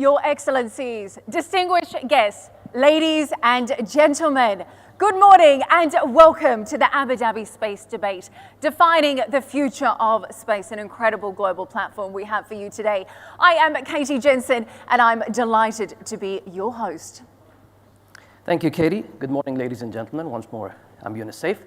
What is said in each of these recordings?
Your Excellencies, distinguished guests, ladies and gentlemen, good morning and welcome to the Abu Dhabi Space Debate, defining the future of space, an incredible global platform we have for you today. I am Katie Jensen and I'm delighted to be your host. Thank you, Katie. Good morning, ladies and gentlemen. Once more, I'm Yunus Saif.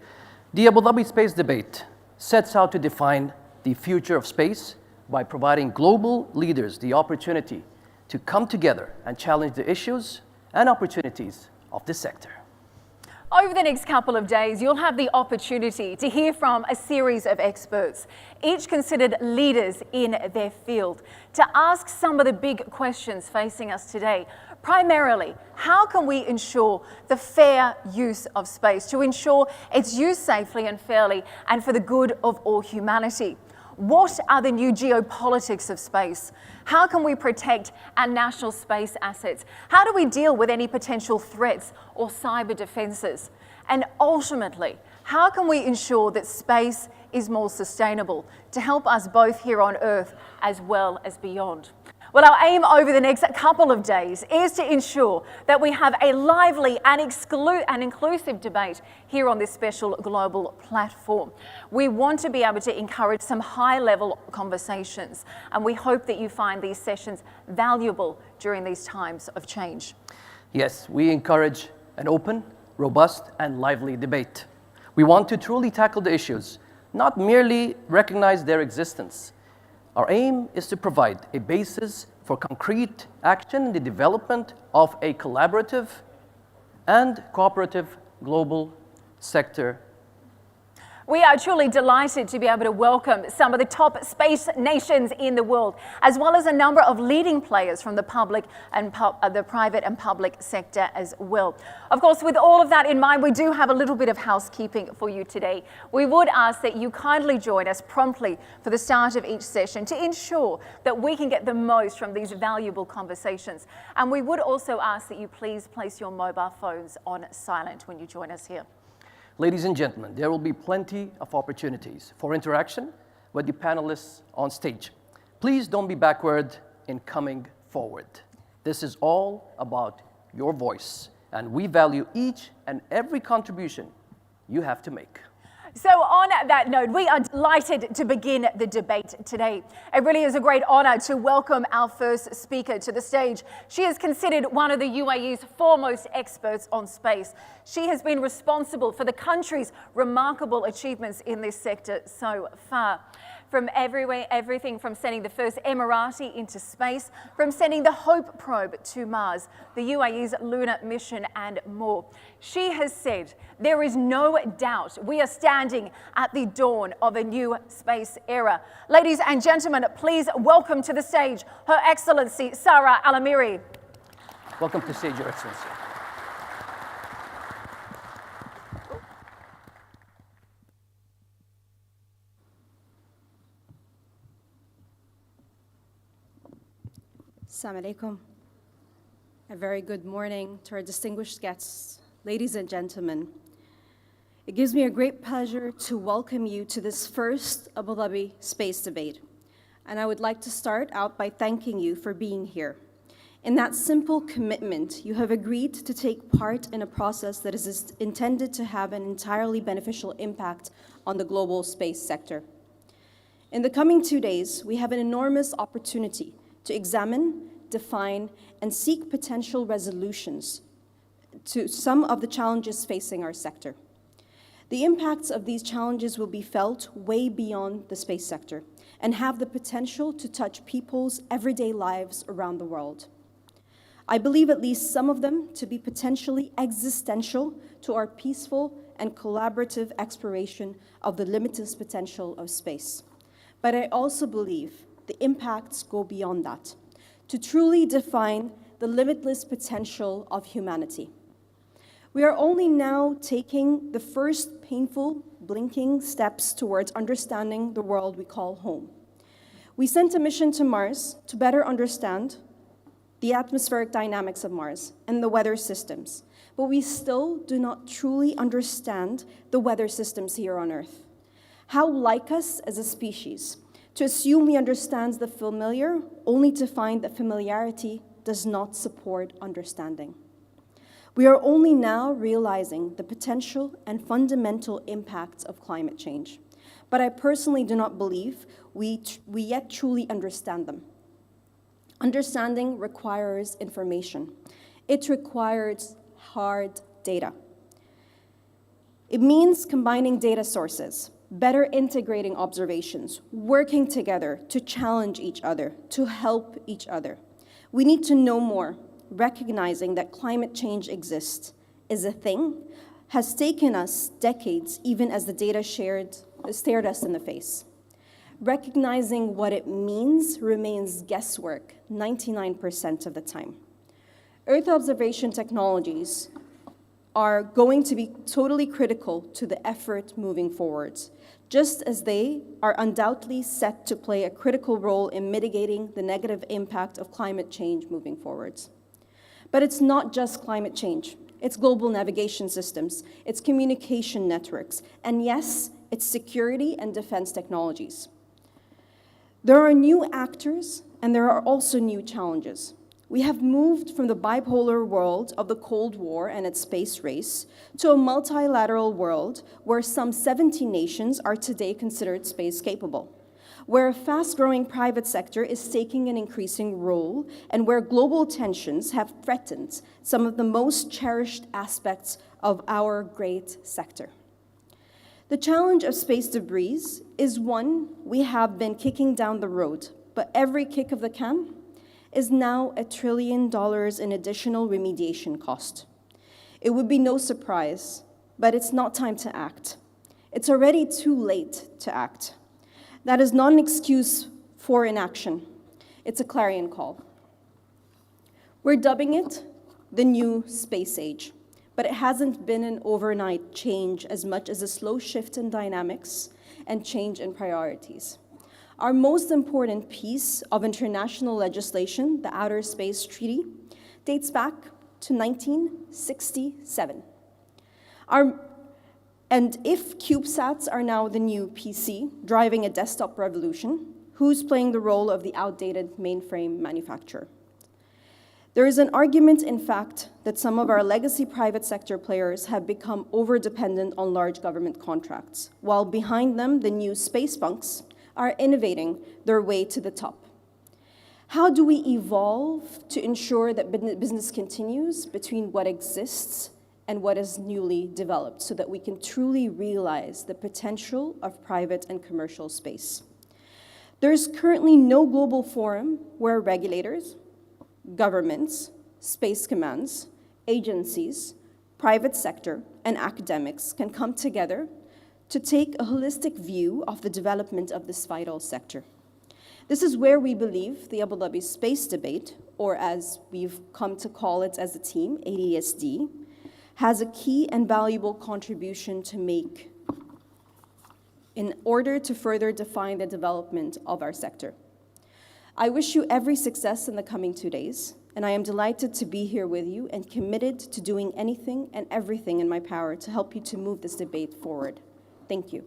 The Abu Dhabi Space Debate sets out to define the future of space by providing global leaders the opportunity to come together and challenge the issues and opportunities of this sector. Over the next couple of days, you'll have the opportunity to hear from a series of experts, each considered leaders in their field, to ask some of the big questions facing us today. Primarily, how can we ensure the fair use of space, to ensure it's used safely and fairly and for the good of all humanity? What are the new geopolitics of space? How can we protect our national space assets? How do we deal with any potential threats or cyber defenses? And ultimately, how can we ensure that space is more sustainable to help us both here on Earth as well as beyond? Well, our aim over the next couple of days is to ensure that we have a lively and inclusive debate here on this special global platform. We want to be able to encourage some high-level conversations, and we hope that you find these sessions valuable during these times of change. Yes, we encourage an open, robust, and lively debate. We want to truly tackle the issues, not merely recognize their existence. Our aim is to provide a basis for concrete action in the development of a collaborative and cooperative global sector. We are truly delighted to be able to welcome some of the top space nations in the world, as well as a number of leading players from the public and the private and public sector as well. Of course, with all of that in mind, we do have a little bit of housekeeping for you today. We would ask that you kindly join us promptly for the start of each session to ensure that we can get the most from these valuable conversations. And we would also ask that you please place your mobile phones on silent when you join us here. Ladies and gentlemen, there will be plenty of opportunities for interaction with the panelists on stage. Please don't be backward in coming forward. This is all about your voice, and we value each and every contribution you have to make. So on that note, we are delighted to begin the debate today. It really is a great honor to welcome our first speaker to the stage. She is considered one of the UAE's foremost experts on space. She has been responsible for the country's remarkable achievements in this sector so far. From everything from sending the first Emirati into space, from sending the Hope probe to Mars, the UAE's lunar mission, and more. She has said, there is no doubt we are standing at the dawn of a new space era. Ladies and gentlemen, please welcome to the stage Her Excellency Sarah Al-Amiri. Welcome to the stage, Your Excellency. Assalamu alaikum. A very good morning to our distinguished guests, ladies and gentlemen. It gives me a great pleasure to welcome you to this first Abu Dhabi Space Debate. And I would like to start out by thanking you for being here. In that simple commitment, you have agreed to take part in a process that is intended to have an entirely beneficial impact on the global space sector. In the coming 2 days, we have an enormous opportunity to examine, define, and seek potential resolutions to some of the challenges facing our sector. The impacts of these challenges will be felt way beyond the space sector and have the potential to touch people's everyday lives around the world. I believe at least some of them to be potentially existential to our peaceful and collaborative exploration of the limitless potential of space. But I also believe the impacts go beyond that, to truly define the limitless potential of humanity. We are only now taking the first painful, blinking steps towards understanding the world we call home. We sent a mission to Mars to better understand the atmospheric dynamics of Mars and the weather systems, but we still do not truly understand the weather systems here on Earth. How like us as a species to assume we understand the familiar, only to find that familiarity does not support understanding. We are only now realizing the potential and fundamental impacts of climate change, but I personally do not believe we yet truly understand them. Understanding requires information. It requires hard data. It means combining data sources, better integrating observations, working together to challenge each other, to help each other. We need to know more, recognizing that climate change exists, is a thing, has taken us decades, even as the data stared us in the face. Recognizing what it means remains guesswork 99% of the time. Earth observation technologies are going to be totally critical to the effort moving forward, just as they are undoubtedly set to play a critical role in mitigating the negative impact of climate change moving forward. But it's not just climate change. It's global navigation systems, it's communication networks, and yes, it's security and defense technologies. There are new actors, and there are also new challenges. We have moved from the bipolar world of the Cold War and its space race to a multilateral world where some 70 nations are today considered space capable, where a fast-growing private sector is taking an increasing role, and where global tensions have threatened some of the most cherished aspects of our great sector. The challenge of space debris is one we have been kicking down the road, but every kick of the can is now $1 trillion in additional remediation cost. It would be no surprise, but it's not time to act. It's already too late to act. That is not an excuse for inaction. It's a clarion call. We're dubbing it the new space age, but it hasn't been an overnight change as much as a slow shift in dynamics and change in priorities. Our most important piece of international legislation, the Outer Space Treaty, dates back to 1967. And if CubeSats are now the new PC, driving a desktop revolution, who's playing the role of the outdated mainframe manufacturer? There is an argument, in fact, that some of our legacy private sector players have become over-dependent on large government contracts, while behind them, the new space punks are innovating their way to the top. How do we evolve to ensure that business continues between what exists and what is newly developed so that we can truly realize the potential of private and commercial space? There is currently no global forum where regulators, governments, space commands, agencies, private sector, and academics can come together to take a holistic view of the development of this vital sector. This is where we believe the Abu Dhabi Space Debate, or as we've come to call it as a team, ADSD, has a key and valuable contribution to make in order to further define the development of our sector. I wish you every success in the coming 2 days, and I am delighted to be here with you and committed to doing anything and everything in my power to help you to move this debate forward. Thank you.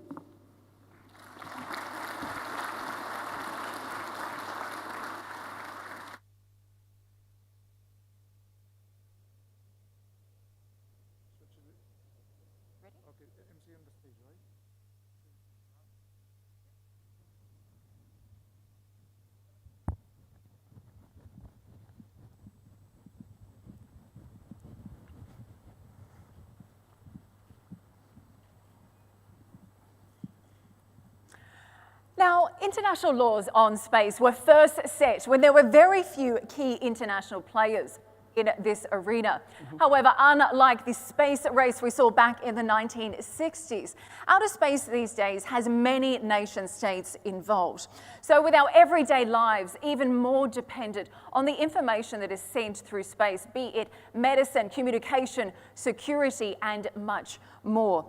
Now, international laws on space were first set when there were very few key international players in this arena. However, unlike the space race we saw back in the 1960s, outer space these days has many nation states involved. So with our everyday lives even more dependent on the information that is sent through space, be it medicine, communication, security, and much more.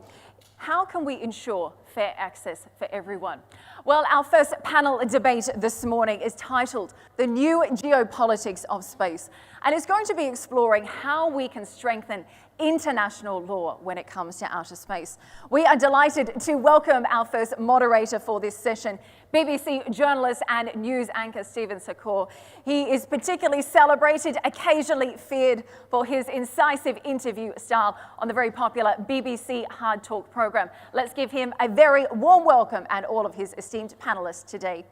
How can we ensure fair access for everyone? Well, our first panel debate this morning is titled The New Geopolitics of Space, and it's going to be exploring how we can strengthen international law when it comes to outer space. We are delighted to welcome our first moderator for this session, BBC journalist and news anchor Stephen Sakor. He is particularly celebrated, occasionally feared for his incisive interview style on the very popular BBC Hard Talk programme. Let's give him a very warm welcome and all of his esteemed panellists today.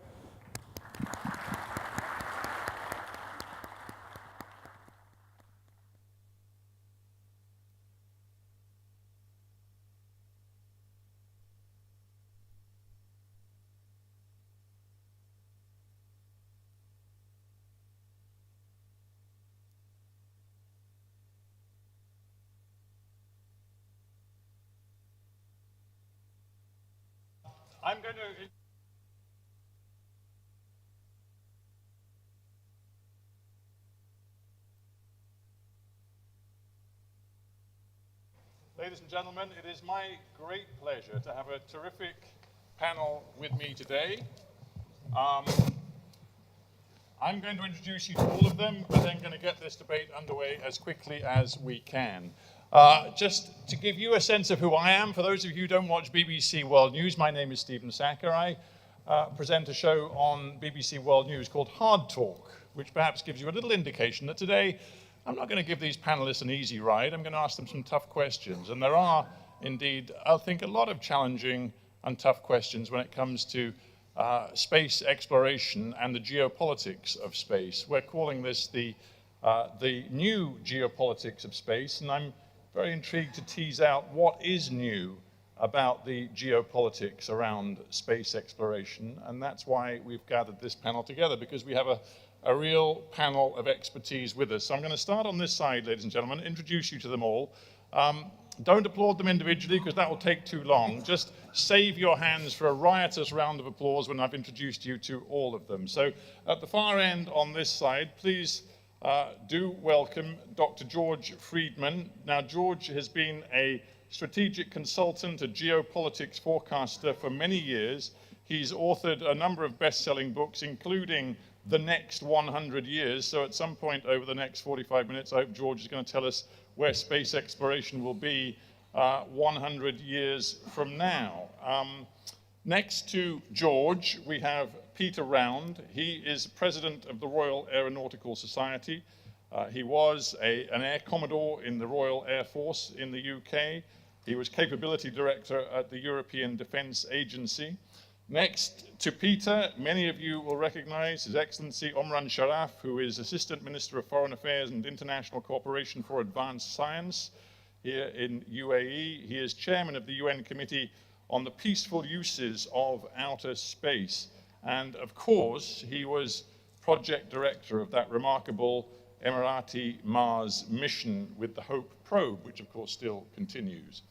I'm going to... Ladies and gentlemen, it is my great pleasure to have a terrific panel with me today. I'm going to introduce you to all of them, but then going to get this debate underway as quickly as we can. Just to give you a sense of who I am, for those of you who don't watch BBC World News, my name is Stephen Sakor. I present a show on BBC World News called Hard Talk, which perhaps gives you a little indication that today I'm not going to give these panelists an easy ride. I'm going to ask them some tough questions. And there are, indeed, I think, a lot of challenging and tough questions when it comes to space exploration and the geopolitics of space. We're calling this the new geopolitics of space, and I'm very intrigued to tease out what is new about the geopolitics around space exploration, and that's why we've gathered this panel together, because we have a real panel of expertise with us. So I'm going to start on this side, ladies and gentlemen, introduce you to them all. Don't applaud them individually, because that will take too long. Just save your hands for a riotous round of applause when I've introduced you to all of them. So at the far end on this side, please do welcome Dr. George Friedman. Now, George has been a strategic consultant, a geopolitics forecaster for many years. He's authored a number of best-selling books, including The Next 100 Years. So at some point over the next 45 minutes, I hope George is going to tell us where space exploration will be 100 years from now. Next to George, we have Peter Round. He is president of the Royal Aeronautical Society. He was an Air Commodore in the Royal Air Force in the UK. He was capability director at the European Defence Agency. Next to Peter, many of you will recognize His Excellency Omran Sharaf, who is Assistant Minister of Foreign Affairs and International Cooperation for Advanced Science here in UAE. He is chairman of the UN Committee on the Peaceful Uses of Outer Space. And of course, he was project director of that remarkable Emirati Mars mission with the Hope probe, which of course still continues.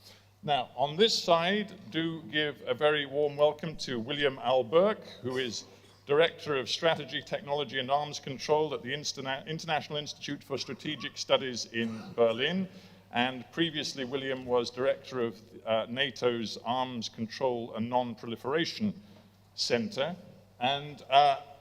Now, on this side, do give a very warm welcome to William Alberk, who is Director of Strategy, Technology and Arms Control at the International Institute for Strategic Studies in Berlin. And previously, William was Director of NATO's Arms Control and Non-Proliferation Center. And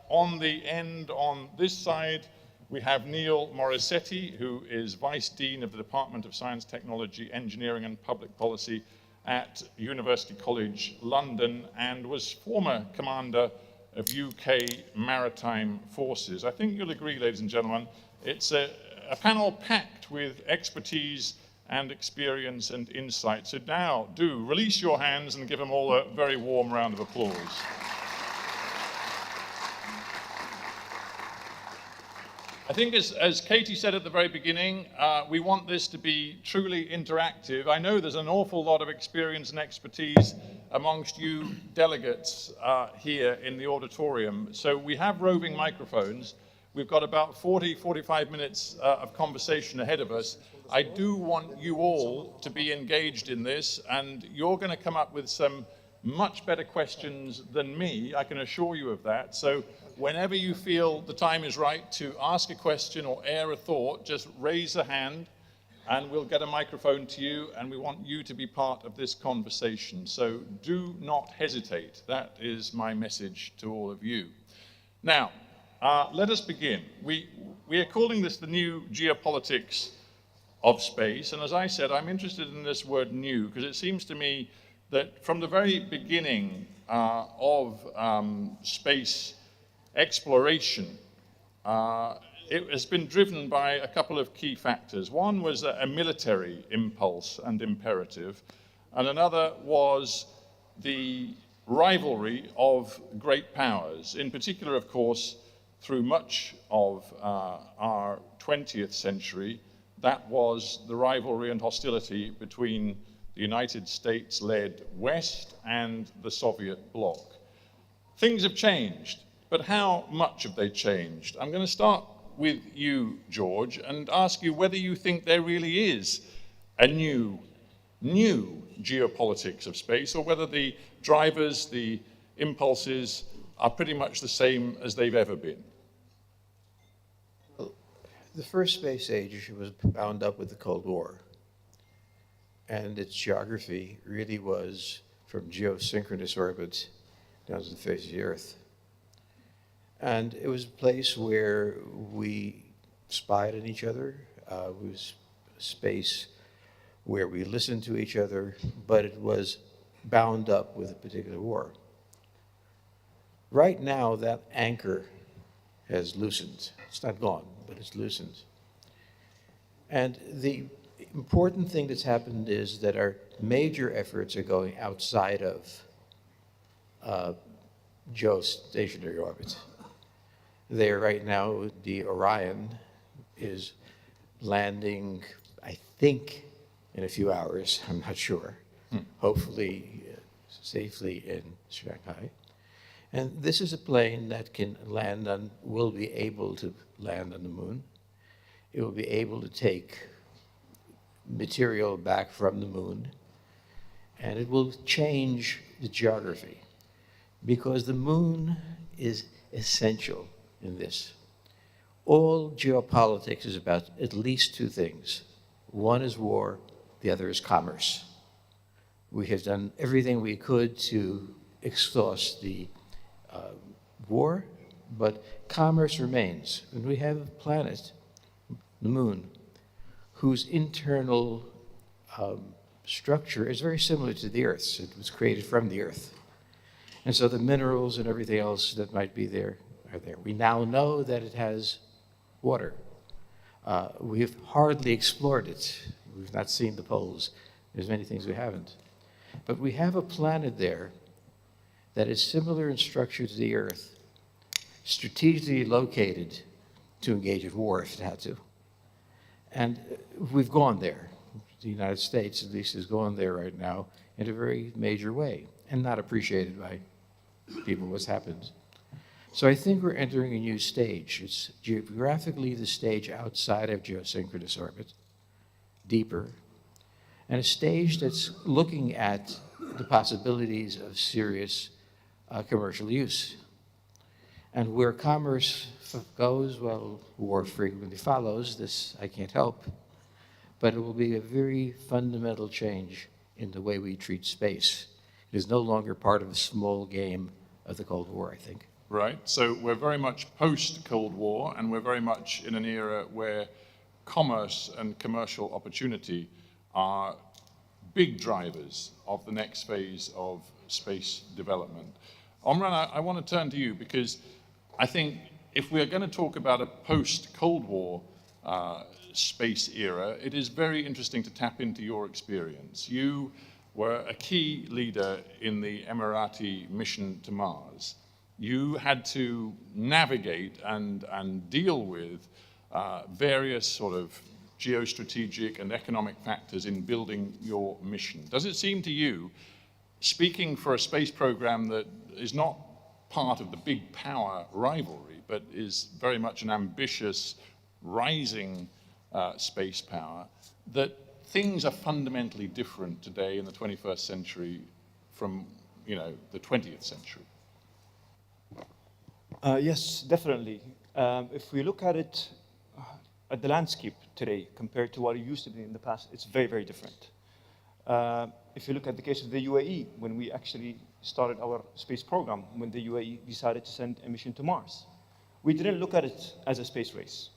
on the end, on this side, we have Neil Morissetti, who is Vice Dean of the Department of Science, Technology, Engineering and Public Policy at University College London, and was former commander of UK Maritime Forces. I think you'll agree, ladies and gentlemen, it's a panel packed with expertise and experience and insight. So now, do release your hands and give them all a very warm round of applause. I think as Katie said at the very beginning, we want this to be truly interactive. I know there's an awful lot of experience and expertise amongst you delegates here in the auditorium. So we have roving microphones. We've got about 45 minutes of conversation ahead of us. I do want you all to be engaged in this, and you're going to come up with some much better questions than me, I can assure you of that. So whenever you feel the time is right to ask a question or air a thought, just raise a hand and we'll get a microphone to you, and we want you to be part of this conversation. So do not hesitate. That is my message to all of you. Now, let us begin. We are calling this the new geopolitics of space, and as I said, I'm interested in this word new because it seems to me that from the very beginning of space exploration, it has been driven by a couple of key factors. One was a military impulse and imperative, and another was the rivalry of great powers. In particular, of course, through much of our 20th century, that was the rivalry and hostility between the United States-led West and the Soviet bloc. Things have changed, but how much have they changed? I'm going to start with you, George, and ask you whether you think there really is a new geopolitics of space, or whether the drivers, the impulses are pretty much the same as they've ever been. Well, the first space age was bound up with the Cold War, and its geography really was from geosynchronous orbit down to the face of the Earth. And it was a place where we spied on each other. It was a space where we listened to each other, but it was bound up with a particular war. Right now, that anchor has loosened. It's not gone, but it's loosened. And the important thing that's happened is that our major efforts are going outside of geostationary orbit. There right now, the Orion is landing, I think, in a few hours, I'm not sure, hopefully safely in Shanghai. And this is a plane that can land on, will be able to land on the moon. It will be able to take material back from the moon, and it will change the geography, because the moon is essential in this. All geopolitics is about at least two things. One is war, the other is commerce. We have done everything we could to exhaust the war, but commerce remains. And we have a planet, the moon, whose internal structure is very similar to the Earth's. It was created from the Earth. And so the minerals and everything else that might be there are there. We now know that it has water. We've hardly explored it. We've not seen the poles. There's many things we haven't. But we have a planet there that is similar in structure to the Earth, strategically located to engage in war if it had to. And we've gone there. The United States, at least, has gone there right now in a very major way, and not appreciated by people what's happened. So I think we're entering a new stage. It's geographically the stage outside of geosynchronous orbit, deeper, and a stage that's looking at the possibilities of serious commercial use. And where commerce goes, well, war frequently follows. This I can't help. But it will be a very fundamental change in the way we treat space. It is no longer part of a small game of the Cold War, I think. Right, so we're very much post-Cold War, and we're very much in an era where commerce and commercial opportunity are big drivers of the next phase of space development. Omran, I want to turn to you, because I think if we're going to talk about a post-Cold War space era, it is very interesting to tap into your experience. You were a key leader in the Emirati mission to Mars. You had to navigate and deal with various sort of geostrategic and economic factors in building your mission. Does it seem to you, speaking for a space program that is not part of the big power rivalry, but is very much an ambitious, rising space power, that things are fundamentally different today in the 21st century from, the 20th century? Yes, definitely. If we look at it the landscape today compared to what it used to be in the past, it's very, very different. If you look at the case of the UAE, when we actually started our space program, when the UAE decided to send a mission to Mars, we didn't look at it as a space race.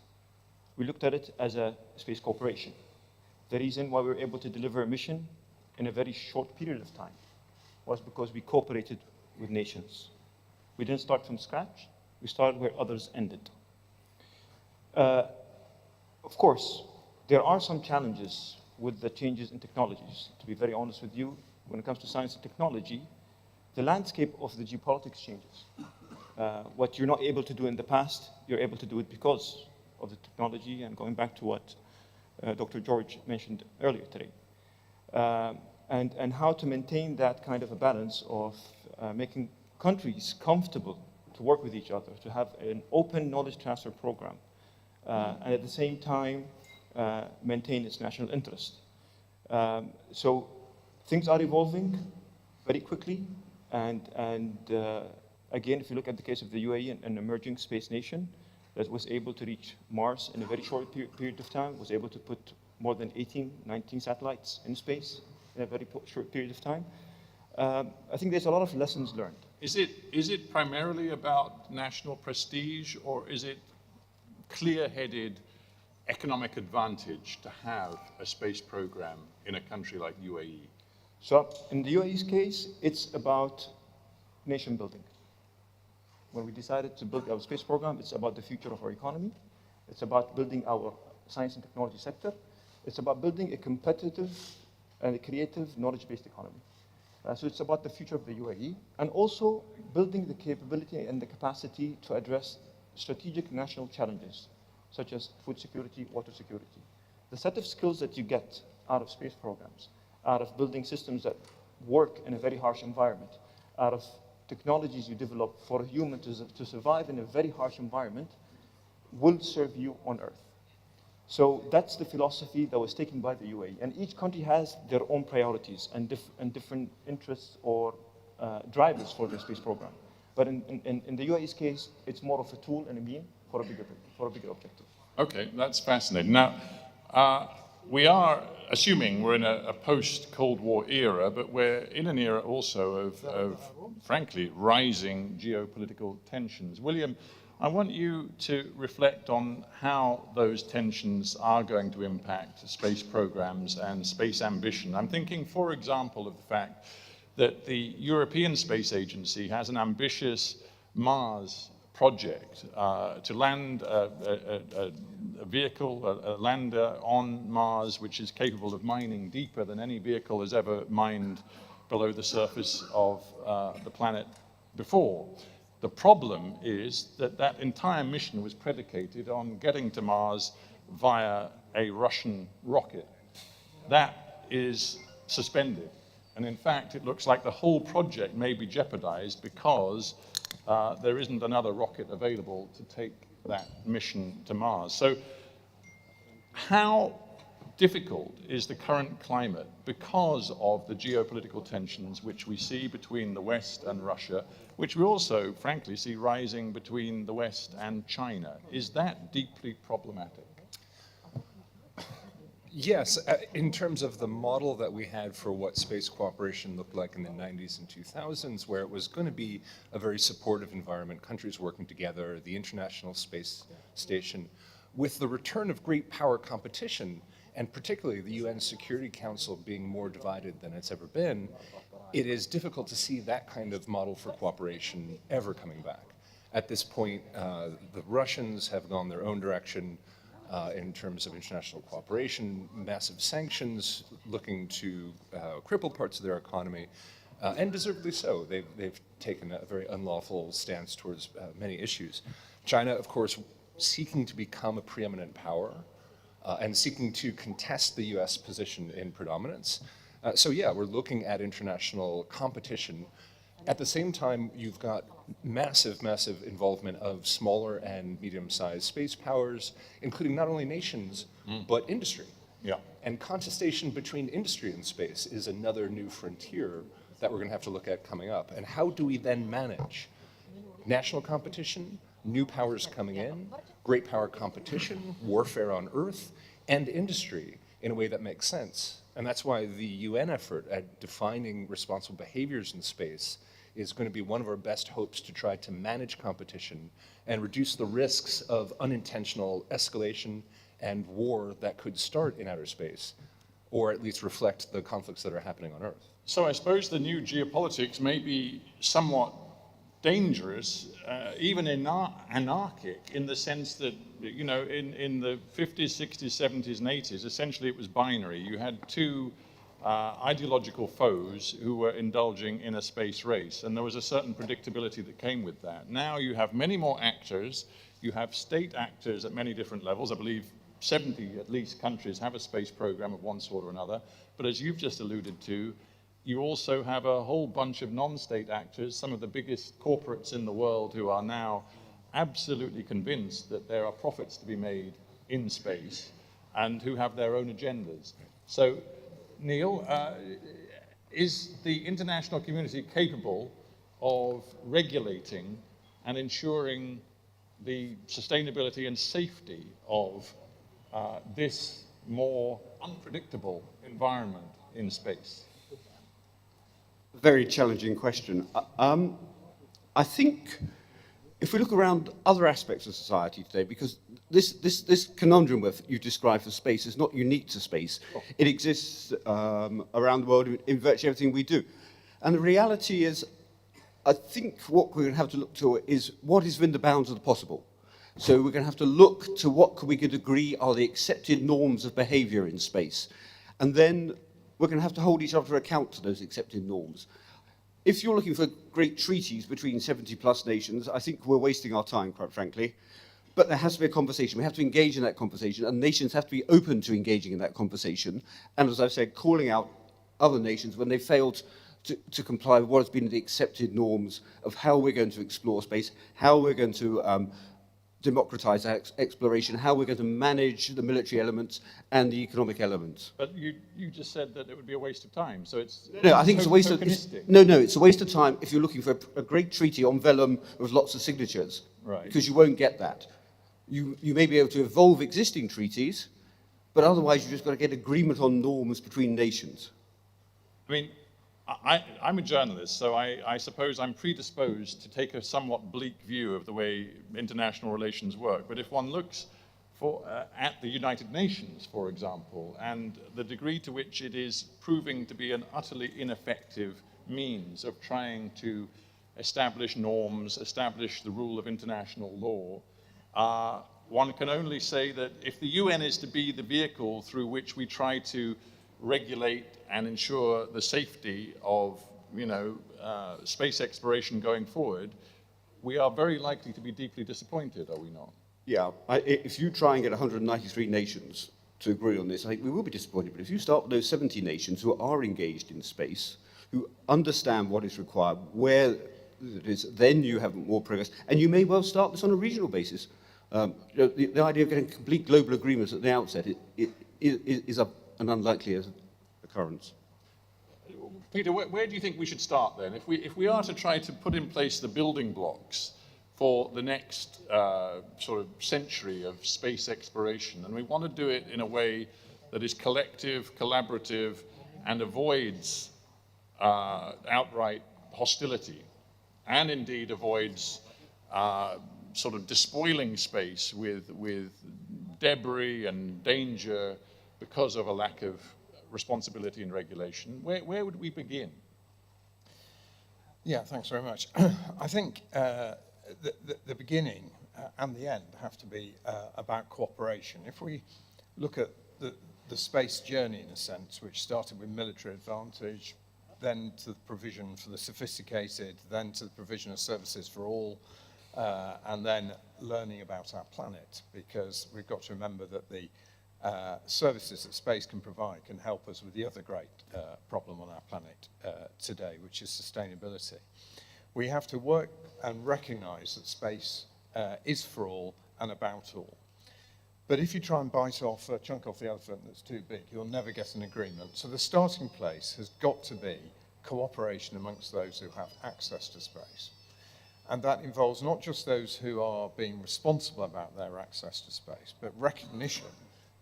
We looked at it as a space cooperation. The reason why we were able to deliver a mission in a very short period of time was because we cooperated with nations. We didn't start from scratch. We started where others ended. Of course, there are some challenges with the changes in technologies. To be very honest with you, when it comes to science and technology, the landscape of the geopolitics changes. What you're not able to do in the past, you're able to do it because of the technology, and going back to what Dr. George mentioned earlier today. And how to maintain that kind of a balance of making countries comfortable to work with each other, to have an open knowledge transfer program, and at the same time maintain its national interest. So things are evolving very quickly, and again, if you look at the case of the UAE, an emerging space nation that was able to reach Mars in a very short period of time, was able to put more than 18, 19 satellites in space in a very short period of time. I think there's a lot of lessons learned. Is it primarily about national prestige, or is it clear-headed economic advantage to have a space program in a country like UAE? So in the UAE's case, it's about nation building. When we decided to build our space program, it's about the future of our economy. It's about building our science and technology sector. It's about building a competitive and a creative knowledge-based economy. So it's about the future of the UAE, and also building the capability and the capacity to address strategic national challenges, such as food security, water security. The set of skills that you get out of space programs, out of building systems that work in a very harsh environment, out of technologies you develop for a human to survive in a very harsh environment, will serve you on Earth. So that's the philosophy that was taken by the UAE. And each country has their own priorities and different interests or drivers for their space program. But in the UAE's case, it's more of a tool and a mean for a bigger objective. Okay, that's fascinating. Now, we are assuming we're in a post-Cold War era, but we're in an era also of frankly, rising geopolitical tensions. William, I want you to reflect on how those tensions are going to impact space programs and space ambition. I'm thinking, for example, of the fact that the European Space Agency has an ambitious Mars project to land a vehicle, a lander on Mars, which is capable of mining deeper than any vehicle has ever mined below the surface of the planet before. The problem is that that entire mission was predicated on getting to Mars via a Russian rocket. That is suspended. And in fact, it looks like the whole project may be jeopardized because there isn't another rocket available to take that mission to Mars. So how difficult is the current climate because of the geopolitical tensions which we see between the West and Russia, which we also, frankly, see rising between the West and China? Is that deeply problematic? Yes, in terms of the model that we had for what space cooperation looked like in the 90s and 2000s, where it was going to be a very supportive environment, countries working together, the International Space Station, with the return of great power competition, and particularly the UN Security Council being more divided than it's ever been, it is difficult to see that kind of model for cooperation ever coming back. At this point, the Russians have gone their own direction in terms of international cooperation, massive sanctions looking to cripple parts of their economy, and deservedly so. They've taken a very unlawful stance towards many issues. China, of course, seeking to become a preeminent power, and seeking to contest the US position in predominance. So yeah, we're looking at international competition. At the same time, you've got massive, massive involvement of smaller and medium-sized space powers, including not only nations, but industry. Yeah. And contestation between industry and space is another new frontier that we're gonna have to look at coming up. And how do we then manage national competition new powers coming in, great power competition, warfare on Earth, and industry in a way that makes sense. And that's why the UN effort at defining responsible behaviors in space is going to be one of our best hopes to try to manage competition and reduce the risks of unintentional escalation and war that could start in outer space, or at least reflect the conflicts that are happening on Earth. So I suppose the new geopolitics may be somewhat dangerous, even anarchic, in the sense that, you know, in the 50s, 60s, 70s, and 80s, essentially it was binary. You had two ideological foes who were indulging in a space race, and there was a certain predictability that came with that. Now you have many more actors. You have state actors at many different levels. I believe 70 at least countries have a space program of one sort or another. But as you've just alluded to, you also have a whole bunch of non-state actors, some of the biggest corporates in the world, who are now absolutely convinced that there are profits to be made in space and who have their own agendas. So, Neil, is the international community capable of regulating and ensuring the sustainability and safety of this more unpredictable environment in space? Very challenging question. I think if we look around other aspects of society today, because this conundrum that you described for space is not unique to space. It exists around the world in virtually everything we do. And the reality is, I think what we're going to have to look to is what is within the bounds of the possible. So we're going to have to look to what we could agree are the accepted norms of behavior in space. And then we're going to have to hold each other to account to those accepted norms. If you're looking for great treaties between 70 plus nations, I think we're wasting our time, quite frankly. But there has to be a conversation. We have to engage in that conversation, and nations have to be open to engaging in that conversation. And as I've said, calling out other nations when they failed to comply with what has been the accepted norms of how we're going to explore space, how we're going to democratize exploration, how we're going to manage the military elements and the economic elements. But you just said that it would be a waste of time, so it's no, I think it's a waste of it's a waste of time if you're looking for a great treaty on vellum with lots of signatures, right? Because you won't get that. You may be able to evolve existing treaties, but otherwise you've just got to get agreement on norms between nations. I mean, I'm a journalist, so I suppose I'm predisposed to take a somewhat bleak view of the way international relations work. But if one looks at the United Nations, for example, and the degree to which it is proving to be an utterly ineffective means of trying to establish norms, establish the rule of international law, one can only say that if the UN is to be the vehicle through which we try to regulate and ensure the safety of, space exploration going forward, we are very likely to be deeply disappointed, are we not? Yeah, if you try and get 193 nations to agree on this, I think we will be disappointed. But if you start with those 70 nations who are engaged in space, who understand what is required, where it is, then you have more progress. And you may well start this on a regional basis. The idea of getting complete global agreements at the outset is an unlikely occurrence. Peter, where do you think we should start then? If we are to try to put in place the building blocks for the next sort of century of space exploration, and we want to do it in a way that is collective, collaborative, and avoids outright hostility, and indeed avoids sort of despoiling space with debris and danger because of a lack of responsibility and regulation, where would we begin? Yeah, thanks very much. I think the beginning and the end have to be about cooperation. If we look at the space journey, in a sense, which started with military advantage, then to the provision for the sophisticated, then to the provision of services for all, and then learning about our planet, because we've got to remember that the services that space can provide can help us with the other great problem on our planet today, which is sustainability. We have to work and recognize that space is for all and about all. But if you try and bite off a chunk off the elephant that's too big, you'll never get an agreement. So the starting place has got to be cooperation amongst those who have access to space. And that involves not just those who are being responsible about their access to space, but recognition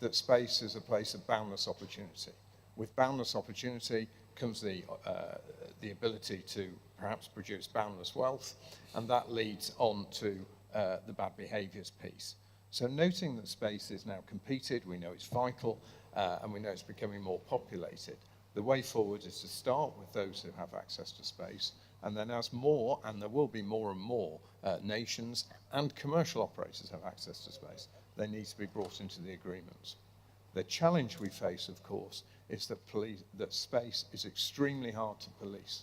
that space is a place of boundless opportunity. With boundless opportunity comes the ability to perhaps produce boundless wealth, and that leads on to the bad behaviours piece. So noting that space is now competed, we know it's vital, and we know it's becoming more populated. The way forward is to start with those who have access to space, and then as more, and there will be more and more nations and commercial operators have access to space, they need to be brought into the agreements. The challenge we face, of course, is that space is extremely hard to police.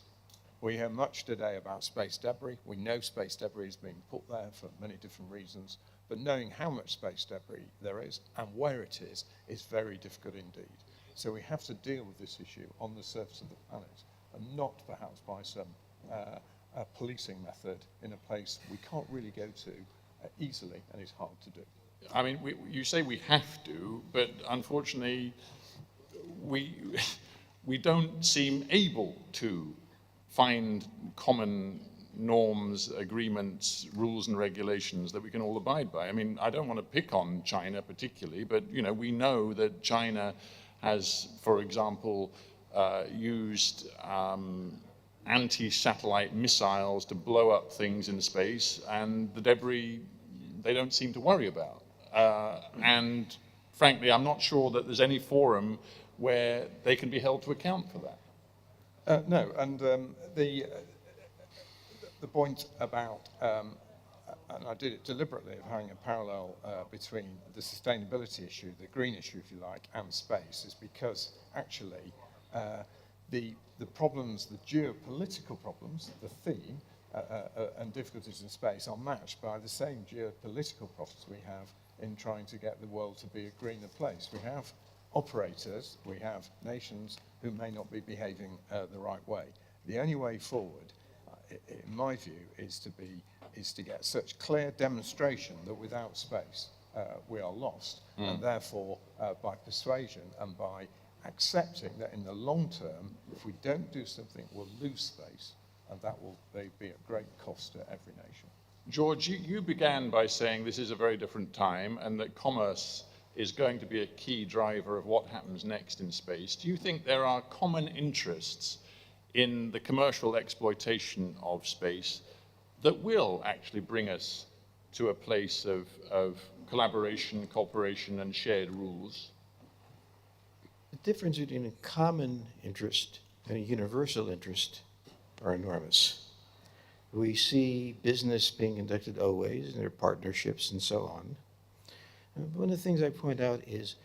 We hear much today about space debris. We know space debris is being put there for many different reasons, but knowing how much space debris there is and where it is very difficult indeed. So we have to deal with this issue on the surface of the planet, and not perhaps by some a policing method in a place we can't really go to easily, and it's hard to do. I mean, you say we have to, but unfortunately, we don't seem able to find common norms, agreements, rules and regulations that we can all abide by. I mean, I don't want to pick on China particularly, but you know, we know that China has, for example, used anti-satellite missiles to blow up things in space, and the debris they don't seem to worry about. And frankly, I'm not sure that there's any forum where they can be held to account for that. No, and the point about, and I did it deliberately, of having a parallel between the sustainability issue, the green issue, if you like, and space, is because actually the problems, the geopolitical problems, the theme, and difficulties in space are matched by the same geopolitical problems we have in trying to get the world to be a greener place. We have operators, we have nations who may not be behaving the right way. The only way forward, in my view, is to get such clear demonstration that without space we are lost, and therefore by persuasion and by accepting that in the long term, if we don't do something, we'll lose space, and that will be at great cost to every nation. George, you began by saying this is a very different time and that commerce is going to be a key driver of what happens next in space. Do you think there are common interests in the commercial exploitation of space that will actually bring us to a place of collaboration, cooperation, and shared rules? The difference between a common interest and a universal interest are enormous. We see business being conducted always, and there are partnerships and so on. And one of the things I point out is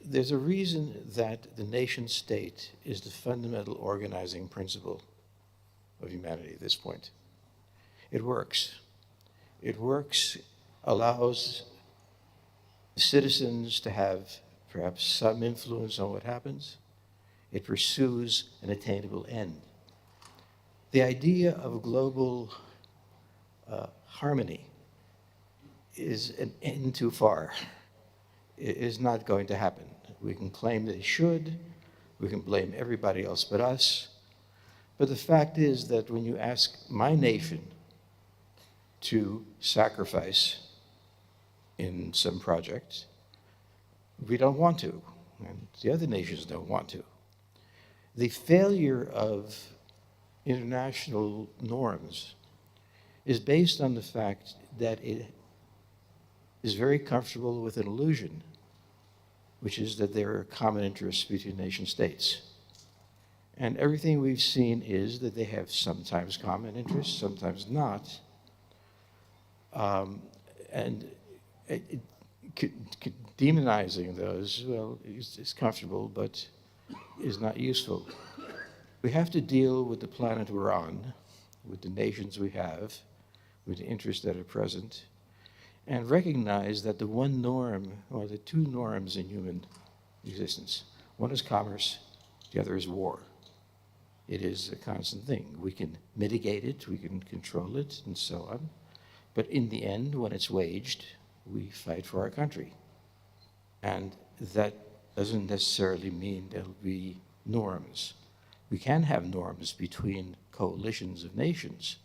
there's a reason that the nation state is the fundamental organizing principle of humanity at this point. It works. It works, allows citizens to have perhaps some influence on what happens. It pursues an attainable end. The idea of global harmony is an end too far. It is not going to happen. We can claim that it should. We can blame everybody else but us. But the fact is that when you ask my nation to sacrifice in some project, we don't want to, and the other nations don't want to. The failure of international norms is based on the fact that it is very comfortable with an illusion, which is that there are common interests between nation states. And everything we've seen is that they have sometimes common interests, sometimes not. Demonizing those, well, is comfortable, but is not useful. We have to deal with the planet we're on, with the nations we have, with the interests that are present, and recognize that the one norm, or the two norms in human existence, one is commerce, the other is war. It is a constant thing. We can mitigate it, we can control it, and so on. But in the end, when it's waged, we fight for our country. And that doesn't necessarily mean there'll be norms. We can have norms between coalitions of nations,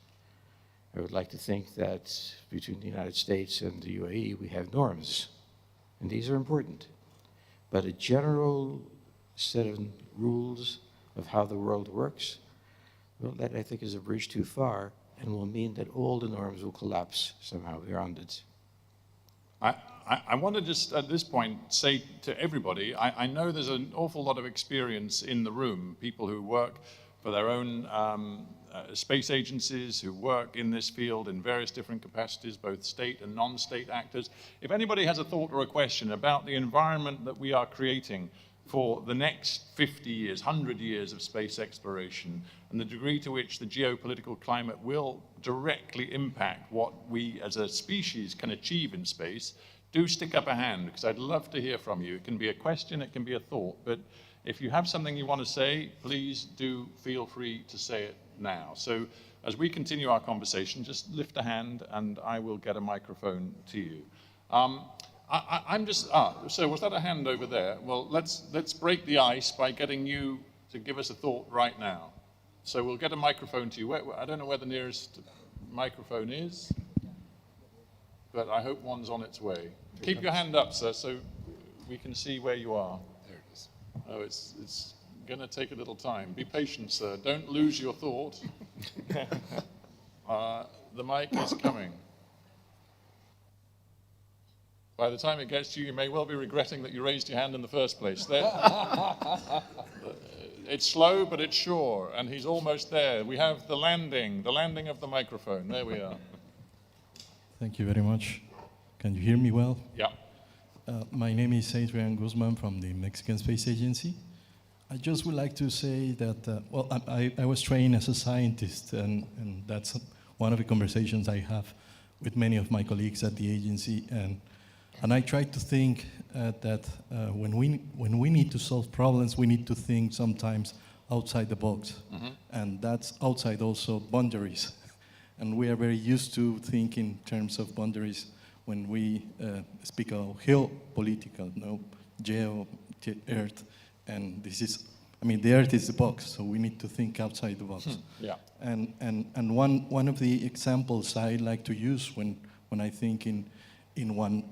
I would like to think that between the United States and the UAE, we have norms, and these are important. But a general set of rules of how the world works, well, that I think is a bridge too far and will mean that all the norms will collapse somehow beyond it. I want to just at this point say to everybody, I know there's an awful lot of experience in the room, people who work for their own space agencies, who work in this field in various different capacities, both state and non-state actors. If anybody has a thought or a question about the environment that we are creating for the next 50 years, 100 years of space exploration, and the degree to which the geopolitical climate will directly impact what we as a species can achieve in space, do stick up a hand, because I'd love to hear from you. It can be a question, it can be a thought, but if you have something you want to say, please do feel free to say it now. So as we continue our conversation, just lift a hand and I will get a microphone to you. So was that a hand over there? Well, let's break the ice by getting you to give us a thought right now. So we'll get a microphone to you. I don't know where the nearest microphone is, but I hope one's on its way. Keep your hand up, sir, so we can see where you are. There it is. Oh, it's going to take a little time. Be patient, sir. Don't lose your thought. The mic is coming. By the time it gets to you, you may well be regretting that you raised your hand in the first place. It's slow, but it's sure, and he's almost there. We have the landing of the microphone. There we are. Thank you very much. Can you hear me well? Yeah. My name is Adrian Guzman from the Mexican Space Agency. I just would like to say that, well, I was trained as a scientist, and that's one of the conversations I have with many of my colleagues at the agency. And I try to think that when we need to solve problems, we need to think sometimes outside the box. Mm-hmm. And that's outside also boundaries. And we are very used to thinking in terms of boundaries when we speak of geopolitical, geo, Earth. And this is, I mean, the Earth is the box, so we need to think outside the box. Yeah. And one of the examples I like to use when I think in one,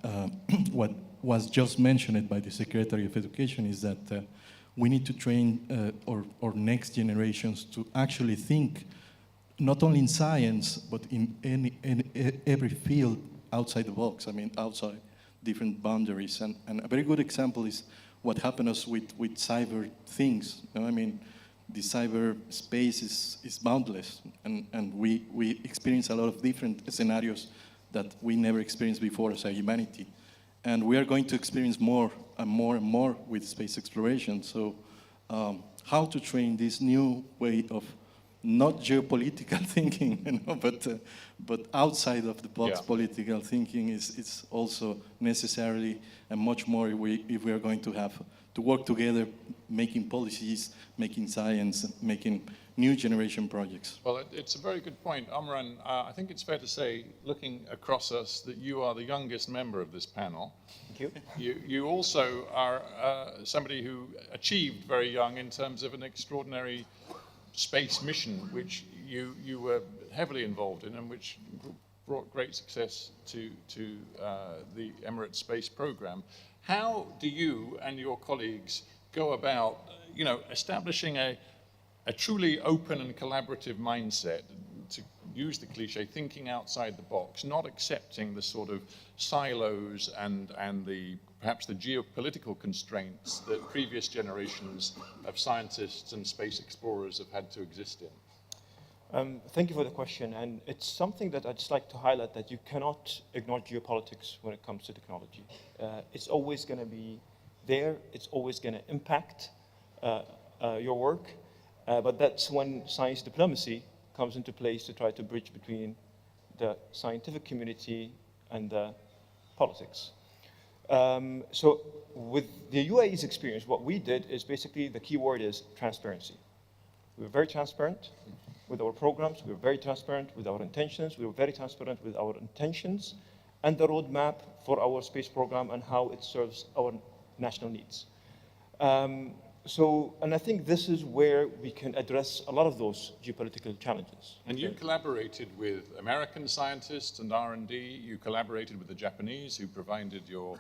what was just mentioned by the Secretary of Education is that we need to train our next generations to actually think not only in science, but in every field outside the box, I mean, outside different boundaries. And a very good example is what happens with cyber things. I mean, the cyber space is boundless, and we experience a lot of different scenarios that we never experienced before as a humanity. And we are going to experience more and more and more with space exploration. So how to train this new way of not geopolitical thinking, but outside of the box political thinking is also necessarily and much more if we are going to have to work together, making policies, making science, making new generation projects. Well, it's a very good point, Amran. I think it's fair to say, looking across us, that you are the youngest member of this panel. Thank you. You also are somebody who achieved very young in terms of an extraordinary space mission, which you were heavily involved in and which brought great success to the Emirates space program. How do you and your colleagues go about, establishing a truly open and collaborative mindset, to use the cliche, thinking outside the box, not accepting the sort of silos and perhaps the geopolitical constraints that previous generations of scientists and space explorers have had to exist in? Thank you for the question, and it's something that I'd just like to highlight, that you cannot ignore geopolitics when it comes to technology. It's always going to be there, it's always going to impact your work, but that's when science diplomacy comes into place to try to bridge between the scientific community and the politics. So with the UAE's experience, what we did is basically, the key word is transparency. We were very transparent with our programs, we were very transparent with our intentions, we were very transparent with our intentions and the roadmap for our space program and how it serves our national needs. And I think this is where we can address a lot of those geopolitical challenges. And you collaborated with American scientists and R&D. You collaborated with the Japanese who provided your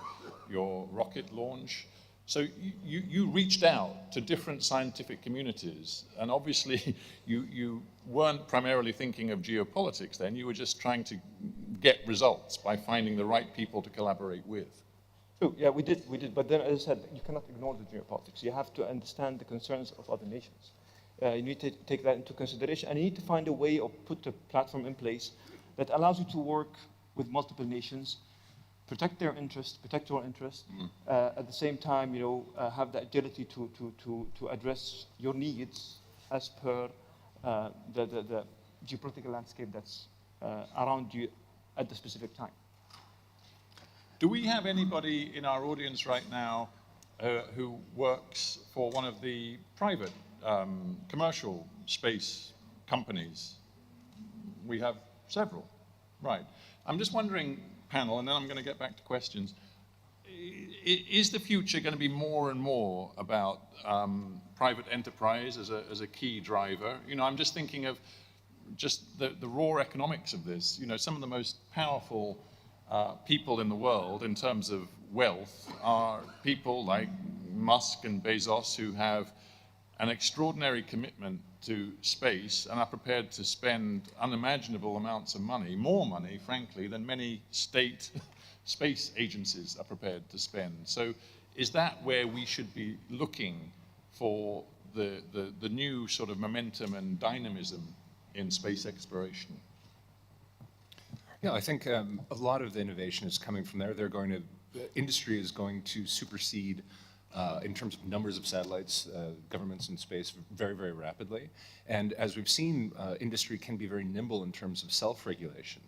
rocket launch. So you reached out to different scientific communities, and obviously you weren't primarily thinking of geopolitics then. You were just trying to get results by finding the right people to collaborate with. True, yeah, we did. But then, as I said, you cannot ignore the geopolitics. You have to understand the concerns of other nations. You need to take that into consideration, and you need to find a way or put a platform in place that allows you to work with multiple nations, protect their interests, protect your interests, at the same time, have the agility to address your needs as per the geopolitical landscape that's around you at the specific time. Do we have anybody in our audience right now who works for one of the private commercial space companies? We have several, right. I'm just wondering, panel, and then I'm going to get back to questions. Is the future going to be more and more about private enterprise as a key driver? I'm just thinking of just the raw economics of this. Some of the most powerful people in the world in terms of wealth are people like Musk and Bezos, who have an extraordinary commitment to space and are prepared to spend unimaginable amounts of money, more money, frankly, than many state space agencies are prepared to spend. So is that where we should be looking for the new sort of momentum and dynamism in space exploration? Yeah, I think a lot of the innovation is coming from there. Industry is going to supersede, in terms of numbers of satellites, governments in space very, very rapidly. And as we've seen, industry can be very nimble in terms of self-regulation.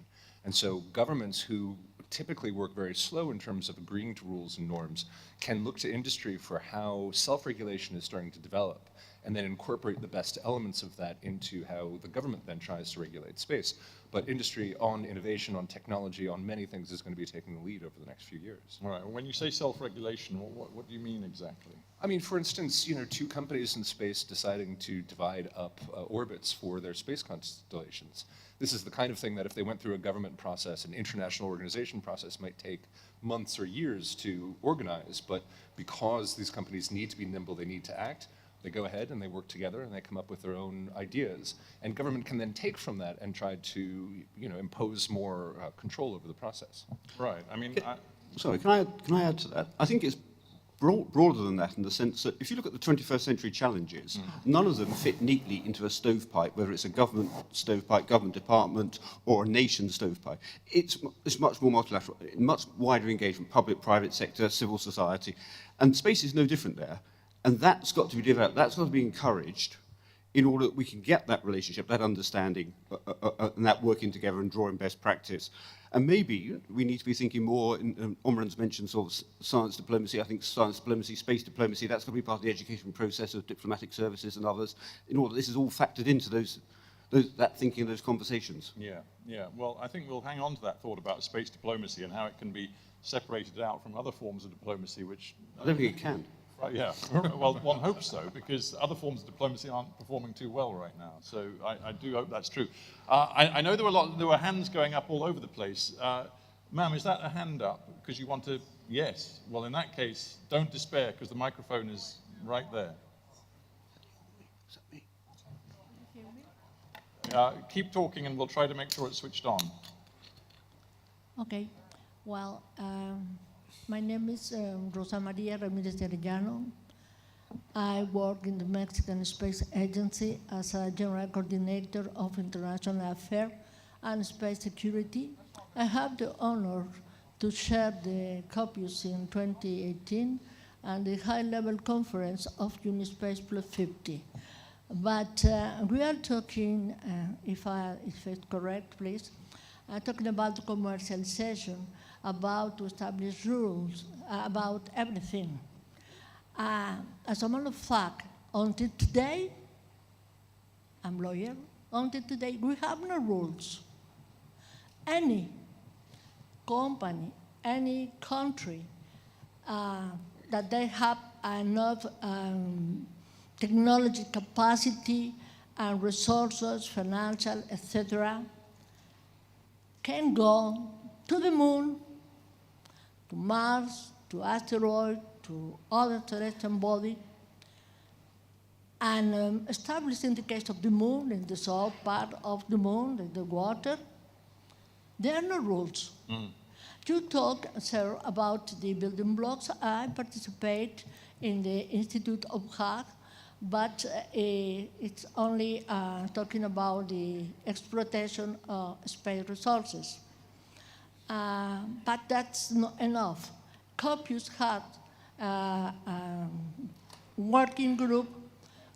And so governments who typically work very slow in terms of agreeing to rules and norms can look to industry for how self-regulation is starting to develop, and then incorporate the best elements of that into how the government then tries to regulate space. But industry on innovation, on technology, on many things is going to be taking the lead over the next few years. All right. When you say self-regulation, what do you mean exactly? I mean, for instance, two companies in space deciding to divide up orbits for their space constellations. This is the kind of thing that if they went through a government process, an international organization process, might take months or years to organize. But because these companies need to be nimble, they need to act, they go ahead and they work together and they come up with their own ideas. And government can then take from that and try to, impose more control over the process. Right. I mean, Sorry, can I add to that? I think it's broader than that, in the sense that if you look at the 21st century challenges, none of them fit neatly into a stovepipe, whether it's a government stovepipe, government department, or a nation stovepipe. It's much more multilateral, much wider engagement, public, private sector, civil society, and space is no different there. And that's got to be developed, that's got to be encouraged in order that we can get that relationship, that understanding, and that working together and drawing best practice. And maybe we need to be thinking more, Omran's mentioned sort of science diplomacy, I think science diplomacy, space diplomacy, that's going to be part of the education process of diplomatic services and others, in order that this is all factored into that thinking and those conversations. Yeah. Well, I think we'll hang on to that thought about space diplomacy and how it can be separated out from other forms of diplomacy, which... I don't think it can. Right, yeah. Well, one hopes so, because other forms of diplomacy aren't performing too well right now. So I do hope that's true. I know there were hands going up all over the place. Ma'am, is that a hand up because you want to? Yes. Well, in that case, don't despair, because the microphone is right there. Is that me? Keep talking, and we'll try to make sure it's switched on. Okay. Well. My name is Rosa Maria Ramirez de Arellano. I work in the Mexican Space Agency as a General Coordinator of International Affairs and Space Security. I have the honor to chair the COPUS in 2018 and the high-level conference of Unispace Plus 50. But we are talking, if it's correct, please, talking about the commercialization, about to establish rules, about everything. As a matter of fact, until today, I'm a lawyer, until today, we have no rules. Any company, any country that they have enough technology capacity and resources, financial, etc., can go to the moon, to Mars, to asteroid, to other terrestrial body, and establish in the case of the moon, in the south part of the moon, in the water, there are no rules. You talk, sir, about the building blocks. I participate in the Institute of Hague, but it's only talking about the exploitation of space resources. But that's not enough. Copius had a working group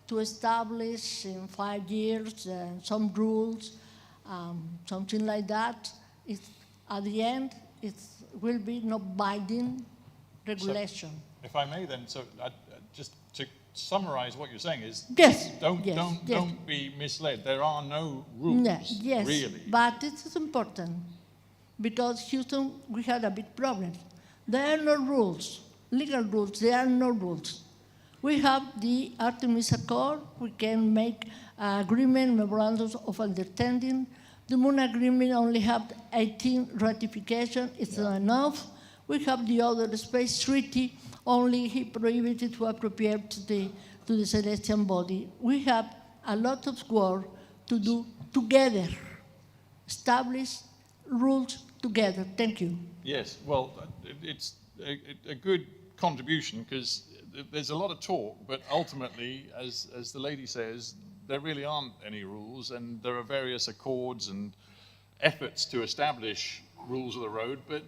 to establish in 5 years some rules, something like that. At the end, it will be no binding regulation. So, if I may then, so just to summarize what you're saying is, yes, don't be misled. There are no rules, yes, really. But it is important because Houston, we had a big problem. There are no rules, legal rules, there are no rules. We have the Artemis Accord, we can make agreement, memorandums of understanding. The Moon Agreement only have 18 ratifications, it's not enough. We have the other space treaty, only he prohibited to appropriate to the celestial body. We have a lot of work to do together, establish rules together. Thank you. Yes, well, it's a good contribution because there's a lot of talk, but ultimately, as the lady says, there really aren't any rules, and there are various accords and efforts to establish rules of the road, but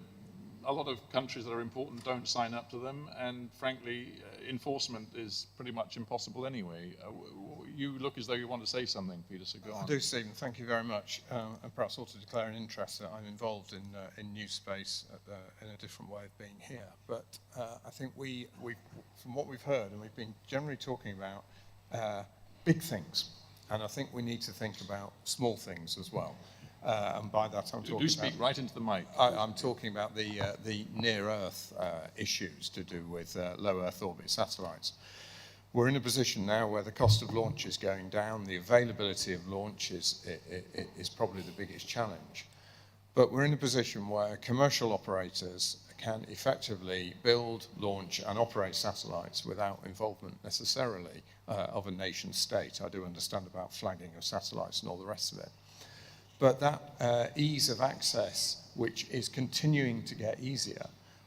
a lot of countries that are important don't sign up to them, and frankly, enforcement is pretty much impossible anyway. You look as though you want to say something, Peter, so go on. I do, Stephen. Thank you very much. And perhaps also declare an interest that I'm involved in new space in a different way of being here. But I think we, from what we've heard, and we've been generally talking about big things, and I think we need to think about small things as well. And by that I'm talking do speak right into the mic. I'm talking about the near-Earth issues to do with low Earth orbit satellites. We're in a position now where the cost of launch is going down, the availability of launch is probably the biggest challenge. But we're in a position where commercial operators can effectively build, launch and operate satellites without involvement necessarily of a nation state. I do understand about flagging of satellites and all the rest of it. But that ease of access, which is continuing to get easier,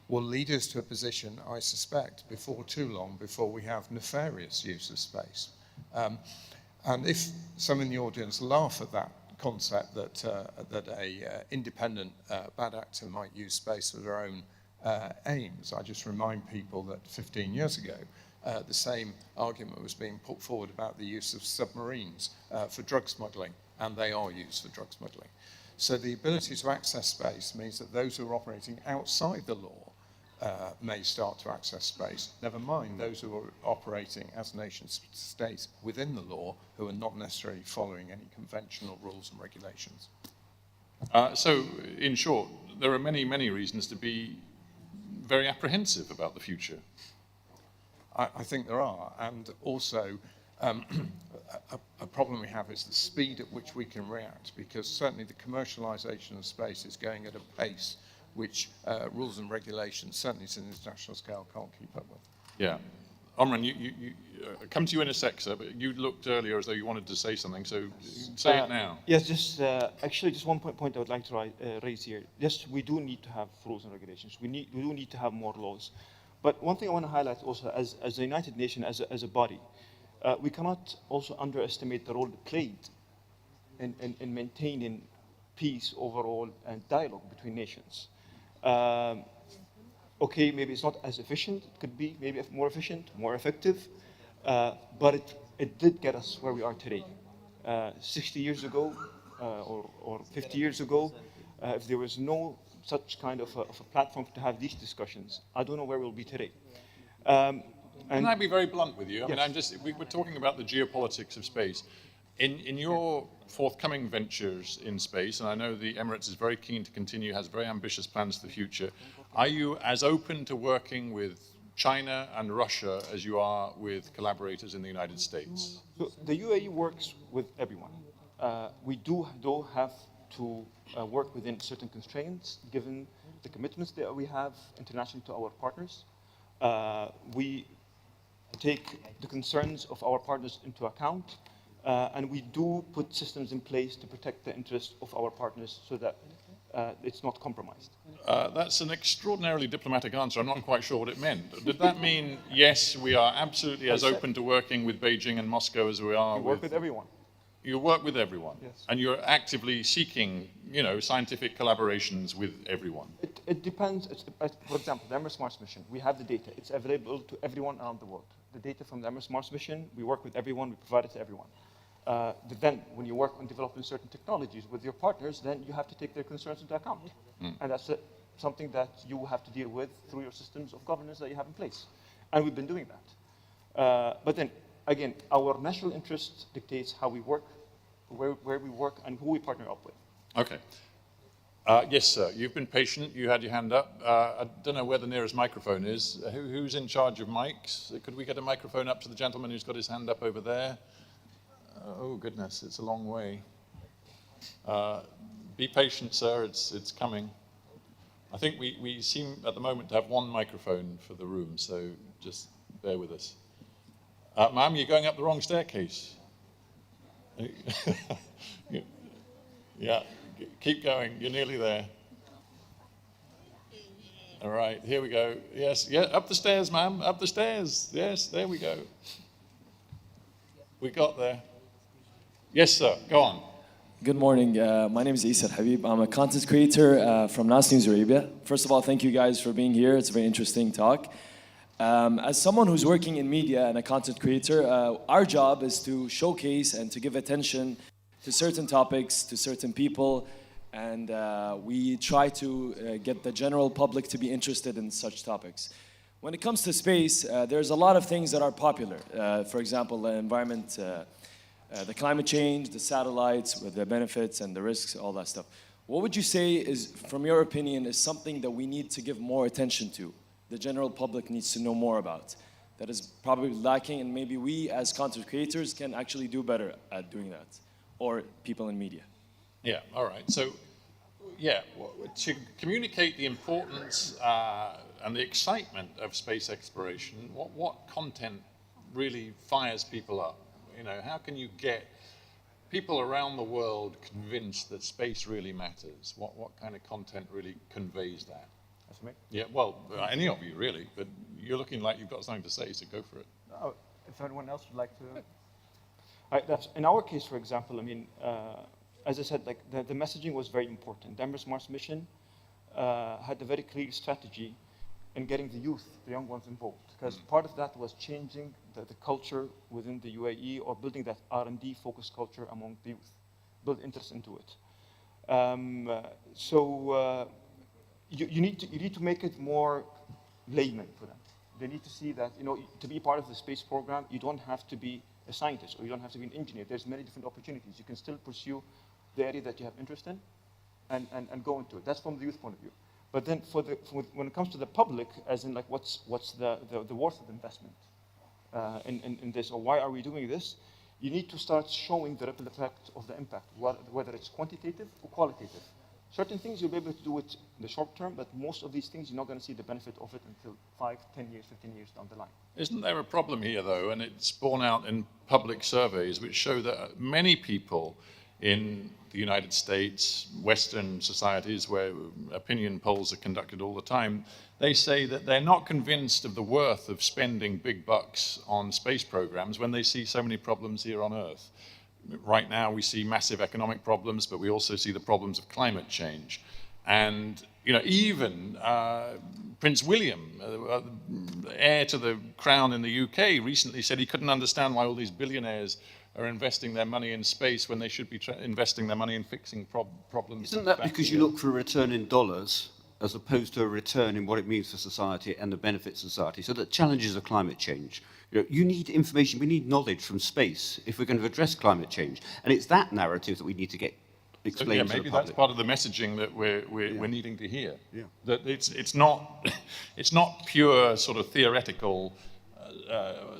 will lead us to a position, I suspect, before too long, before we have nefarious use of space. And if some in the audience laugh at that concept that a independent bad actor might use space for their own aims, I just remind people that 15 years ago, the same argument was being put forward about the use of submarines for drug smuggling, and they are used for drug smuggling. So the ability to access space means that those who are operating outside the law may start to access space, never mind those who are operating as nation states within the law who are not necessarily following any conventional rules and regulations. So, in short, there are many, many reasons to be very apprehensive about the future. I think there are, and also a problem we have is the speed at which we can react, because certainly the commercialization of space is going at a pace which rules and regulations, certainly to an international scale, can't keep up with. Yeah. Omran, you come to you in a sec, sir, but you looked earlier as though you wanted to say something, so say it now. Yes, just actually just one point I would like to raise here. Yes, we do need to have rules and regulations. We do need to have more laws. But one thing I want to highlight also, as the United Nations, as a body, we cannot also underestimate the role it played in maintaining peace overall and dialogue between nations. Okay, maybe it's not as efficient. It could be maybe more efficient, more effective, but it did get us where we are today. 60 years ago or 50 years ago, if there was no such kind of a platform to have these discussions, I don't know where we'll be today. Can I be very blunt with you? I Yes. mean, we're talking about the geopolitics of space. In your forthcoming ventures in space, and I know the Emirates is very keen to continue, has very ambitious plans for the future, are you as open to working with China and Russia as you are with collaborators in the United States? So the UAE works with everyone. We do though have to work within certain constraints given the commitments that we have internationally to our partners. We take the concerns of our partners into account, and we do put systems in place to protect the interests of our partners so that it's not compromised. That's an extraordinarily diplomatic answer. I'm not quite sure what it meant. Did that mean, yes, we are absolutely as open to working with Beijing and Moscow as we are We work with everyone. You work with everyone? Yes. And you're actively seeking, you know, scientific collaborations with everyone? It depends. For example, the Emirates Mars mission, we have the data. It's available to everyone around the world. The data from the Emirates Mars mission, we work with everyone, we provide it to everyone. Then when you work on developing certain technologies with your partners, then you have to take their concerns into account. And that's something that you have to deal with through your systems of governance that you have in place. And we've been doing that. But then, again, our national interest dictates how we work, where we work, and who we partner up with. Okay. Yes, sir. You've been patient. You had your hand up. I don't know where the nearest microphone is. Who's in charge of mics? Could we get a microphone up to the gentleman who's got his hand up over there? Oh, goodness, it's a long way. Be patient, sir. It's coming. I think we seem at the moment to have one microphone for the room, so just bear with us. Ma'am, you're going up the wrong staircase. Yeah, keep going. You're nearly there. All right, here we go. Yes, yeah, up the stairs, ma'am. Up the stairs. Yes, there we go. We got there. Yes, sir. Go on. Good morning. My name is Isa Habib. I'm a content creator from Nas News Arabia. First of all, thank you guys for being here. It's a very interesting talk. As someone who's working in media and a content creator, our job is to showcase and to give attention to certain topics, to certain people, and we try to get the general public to be interested in such topics. When it comes to space, there's a lot of things that are popular. For example, the environment, the climate change, the satellites, with the benefits and the risks, all that stuff. What would you say is, from your opinion, is something that we need to give more attention to? The general public needs to know more about. That is probably lacking, and maybe we as content creators can actually do better at doing that, or people in media. Yeah, all right. So, yeah, to communicate the importance and the excitement of space exploration, what content really fires people up? You know, how can you get people around the world convinced that space really matters? What kind of content really conveys that? That's me. Yeah, well, any of you really, but you're looking like you've got something to say, so go for it. If anyone else would like to... in our case, for example, I mean, as I said, like the messaging was very important. The Emirates Mars mission had a very clear strategy in getting the youth, the young ones involved, because part of that was changing the culture within the UAE, or building that R&D focused culture among the youth, build interest into it. You need to make it more layman for them. They need to see that, you know, to be part of the space program, you don't have to be a scientist or you don't have to be an engineer. There's many different opportunities. You can still pursue the area that you have interest in and go into it. That's from the youth point of view. But then when it comes to the public, as in like what's the worth of investment in this, or why are we doing this? You need to start showing the ripple effect of the impact, whether it's quantitative or qualitative. Certain things you'll be able to do it in the short term, but most of these things you're not going to see the benefit of it until 5, 10 years, 15 years down the line. Isn't there a problem here, though, and it's borne out in public surveys which show that many people in the United States, Western societies where opinion polls are conducted all the time, they say that they're not convinced of the worth of spending big bucks on space programs when they see so many problems here on Earth. Right now we see massive economic problems, but we also see the problems of climate change. And you know, even Prince William, heir to the crown in the UK, recently said he couldn't understand why all these billionaires are investing their money in space when they should be investing their money in fixing problems. Isn't that because you look for a return in dollars as opposed to a return in what it means for society and the benefits of society? So the challenges of climate change. You need information, we need knowledge from space if we're going to address climate change. And it's that narrative that we need to get explain so, to the maybe public. that's part of the messaging that we're needing to hear. Yeah. That it's not pure sort of theoretical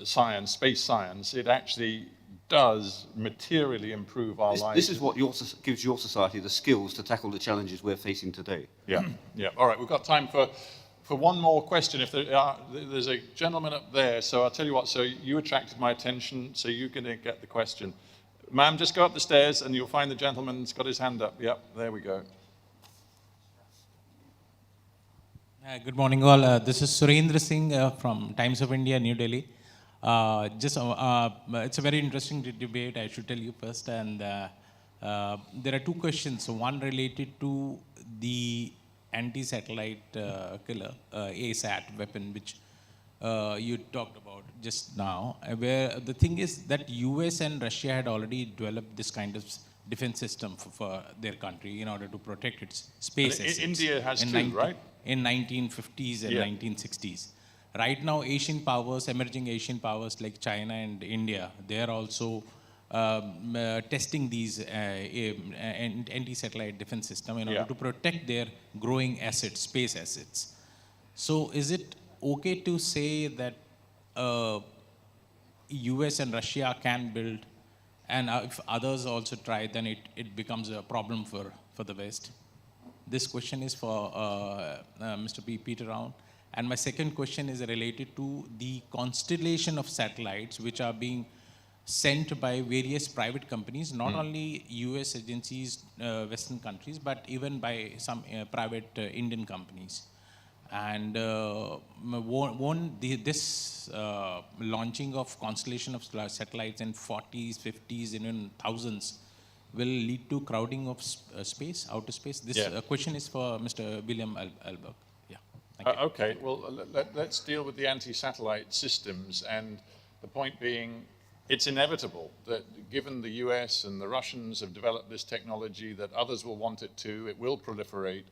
science, space science. It actually does materially improve our lives. This is what gives your society the skills to tackle the challenges we're facing today. Yeah, yeah. All right, we've got time for one more question. If there's a gentleman up there, so I'll tell you what. So you attracted my attention, so you're going to get the question. Ma'am, just go up the stairs and you'll find the gentleman's got his hand up. Yep, there we go. Good morning, all. This is Surendra Singh from Times of India, New Delhi. It's a very interesting debate, I should tell you first. And there are two questions. One related to the anti-satellite killer, ASAT weapon, which you talked about just now, where the thing is that US and Russia had already developed this kind of defense system for their country in order to protect its space assets. India has too, right? In 1950s and 1960s. Right now, emerging Asian powers like China and India, they are also testing these anti-satellite defense system in order to protect their growing assets, space assets. So is it okay to say that US and Russia can build, and if others also try, then it becomes a problem for the West? This question is for Mr. Peter Round. And my second question is related to the constellation of satellites which are being sent by various private companies, not only US agencies, Western countries, but even by some private Indian companies. And this launching of constellation of satellites in 40s, 50s, even thousands will lead to crowding of space, outer space? This question is for Mr. William Alberg. Okay, well, let's deal with the anti-satellite systems, and the point being, it's inevitable that given the US and the Russians have developed this technology, that others will want it too, it will proliferate,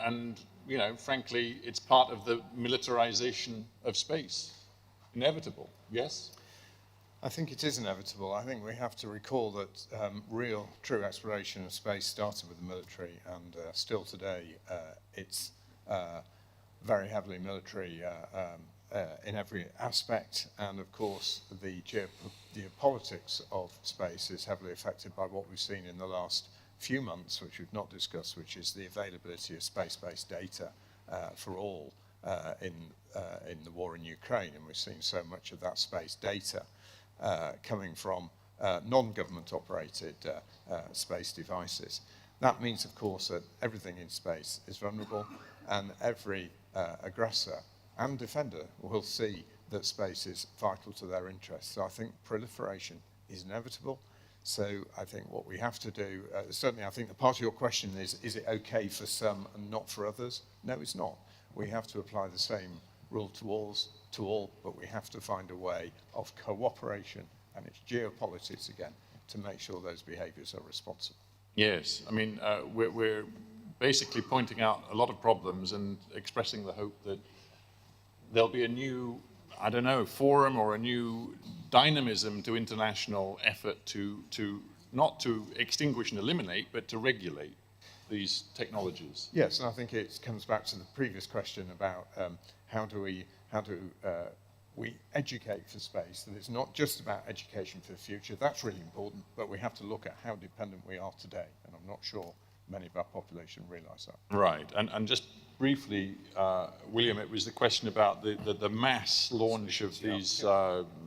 and, you know, frankly, it's part of the militarization of space. Inevitable, yes? I think it is inevitable. I think we have to recall that real, true exploration of space started with the military, and still today it's very heavily military in every aspect, and of course the geopolitics of space is heavily affected by what we've seen in the last few months, which we've not discussed, which is the availability of space-based data for all in the war in Ukraine, and we've seen so much of that space data coming from non-government operated space devices. That means, of course, that everything in space is vulnerable, and every aggressor and defender will see that space is vital to their interests. So I think proliferation is inevitable. So I think what we have to do, certainly I think the part of your question is it okay for some and not for others? No, it's not. We have to apply the same rule to all, but we have to find a way of cooperation, and it's geopolitics again, to make sure those behaviors are responsible. Yes, I mean, we're basically pointing out a lot of problems and expressing the hope that there'll be a new, I don't know, forum or a new dynamism to international effort to not to extinguish and eliminate, but to regulate these technologies. Yes, and I think it comes back to the previous question about how do we educate for space, that it's not just about education for the future. That's really important, but we have to look at how dependent we are today, and I'm not sure many of our population realise that. Right, and just briefly, William, it was the question about the mass launch of these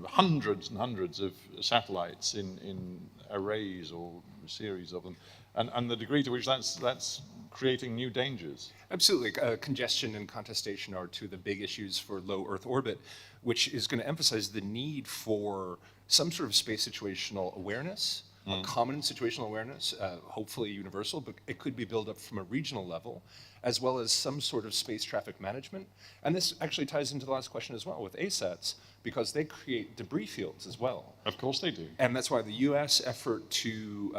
hundreds and hundreds of satellites in arrays or series of them, and the degree to which that's creating new dangers. Absolutely. Congestion and contestation are two of the big issues for low Earth orbit, which is going to emphasize the need for some sort of space situational awareness, a common situational awareness, hopefully universal, but it could be built up from a regional level, as well as some sort of space traffic management. And this actually ties into the last question as well with ASATs, because they create debris fields as well. Of course they do. And that's why the US effort to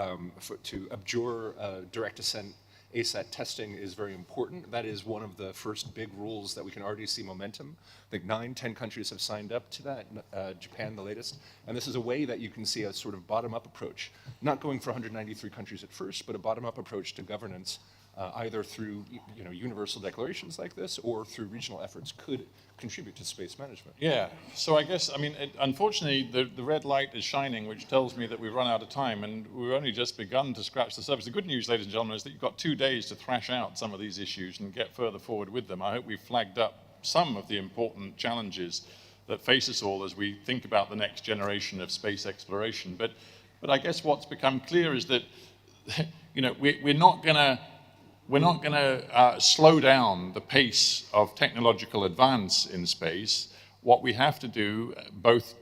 abjure direct ascent ASAT testing is very important. That is one of the first big rules that we can already see momentum. I think 9-10 countries have signed up to that, Japan the latest. And this is a way that you can see a sort of bottom-up approach, not going for 193 countries at first, but a bottom-up approach to governance, either through universal declarations like this or through regional efforts could contribute to space management. Yeah, so I guess, unfortunately, the red light is shining, which tells me that we've run out of time, and we've only just begun to scratch the surface. The good news, ladies and gentlemen, is that you've got 2 days to thrash out some of these issues and get further forward with them. I hope we've flagged up some of the important challenges that face us all as we think about the next generation of space exploration. But I guess what's become clear is that we're not going to slow down the pace of technological advance in space. What we have to do, both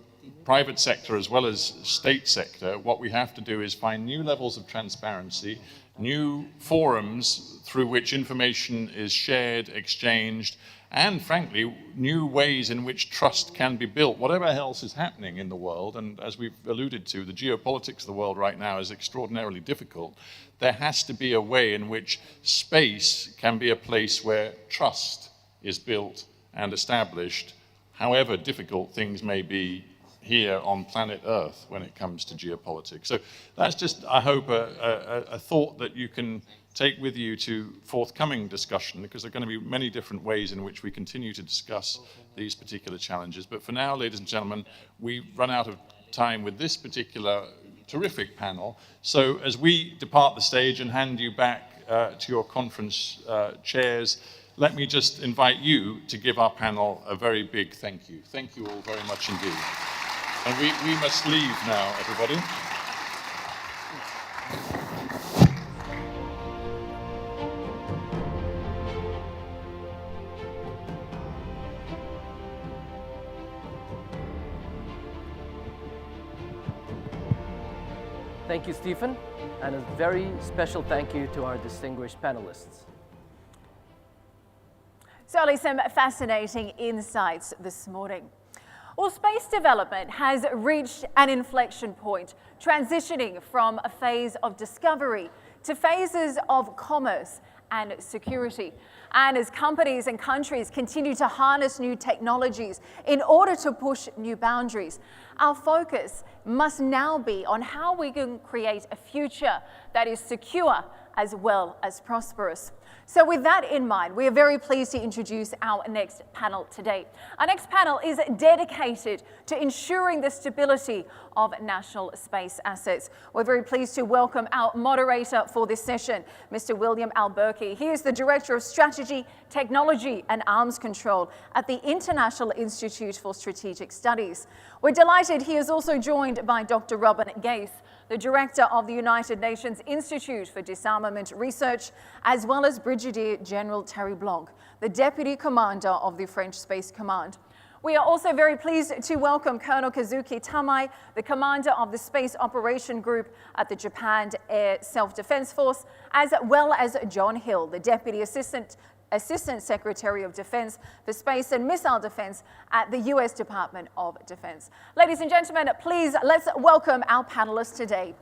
private sector as well as state sector, what we have to do is find new levels of transparency, new forums through which information is shared, exchanged, and frankly, new ways in which trust can be built. Whatever else is happening in the world, and as we've alluded to, the geopolitics of the world right now is extraordinarily difficult. There has to be a way in which space can be a place where trust is built and established, however difficult things may be here on planet Earth when it comes to geopolitics. So that's just, I hope, a thought that you can take with you to forthcoming discussion, because there are going to be many different ways in which we continue to discuss these particular challenges. But for now, ladies and gentlemen, we run out of time with this particular terrific panel. So as we depart the stage and hand you back to your conference chairs, let me just invite you to give our panel a very big thank you. Thank you all very much indeed. And we must leave now, everybody. Thank you, Stephen, and a very special thank you to our distinguished panelists. Certainly some fascinating insights this morning. Well, space development has reached an inflection point, transitioning from a phase of discovery to phases of commerce and security. And as companies and countries continue to harness new technologies in order to push new boundaries, our focus must now be on how we can create a future that is secure as well as prosperous. So with that in mind, we are very pleased to introduce our next panel today. Our next panel is dedicated to ensuring the stability of national space assets. We're very pleased to welcome our moderator for this session, Mr. William Alburki. He is the Director of Strategy, Technology and Arms Control at the International Institute for Strategic Studies. We're delighted he is also joined by Dr. Robin Gaith, the Director of the United Nations Institute for Disarmament Research, as well as Brigadier General Terry Blanc, the Deputy Commander of the French Space Command. We are also very pleased to welcome Colonel Kazuki Tamai, the Commander of the Space Operation Group at the Japan Air Self-Defense Force, as well as John Hill, the Deputy Assistant Secretary of Defense for Space and Missile Defense at the US Department of Defense. Ladies and gentlemen, please let's welcome our panelists today.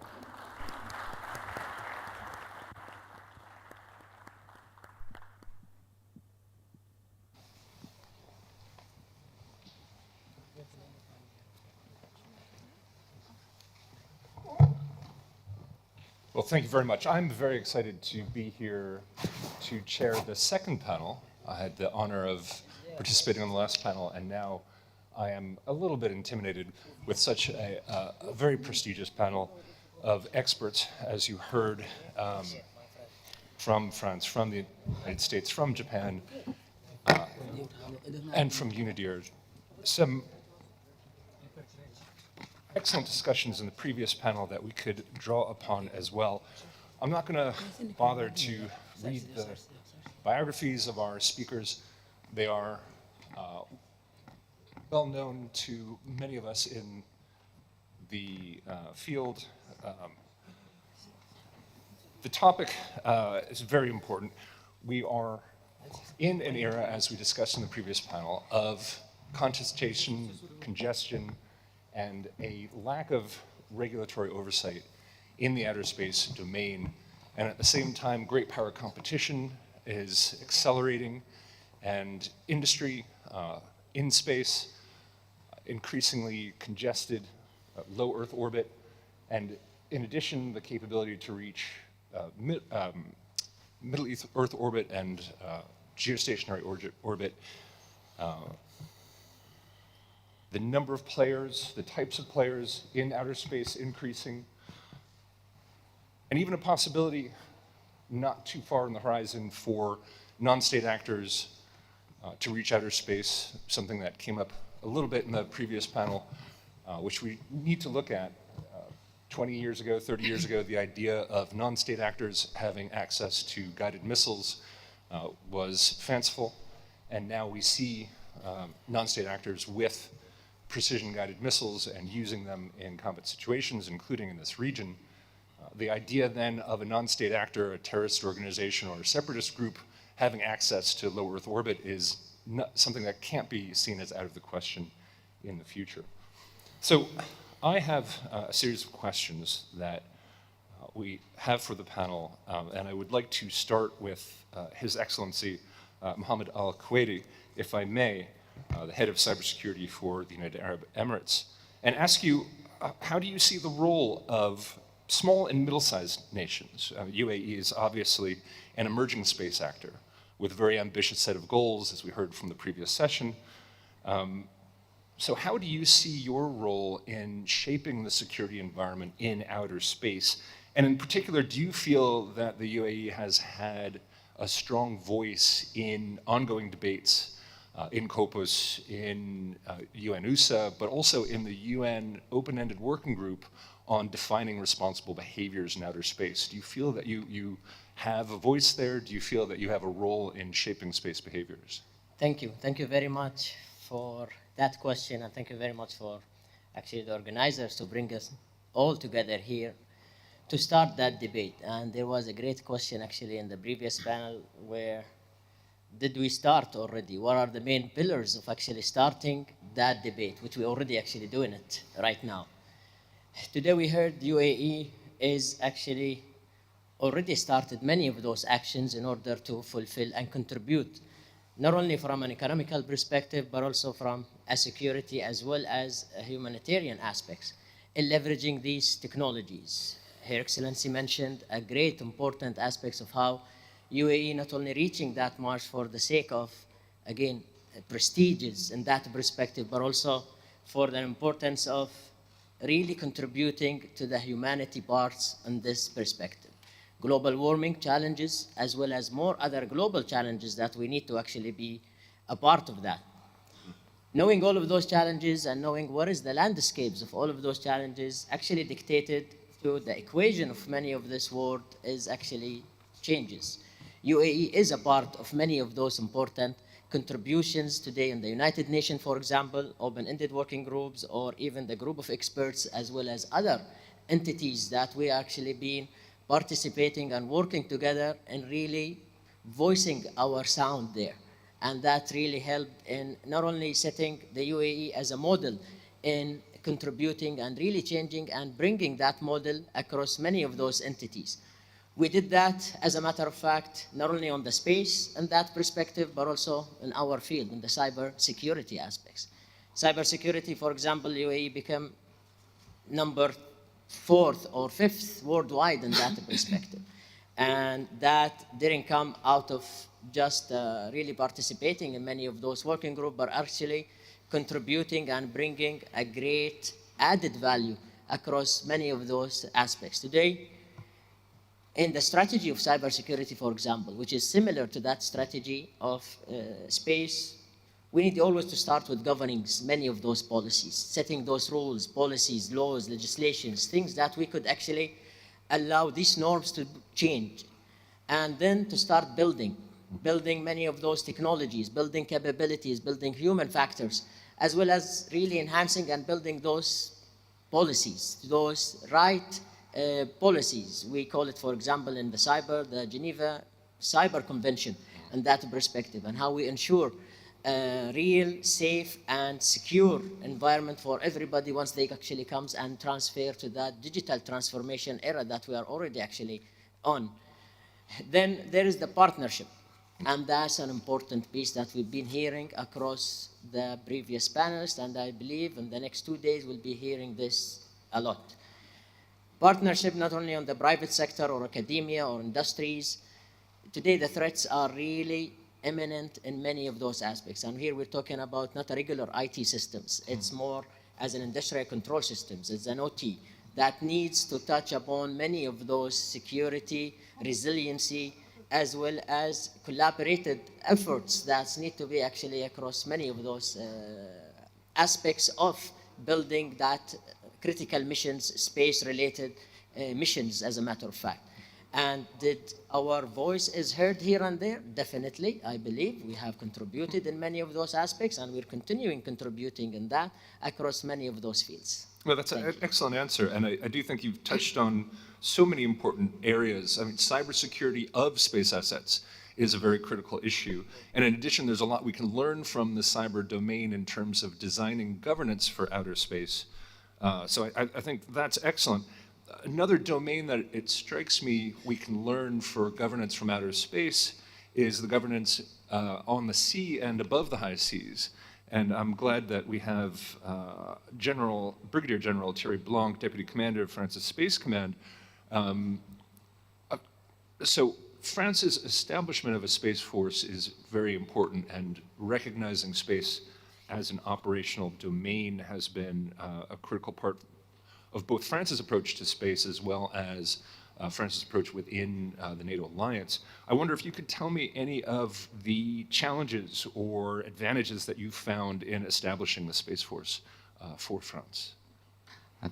Well, thank you very much. I'm very excited to be here to chair the second panel. I had the honor of participating on the last panel, and now I am a little bit intimidated with such a very prestigious panel of experts, as you heard, from France, from the United States, from Japan, and from UNIDIR. Some excellent discussions in the previous panel that we could draw upon as well. I'm not going to bother to read the biographies of our speakers. They are well known to many of us in the field. The topic is very important. We are in an era, as we discussed in the previous panel, of contestation, congestion, and a lack of regulatory oversight in the outer space domain. And at the same time, great power competition is accelerating, and industry in space, increasingly congested, low Earth orbit, and in addition, the capability to reach middle Earth orbit and geostationary orbit. The number of players, the types of players in outer space increasing, and even a possibility not too far on the horizon for non-state actors to reach outer space, something that came up a little bit in the previous panel, which we need to look at. 20 years ago, 30 years ago, the idea of non-state actors having access to guided missiles was fanciful, and now we see non-state actors with precision-guided missiles and using them in combat situations, including in this region. The idea then of a non-state actor, a terrorist organization, or a separatist group having access to low Earth orbit is something that can't be seen as out of the question in the future. So I have a series of questions that we have for the panel, and I would like to start with His Excellency Mohammed Al Kuwaiti, if I may, the head of cybersecurity for the United Arab Emirates, and ask you, how do you see the role of small and middle-sized nations? UAE is obviously an emerging space actor with a very ambitious set of goals, as we heard from the previous session. So how do you see your role in shaping the security environment in outer space? And in particular, do you feel that the UAE has had a strong voice in ongoing debates in COPUS, in UN-USA, but also in the UN open-ended working group on defining responsible behaviors in outer space? Do you feel that you have a voice there? Do you feel that you have a role in shaping space behaviors? Thank you. Thank you very much for that question, and thank you very much for actually the organizers to bring us all together here to start that debate. And there was a great question actually in the previous panel, where did we start already? What are the main pillars of actually starting that debate, which we're already actually doing it right now? Today we heard UAE is actually already started many of those actions in order to fulfill and contribute, not only from an economical perspective, but also from a security as well as a humanitarian aspects in leveraging these technologies. Her Excellency mentioned a great important aspects of how UAE not only reaching that march for the sake of, again, prestiges in that perspective, but also for the importance of really contributing to the humanity parts in this perspective. Global warming challenges, as well as more other global challenges that we need to actually be a part of that. Knowing all of those challenges and knowing what is the landscapes of all of those challenges actually dictated through the equation of many of this world is actually changes. UAE is a part of many of those important contributions today in the United Nations, for example, open-ended working groups, or even the group of experts, as well as other entities that we actually been participating and working together and really voicing our sound there. And that really helped in not only setting the UAE as a model in contributing and really changing and bringing that model across many of those entities. We did that, as a matter of fact, not only on the space and that perspective, but also in our field, in the cyber security aspects. Cyber security, for example, UAE became number 4th or 5th worldwide in that perspective. And that didn't come out of just really participating in many of those working groups, but actually contributing and bringing a great added value across many of those aspects. Today, in the strategy of cybersecurity, for example, which is similar to that strategy of space, we need always to start with governing many of those policies, setting those rules, policies, laws, legislations, things that we could actually allow these norms to change. And then to start building many of those technologies, building capabilities, building human factors, as well as really enhancing and building those policies, those right policies. We call it, for example, in the cyber, the Geneva Cyber Convention, and that perspective, and how we ensure a real, safe, and secure environment for everybody once they actually comes and transfer to that digital transformation era that we are already actually on. Then there is the partnership. And that's an important piece that we've been hearing across the previous panelists, and I believe in the next 2 days we'll be hearing this a lot. Partnership not only on the private sector or academia or industries. Today the threats are really imminent in many of those aspects. And here we're talking about not a regular IT systems. It's more as an industrial control systems. It's an OT that needs to touch upon many of those security, resiliency, as well as collaborated efforts that need to be actually across many of those aspects of building that critical missions, space-related missions, as a matter of fact. And did our voice is heard here and there? Definitely, I believe. We have contributed in many of those aspects, and we're continuing contributing in that across many of those fields. Well, that's an excellent answer, and I do think you've touched on so many important areas. I mean, cybersecurity of space assets is a very critical issue. And in addition, there's a lot we can learn from the cyber domain in terms of designing governance for outer space. So I think that's excellent. Another domain that it strikes me we can learn for governance from outer space is the governance on the sea and above the high seas. And I'm glad that we have Brigadier General Thierry Blanc, Deputy Commander of France's Space Command. So France's establishment of a space force is very important, and recognizing space as an operational domain has been a critical part of both France's approach to space as well as France's approach within the NATO alliance. I wonder if you could tell me any of the challenges or advantages that you found in establishing the Space Force for France.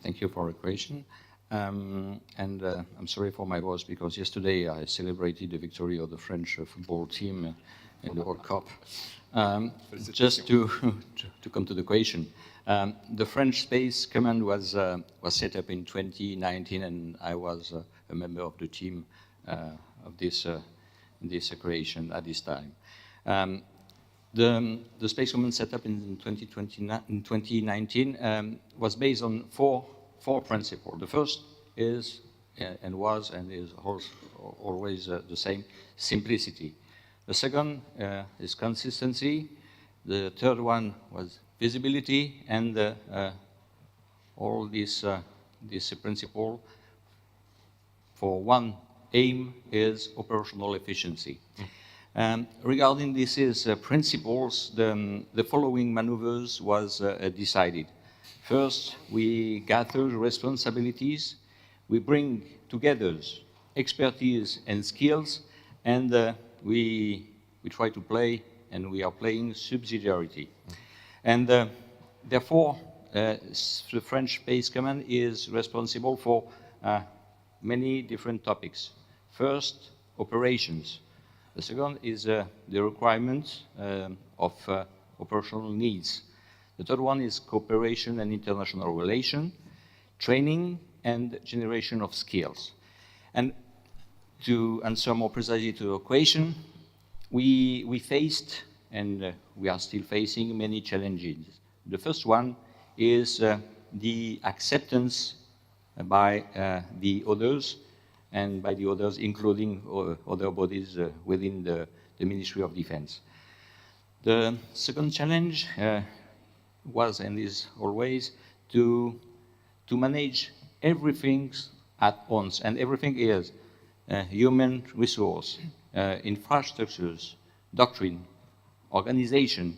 Thank you for the question. I'm sorry for my voice, because yesterday I celebrated the victory of the French football team in the World Cup. Just to come to the question, the French Space Command was set up in 2019, and I was a member of the team of this creation at this time. The Space Command set up in 2019 was based on four principles. The first is and was and is always the same: simplicity. The second is consistency. The third one was visibility, and all this principle for one aim is operational efficiency. Regarding these principles, the following maneuvers was decided. First, we gather responsibilities, we bring together expertise and skills, and we try to play, and we are playing subsidiarity. And therefore, the French Space Command is responsible for many different topics. First, operations. The second is the requirements of operational needs. The third one is cooperation and international relation, training, and generation of skills. And to answer more precisely to your question, we faced, and we are still facing, many challenges. The first one is the acceptance by the others, and by the others including other bodies within the Ministry of Defense. The second challenge was and is always to manage everything at once, and everything is human resource, infrastructures, doctrine, organization,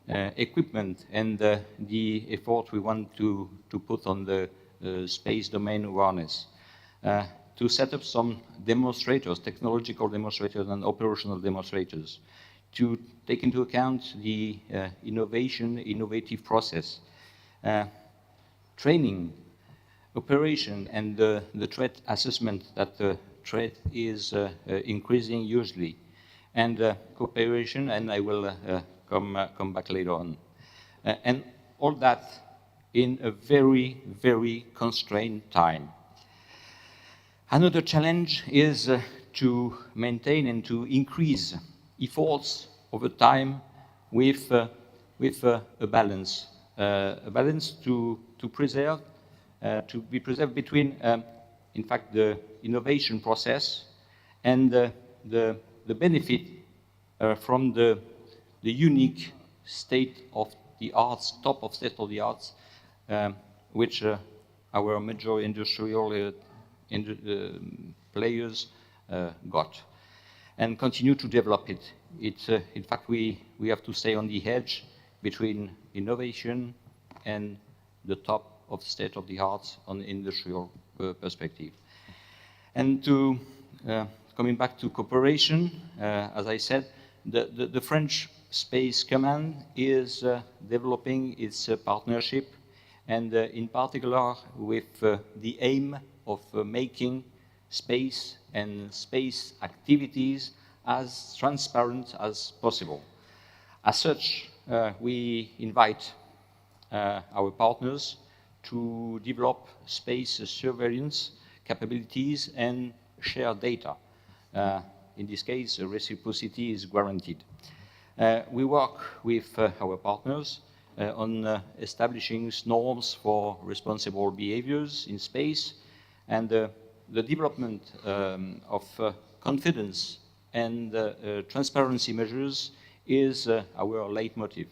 equipment, and the effort we want to put on the space domain awareness, to set up some demonstrators, technological demonstrators and operational demonstrators, to take into account the innovative process, training, operation, and the threat assessment that the threat is increasing hugely, and cooperation, and I will come back later on. And all that in a very, very constrained time. Another challenge is to maintain and to increase efforts over time with a balance to preserve, to be preserved between, in fact, the innovation process and the benefit from the unique state-of-the-arts, top of state-of-the-arts, which our major industrial players got, and continue to develop it. In fact, we have to stay on the edge between innovation and the top of state-of-the-art on industrial perspective. And to coming back to cooperation, as I said, the French Space Command is developing its partnership, and in particular with the aim of making space and space activities as transparent as possible. As such, we invite our partners to develop space surveillance capabilities and share data. In this case, reciprocity is guaranteed. We work with our partners on establishing norms for responsible behaviors in space, and the development of confidence and transparency measures is our leitmotiv.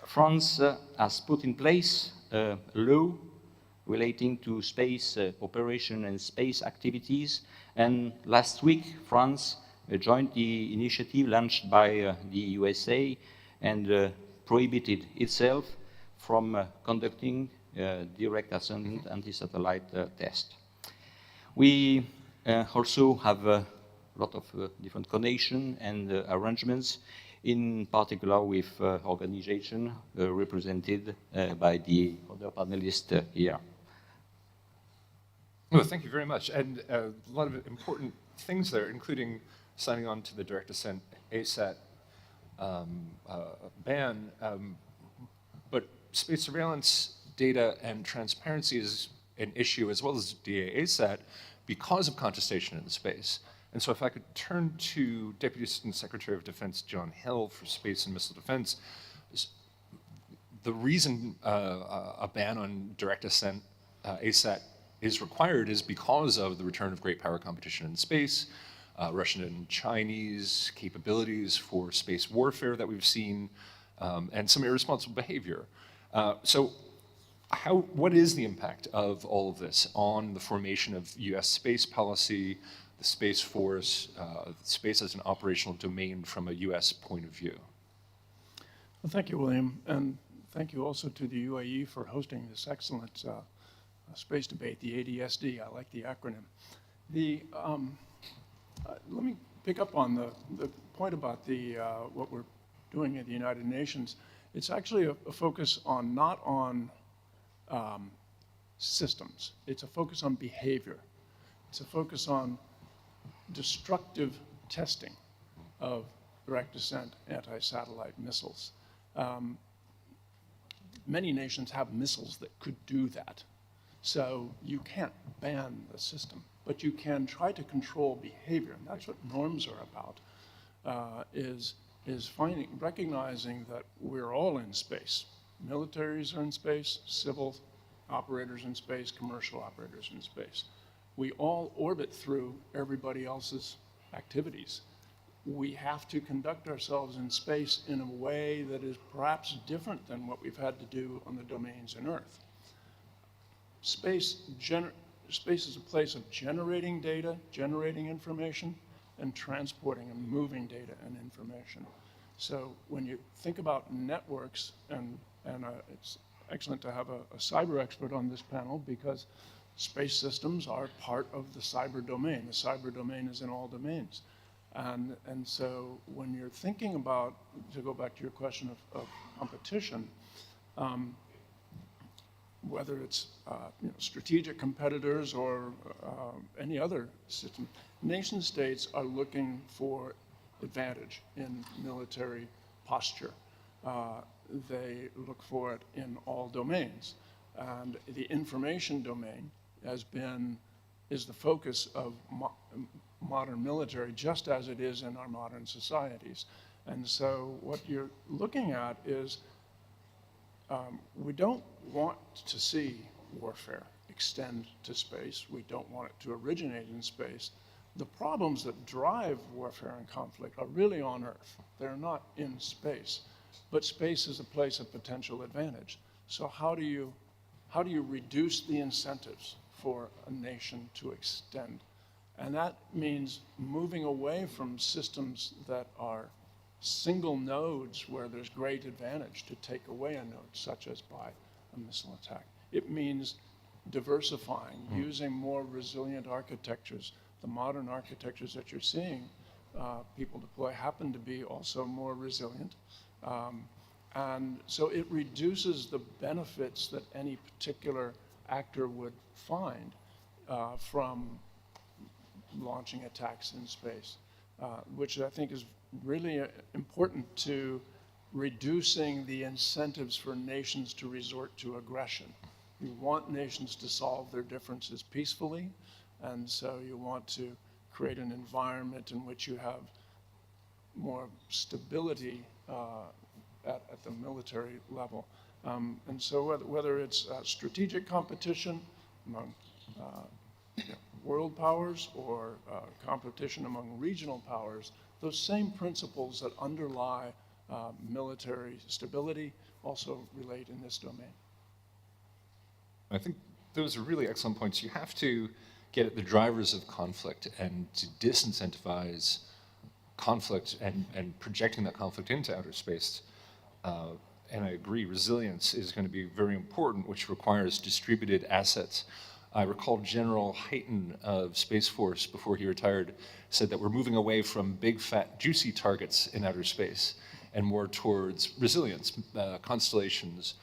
France has put in place a law relating to space operation and space activities, and last week France joined the initiative launched by the USA and prohibited itself from conducting direct ascendant anti-satellite test. We also have a lot of different connections and arrangements, in particular with organizations represented by the other panelists here. Well, thank you very much. And a lot of important things there, including signing on to the direct ascent ASAT ban. But space surveillance data and transparency is an issue, as well as DA ASAT, because of contestation in the space. And so if I could turn to Deputy Assistant Secretary of Defense John Hill for Space and Missile Defense, the reason a ban on direct ascent ASAT is required is because of the return of great power competition in space, Russian and Chinese capabilities for space warfare that we've seen, and some irresponsible behavior. So what is the impact of all of this on the formation of US space policy, the Space Force, space as an operational domain from a US point of view? Well, thank you, William, and thank you also to the UAE for hosting this excellent space debate, the ADSD. I like the acronym. Let me pick up on the point about what we're doing at the United Nations. It's actually a focus on not on systems. It's a focus on behavior. It's a focus on destructive testing of direct descent anti-satellite missiles. Many nations have missiles that could do that. So you can't ban the system, but you can try to control behavior. And that's what norms are about, is recognizing that we're all in space. Militaries are in space, civil operators in space, commercial operators in space. We all orbit through everybody else's activities. We have to conduct ourselves in space in a way that is perhaps different than what we've had to do on the domains in Earth. Space is a place of generating data, generating information, and transporting and moving data and information. So when you think about networks, and it's excellent to have a cyber expert on this panel, because space systems are part of the cyber domain. The cyber domain is in all domains. And so when you're thinking about, to go back to your question of competition, whether it's strategic competitors or any other system, nation states are looking for advantage in military posture. They look for it in all domains. And the information domain is the focus of modern military, just as it is in our modern societies. And so what you're looking at is we don't want to see warfare extend to space. We don't want it to originate in space. the problems that drive warfare and conflict are really on Earth. They're not in space, but space is a place of potential advantage. So how do you reduce the incentives for a nation to extend? And that means moving away from systems that are single nodes where there's great advantage to take away a node, such as by a missile attack. It means diversifying, using more resilient architectures. The modern architectures that you're seeing people deploy happen to be also more resilient. And so it reduces the benefits that any particular actor would find from launching attacks in space, which I think is really important to reducing the incentives for nations to resort to aggression. You want nations to solve their differences peacefully, and so you want to create an environment in which you have more stability at the military level. And so whether it's strategic competition among world powers or competition among regional powers, those same principles that underlie military stability also relate in this domain. I think those are really excellent points. You have to get at the drivers of conflict and to disincentivize conflict and projecting that conflict into outer space. And I agree, resilience is going to be very important, which requires distributed assets. I recall General Hayton of Space Force, before he retired, said that we're moving away from big, fat, juicy targets in outer space and more towards resilience, constellations,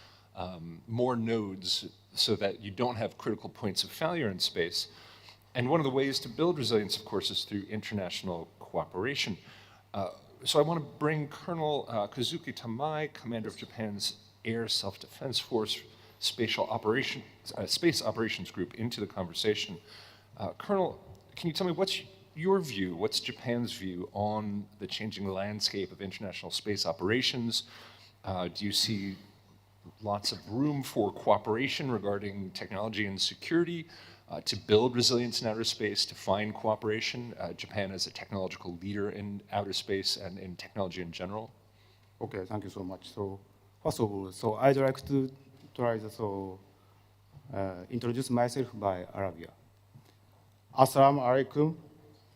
more nodes, so that you don't have critical points of failure in space. And one of the ways to build resilience, of course, is through international cooperation. So I want to bring Colonel Kazuki Tamai, commander of Japan's Air Self-Defense Force Space Operations Group, into the conversation. Colonel, can you tell me what's your view, what's Japan's view on the changing landscape of international space operations? Do you see lots of room for cooperation regarding technology and security to build resilience in outer space, to find cooperation? Japan is a technological leader in outer space and in technology in general. Okay, thank you so much. So first of all, so I'd like to try to introduce myself by Arabia. Assalamu alaikum.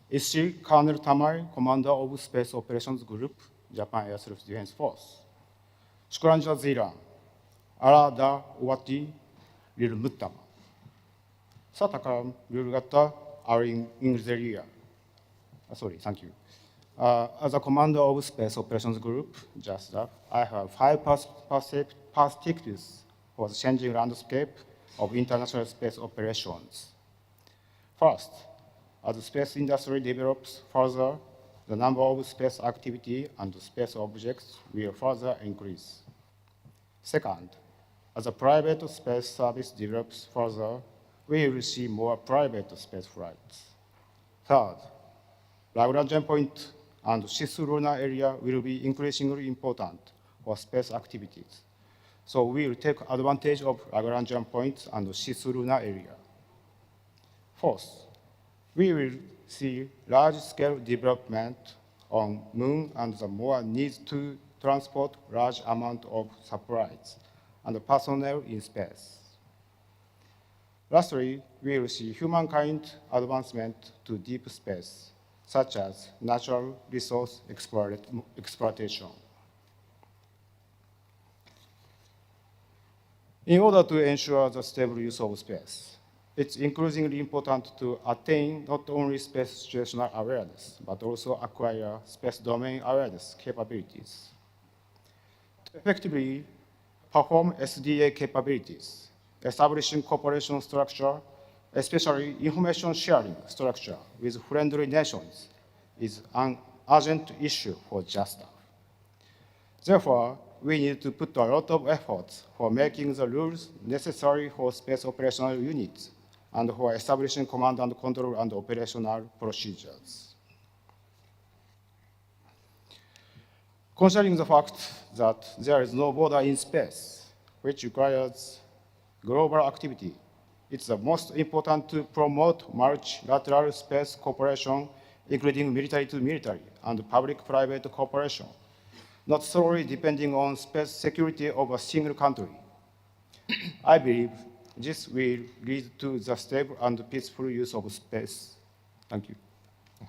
Is Colonel Tamai, Commander of Space Operations Group, Japan Air Self-Defense Force. Shukran jazilan. Ala da wati lil muttama. Satakam lilgata are in Inglaterra. Sorry, thank you. As a commander of Space Operations Group, just that, I have 5 perspectives for the changing landscape of international space operations. First, as the space industry develops further, the number of space activity and space objects will further increase. Second, as the private space service develops further, we will see more private space flights. Third, Lagrangian point and cislunar area will be increasingly important for space activities. So we will take advantage of Lagrangian points and cislunar area. Fourth, we will see large-scale development on Moon and the more need to transport large amount of supplies and personnel in space. Lastly, we will see humankind advancement to deep space, such as natural resource exploitation. In order to ensure the stable use of space, it's increasingly important to attain not only space situational awareness, but also acquire space domain awareness capabilities. To effectively perform SDA capabilities, establishing cooperation structure, especially information sharing structure with friendly nations, is an urgent issue for JASTA. Therefore, we need to put a lot of efforts for making the rules necessary for space operational units and for establishing command and control and operational procedures. Considering the fact that there is no border in space, which requires global activity, It's the most important to promote multilateral space cooperation, including military to military and public-private cooperation, not solely depending on space security of a single country. I believe this will lead to the stable and peaceful use of space. Thank you.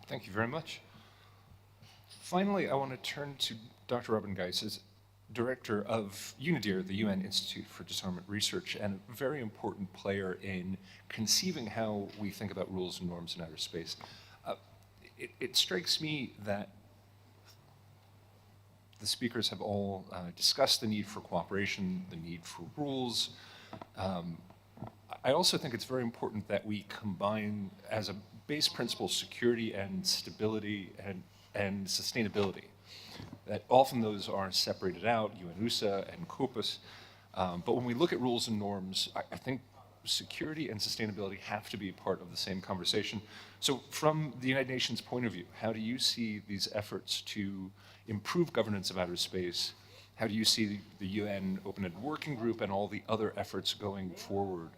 Thank you very much. Finally, I want to turn to Dr. Robin Geis as Director of UNIDIR, the UN Institute for Disarmament Research, and a very important player in conceiving how we think about rules and norms in outer space. It strikes me that the speakers have all discussed the need for cooperation, the need for rules. I also think it's very important that we combine as a base principle security and stability and sustainability. That often those are separated out, UN-USA and COPUS, but when we look at rules and norms, I think security and sustainability have to be part of the same conversation. So from the United Nations point of view, how do you see these efforts to improve governance of outer space? How do you see the UN Open-Ended Working Group and all the other efforts going forward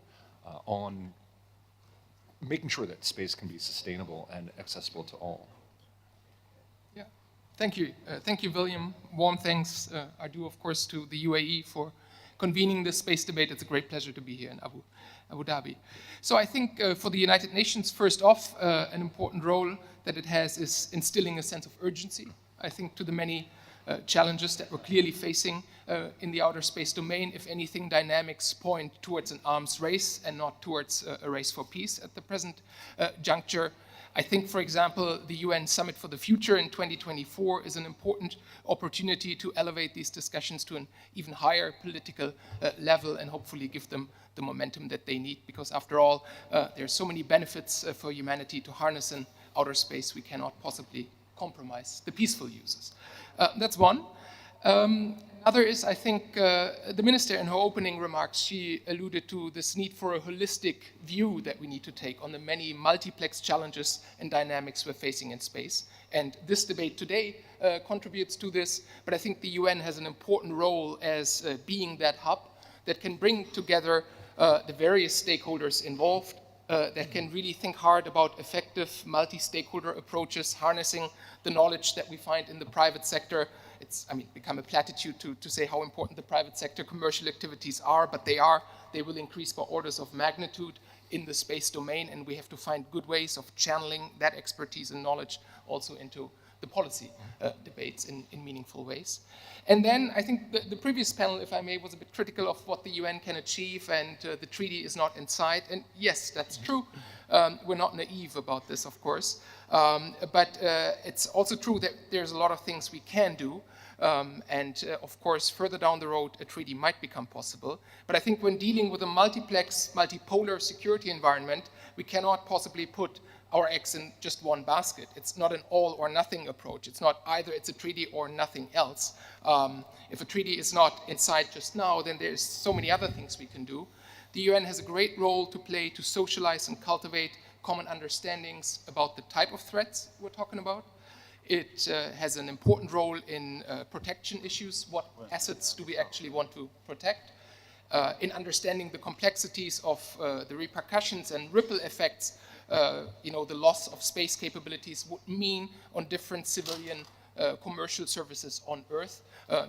on making sure that space can be sustainable and accessible to all? Yeah, thank you. Thank you, William. Warm thanks I do, of course, to the UAE for convening this space debate. It's a great pleasure to be here in Abu Dhabi. So I think for the United Nations, first off, an important role that it has is instilling a sense of urgency. I think to the many challenges that we're clearly facing in the outer space domain, if anything, dynamics point towards an arms race and not towards a race for peace at the present juncture. I think, for example, the UN Summit for the Future in 2024 is an important opportunity to elevate these discussions to an even higher political level and hopefully give them the momentum that they need, because after all, there are so many benefits for humanity to harness in outer space we cannot possibly compromise the peaceful uses. That's one. Another is, I think, the minister in her opening remarks, she alluded to this need for a holistic view that we need to take on the many multiplex challenges and dynamics we're facing in space. And this debate today contributes to this, but I think the UN has an important role as being that hub that can bring together the various stakeholders involved, that can really think hard about effective multi-stakeholder approaches, harnessing the knowledge that we find in the private sector. It's, become a platitude to say how important the private sector commercial activities are, but they will increase by orders of magnitude in the space domain, and we have to find good ways of channeling that expertise and knowledge also into the policy debates in meaningful ways. And then I think the previous panel, if I may, was a bit critical of what the UN can achieve, and the treaty is not in sight. And yes, that's true. We're not naive about this, of course. But it's also true that there's a lot of things we can do. Of course, further down the road, a treaty might become possible. But I think when dealing with a multiplex, multipolar security environment, we cannot possibly put our eggs in just one basket. It's not an all or nothing approach. It's not either it's a treaty or nothing else. If a treaty is not in sight just now, then there's so many other things we can do. The UN has a great role to play to socialize and cultivate common understandings about the type of threats we're talking about. It has an important role in protection issues. What assets do we actually want to protect? In understanding the complexities of the repercussions and ripple effects the loss of space capabilities would mean on different civilian commercial services on Earth.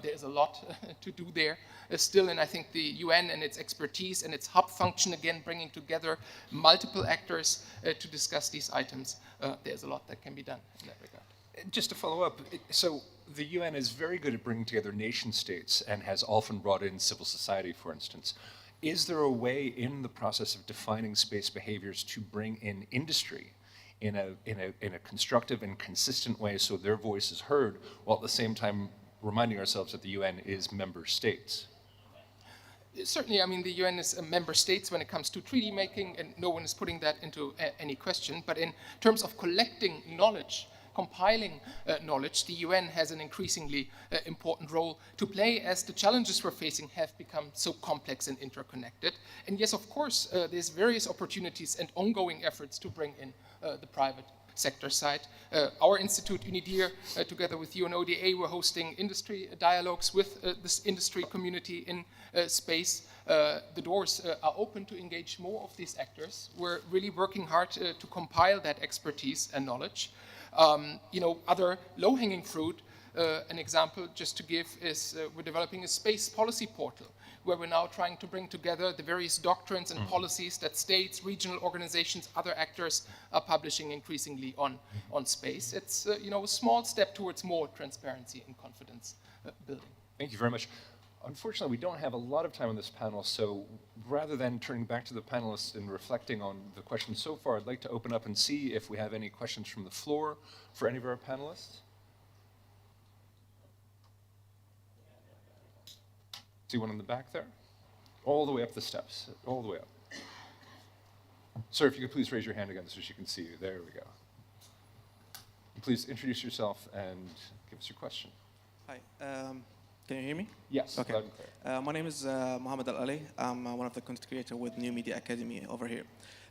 There's a lot to do there still, and I think the UN and its expertise and its hub function, again, bringing together multiple actors to discuss these items, there's a lot that can be done in that regard. Just to follow up, so the UN is very good at bringing together nation states and has often brought in civil society, for instance. Is there a way in the process of defining space behaviors to bring in industry in a constructive and consistent way so their voice is heard, while at the same time reminding ourselves that the UN is member states? Certainly, the UN is a member states when it comes to treaty making, and no one is putting that into any question. But in terms of collecting knowledge, compiling knowledge, the UN has an increasingly important role to play as the challenges we're facing have become so complex and interconnected. And yes, of course, there's various opportunities and ongoing efforts to bring in the private sector side. Our institute, UNIDIR, together with UNODA, we're hosting industry dialogues with this industry community in space. The doors are open to engage more of these actors. We're really working hard to compile that expertise and knowledge. Other low-hanging fruit, an example just to give is we're developing a space policy portal where we're now trying to bring together the various doctrines and policies that states, regional organizations, other actors are publishing increasingly on space. It's a small step towards more transparency and confidence building. Thank you very much. Unfortunately, we don't have a lot of time on this panel, so rather than turning back to the panelists and reflecting on the questions so far, I'd like to open up and see if we have any questions from the floor for any of our panelists. See one in the back there? All the way up the steps, all the way up. Sir, if you could please raise your hand again so she can see you. There we go. Please introduce yourself and give us your question. Hi. Can you hear me? Yes, okay. Loud and clear. My name is Mohammed Al-Ali. I'm one of the content creators with New Media Academy over here.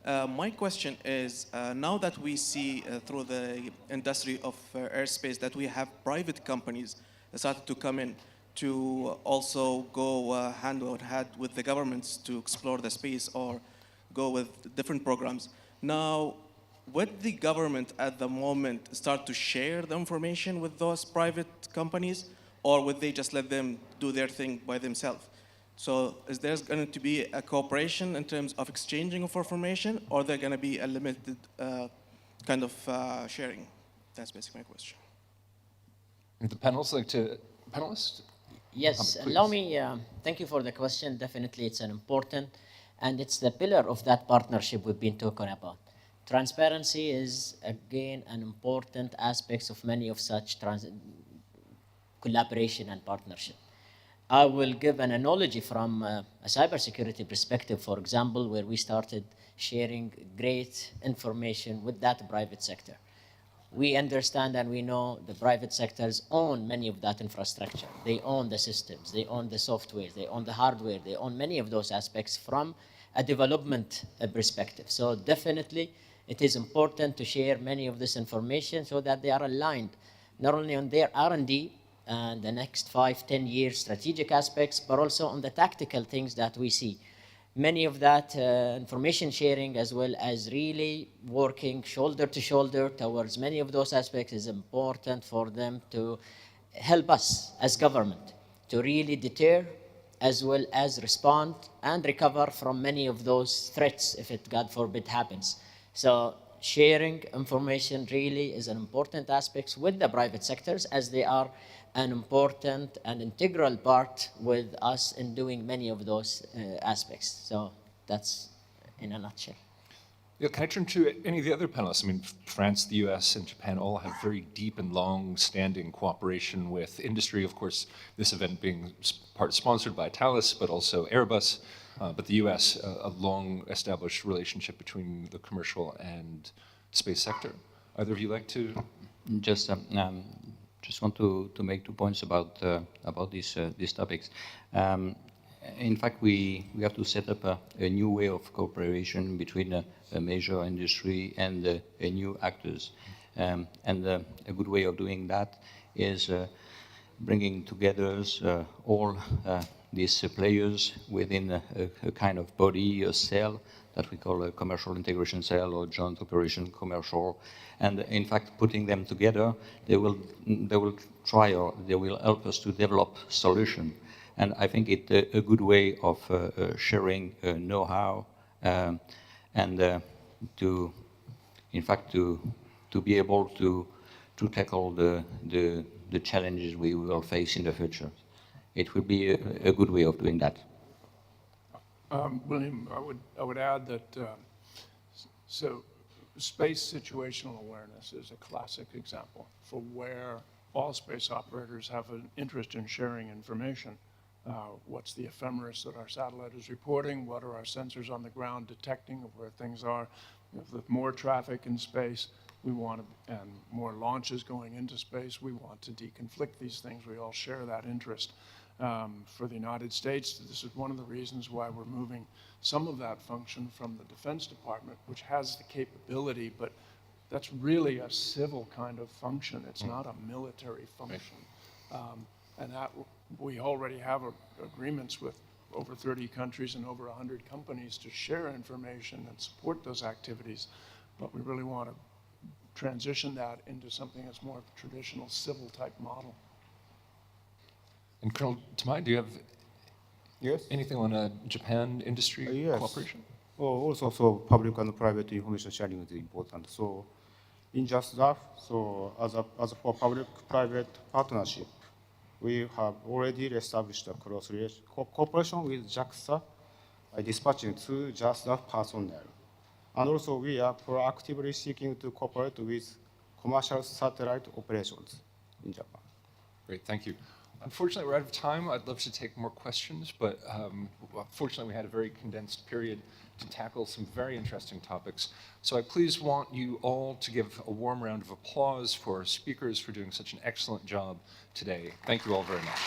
My question is, now that we see through the industry of airspace that we have private companies that started to come in to also go hand in hand with the governments to explore the space or go with different programs. Now, would the government at the moment start to share the information with those private companies, or would they just let them do their thing by themselves? So is there going to be a cooperation in terms of exchanging of information, or there going to be a limited kind of sharing? That's basically my question. Would the panelists like to, panelists? Yes, Mohammed, allow me, thank you for the question. Definitely it's an important, and it's the pillar of that partnership we've been talking about. Transparency is, again, an important aspect of many of such collaboration and partnership. I will give an analogy from a cybersecurity perspective, for example, where we started sharing great information with that private sector. We understand and we know the private sectors own many of that infrastructure. They own the systems, they own the software, they own the hardware, they own many of those aspects from a development perspective. So definitely it is important to share many of this information so that they are aligned, not only on their R&D and the next 5-10 years strategic aspects, but also on the tactical things that we see. Many of that information sharing, as well as really working shoulder to shoulder towards many of those aspects, is important for them to help us as government to really deter as well as respond and recover from many of those threats if it, God forbid, happens. So sharing information really is an important aspect with the private sectors, as they are an important and integral part with us in doing many of those aspects. So that's in a nutshell. Yeah, can I turn to any of the other panelists? I mean, France, the US, and Japan all have very deep and long-standing cooperation with industry. Of course, this event being part sponsored by Thales, but also Airbus. But the US, a long-established relationship between the commercial and space sector. Either of you like to? Just want to make 2 points about these topics. In fact, we have to set up a new way of cooperation between a major industry and new actors. And a good way of doing that is bringing together all these players within a kind of body, a cell that we call a commercial integration cell or joint operation commercial. And in fact, putting them together, they will try, or they will help us to develop solution. And I think it's a good way of sharing know-how and to, in fact, to be able to tackle the challenges we will face in the future. It would be a good way of doing that. William, I would add that so space situational awareness is a classic example for where all space operators have an interest in sharing information. What's the ephemeris that our satellite is reporting? What are our sensors on the ground detecting of where things are? With more traffic in space, we want to, and more launches going into space, we want to deconflict these things. We all share that interest. For the United States, this is one of the reasons why we're moving some of that function from the Defense Department, which has the capability, but that's really a civil kind of function. It's not a military function. And that we already have agreements with over 30 countries and over 100 companies to share information and support those activities. But we really want to transition that into something that's more of a traditional civil type model. And Colonel Tamai, do you have anything on Japan industry cooperation? Also, so public and private information sharing is important. So in just that, so as for public-private partnership, we have already established a close cooperation with JAXA by dispatching two just that personnel. And also we are proactively seeking to cooperate with commercial satellite operations in Japan. Great, thank you. Unfortunately, we're out of time. I'd love to take more questions, but unfortunately, we had a very condensed period to tackle some very interesting topics. So I please want you all to give a warm round of applause for our speakers for doing such an excellent job today. Thank you all very much.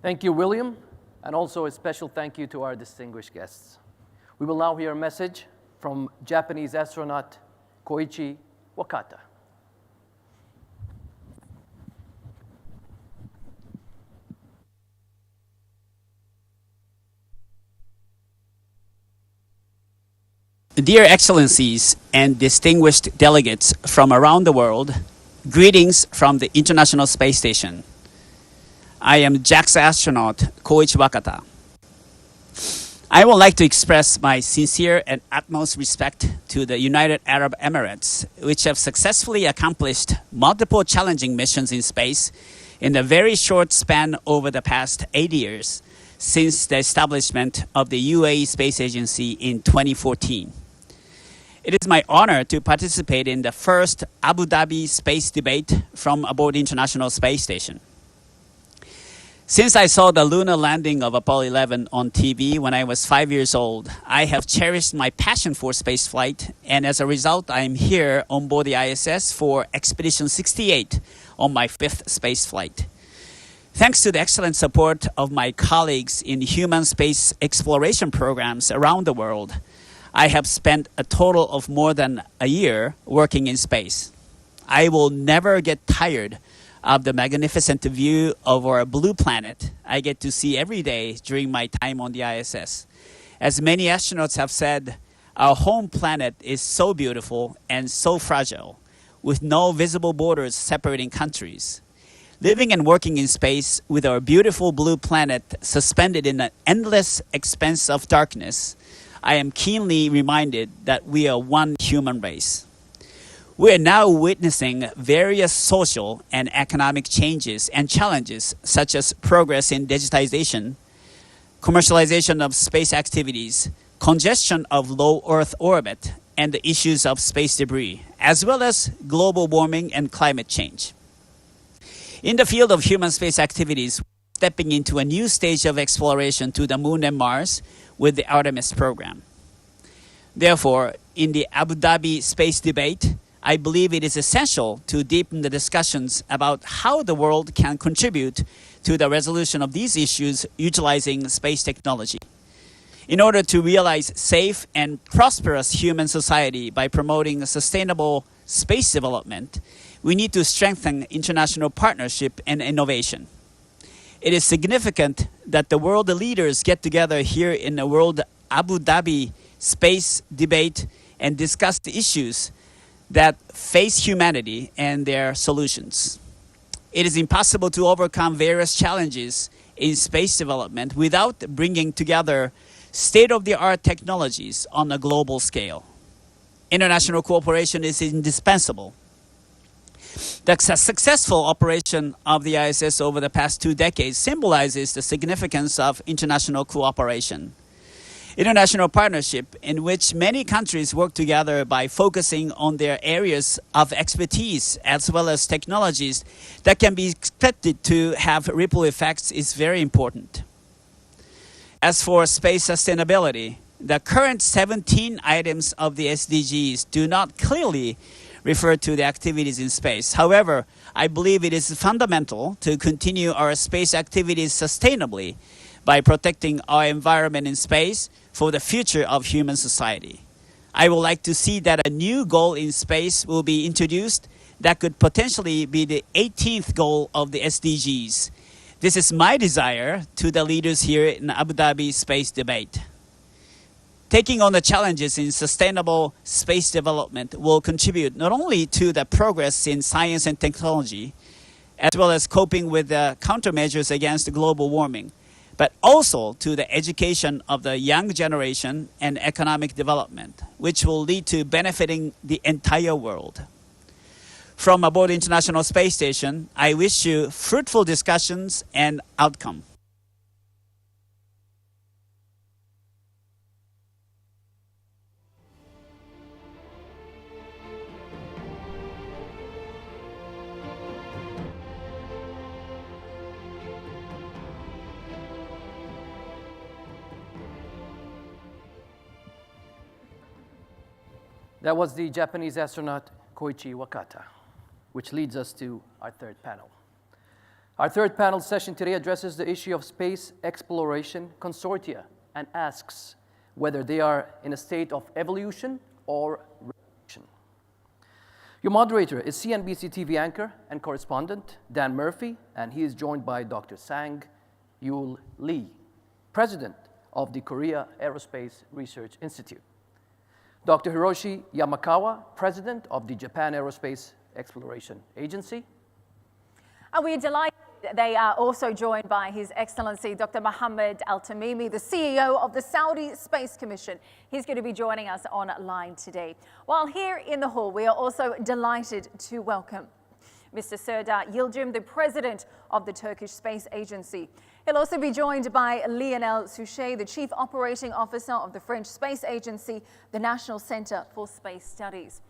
Thank you, William, and also a special thank you to our distinguished guests. We will now hear a message from Japanese astronaut Koichi Wakata. Dear Excellencies and distinguished delegates from around the world, greetings from the International Space Station. I am JAXA astronaut Koichi Wakata. I would like to express my sincere and utmost respect to the United Arab Emirates, which have successfully accomplished multiple challenging missions in space in a very short span over the past 8 years since the establishment of the UAE Space Agency in 2014. It is my honor to participate in the first Abu Dhabi Space Debate from aboard the International Space Station. Since I saw the lunar landing of Apollo 11 on TV when I was 5 years old, I have cherished my passion for spaceflight, and as a result, I am here on board the ISS for Expedition 68 on my 5th spaceflight. Thanks to the excellent support of my colleagues in human space exploration programs around the world, I have spent a total of more than a year working in space. I will never get tired of the magnificent view of our blue planet I get to see every day during my time on the ISS. As many astronauts have said, our home planet is so beautiful and so fragile, with no visible borders separating countries. Living and working in space with our beautiful blue planet suspended in an endless expanse of darkness, I am keenly reminded that we are one human race. We are now witnessing various social and economic changes and challenges, such as progress in digitization, commercialization of space activities, congestion of low Earth orbit, and the issues of space debris, as well as global warming and climate change. In the field of human space activities, we're stepping into a new stage of exploration to the Moon and Mars with the Artemis program. Therefore, in the Abu Dhabi Space Debate, I believe it is essential to deepen the discussions about how the world can contribute to the resolution of these issues utilizing space technology. In order to realize safe and prosperous human society by promoting sustainable space development, we need to strengthen international partnership and innovation. It is significant that the world leaders get together here in the World Abu Dhabi Space Debate and discuss the issues that face humanity and their solutions. It is impossible to overcome various challenges in space development without bringing together state-of-the-art technologies on a global scale. International cooperation is indispensable. The successful operation of the ISS over the past 2 decades symbolizes the significance of international cooperation. International partnership in which many countries work together by focusing on their areas of expertise as well as technologies that can be expected to have ripple effects is very important. As for space sustainability, the current 17 items of the SDGs do not clearly refer to the activities in space. However, I believe it is fundamental to continue our space activities sustainably by protecting our environment in space for the future of human society. I would like to see that a new goal in space will be introduced that could potentially be the 18th goal of the SDGs. This is my desire to the leaders here in Abu Dhabi Space Debate. Taking on the challenges in sustainable space development will contribute not only to the progress in science and technology, as well as coping with the countermeasures against global warming, but also to the education of the young generation and economic development, which will lead to benefiting the entire world. From aboard the International Space Station, I wish you fruitful discussions and outcome. That was the Japanese astronaut Koichi Wakata, which leads us to our third panel. Our third panel session today addresses the issue of space exploration consortia and asks whether they are in a state of evolution or revolution. Your moderator is CNBC TV anchor and correspondent Dan Murphy, and he is joined by Dr. Sang Yul Lee, president of the Korea Aerospace Research Institute. Dr. Hiroshi Yamakawa, president of the Japan Aerospace Exploration Agency. And we are delighted they are also joined by His Excellency Dr. Mohammed Al-Tamimi, the CEO of the Saudi Space Commission. He's going to be joining us online today. While here in the hall, we are also delighted to welcome Mr. Serdar Yildirim, the president of the Turkish Space Agency. He'll also be joined by Lionel Souchet, the chief operating officer of the French Space Agency, the National Center for Space Studies.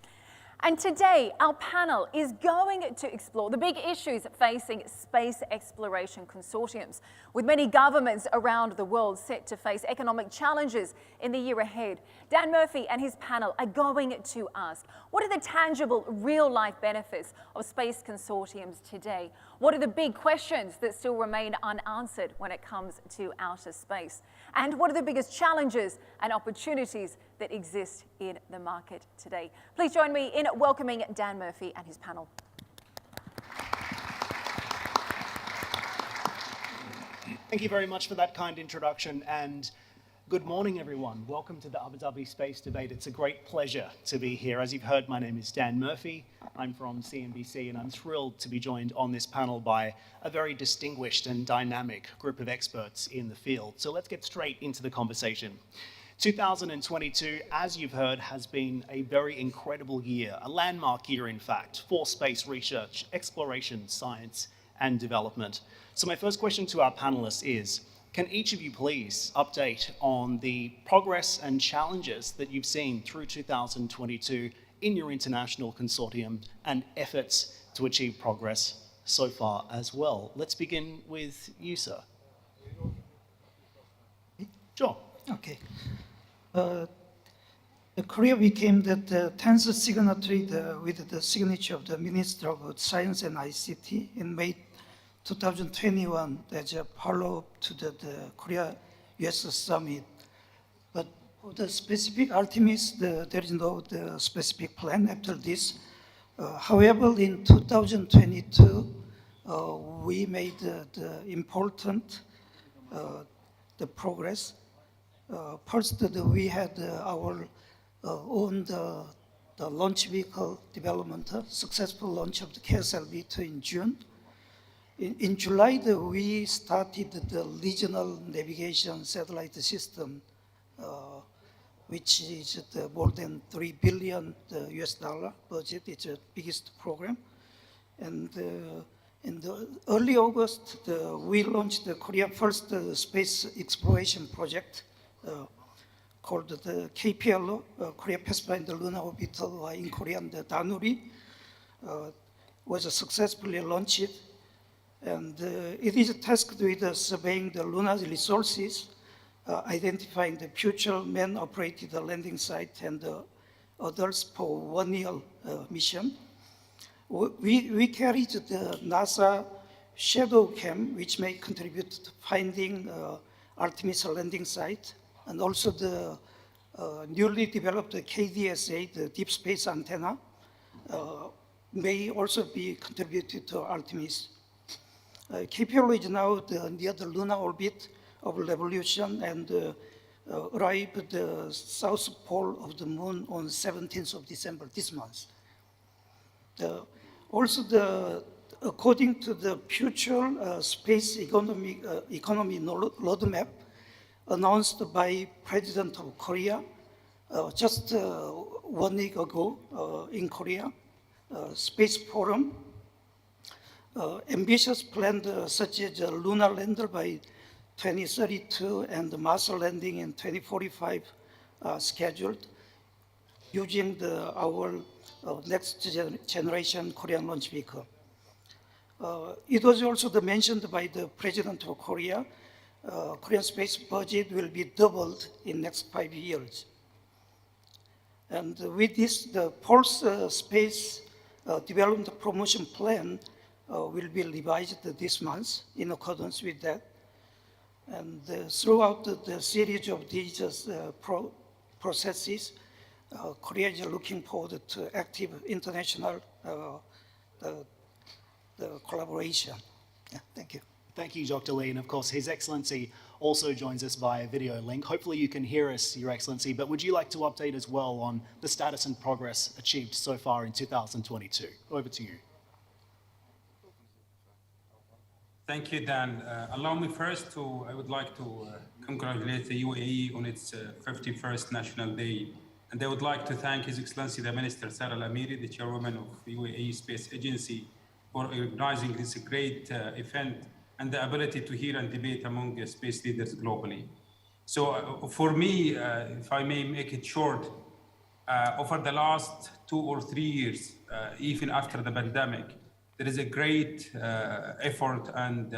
And today, our panel is going to explore the big issues facing space exploration consortiums, with many governments around the world set to face economic challenges in the year ahead. Dan Murphy and his panel are going to ask, what are the tangible, real-life benefits of space consortiums today? What are the big questions that still remain unanswered when it comes to outer space? And what are the biggest challenges and opportunities that exist in the market today? Please join me in welcoming Dan Murphy and his panel. Thank you very much for that kind introduction, and good morning, everyone. Welcome to the Abu Dhabi Space Debate. It's a great pleasure to be here. As you've heard, my name is Dan Murphy. I'm from CNBC, and I'm thrilled to be joined on this panel by a very distinguished and dynamic group of experts in the field. So let's get straight into the conversation. 2022, as you've heard, has been a very incredible year, a landmark year, in fact, for space research, exploration, science, and development. So my first question to our panelists is, can each of you please update on the progress and challenges that you've seen through 2022 in your international consortium and efforts to achieve progress so far as well? Let's begin with you, sir. Sure. Okay. Korea became the 10th signatory with the signature of the Minister of Science and ICT in May 2021 as a follow-up to the Korea-US summit. For the specific Artemis, there is no specific plan after this. However, in 2022, we made the important the progress. First, we had our own the launch vehicle development, successful launch of the KSLV-2 in June. In July, we started the regional navigation satellite system, which is more than $3 billion US dollar budget. It's the biggest program. And in the early August, we launched the Korea's first space exploration project called the KPLO, Korea Pathfinder Lunar Orbital, in Korean, the Danuri, was successfully launched. And it is tasked with surveying the lunar resources, identifying the future man-operated landing site and others for 1 year mission. We carried the NASA Shadow Cam, which may contribute to finding Artemis landing site, and also the newly developed KDSA, the deep space antenna, may also be contributed to Artemis. KPLO is now near the lunar orbit of revolution and arrived at the south pole of the moon on 17th of December this month. Also, according to the future space economy roadmap announced by President of Korea just 1 week ago in Korea, Space Forum, ambitious plans such as a lunar lander by 2032 and the Mars landing in 2045 scheduled using our next generation Korean launch vehicle. It was also mentioned by the President of Korea, Korean space budget will be doubled in next 5 years. And with this, the Pulse Space Development Promotion Plan will be revised this month in accordance with that. And throughout the series of these processes, Korea is looking forward to active international collaboration. Yeah, thank you. Thank you, Dr. Lee. And of course, His Excellency also joins us via video link. Hopefully you can hear us, Your Excellency, but would you like to update as well on the status and progress achieved so far in 2022? Over to you. Thank you, Dan. Allow me first I would like to congratulate the UAE on its 51st National Day. And I would like to thank His Excellency the Minister, Sarah Al-Amiri, the Chairwoman of the UAE Space Agency, for organizing this great event and the ability to hear and debate among space leaders globally. So for me, if I may make it short, over the last 2 or 3 years, even after the pandemic, there is a great effort and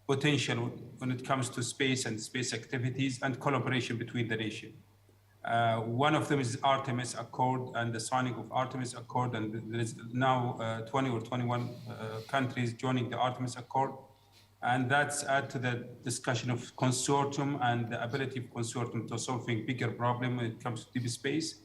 potential when it comes to space and space activities and collaboration between the nations. One of them is Artemis Accord and the signing of Artemis Accord, and there is now 20 or 21 countries joining the Artemis Accord. And that's add to the discussion of consortium and the ability of consortium to solving bigger problem when it comes to deep space.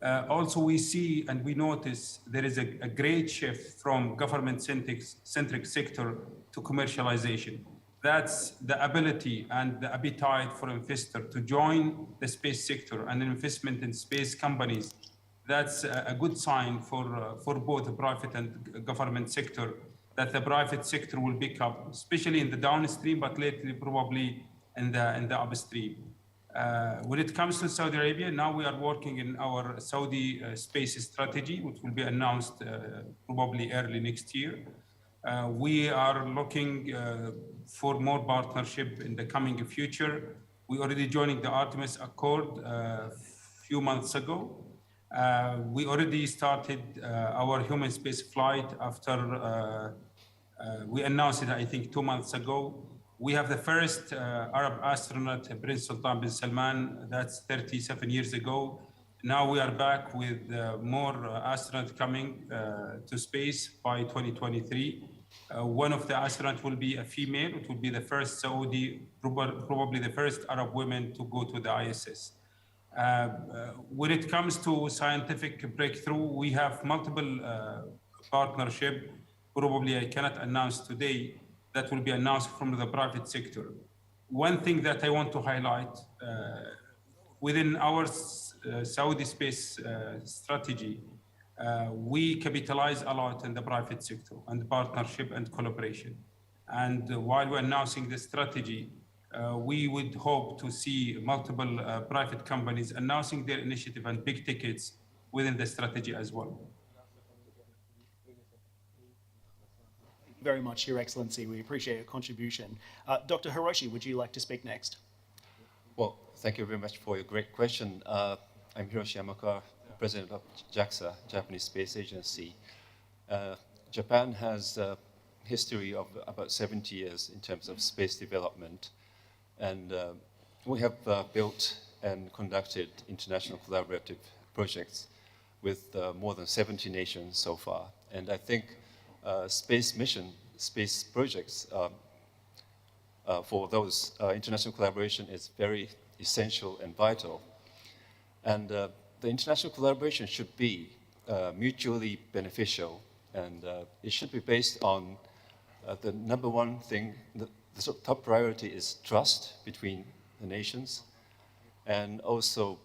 Also, we see and we notice there is a great shift from government-centric sector to commercialization. That's the ability and the appetite for investor to join the space sector and investment in space companies. That's a good sign for both the private and government sector, that the private sector will pick up, especially in the downstream, but lately probably in the upstream. When it comes to Saudi Arabia, now we are working in our Saudi space strategy, which will be announced probably early next year. We are looking for more partnership in the coming future. We already joined the Artemis Accord a few months ago. We already started our human space flight after we announced it, I think, 2 months ago. We have the first Arab astronaut, Prince Sultan bin Salman, that's 37 years ago. Now we are back with more astronauts coming to space by 2023. One of the astronauts will be a female. It will be the first Saudi, probably the first Arab woman to go to the ISS. When it comes to scientific breakthrough, we have multiple partnership. Probably I cannot announce today, that will be announced from the private sector. One thing that I want to highlight, within our Saudi space strategy, we capitalize a lot in the private sector and partnership and collaboration. And while we're announcing the strategy, we would hope to see multiple private companies announcing their initiative and big tickets within the strategy as well. Very much, Your Excellency. We appreciate your contribution. Dr. Hiroshi, would you like to speak next? Well, thank you very much for your great question. I'm Hiroshi Yamaka, President of JAXA, Japanese Space Agency. Japan has a history of about 70 years in terms of space development. And we have built and conducted international collaborative projects with more than 70 nations so far. And I think space projects for those international collaboration is very essential and vital. And the international collaboration should be mutually beneficial, and it should be based on the number one thing, the top priority is trust between the nations, and also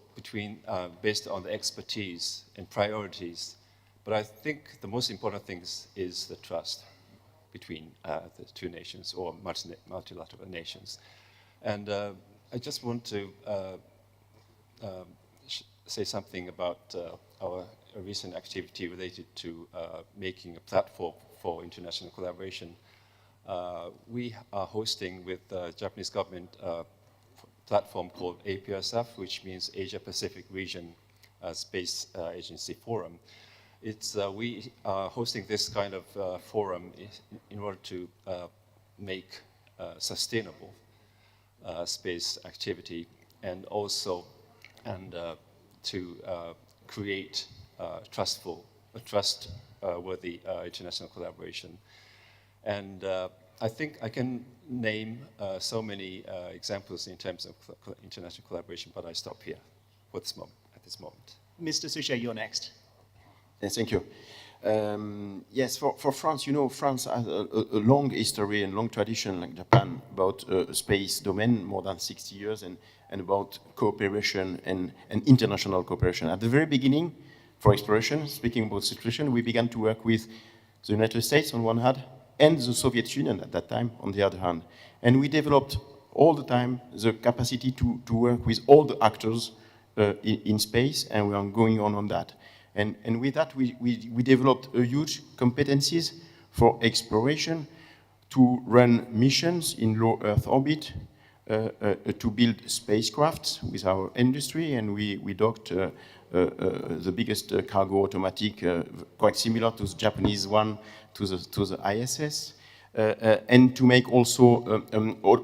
based on the expertise and priorities. But I think the most important thing is the trust between the two nations or multilateral nations. And I just want to say something about our recent activity related to making a platform for international collaboration. We are hosting with the Japanese government a platform called APSF, which means Asia Pacific Region Space Agency Forum. We are hosting this kind of forum in order to make sustainable space activity, and also to create trustworthy international international collaboration. And I think I can name so many examples in terms of international collaboration, but I stop here for this moment, at this moment. Mr. Suchet, you're next. Yes, thank you. Yes, for France, you know, France has a long history and long tradition, like Japan, about space domain, more than 60 years, and about cooperation and international cooperation. At the very beginning, for exploration, speaking about situation, we began to work with the United States on one hand, and the Soviet Union at that time on the other hand. And we developed all the time the capacity to work with all the actors in space, and we are going on that. And with that, we developed a huge competencies for exploration, to run missions in low Earth orbit, to build spacecrafts with our industry, and we docked the biggest cargo automatic, quite similar to the Japanese one, to the ISS, and to make also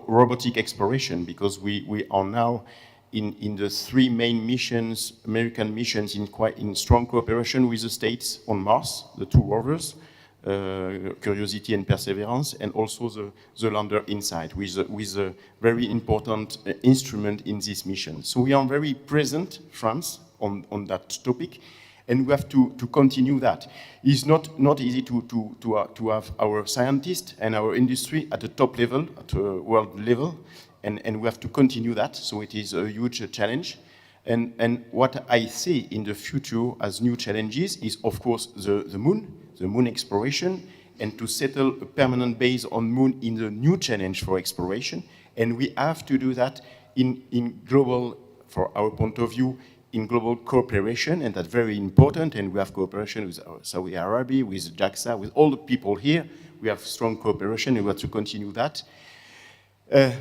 robotic exploration, because we are now in the three main missions, American missions, in strong cooperation with the States on Mars, the two rovers, Curiosity and Perseverance, and also the lander InSight, with a very important instrument in this mission. So we are very present, France, on that topic, and we have to continue that. It's not easy to have our scientists and our industry at the top level, at a world level, and we have to continue that, so it is a huge challenge. And what I see in the future as new challenges is, of course, the moon exploration, and to settle a permanent base on moon in the new challenge for exploration. And we have to do that in global, for our point of view, in global cooperation, and that's very important. And we have cooperation with Saudi Arabia, with JAXA, with all the people here. We have strong cooperation, and we have to continue that.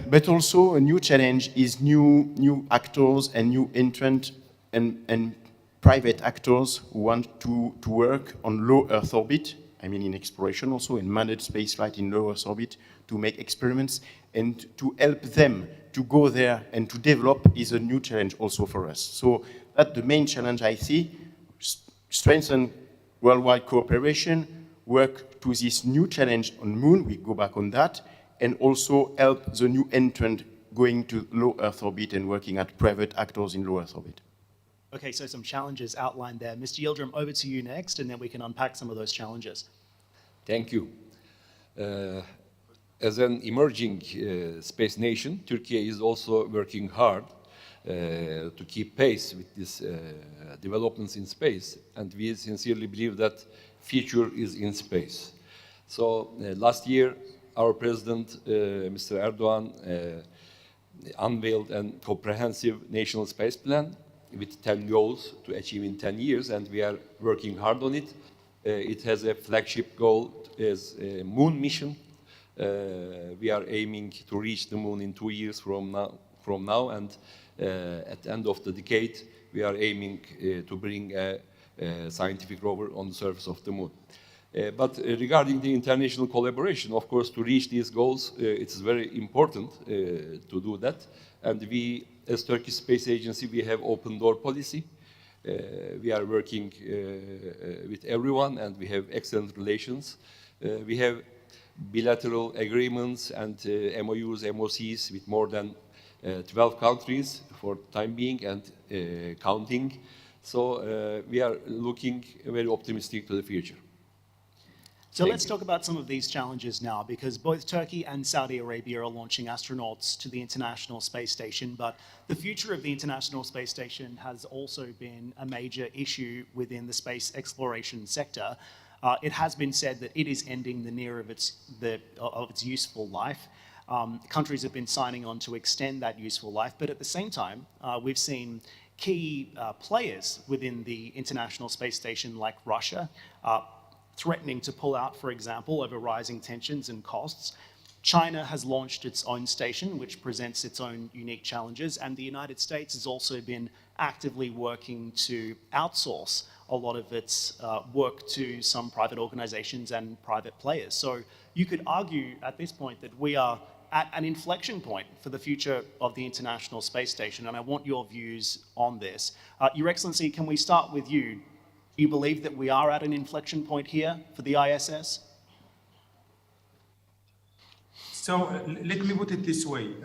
But also a new challenge is new actors and new entrant and private actors who want to work on low Earth orbit, I mean in exploration also, in managed spaceflight in low Earth orbit, to make experiments, and to help them to go there and to develop is a new challenge also for us. So that's the main challenge I see: strengthen worldwide cooperation, work to this new challenge on moon, we go back on that, and also help the new entrant going to low Earth orbit and working at private actors in low Earth orbit. Okay, so some challenges outlined there. Mr. Yildirim, over to you next, and then we can unpack some of those challenges. Thank you. As an emerging space nation, Turkey is also working hard to keep pace with these developments in space, and we sincerely believe that future is in space. So last year, our President, Mr. Erdogan, unveiled a comprehensive national space plan with 10 goals to achieve in 10 years, and we are working hard on it. It has a flagship goal as a moon mission. We are aiming to reach the moon in 2 years from now, and at the end of the decade, we are aiming to bring a scientific rover on the surface of the moon. But regarding the international collaboration, of course, to reach these goals, it's very important to do that. And we, as Turkish Space Agency, we have open door policy. We are working with everyone, and we have excellent relations. We have bilateral agreements and MOUs, MOCs with more than 12 countries for the time being and counting. So we are looking very optimistic to the future. So let's talk about some of these challenges now, because both Turkey and Saudi Arabia are launching astronauts to the International Space Station, but the future of the International Space Station has also been a major issue within the space exploration sector. It has been said that it is ending the near of its useful life. Countries have been signing on to extend that useful life, but at the same time, we've seen key players within the International Space Station, like Russia, threatening to pull out, for example, over rising tensions and costs. China has launched its own station, which presents its own unique challenges, and the United States has also been actively working to outsource a lot of its work to some private organizations and private players. So you could argue at this point that we are at an inflection point for the future of the International Space Station, and I want your views on this. Your Excellency, can we start with you? Do you believe that we are at an inflection point here for the ISS? So let me put it this way.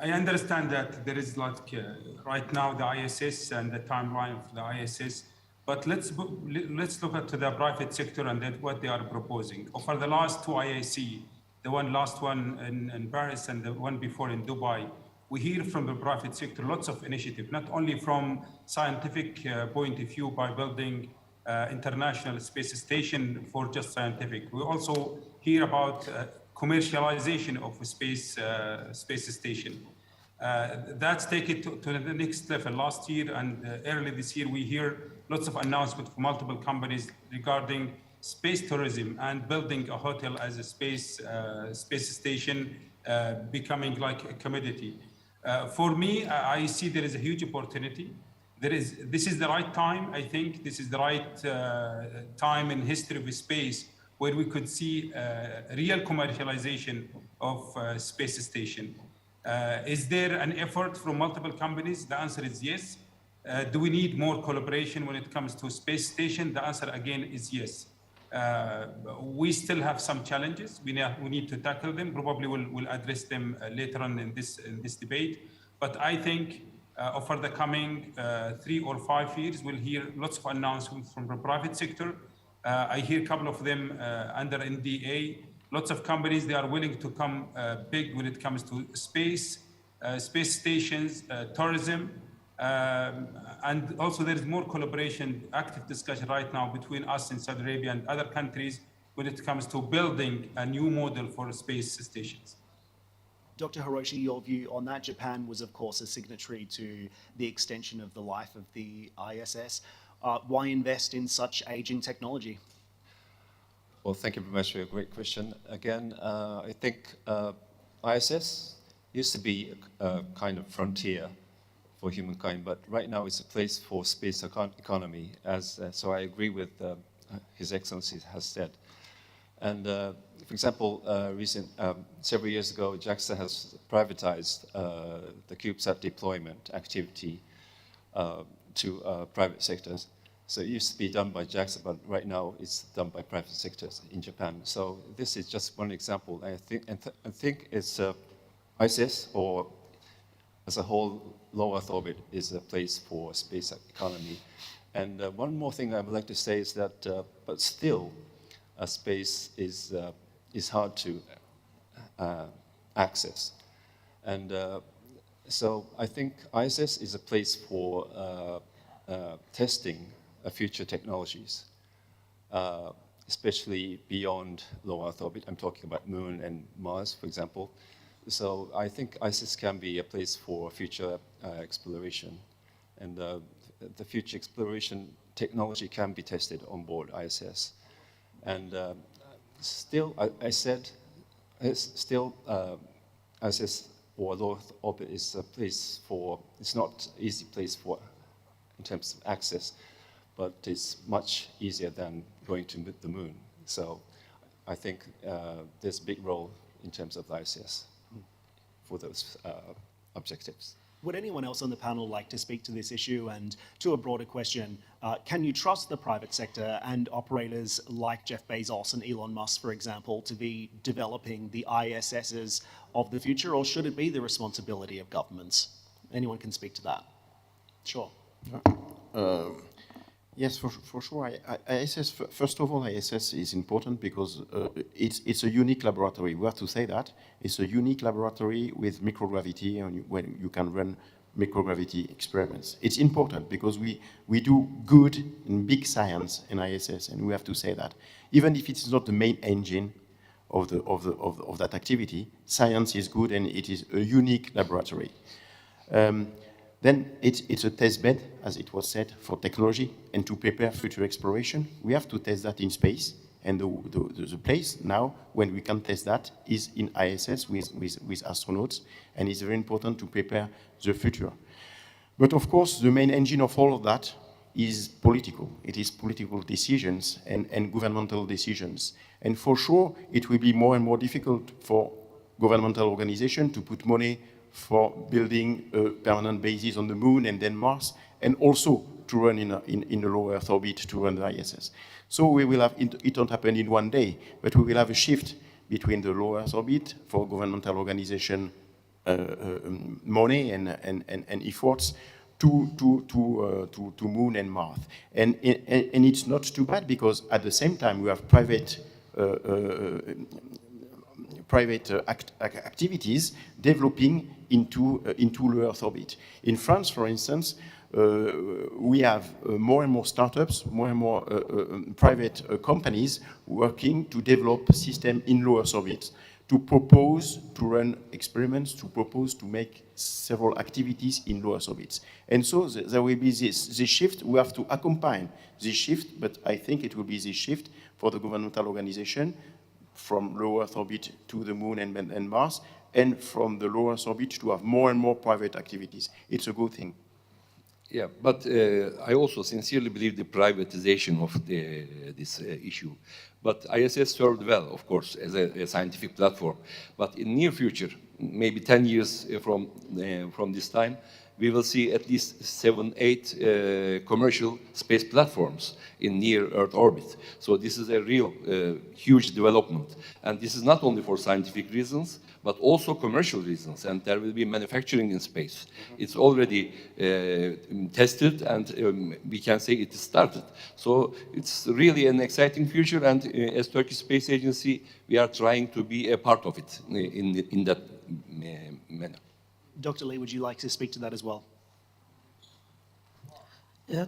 I understand that there is right now the ISS and the timeline of the ISS, but let's look at the private sector and what they are proposing. For the last two IAC, the last one in Paris and the one before in Dubai, we hear from the private sector lots of initiative, not only from scientific point of view by building international space station for just scientific. We also hear about commercialization of a space station. That's taken to the next level. Last year and early this year, we hear lots of announcements from multiple companies regarding space tourism and building a hotel as a space station, becoming like a commodity. For me, I see there is a huge opportunity. This is the right time. I think this is the right time in history of space where we could see real commercialization of space station. Is there an effort from multiple companies? The answer is yes. Do we need more collaboration when it comes to space station? The answer again is yes. We still have some challenges. We need to tackle them. Probably we'll address them later on in this debate. But I think over the coming 3 or 5 years, we'll hear lots of announcements from the private sector. I hear a couple of them under NDA. Lots of companies, they are willing to come big when it comes to space stations, tourism, and also there is more collaboration, active discussion right now between us and Saudi Arabia and other countries when it comes to building a new model for space stations. Dr. Hiroshi, your view on that? Japan was, of course, a signatory to the extension of the life of the ISS. Why invest in such aging technology? Well, thank you very much for your great question. Again, I think ISS used to be a kind of frontier for humankind, but right now it's a place for space economy. So I agree with His Excellency has said. And for example, several years ago, JAXA has privatized the CubeSat deployment activity to private sectors. So it used to be done by JAXA, but right now it's done by private sectors in Japan. So this is just one example. I think it's ISS or as a whole, low Earth orbit is a place for space economy. And one more thing I would like to say is that, but still, space is hard to access. And so I think ISS is a place for testing future technologies, especially beyond low Earth orbit. I'm talking about Moon and Mars, for example. So I think ISS can be a place for future exploration. And the future exploration technology can be tested on board ISS. And still, I said, still ISS or low Earth orbit is a place for, it's not an easy place for, in terms of access, but it's much easier than going to the Moon. So I think there's a big role in terms of ISS for those objectives. Would anyone else on the panel like to speak to this issue? And to a broader question, can you trust the private sector and operators like Jeff Bezos and Elon Musk, for example, to be developing the ISSs of the future, or should it be the responsibility of governments? Anyone can speak to that. Sure. Yes, for sure. ISS, first of all, ISS is important because it's a unique laboratory. We have to say that. It's a unique laboratory with microgravity, and when you can run microgravity experiments. It's important because we do good in big science in ISS, and we have to say that. Even if it's not the main engine of that activity, science is good and it is a unique laboratory. Then it's a test bed, as it was said, for technology and to prepare future exploration. We have to test that in space, and the place now when we can test that is in ISS with astronauts, and it's very important to prepare the future. But of course, the main engine of all of that is political. It is political decisions and governmental decisions. And for sure, it will be more and more difficult for governmental organizations to put money for building a permanent basis on the Moon and then Mars, and also to run in a low Earth orbit to run the ISS. So we will have, it won't happen in one day, but we will have a shift between the low Earth orbit for governmental organization money and efforts to Moon and Mars. And it's not too bad because at the same time we have private activities developing into low Earth orbit. In France, for instance, we have more and more startups, more and more private companies working to develop a system in low Earth orbit, to propose to run experiments, to propose to make several activities in low Earth orbits. And so there will be this shift. We have to accompany this shift, but I think it will be this shift for the governmental organization from low Earth orbit to the Moon and Mars, and from the low Earth orbit to have more and more private activities. It's a good thing. Yeah, but I also sincerely believe the privatization of this issue. But ISS served well, of course, as a scientific platform. But in near future, maybe 10 years from this time, we will see at least 7, 8 commercial space platforms in near Earth orbit. So this is a real huge development. And this is not only for scientific reasons, but also commercial reasons. And there will be manufacturing in space. It's already tested, and we can say it started. So it's really an exciting future. And as Turkish Space Agency, we are trying to be a part of it in that manner. Dr. Lee, would you like to speak to that as well? We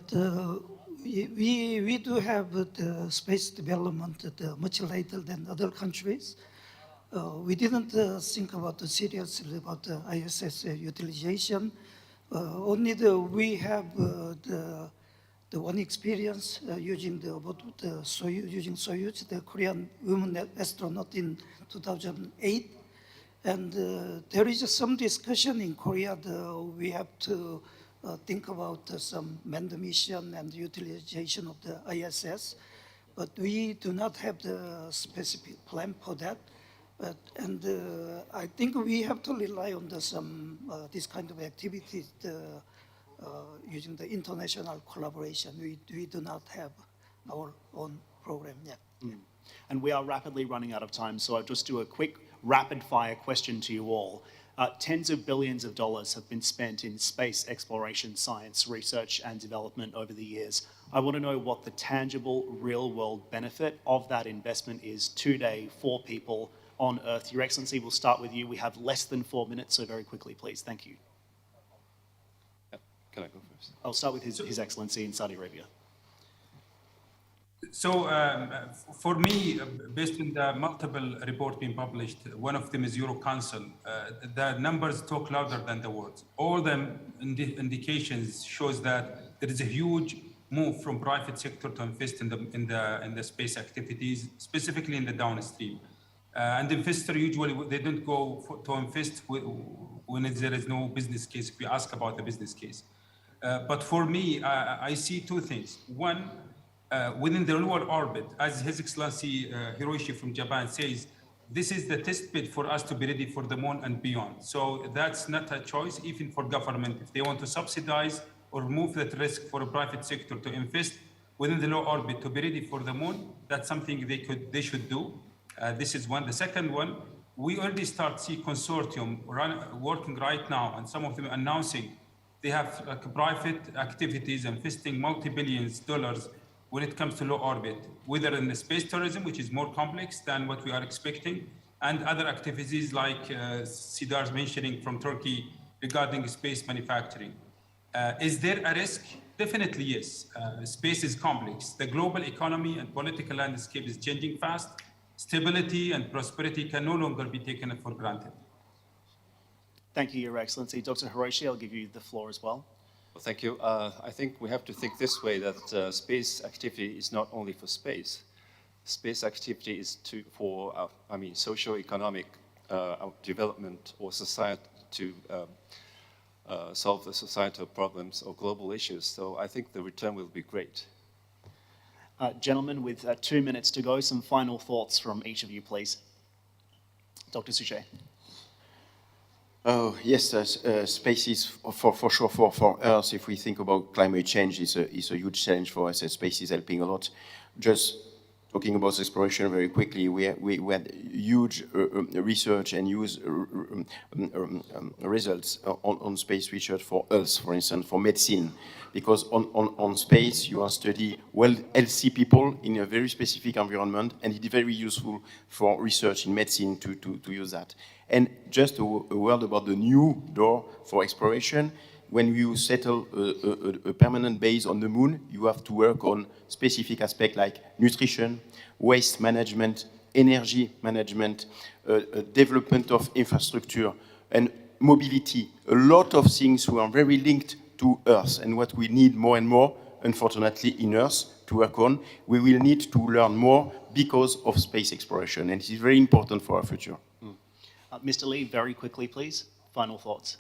do have the space development much later than other countries. We didn't think about seriously about the ISS utilization. Only we have the one experience using Soyuz, the Korean women astronaut in 2008. And there is some discussion in Korea. We have to think about some manned mission and utilization of the ISS, but we do not have the specific plan for that. And I think we have to rely on some this kind of activities using the international collaboration. We do not have our own program yet. And we are rapidly running out of time, so I'll just do a quick rapid-fire question to you all. Tens of billions of dollars have been spent in space exploration, science, research and development over the years. I want to know what the tangible, real-world benefit of that investment is today for people on Earth. Your Excellency, we'll start with you. We have less than 4 minutes, so very quickly, please. Thank you. Can I go first? I'll start with His Excellency in Saudi Arabia. So for me, based on the multiple reports being published, one of them is Euro Council, the numbers talk louder than the words. All the indications shows that there is a huge move from private sector to invest in the space activities, specifically in the downstream. And investors usually, they don't go to invest when there is no business case, if we ask about the business case. But for me, I see two things. One, within the lower orbit, as His Excellency Hiroshi from Japan says, this is the test bed for us to be ready for the moon and beyond. So that's not a choice, even for government. If they want to subsidize or remove that risk for a private sector to invest within the low orbit to be ready for the moon, that's something they should do. This is one. The second one, we already see consortium working right now, and some of them announcing they have private activities investing multi-billions dollars when it comes to low orbit, whether in the space tourism, which is more complex than what we are expecting, and other activities like Sidar's mentioning from Turkey regarding space manufacturing. Is there a risk? Definitely yes. Space is complex. The global economy and political landscape is changing fast. Stability and prosperity can no longer be taken for granted. Thank you, Your Excellency. Dr. Hiroshi, I'll give you the floor as well. Well, thank you. I think we have to think this way, that space activity is not only for space. Space activity is for socio-economic development or society to solve the societal problems or global issues. So I think the return will be great. Gentlemen, with 2 minutes to go, some final thoughts from each of you, please. Dr. Suchet. Oh, yes, space is for sure for Earth. If we think about climate change, it's a huge challenge for us. Space is helping a lot. Just talking about exploration very quickly, we had huge research and use results on space research for us, for instance, for medicine. Because on space, you are study healthy people in a very specific environment, and it's very useful for research in medicine to use that. And just a word about the new door for exploration. When you settle a permanent base on the moon, you have to work on specific aspects like nutrition, waste management, energy management, development of infrastructure, and mobility. A lot of things who are very linked to Earth, and what we need more and more, unfortunately, in Earth to work on. We will need to learn more because of space exploration, and it is very important for our future. Mr. Lee, very quickly, please. Final thoughts.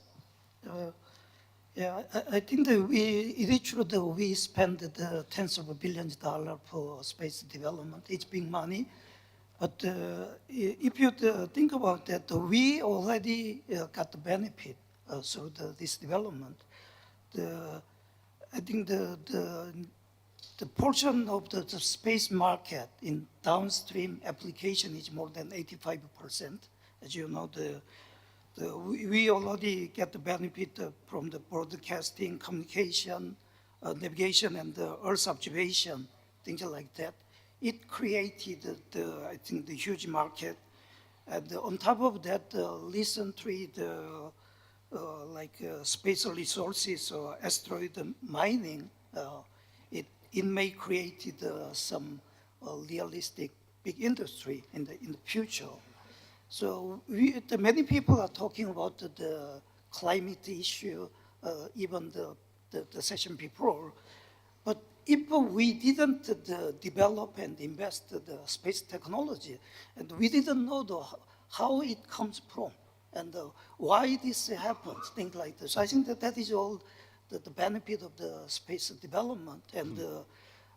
Yeah, I think that it is true that we spend the tens of billions of dollars for space development. It's big money. But if you think about that, we already got the benefit through this development. I think the portion of the space market in downstream application is more than 85%. As you know, we already get the benefit from the broadcasting, communication, navigation, and the Earth observation, things like that. It created, I think, the huge market. And on top of that, recently, space resources or asteroid mining, it may create some realistic big industry in the future. So many people are talking about the climate issue, even the session before. But if we didn't develop and invest the space technology, and we didn't know how it comes from, and why this happens, things like this. I think that is all the benefit of the space development. And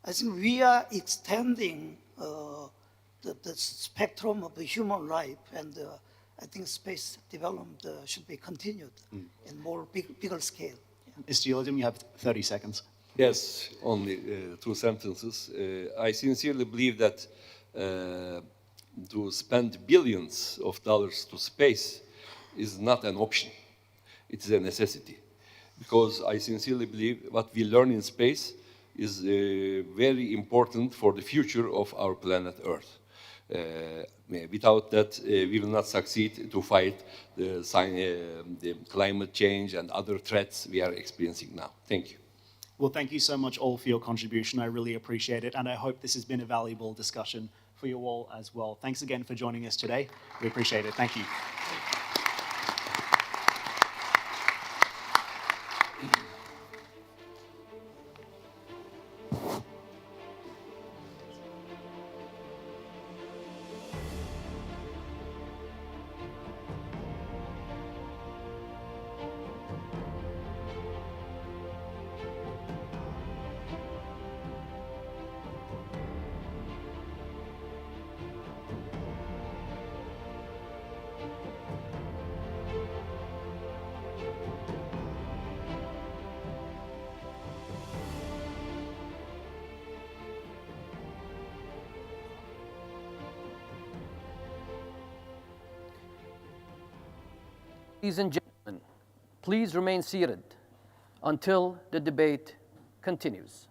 I think we are extending the spectrum of the human life, and I think space development should be continued in more bigger scale. Mr. Yildirim, you have 30 seconds. Yes, only 2 sentences. I sincerely believe that to spend billions of dollars to space is not an option. It is a necessity. Because I sincerely believe what we learn in space is very important for the future of our planet Earth. Without that, we will not succeed to fight the climate change and other threats we are experiencing now. Thank you. Well, thank you so much all for your contribution. I really appreciate it, and I hope this has been a valuable discussion for you all as well. Thanks again for joining us today. We appreciate it. Thank you. Ladies and gentlemen, please remain seated until the debate continues.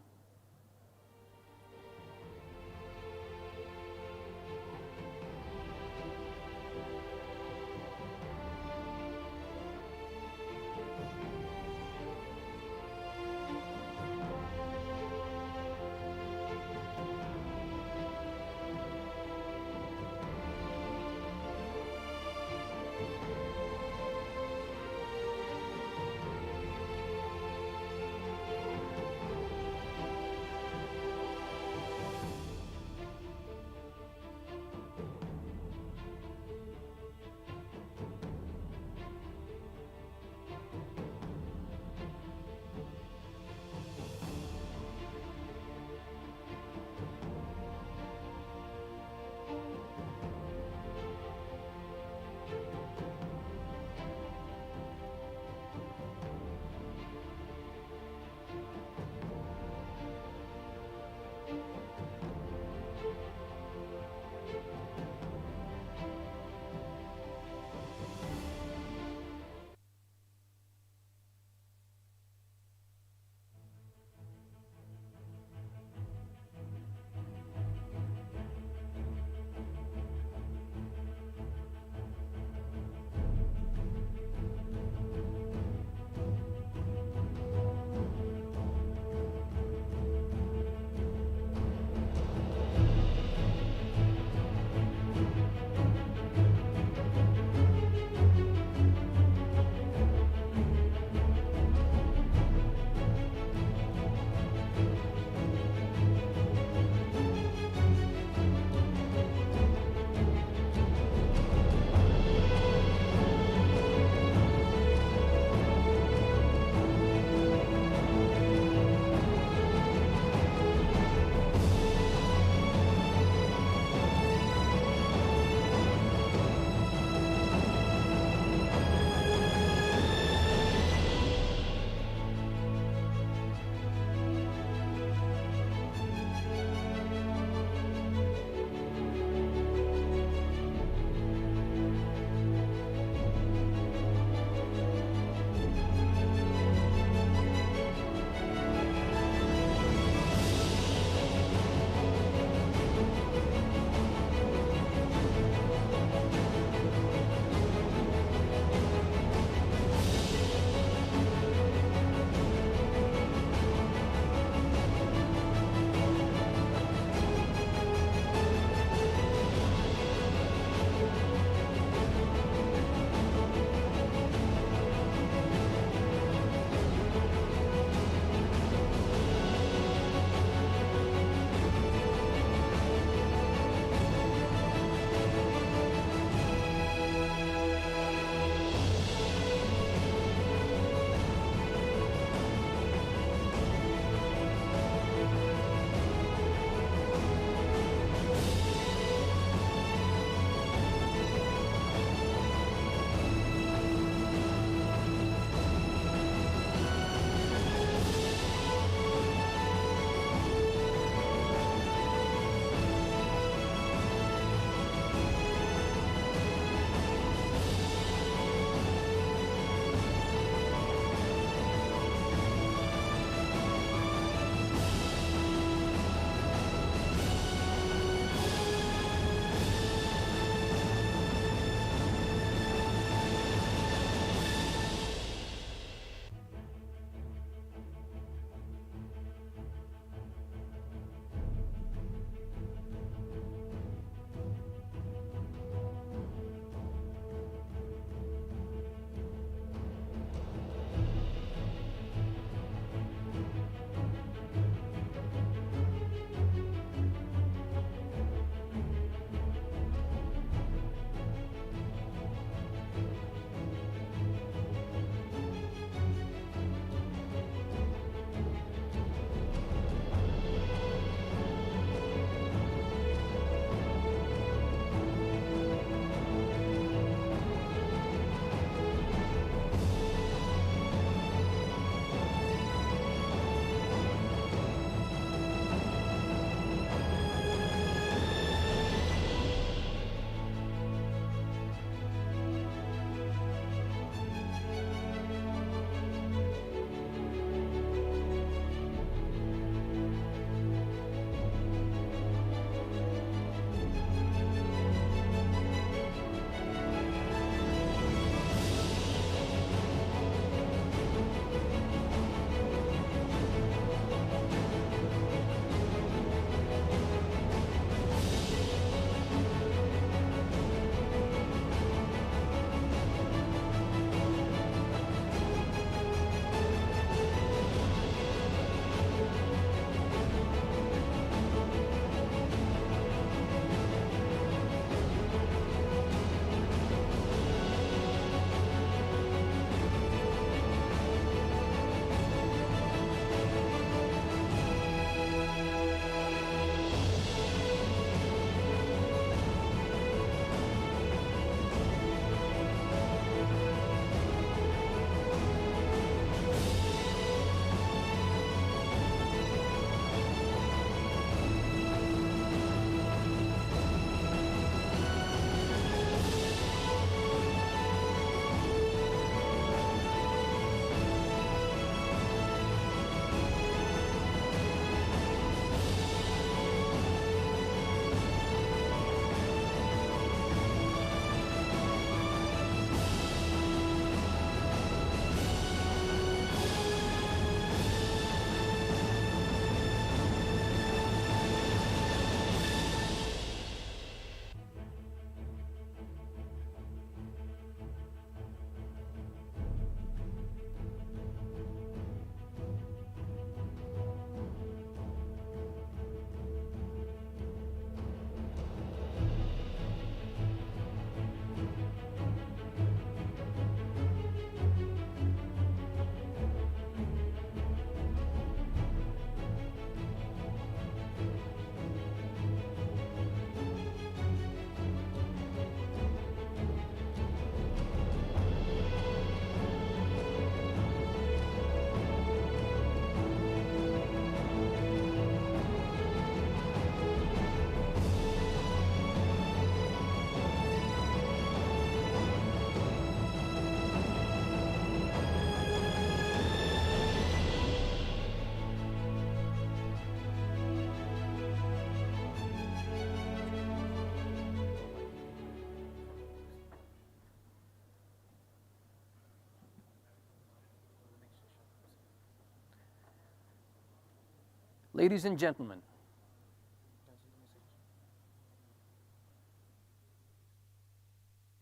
Ladies and gentlemen,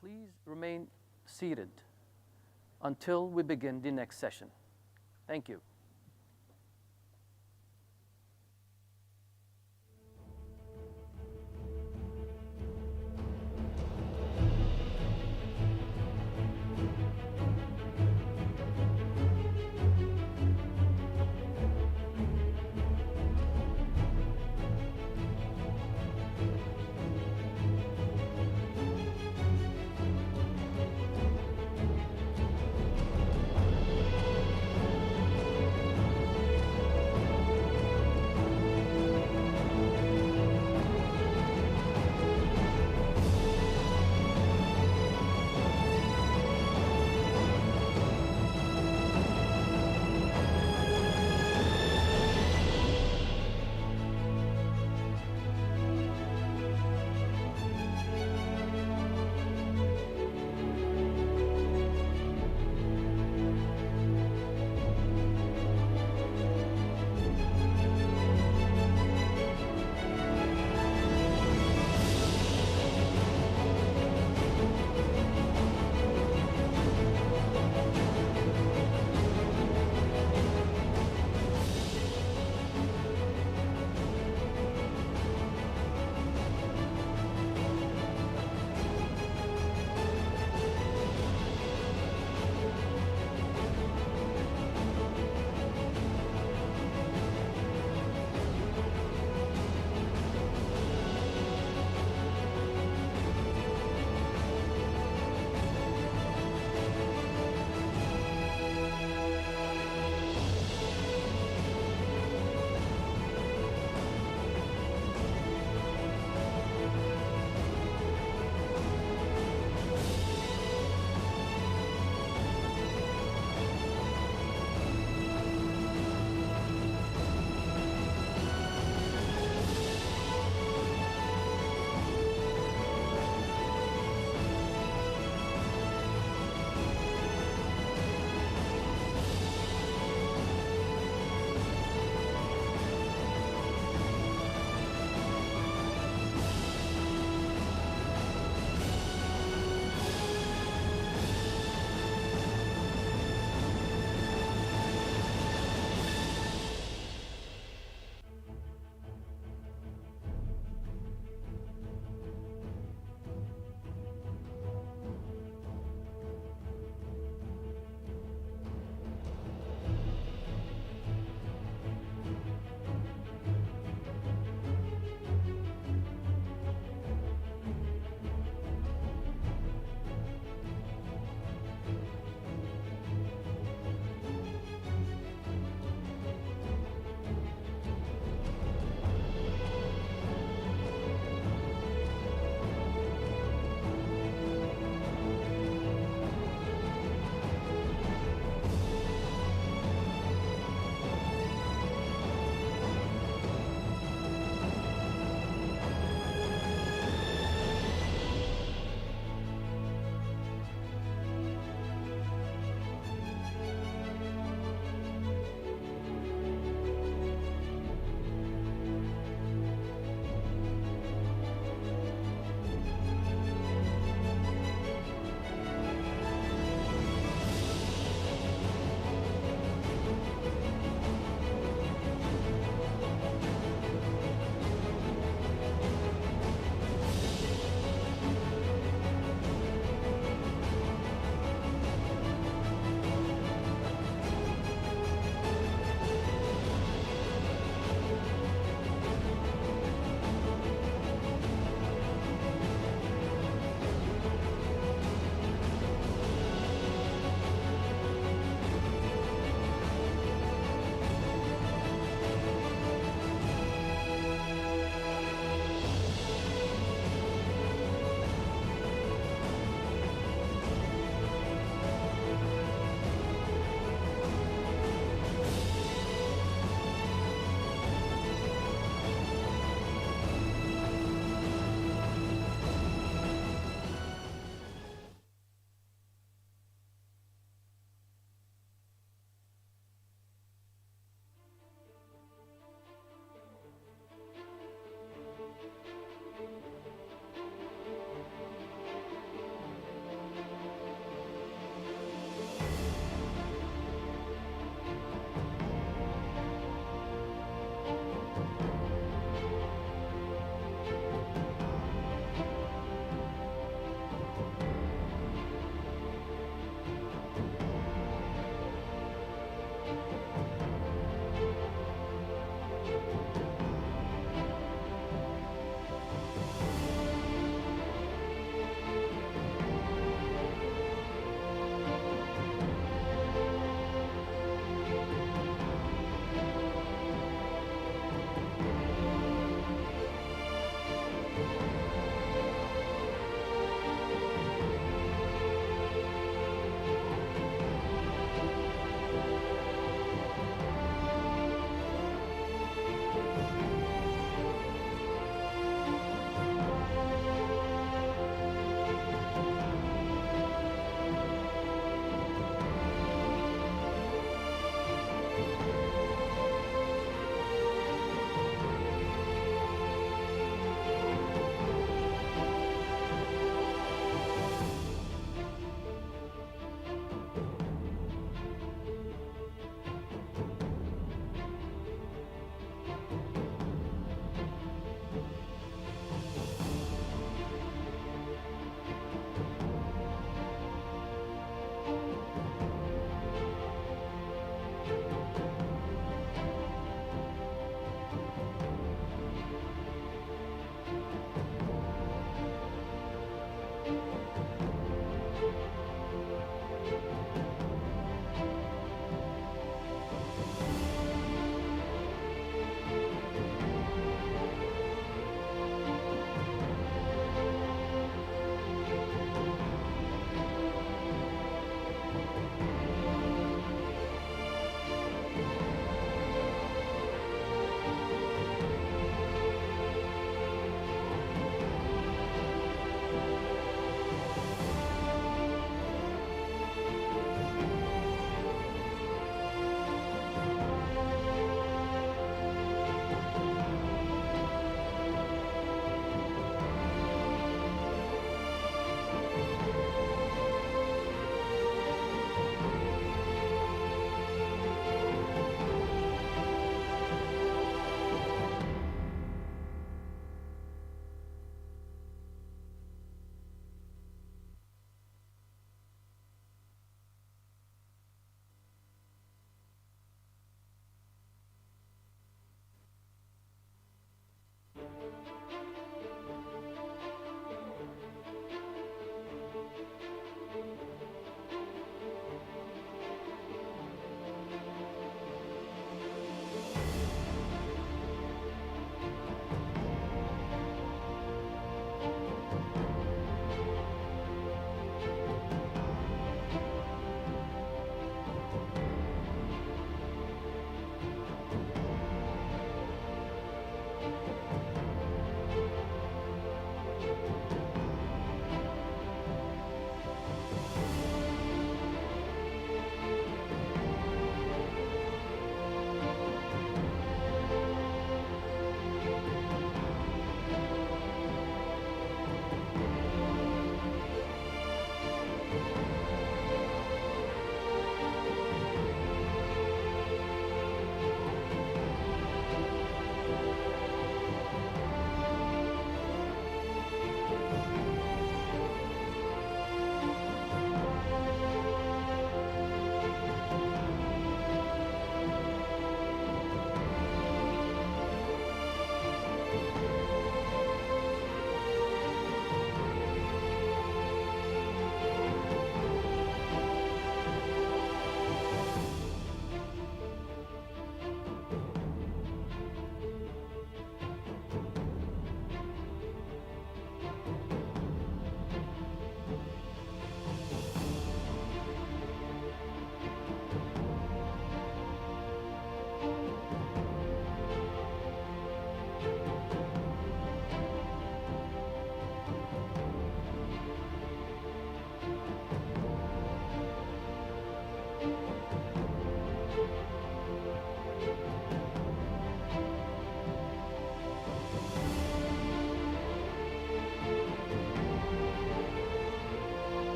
please remain seated until we begin the next session. Thank you.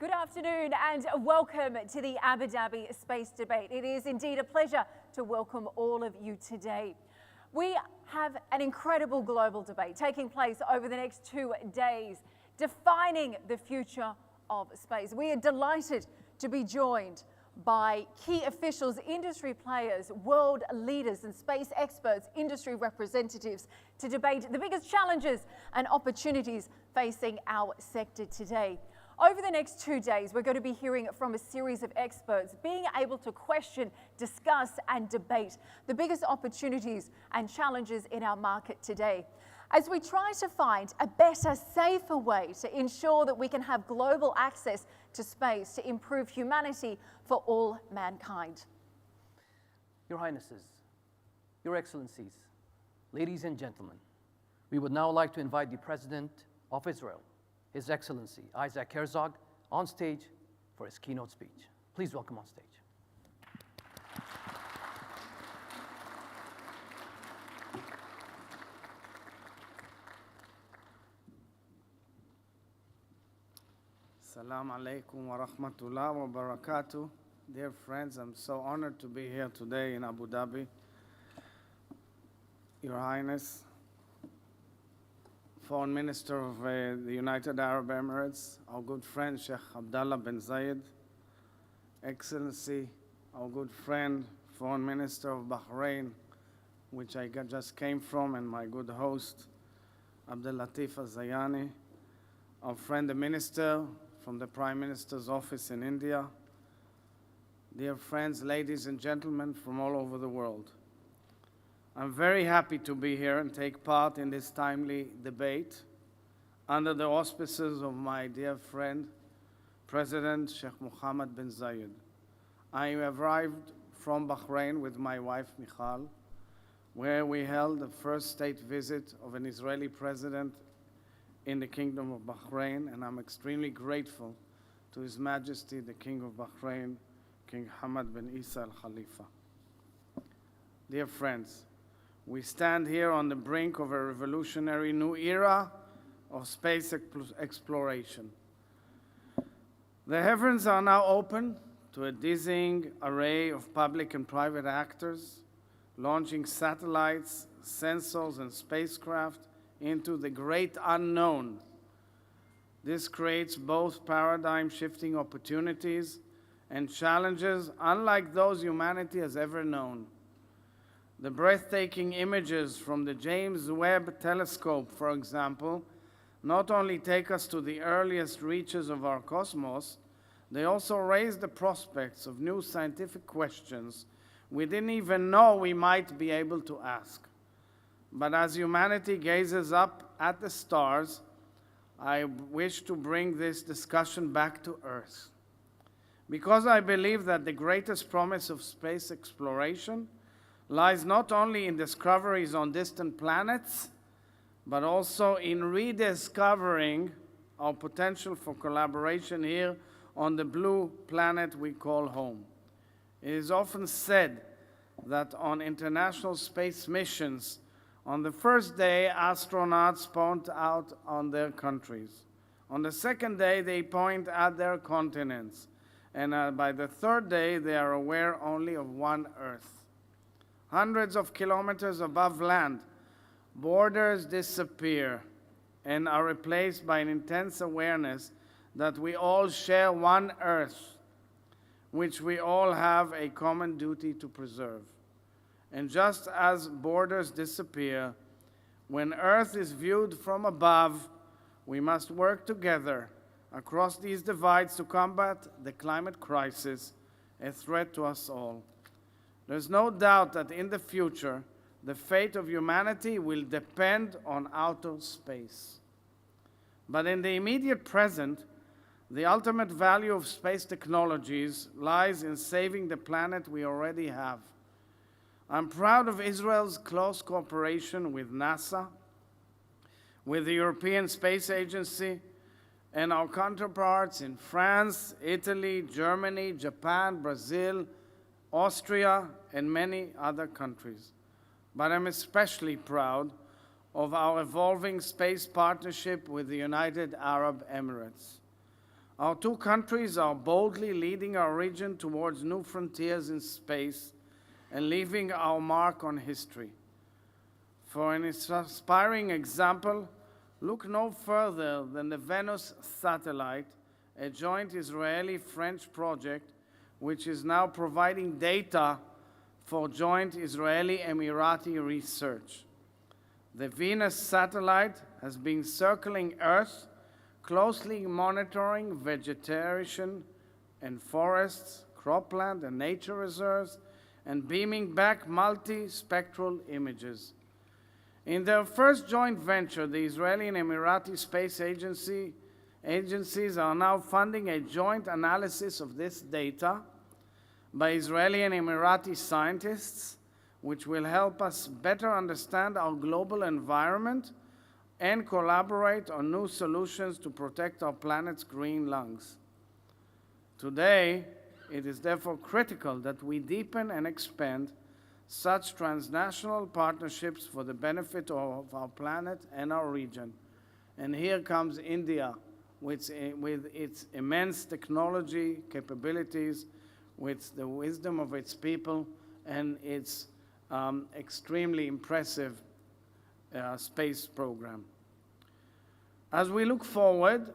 Good afternoon and welcome to the Abu Dhabi Space Debate. It is indeed a pleasure to welcome all of you today. We have an incredible global debate taking place over the next 2 days, defining the future of space. We are delighted to be joined by key officials, industry players, world leaders and space experts, industry representatives to debate the biggest challenges and opportunities facing our sector today. Over the next 2 days, we're going to be hearing from a series of experts, being able to question, discuss and debate the biggest opportunities and challenges in our market today, as we try to find a better, safer way to ensure that we can have global access to space to improve humanity for all mankind. Your Highnesses, Your Excellencies, ladies and gentlemen, we would now like to invite the President of Israel, His Excellency Isaac Herzog, on stage for his keynote speech. Please welcome on stage. Assalamu alaikum wa rahmatullahi wa barakatuh. Dear friends, I'm so honored to be here today in Abu Dhabi. Your Highness, Foreign Minister of the United Arab Emirates, our good friend Sheikh Abdullah bin Zayed, Excellency, our good friend, Foreign Minister of Bahrain, which I just came from, and my good host, Abdel Latif Al-Zayani, our friend the Minister from the Prime Minister's office in India, dear friends, ladies and gentlemen from all over the world. I'm very happy to be here and take part in this timely debate under the auspices of my dear friend, President Sheikh Mohammed bin Zayed. I arrived from Bahrain with my wife Michal, where we held the first state visit of an Israeli president in the Kingdom of Bahrain, and I'm extremely grateful to His Majesty, the King of Bahrain, King Hamad bin Isa Al Khalifa. Dear friends, we stand here on the brink of a revolutionary new era of space exploration. The heavens are now open to a dizzying array of public and private actors, launching satellites, sensors, and spacecraft into the great unknown. This creates both paradigm-shifting opportunities and challenges unlike those humanity has ever known. The breathtaking images from the James Webb Telescope, for example, not only take us to the earliest reaches of our cosmos, they also raise the prospects of new scientific questions we didn't even know we might be able to ask. But as humanity gazes up at the stars, I wish to bring this discussion back to Earth. Because I believe that the greatest promise of space exploration lies not only in discoveries on distant planets, but also in rediscovering our potential for collaboration here on the blue planet we call home. It is often said that on international space missions, on the first day, astronauts point out on their countries. On the second day, they point at their continents. And by the third day, they are aware only of one Earth. Hundreds of kilometers above land, borders disappear and are replaced by an intense awareness that we all share one Earth, which we all have a common duty to preserve. And just as borders disappear, when Earth is viewed from above, we must work together across these divides to combat the climate crisis, a threat to us all. There's no doubt that in the future, the fate of humanity will depend on outer space. But in the immediate present, the ultimate value of space technologies lies in saving the planet we already have. I'm proud of Israel's close cooperation with NASA, with the European Space Agency, and our counterparts in France, Italy, Germany, Japan, Brazil, Austria, and many other countries. But I'm especially proud of our evolving space partnership with the United Arab Emirates. Our two countries are boldly leading our region towards new frontiers in space and leaving our mark on history. For an inspiring example, look no further than the Venus satellite, a joint Israeli-French project which is now providing data for joint Israeli-Emirati research. The Venus satellite has been circling Earth, closely monitoring vegetation and forests, cropland and nature reserves, and beaming back multi-spectral images. In their first joint venture, the Israeli and Emirati space agencies are now funding a joint analysis of this data by Israeli and Emirati scientists, which will help us better understand our global environment and collaborate on new solutions to protect our planet's green lungs. Today, it is therefore critical that we deepen and expand such transnational partnerships for the benefit of our planet and our region. And here comes India with its immense technology capabilities, with the wisdom of its people, and its extremely impressive space program. As we look forward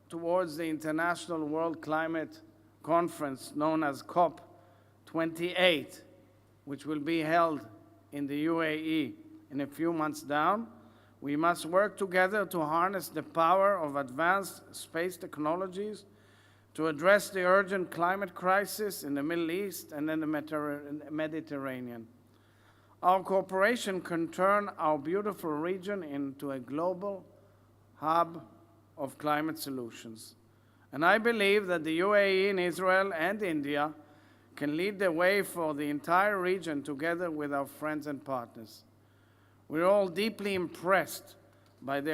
towards the International World Climate Conference known as COP28, which will be held in the UAE in a few months down, we must work together to harness the power of advanced space technologies to address the urgent climate crisis in the Middle East and in the Mediterranean. Our cooperation can turn our beautiful region into a global hub of climate solutions. And I believe that the UAE and Israel and India can lead the way for the entire region together with our friends and partners. We're all deeply impressed by the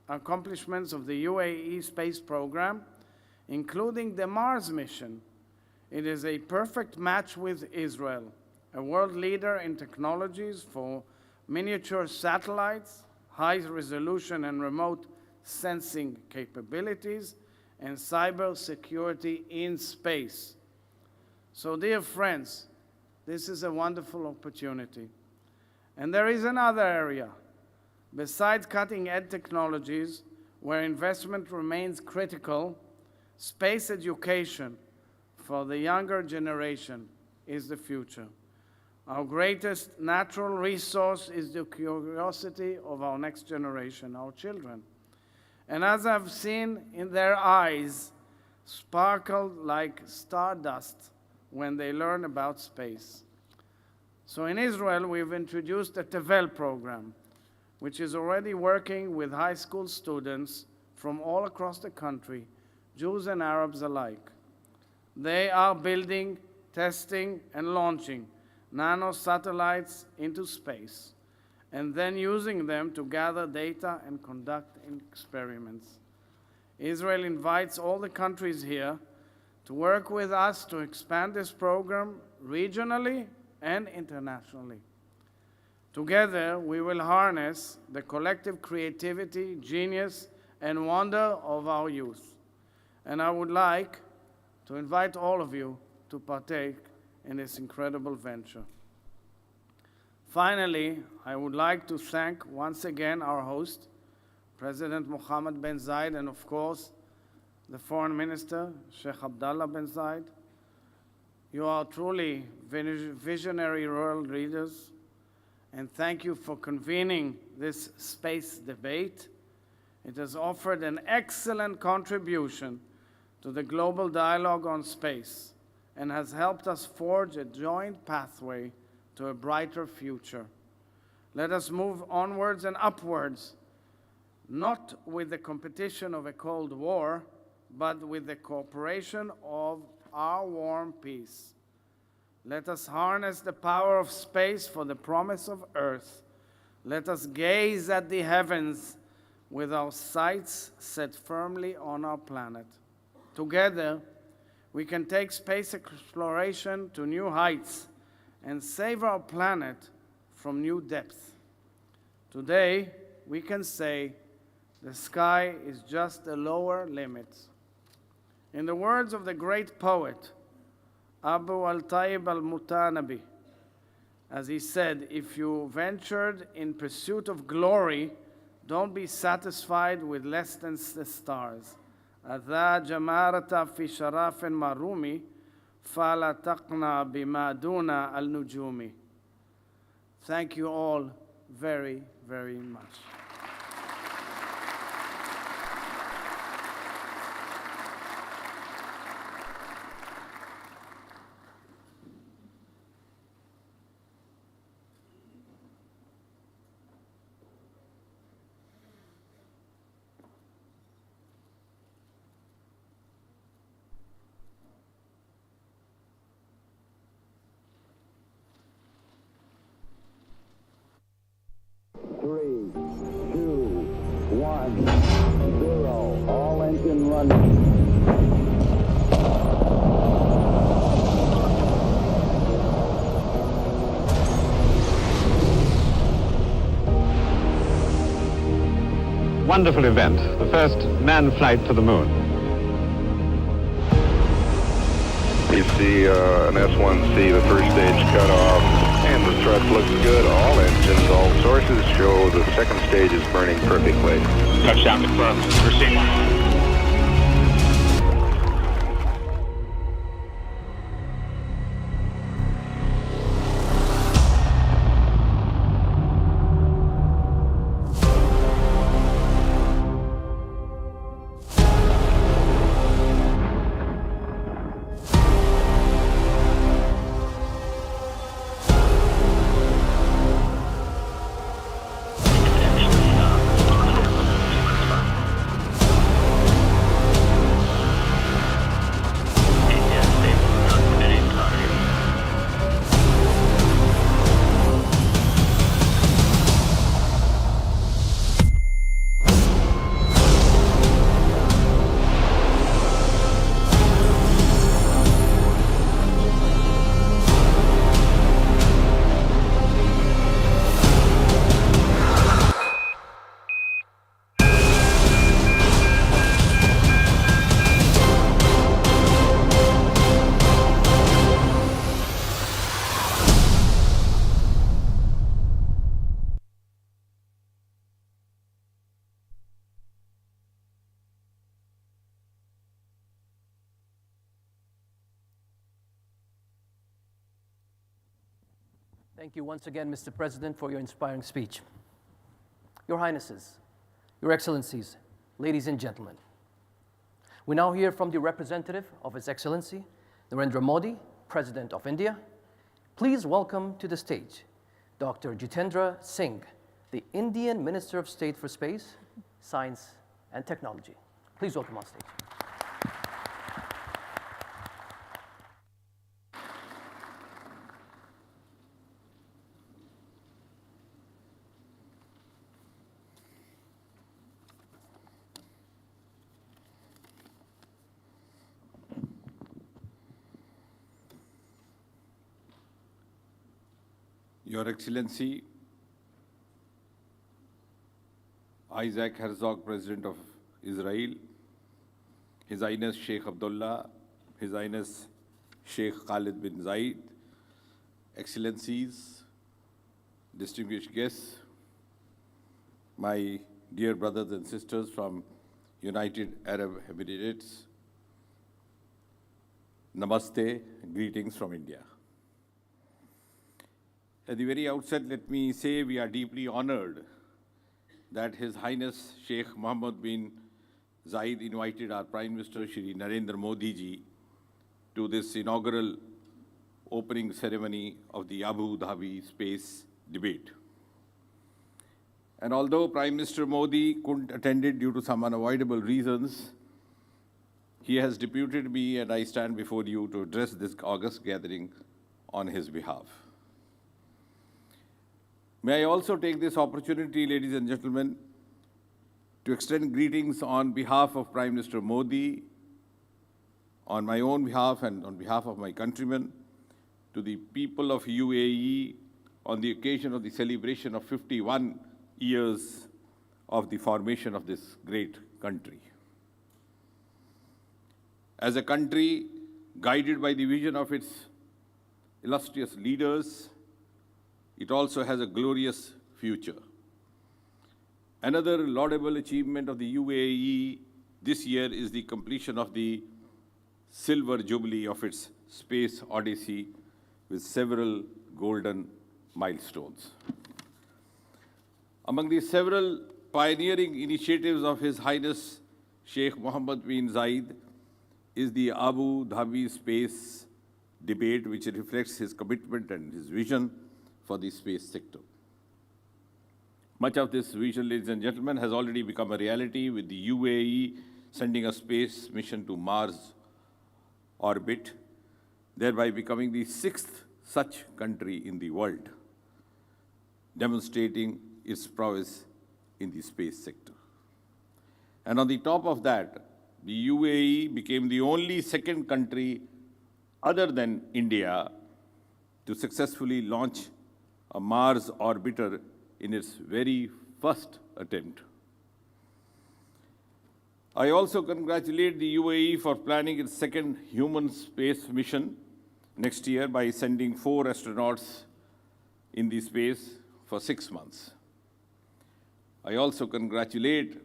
accomplishments of the UAE space program, including the Mars mission. It is a perfect match with Israel, a world leader in technologies for miniature satellites, high resolution and remote sensing capabilities, and cyber security in space. So, dear friends, this is a wonderful opportunity. And there is another area, besides cutting-edge technologies, where investment remains critical. Space education for the younger generation is the future. Our greatest natural resource is the curiosity of our next generation, our children. And as I've seen in their eyes, sparkle like stardust when they learn about space. So in Israel, we've introduced a Tevel program, which is already working with high school students from all across the country, Jews and Arabs alike. They are building, testing, and launching nano-satellites into space, and then using them to gather data and conduct experiments. Israel invites all the countries here to work with us to expand this program regionally and internationally. Together, we will harness the collective creativity, genius, and wonder of our youth. And I would like to invite all of you to partake in this incredible venture. Finally, I would like to thank once again our host, President Mohammed bin Zayed, and of course, the Foreign Minister, Sheikh Abdullah bin Zayed. You are truly visionary world leaders, and thank you for convening this space debate. It has offered an excellent contribution to the global dialogue on space and has helped us forge a joint pathway to a brighter future. Let us move onwards and upwards, not with the competition of a Cold War, but with the cooperation of our warm peace. Let us harness the power of space for the promise of Earth. Let us gaze at the heavens with our sights set firmly on our planet. Together, we can take space exploration to new heights and save our planet from new depths. Today, we can say the sky is just the lower limit. In the words of the great poet, Abu al-Tayyib al-Mutanabi, as he said, if you ventured in pursuit of glory, don't be satisfied with less than the stars. أذا جمارة في شراف مرumi, فلا تقنع بما دون النجوم. Thank you all very, very much. Wonderful event, the first manned flight to the moon. You see an S1C, the first stage cut off, and the thrust looks good. All engines, all sources show the second stage is burning perfectly. Touchdown confirmed. Proceed. Thank you once again, Mr. President, for your inspiring speech. Your Highnesses, Your Excellencies, ladies and gentlemen, we now hear from the representative of His Excellency, Narendra Modi, President of India. Please welcome to the stage Dr. Jitendra Singh, the Indian Minister of State for Space, Science and Technology. Please welcome on stage. Your Excellency, Isaac Herzog, President of Israel, His Highness Sheikh Abdullah, His Highness Sheikh Khalid bin Zayed, Excellencies, distinguished guests, my dear brothers and sisters from United Arab Emirates, Namaste, greetings from India. At the very outset, let me say we are deeply honored that His Highness Sheikh Mohammed bin Zayed invited our Prime Minister Shri Narendra Modi ji to this inaugural opening ceremony of the Abu Dhabi Space Debate. And although Prime Minister Modi couldn't attend it due to some unavoidable reasons, he has deputed me and I stand before you to address this august gathering on his behalf. May I also take this opportunity, ladies and gentlemen, to extend greetings on behalf of Prime Minister Modi, on my own behalf and on behalf of my countrymen, to the people of UAE on the occasion of the celebration of 51 years of the formation of this great country. As a country guided by the vision of its illustrious leaders, it also has a glorious future. Another laudable achievement of the UAE this year is the completion of the silver jubilee of its space odyssey with several golden milestones. Among the several pioneering initiatives of His Highness Sheikh Mohammed bin Zayed is the Abu Dhabi Space Debate, which reflects his commitment and his vision for the space sector. Much of this vision, ladies and gentlemen, has already become a reality, with the UAE sending a space mission to Mars orbit, thereby becoming the 6th such country in the world, demonstrating its prowess in the space sector. And on the top of that, the UAE became the only second country other than India to successfully launch a Mars orbiter in its very first attempt. I also congratulate the UAE for planning its second human space mission next year by sending 4 astronauts in the space for 6 months. I also congratulate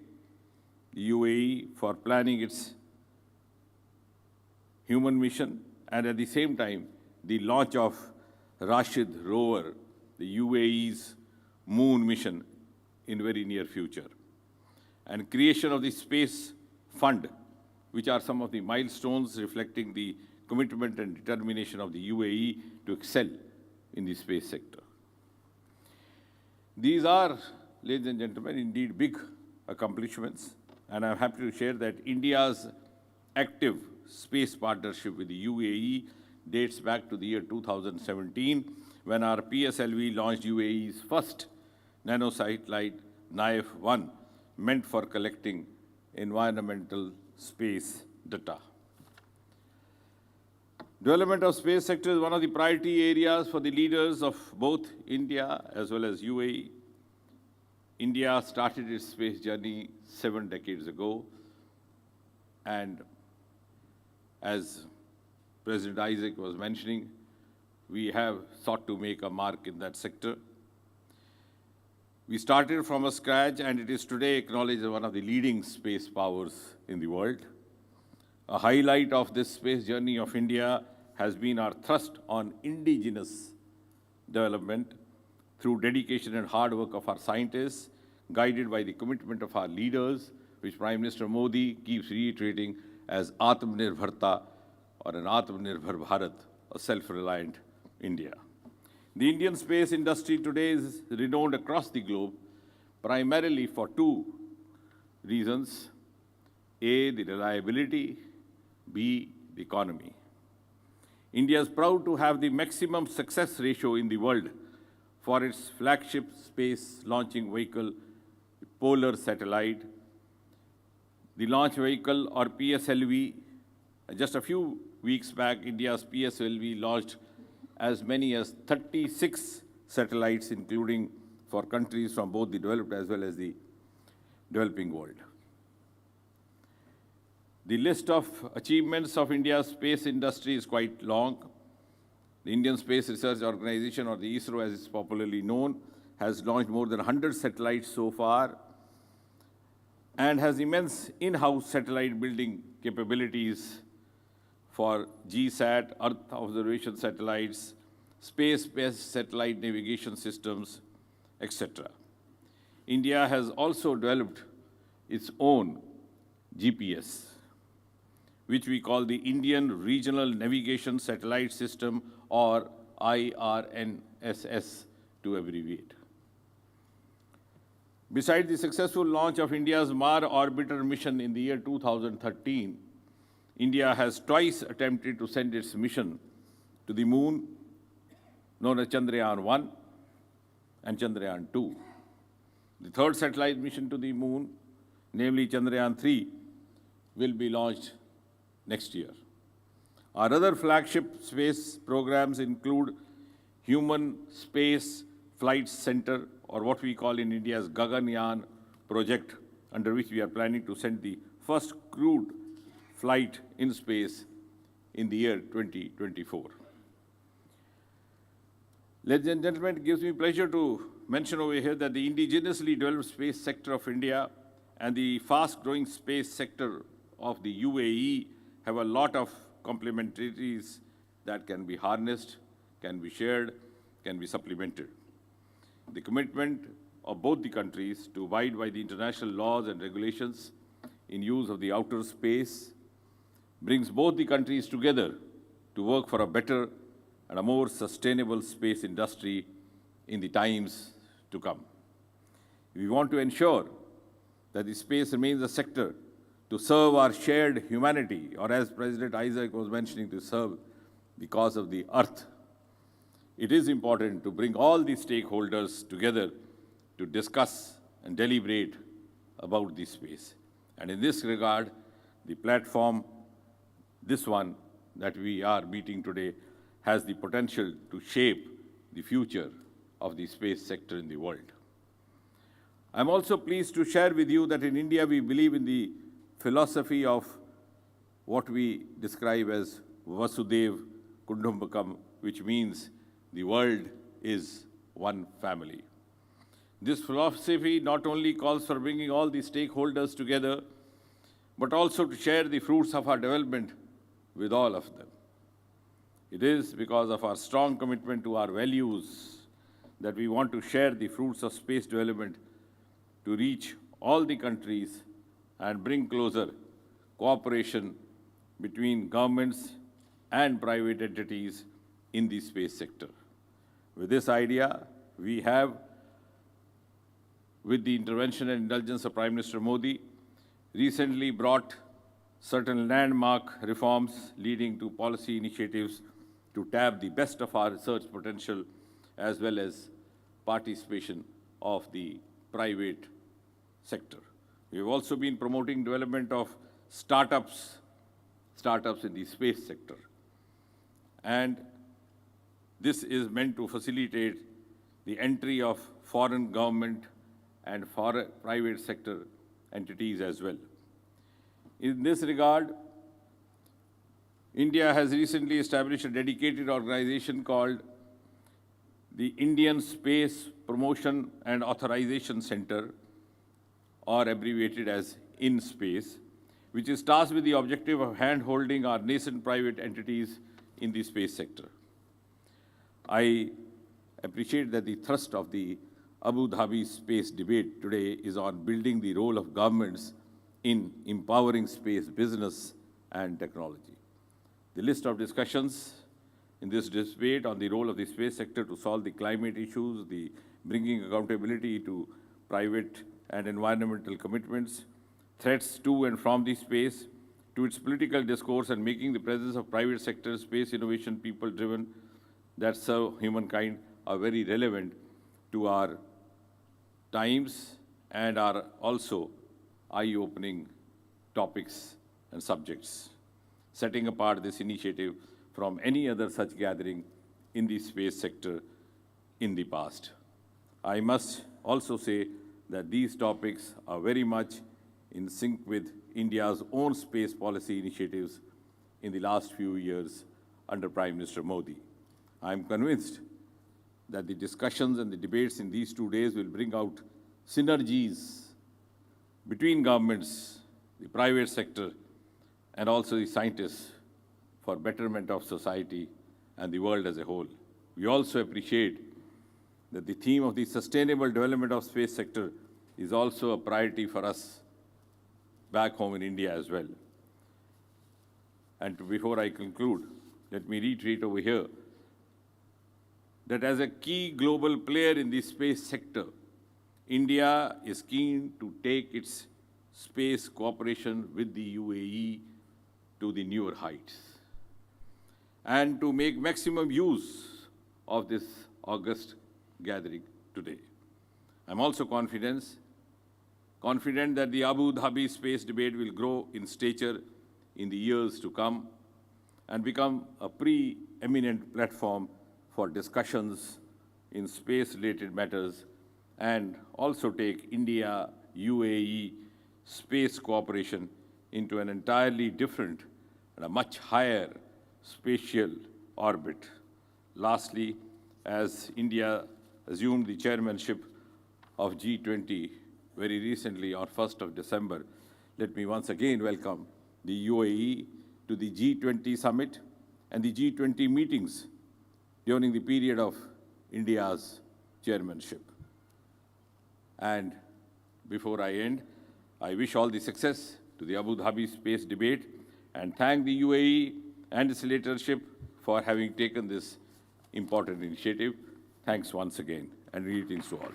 the UAE for planning its human mission and at the same time the launch of Rashid rover, the UAE's moon mission, in very near future, and creation of the space fund, which are some of the milestones reflecting the commitment and determination of the UAE to excel in the space sector. These are, ladies and gentlemen, indeed big accomplishments, and I'm happy to share that India's active space partnership with the UAE dates back to the year 2017, when our PSLV launched UAE's first nanosatellite, NAIF-1, meant for collecting environmental space data. Development of space sector is one of the priority areas for the leaders of both India as well as UAE. India started its space journey 7 decades ago, and as President Isaac was mentioning, we have sought to make a mark in that sector. We started from a scratch, and it is today acknowledged as one of the leading space powers in the world. A highlight of this space journey of India has been our thrust on indigenous development through dedication and hard work of our scientists, guided by the commitment of our leaders, which Prime Minister Modi keeps reiterating as Atmanirbharta, or an Atmanirbhar Bharat, a self-reliant India. The Indian space industry today is renowned across the globe, primarily for 2 reasons: A, the reliability; B, the economy. India is proud to have the maximum success ratio in the world for its flagship space launching vehicle, Polar Satellite. The launch vehicle, or PSLV, just a few weeks back, India's PSLV launched as many as 36 satellites, including for countries from both the developed as well as the developing world. The list of achievements of India's space industry is quite long. The Indian Space Research Organization, or the ISRO as it's popularly known, has launched more than 100 satellites so far and has immense in-house satellite building capabilities for GSAT, Earth observation satellites, space-based satellite navigation systems, etc. India has also developed its own GPS, which we call the Indian Regional Navigation Satellite System, or IRNSS to abbreviate. Besides the successful launch of India's Mars orbiter mission in the year 2013, India has twice attempted to send its mission to the moon, known as Chandrayaan-1 and Chandrayaan-2. The third satellite mission to the moon, namely Chandrayaan-3, will be launched next year. Our other flagship space programs include Human Space Flight Center, or what we call in India as Gaganyaan project, under which we are planning to send the first crewed flight in space in the year 2024. Ladies and gentlemen, it gives me pleasure to mention over here that the indigenously developed space sector of India and the fast-growing space sector of the UAE have a lot of complementarities that can be harnessed, can be shared, can be supplemented. The commitment of both the countries to abide by the international laws and regulations in use of the outer space brings both the countries together to work for a better and a more sustainable space industry in the times to come. We want to ensure that the space remains a sector to serve our shared humanity, or as President Isaac was mentioning, to serve the cause of the earth. It is important to bring all the stakeholders together to discuss and deliberate about this space. And in this regard, the platform, this one that we are meeting today, has the potential to shape the future of the space sector in the world. I'm also pleased to share with you that in India we believe in the philosophy of what we describe as Vasudev Kutumbakam, which means the world is one family. This philosophy not only calls for bringing all the stakeholders together, but also to share the fruits of our development with all of them. It is because of our strong commitment to our values that we want to share the fruits of space development to reach all the countries and bring closer cooperation between governments and private entities in the space sector. With this idea, we have, with the intervention and indulgence of Prime Minister Modi, recently brought certain landmark reforms leading to policy initiatives to tap the best of our research potential as well as participation of the private sector. We have also been promoting development of startups in the space sector. And this is meant to facilitate the entry of foreign government and foreign private sector entities as well. In this regard, India has recently established a dedicated organization called the Indian Space Promotion and Authorization Center, or abbreviated as InSpace, which is tasked with the objective of hand-holding our nascent private entities in the space sector. I appreciate that the thrust of the Abu Dhabi Space Debate today is on building the role of governments in empowering space business and technology. The list of discussions in this debate on the role of the space sector to solve the climate issues, the bringing accountability to private and environmental commitments, threats to and from the space, to its political discourse and making the presence of private sector space innovation people-driven that serve humankind are very relevant to our times and are also eye-opening topics and subjects, setting apart this initiative from any other such gathering in the space sector in the past. I must also say that these topics are very much in sync with India's own space policy initiatives in the last few years under Prime Minister Modi. I am convinced that the discussions and the debates in these 2 days will bring out synergies between governments, the private sector, and also the scientists for betterment of society and the world as a whole. We also appreciate that the theme of the sustainable development of space sector is also a priority for us back home in India as well. And before I conclude, let me reiterate over here that as a key global player in the space sector, India is keen to take its space cooperation with the UAE to the newer heights and to make maximum use of this august gathering today. I'm also confident that the Abu Dhabi Space Debate will grow in stature in the years to come and become a preeminent platform for discussions in space-related matters and also take India-UAE space cooperation into an entirely different and a much higher spatial orbit. Lastly, as India assumed the chairmanship of G20 very recently on 1st of December, let me once again welcome the UAE to the G20 summit and the G20 meetings during the period of India's chairmanship. And before I end, I wish all the success to the Abu Dhabi Space Debate and thank the UAE and its leadership for having taken this important initiative. Thanks once again, and greetings to all.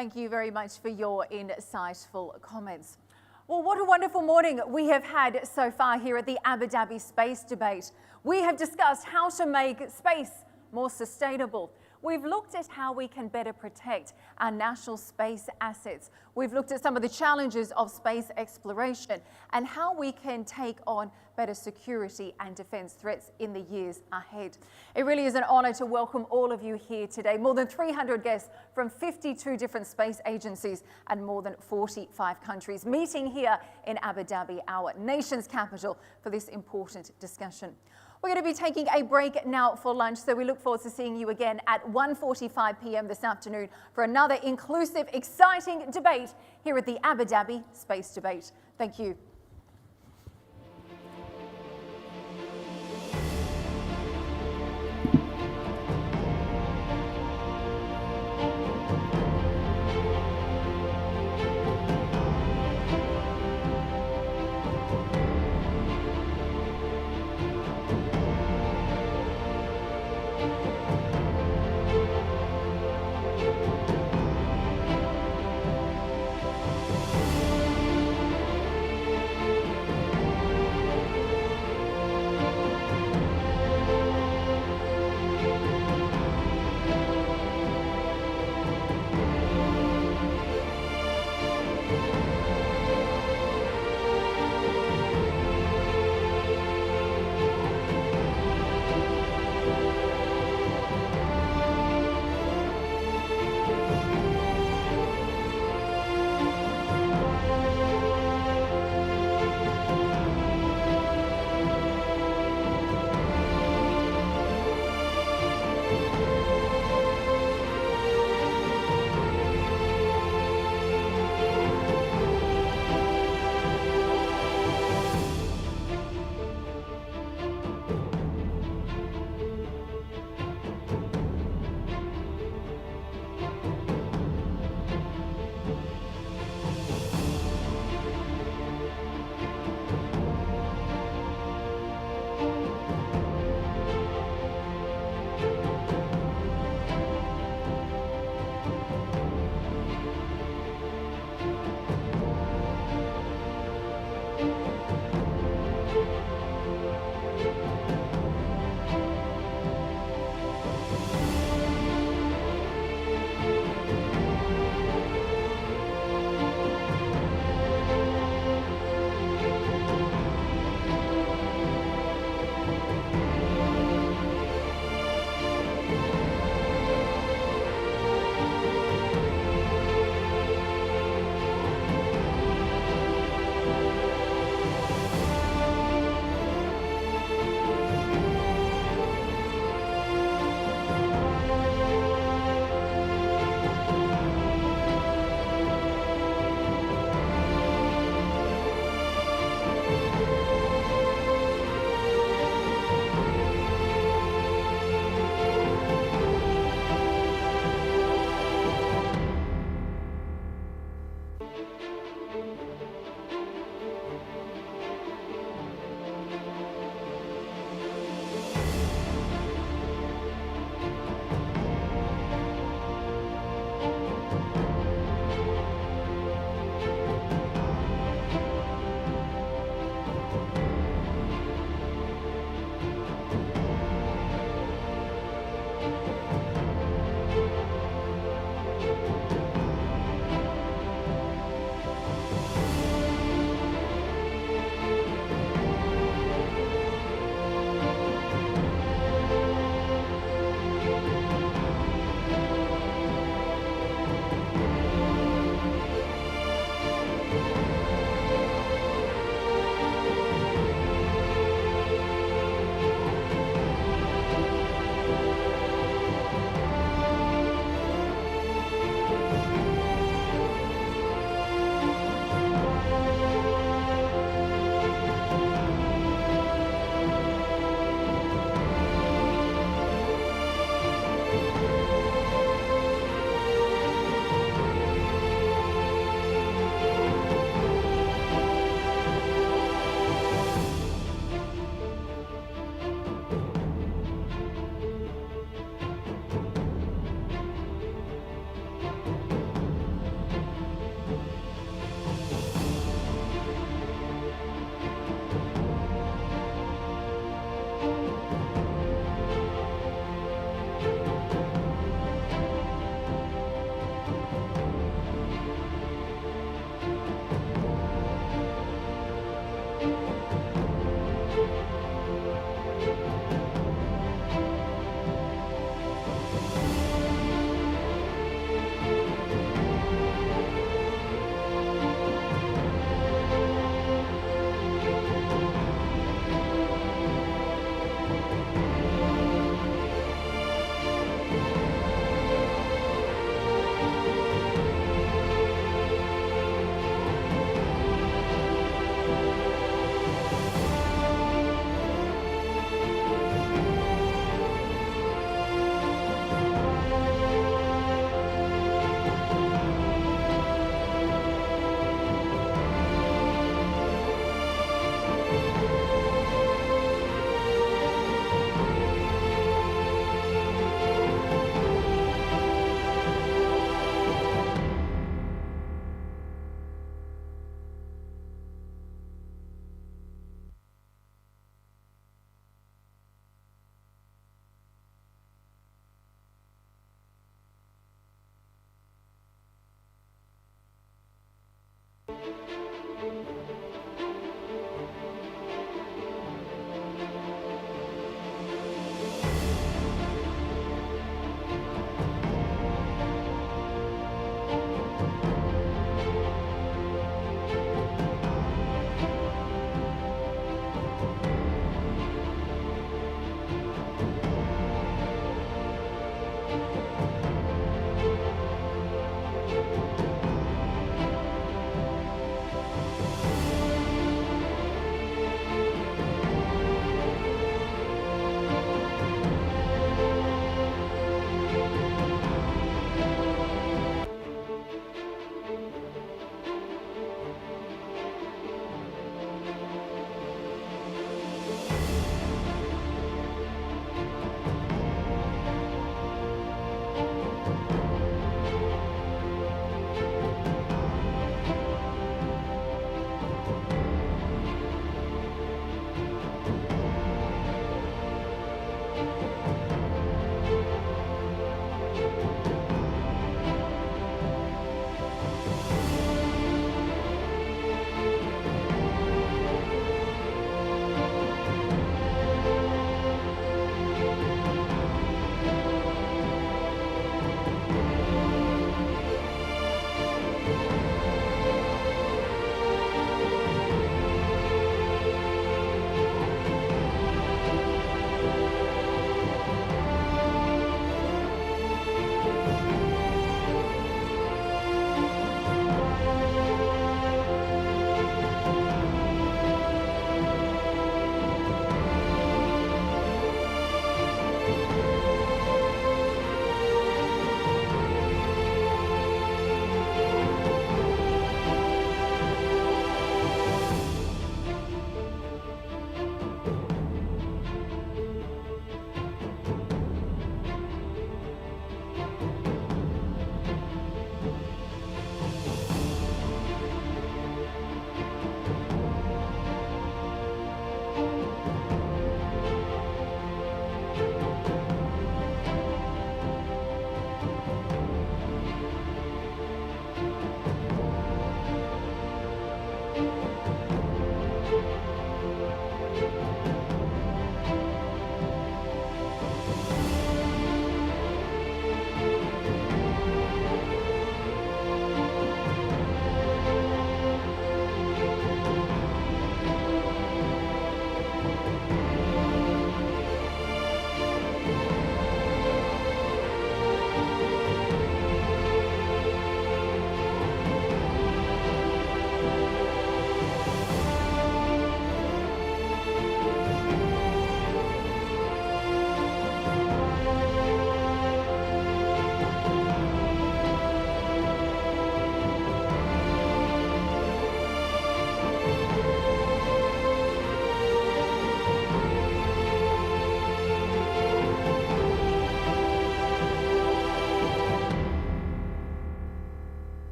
Thank you very much for your insightful comments. Well, what a wonderful morning we have had so far here at the Abu Dhabi Space Debate. We have discussed how to make space more sustainable. We've looked at how we can better protect our national space assets. We've looked at some of the challenges of space exploration and how we can take on better security and defence threats in the years ahead. It really is an honour to welcome all of you here today. More than 300 guests from 52 different space agencies and more than 45 countries meeting here in Abu Dhabi, our nation's capital, for this important discussion. We're going to be taking a break now for lunch, so we look forward to seeing you again at 1:45 p.m. this afternoon for another inclusive, exciting debate here at the Abu Dhabi Space Debate. Thank you.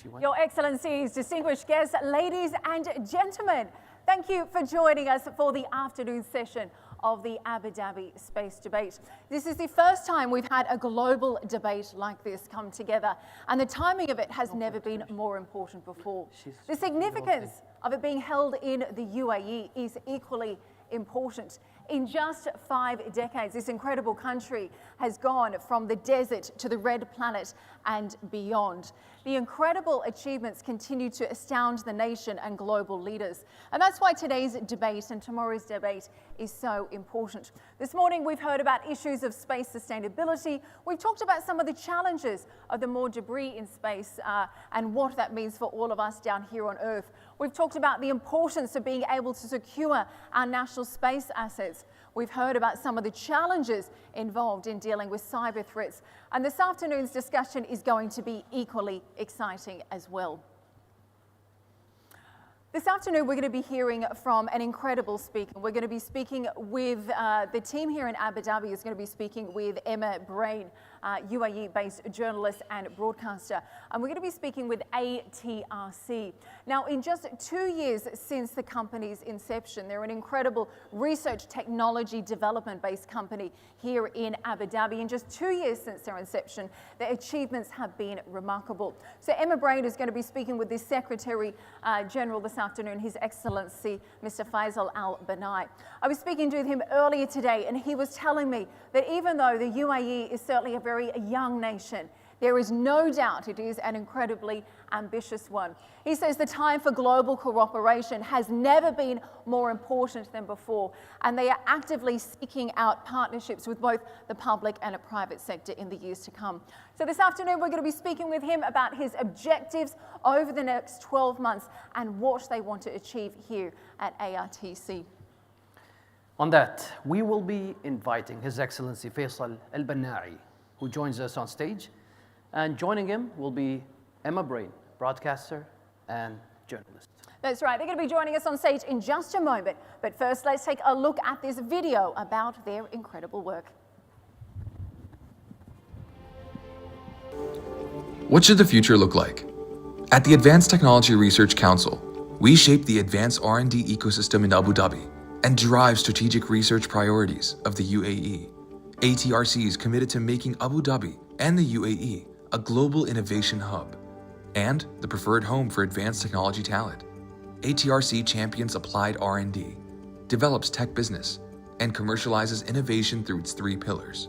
Your Excellencies, distinguished guests, ladies and gentlemen, thank you for joining us for the afternoon session of the Abu Dhabi Space Debate. This is the first time we've had a global debate like this come together, and the timing of it has never been more important before. The significance of it being held in the UAE is equally important. In just 5 decades, this incredible country has gone from the desert to the red planet and beyond. The incredible achievements continue to astound the nation and global leaders. And that's why today's debate and tomorrow's debate is so important. This morning, we've heard about issues of space sustainability. We've talked about some of the challenges of the more debris in space and what that means for all of us down here on Earth. We've talked about the importance of being able to secure our national space assets. We've heard about some of the challenges involved in dealing with cyber threats. And this afternoon's discussion is going to be equally exciting as well. This afternoon, we're going to be hearing from an incredible speaker. We're going to be speaking with the team here in Abu Dhabi is going to be speaking with Emma Brain, UAE-based journalist and broadcaster. And we're going to be speaking with ATRC. Now, in just 2 years since the company's inception, they're an incredible research technology development-based company here in Abu Dhabi. In just 2 years since their inception, their achievements have been remarkable. So Emma Brain is going to be speaking with the Secretary General this afternoon, His Excellency, Mr. Faisal Al-Banai. I was speaking to him earlier today, and he was telling me that even though the UAE is certainly a very young nation, there is no doubt it is an incredibly ambitious one. He says the time for global cooperation has never been more important than before, and they are actively seeking out partnerships with both the public and the private sector in the years to come. So this afternoon, we're going to be speaking with him about his objectives over the next 12 months and what they want to achieve here at ARTC. On that, we will be inviting His Excellency Faisal Al-Banai, who joins us on stage. And joining him will be Emma Brain, broadcaster and journalist. That's right. They're going to be joining us on stage in just a moment. But first, let's take a look at this video about their incredible work. What should the future look like? At the Advanced Technology Research Council, we shape the advanced R&D ecosystem in Abu Dhabi and drive strategic research priorities of the UAE. ATRC is committed to making Abu Dhabi and the UAE a global innovation hub and the preferred home for advanced technology talent. ATRC champions applied R&D, develops tech business, and commercializes innovation through its 3 pillars.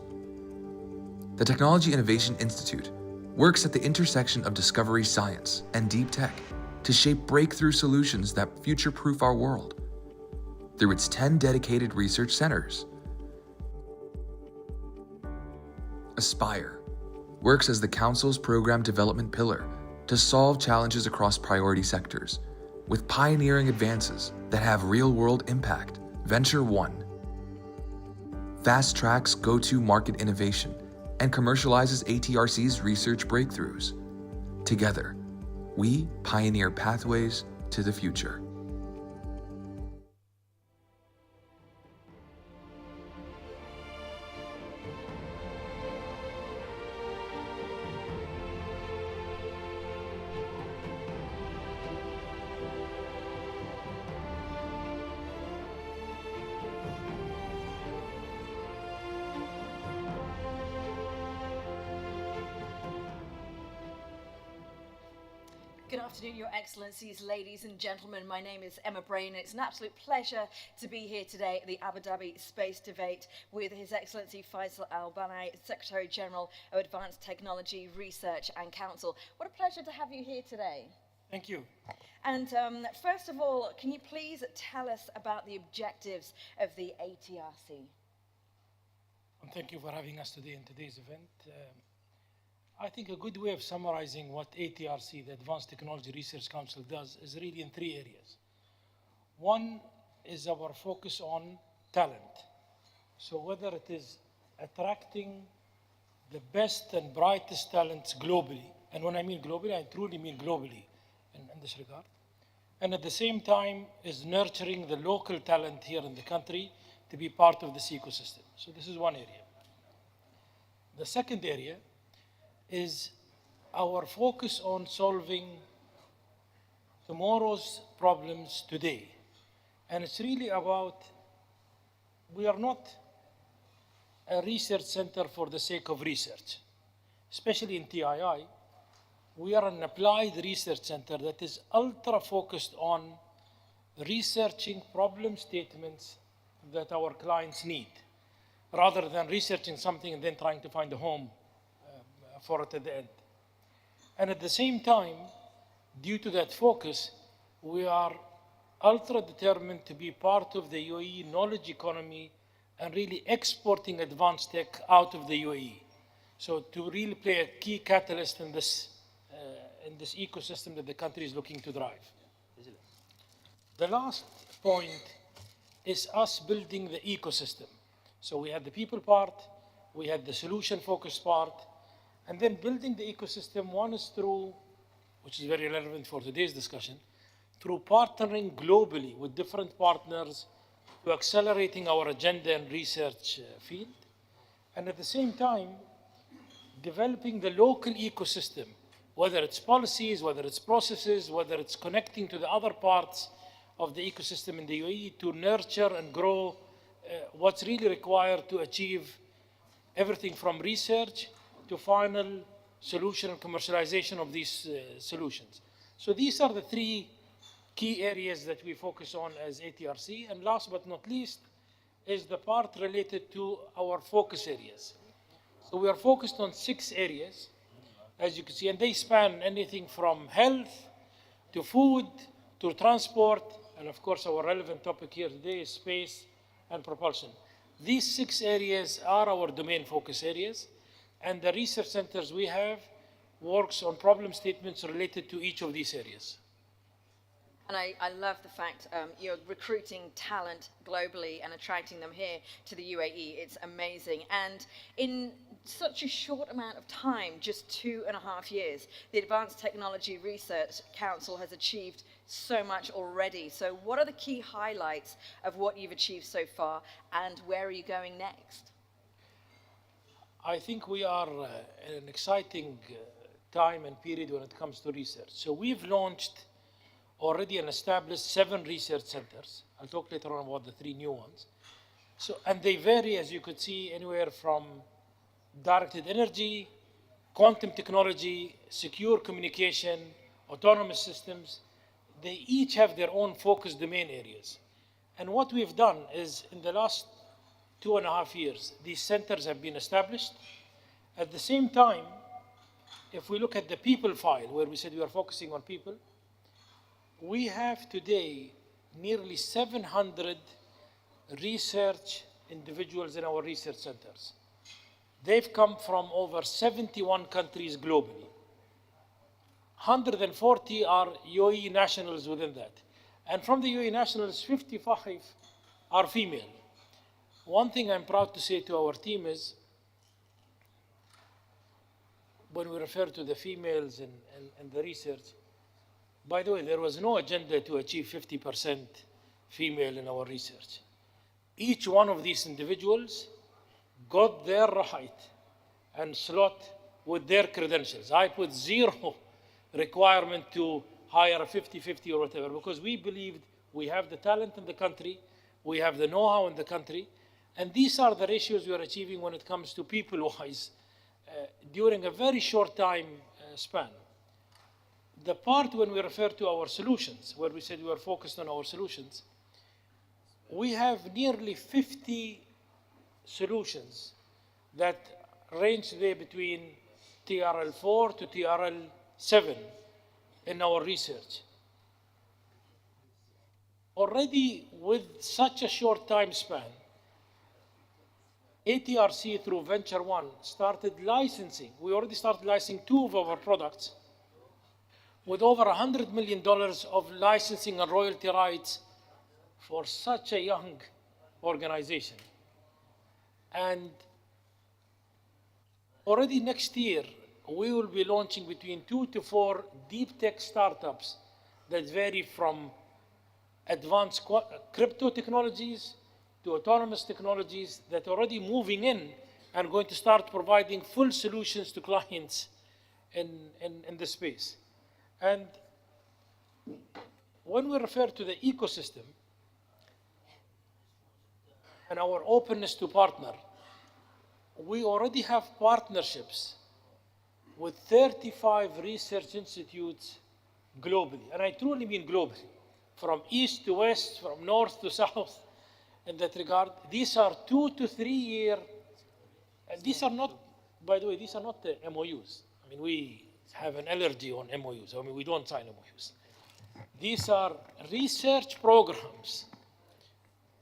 The Technology Innovation Institute works at the intersection of discovery science and deep tech to shape breakthrough solutions that future-proof our world. Through its 10 dedicated research centers, Aspire works as the Council's program development pillar to solve challenges across priority sectors with pioneering advances that have real-world impact. Venture One fast-tracks go-to-market innovation and commercializes ATRC's research breakthroughs. Together, we pioneer pathways to the future. Good afternoon, Your Excellencies, ladies and gentlemen. My name is Emma Brain, and it's an absolute pleasure to be here today at the Abu Dhabi Space Debate with His Excellency Faisal Al-Banai, Secretary General of Advanced Technology Research and Council. What a pleasure to have you here today. Thank you. And first of all, can you please tell us about the objectives of the ATRC? And thank you for having us today in today's event. I think a good way of summarizing what ATRC, the Advanced Technology Research Council, does is really in 3 areas. One is our focus on talent. So whether it is attracting the best and brightest talents globally, and when I mean globally, I truly mean globally in this regard, and at the same time is nurturing the local talent here in the country to be part of this ecosystem. So this is one area. The second area is our focus on solving tomorrow's problems today. And it's really about, we are not a research center for the sake of research, especially in TII. We are an applied research center that is ultra focused on researching problem statements that our clients need, rather than researching something and then trying to find a home for it at the end. And at the same time, due to that focus, we are ultra determined to be part of the UAE knowledge economy and really exporting advanced tech out of the UAE. So to really play a key catalyst in this ecosystem that the country is looking to drive. The last point is us building the ecosystem. So we had the people part, we had the solution-focused part, and then building the ecosystem, one is through, which is very relevant for today's discussion, through partnering globally with different partners to accelerating our agenda and research field, and at the same time, developing the local ecosystem, whether it's policies, whether it's processes, whether it's connecting to the other parts of the ecosystem in the UAE to nurture and grow what's really required to achieve everything from research to final solution and commercialization of these solutions. So these are the three key areas that we focus on as ATRC. And last but not least is the part related to our focus areas. So we are focused on 6 areas, as you can see, and they span anything from health to food to transport, and of course our relevant topic here today is space and propulsion. These 6 areas are our domain focus areas, and the research centers we have works on problem statements related to each of these areas. And I love the fact you're recruiting talent globally and attracting them here to the UAE. It's amazing. And in such a short amount of time, just 2.5 years, the Advanced Technology Research Council has achieved so much already. So what are the key highlights of what you've achieved so far, and where are you going next? I think we are in an exciting time and period when it comes to research. So we've launched already and established 7 research centers. I'll talk later on about the 3 new ones. So, and they vary, as you could see, anywhere from directed energy, quantum technology, secure communication, autonomous systems. They each have their own focus domain areas. And what we've done is, in the last 2.5 years, these centers have been established. At the same time, if we look at the people file, where we said we are focusing on people, we have today nearly 700 research individuals in our research centers. They've come from over 71 countries globally. 140 are UAE nationals within that. And from the UAE nationals, 55 are female. One thing I'm proud to say to our team is, when we refer to the females and the research, by the way, there was no agenda to achieve 50% female in our research. Each one of these individuals got their right and slot with their credentials. I put 0 requirement to hire a 50-50 or whatever, because we believed we have the talent in the country, we have the know-how in the country, and these are the ratios we are achieving when it comes to people-wise during a very short time span. The part when we refer to our solutions, where we said we are focused on our solutions, we have nearly 50 solutions that range today between TRL4 to TRL7 in our research. Already with such a short time span, ATRC through Venture One started licensing. We already started licensing 2 of our products with over $100 million of licensing and royalty rights for such a young organization. And already next year, we will be launching between 2 to 4 deep tech startups that vary from advanced crypto technologies to autonomous technologies that are already moving in and going to start providing full solutions to clients in the space. And when we refer to the ecosystem and our openness to partner, we already have partnerships with 35 research institutes globally, and I truly mean globally, from east to west, from north to south. In that regard, these are 2 to 3 year, and these are not, by the way, these are not the MOUs. I mean, we have an allergy on MOUs. I mean, we don't sign MOUs. These are research programs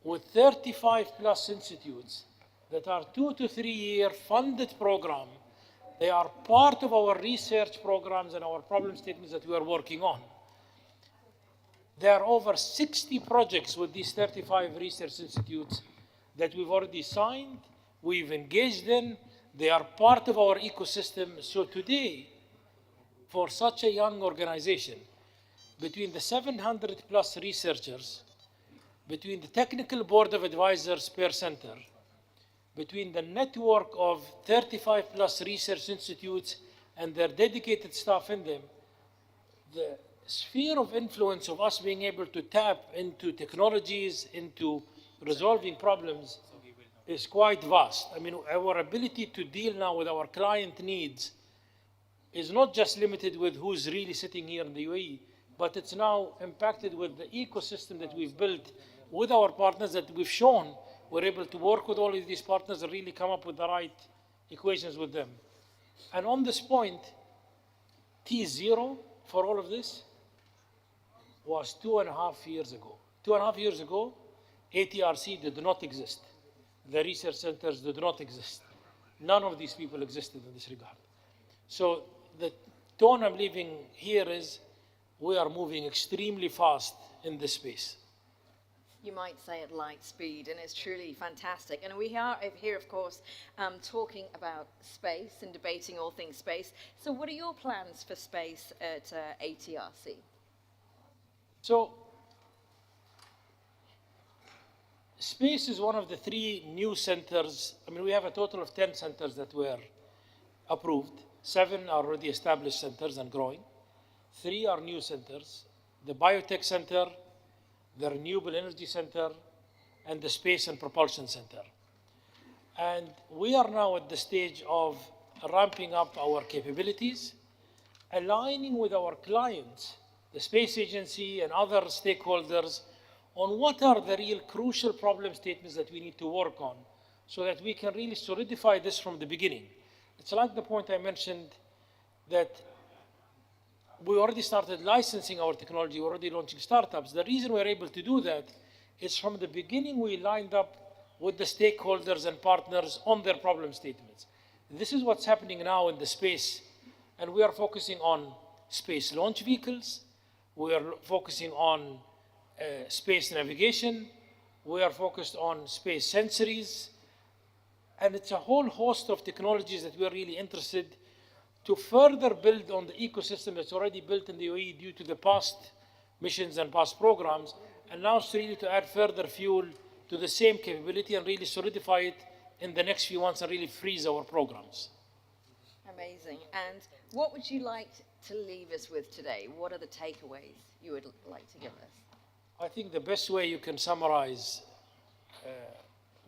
with 35 plus institutes that are 2 to 3 year funded program. They are part of our research programs and our problem statements that we are working on. There are over 60 projects with these 35 research institutes that we've already signed, we've engaged in, they are part of our ecosystem. So today, for such a young organization, between the 700 plus researchers, between the technical board of advisors per center, between the network of 35 plus research institutes and their dedicated staff in them, the sphere of influence of us being able to tap into technologies, into resolving problems is quite vast. I mean, our ability to deal now with our client needs is not just limited with who's really sitting here in the UAE, but it's now impacted with the ecosystem that we've built with our partners that we've shown we're able to work with all of these partners and really come up with the right equations with them. And on this point, T0 for all of this was 2.5 years ago. 2.5 years ago, ATRC did not exist. The research centers did not exist. None of these people existed in this regard. So the tone I'm leaving here is we are moving extremely fast in this space. You might say at light speed, and it's truly fantastic. And we are here, of course, talking about space and debating all things space. So what are your plans for space at ATRC? So space is one of the 3 new centers. I mean, we have a total of 10 centers that were approved. 7 are already established centers and growing. 3 are new centers: the Biotech Center, the Renewable Energy Center, and the Space and Propulsion Center. And we are now at the stage of ramping up our capabilities, aligning with our clients, the space agency and other stakeholders, on what are the real crucial problem statements that we need to work on so that we can really solidify this from the beginning. It's like the point I mentioned that we already started licensing our technology, we're already launching startups. The reason we're able to do that is from the beginning we lined up with the stakeholders and partners on their problem statements. This is what's happening now in the space, and we are focusing on space launch vehicles, we are focusing on space navigation, we are focused on space sensories, and it's a whole host of technologies that we are really interested to further build on the ecosystem that's already built in the UAE due to the past missions and past programs, and now it's really to add further fuel to the same capability and really solidify it in the next few months and really freeze our programs. Amazing. And what would you like to leave us with today? What are the takeaways you would like to give us? I think the best way you can summarize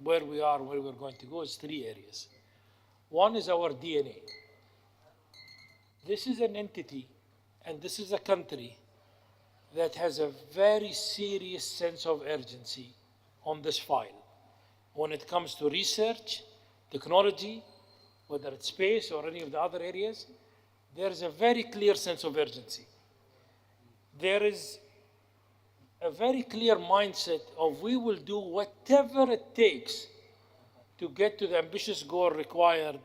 where we are, where we're going to go is 3 areas. One is our DNA. This is an entity and this is a country that has a very serious sense of urgency on this file. When it comes to research, technology, whether it's space or any of the other areas, there is a very clear sense of urgency. There is a very clear mindset of we will do whatever it takes to get to the ambitious goal required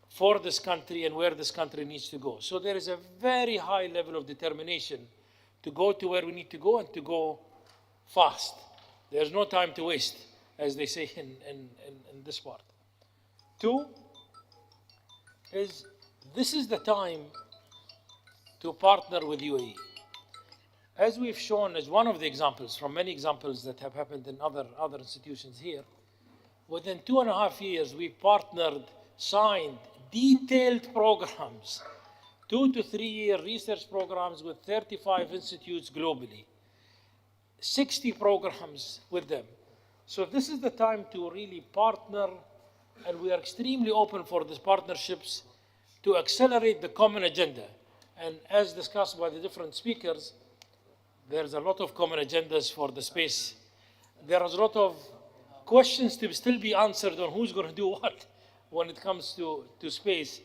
for this country and where this country needs to go. So there is a very high level of determination to go to where we need to go and to go fast. There's no time to waste, as they say in this part. 2 is this is the time to partner with UAE. As we've shown as one of the examples from many examples that have happened in other institutions here, within 2.5 years we partnered, signed, detailed programs, 2 to 3 year research programs with 35 institutes globally, 60 programs with them. So this is the time to really partner, and we are extremely open for these partnerships to accelerate the common agenda. And as discussed by the different speakers, there's a lot of common agendas for the space. There is a lot of questions to still be answered on who's going to do what when it comes to space.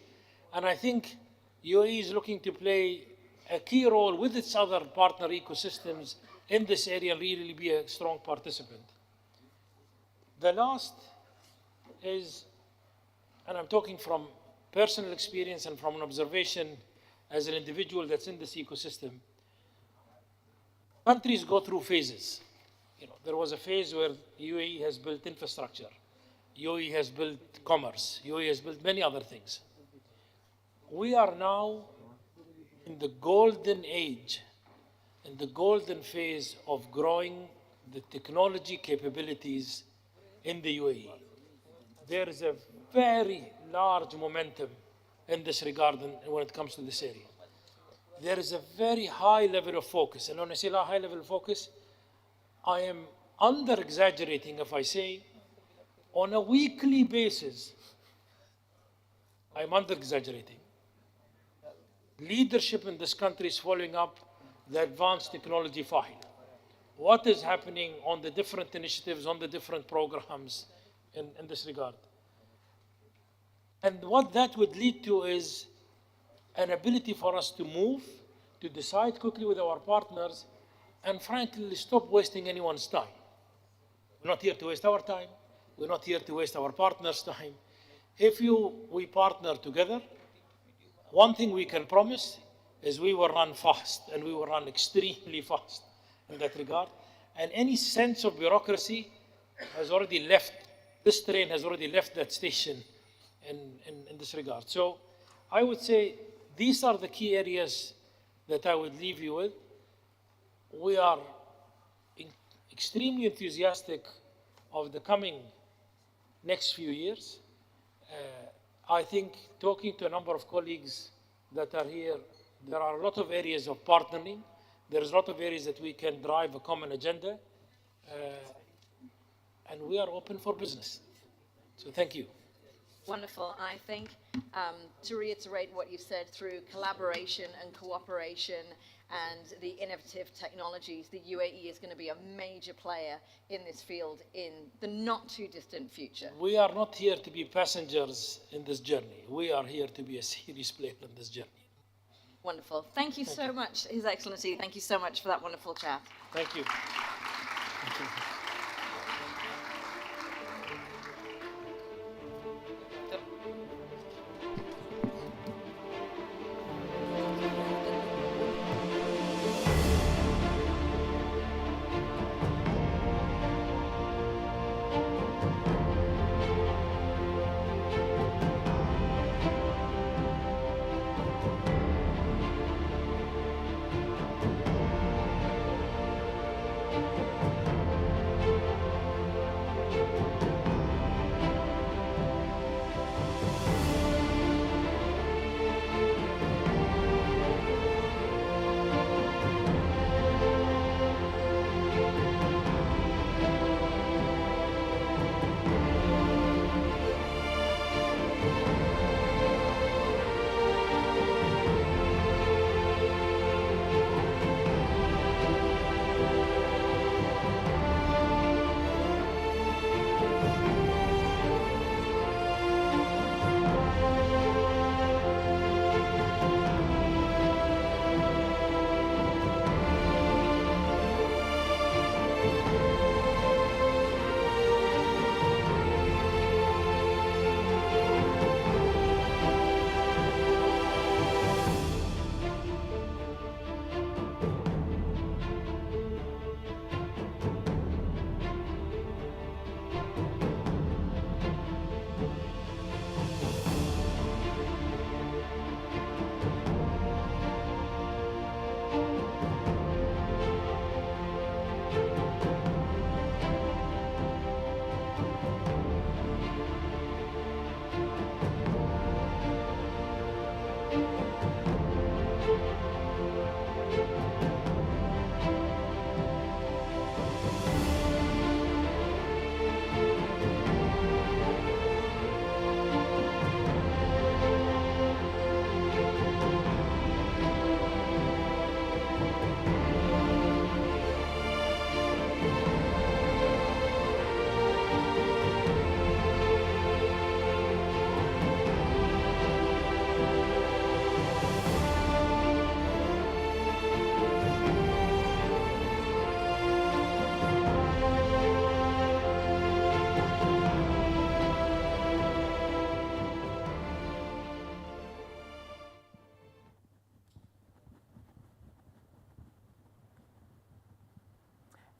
And I think UAE is looking to play a key role with its other partner ecosystems in this area and really be a strong participant. The last is, and I'm talking from personal experience and from an observation as an individual that's in this ecosystem, countries go through phases. There was a phase where UAE has built infrastructure, UAE has built commerce, UAE has built many other things. We are now in the golden age, in the golden phase of growing the technology capabilities in the UAE. There is a very large momentum in this regard when it comes to this area. There is a very high level of focus. And when I say high level of focus, I am under-exaggerating if I say on a weekly basis, I'm under-exaggerating. Leadership in this country is following up the advanced technology file. What is happening on the different initiatives, on the different programs in this regard? And what that would lead to is an ability for us to move, to decide quickly with our partners, and frankly, stop wasting anyone's time. We're not here to waste our time. We're not here to waste our partners' time. If we partner together, one thing we can promise is we will run fast, and we will run extremely fast in that regard. And any sense of bureaucracy has already left, this train has already left that station in this regard. So I would say these are the key areas that I would leave you with. We are extremely enthusiastic of the coming next few years. I think talking to a number of colleagues that are here, there are a lot of areas of partnering. There's a lot of areas that we can drive a common agenda. And we are open for business. So thank you. Wonderful. I think to reiterate what you said, through collaboration and cooperation and the innovative technologies, the UAE is going to be a major player in this field in the not too distant future. We are not here to be passengers in this journey. We are here to be a serious player in this journey. Wonderful. Thank you so much, His Excellency. Thank you so much for that wonderful chat. Thank you. Thank you.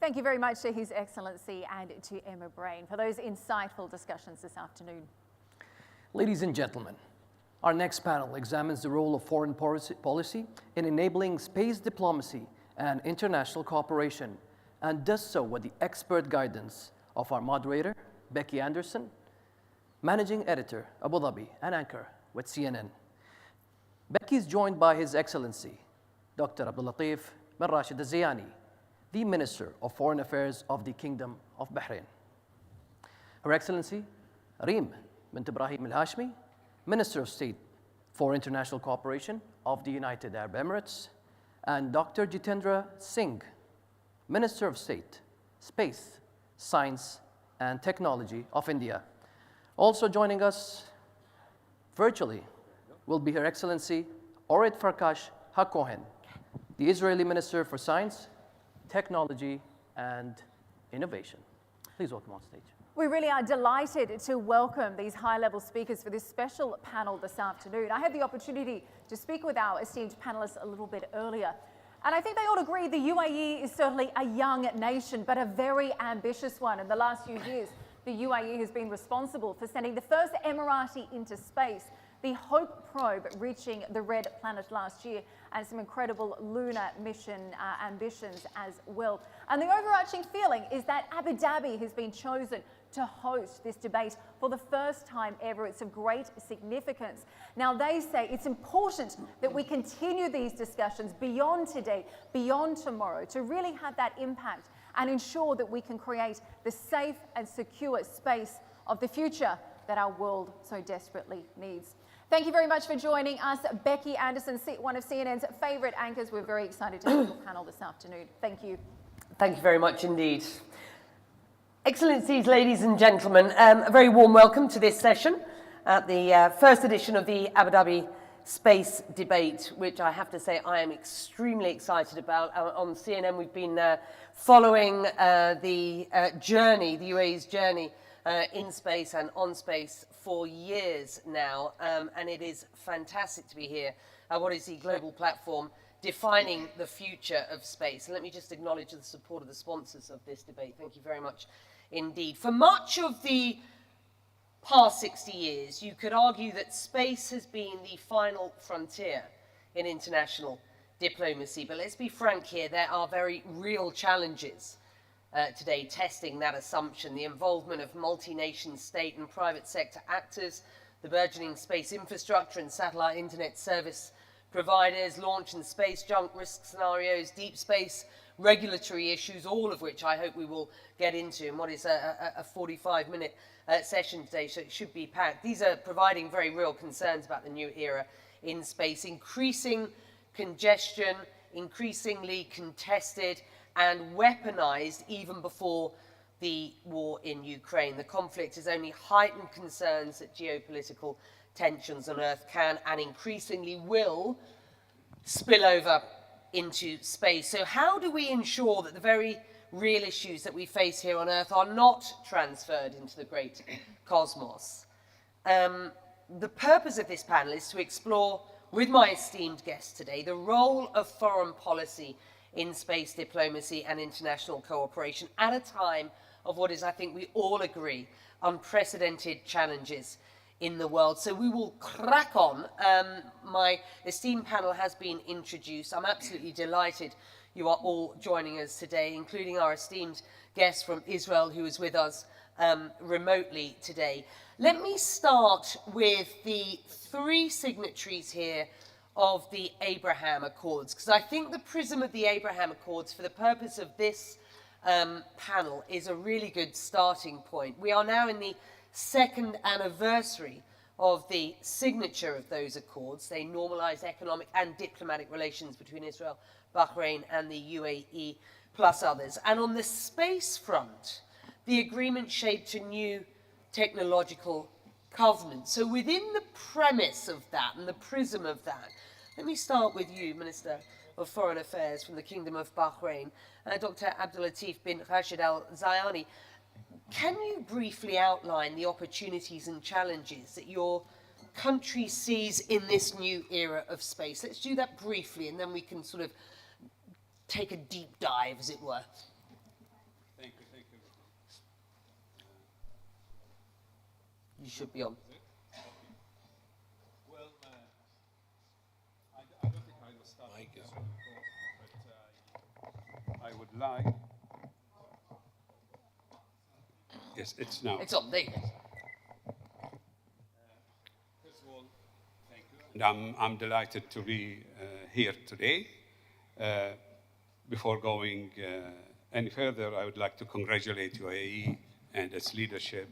Thank you very much to His Excellency and to Emma Brain for those insightful discussions this afternoon. Ladies and gentlemen, our next panel examines the role of foreign policy in enabling space diplomacy and international cooperation, and does so with the expert guidance of our moderator, Becky Anderson, managing editor, Abu Dhabi, and anchor with CNN. Becky is joined by His Excellency, Dr. Abdul Latif bin Rashid al-Zayani, the Minister of Foreign Affairs of the Kingdom of Bahrain. Her Excellency, Reem bint Ibrahim al-Hashmi, Minister of State for International Cooperation of the United Arab Emirates, and Dr. Jitendra Singh, Minister of State, Space, Science, and Technology of India. Also joining us virtually will be Her Excellency Orit Farkash HaKohen, the Israeli Minister for Science, Technology, and Innovation. Please welcome on stage. We really are delighted to welcome these high-level speakers for this special panel this afternoon. I had the opportunity to speak with our esteemed panelists a little bit earlier, and I think they all agree the UAE is certainly a young nation, but a very ambitious one. In the last few years, the UAE has been responsible for sending the first Emirati into space, the Hope probe reaching the red planet last year, and some incredible lunar mission ambitions as well. And the overarching feeling is that Abu Dhabi has been chosen to host this debate for the first time ever. It's of great significance. Now, they say it's important that we continue these discussions beyond today, beyond tomorrow, to really have that impact and ensure that we can create the safe and secure space of the future that our world so desperately needs. Thank you very much for joining us. Becky Anderson, one of CNN's favourite anchors. We're very excited to have your panel this afternoon. Thank you. Thank you very much indeed. Excellencies, ladies and gentlemen, a very warm welcome to this session at the first edition of the Abu Dhabi Space Debate, which I have to say I am extremely excited about. On CNN, we've been following the UAE's journey in space and on space for years now, and it is fantastic to be here at what is the global platform defining the future of space. And let me just acknowledge the support of the sponsors of this debate. Thank you very much indeed. For much of the past 60 years, you could argue that space has been the final frontier in international diplomacy. But let's be frank here, there are very real challenges today testing that assumption. The involvement of multi-nation state and private sector actors, the burgeoning space infrastructure and satellite internet service providers, launch and space junk risk scenarios, deep space regulatory issues, all of which I hope we will get into in what is a 45-minute session today, so it should be packed. These are providing very real concerns about the new era in space. Increasing congestion, increasingly contested and weaponized even before the war in Ukraine. The conflict has only heightened concerns that geopolitical tensions on Earth can and increasingly will spill over into space. So how do we ensure that the very real issues that we face here on Earth are not transferred into the great cosmos? The purpose of this panel is to explore with my esteemed guests today the role of foreign policy in space diplomacy and international cooperation at a time of what is, I think we all agree, unprecedented challenges in the world. So we will crack on. My esteemed panel has been introduced. I'm absolutely delighted you are all joining us today, including our esteemed guest from Israel who is with us remotely today. Let me start with the three signatories here of the Abraham Accords, because I think the prism of the Abraham Accords for the purpose of this panel is a really good starting point. We are now in the second anniversary of the signature of those accords. They normalize economic and diplomatic relations between Israel, Bahrain, and the UAE, plus others. And on the space front, the agreement shaped a new technological covenant. So within the premise of that and the prism of that, let me start with you, Minister of Foreign Affairs from the Kingdom of Bahrain, Dr. Abdul Latif bin Rashid al-Zayani. Can you briefly outline the opportunities and challenges that your country sees in this new era of space? Let's do that briefly, and then we can sort of take a deep dive, as it were. You should be on. Well, I don't think I will start. But I would like. Yes, it's now. It's on. There you go. First of all, thank you. And I'm delighted to be here today. Before going any further, I would like to congratulate UAE and its leadership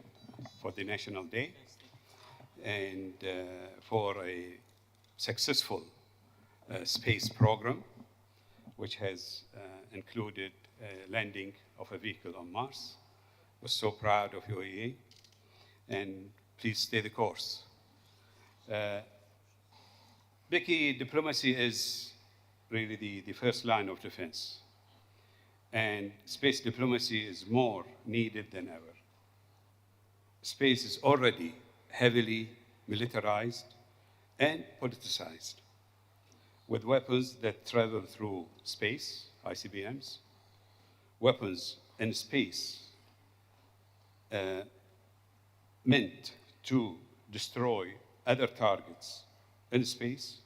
for the National Day and for a successful space program, which has included landing of a vehicle on Mars. We're so proud of UAE, and please stay the course. Becky, diplomacy is really the first line of defense, and space diplomacy is more needed than ever. Space is already heavily militarized and politicized, with weapons that travel through space, ICBMs, weapons in space meant to destroy other targets in space,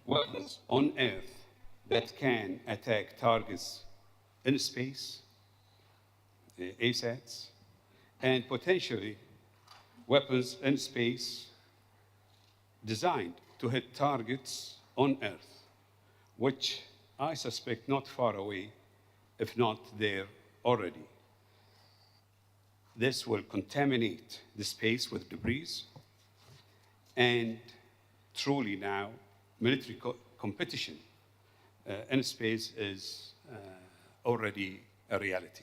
weapons on Earth that can attack targets in space, ASATs, and potentially weapons in space designed to hit targets on Earth, which I suspect not far away, if not there already. This will contaminate the space with debris, and truly now, military competition in space is already a reality.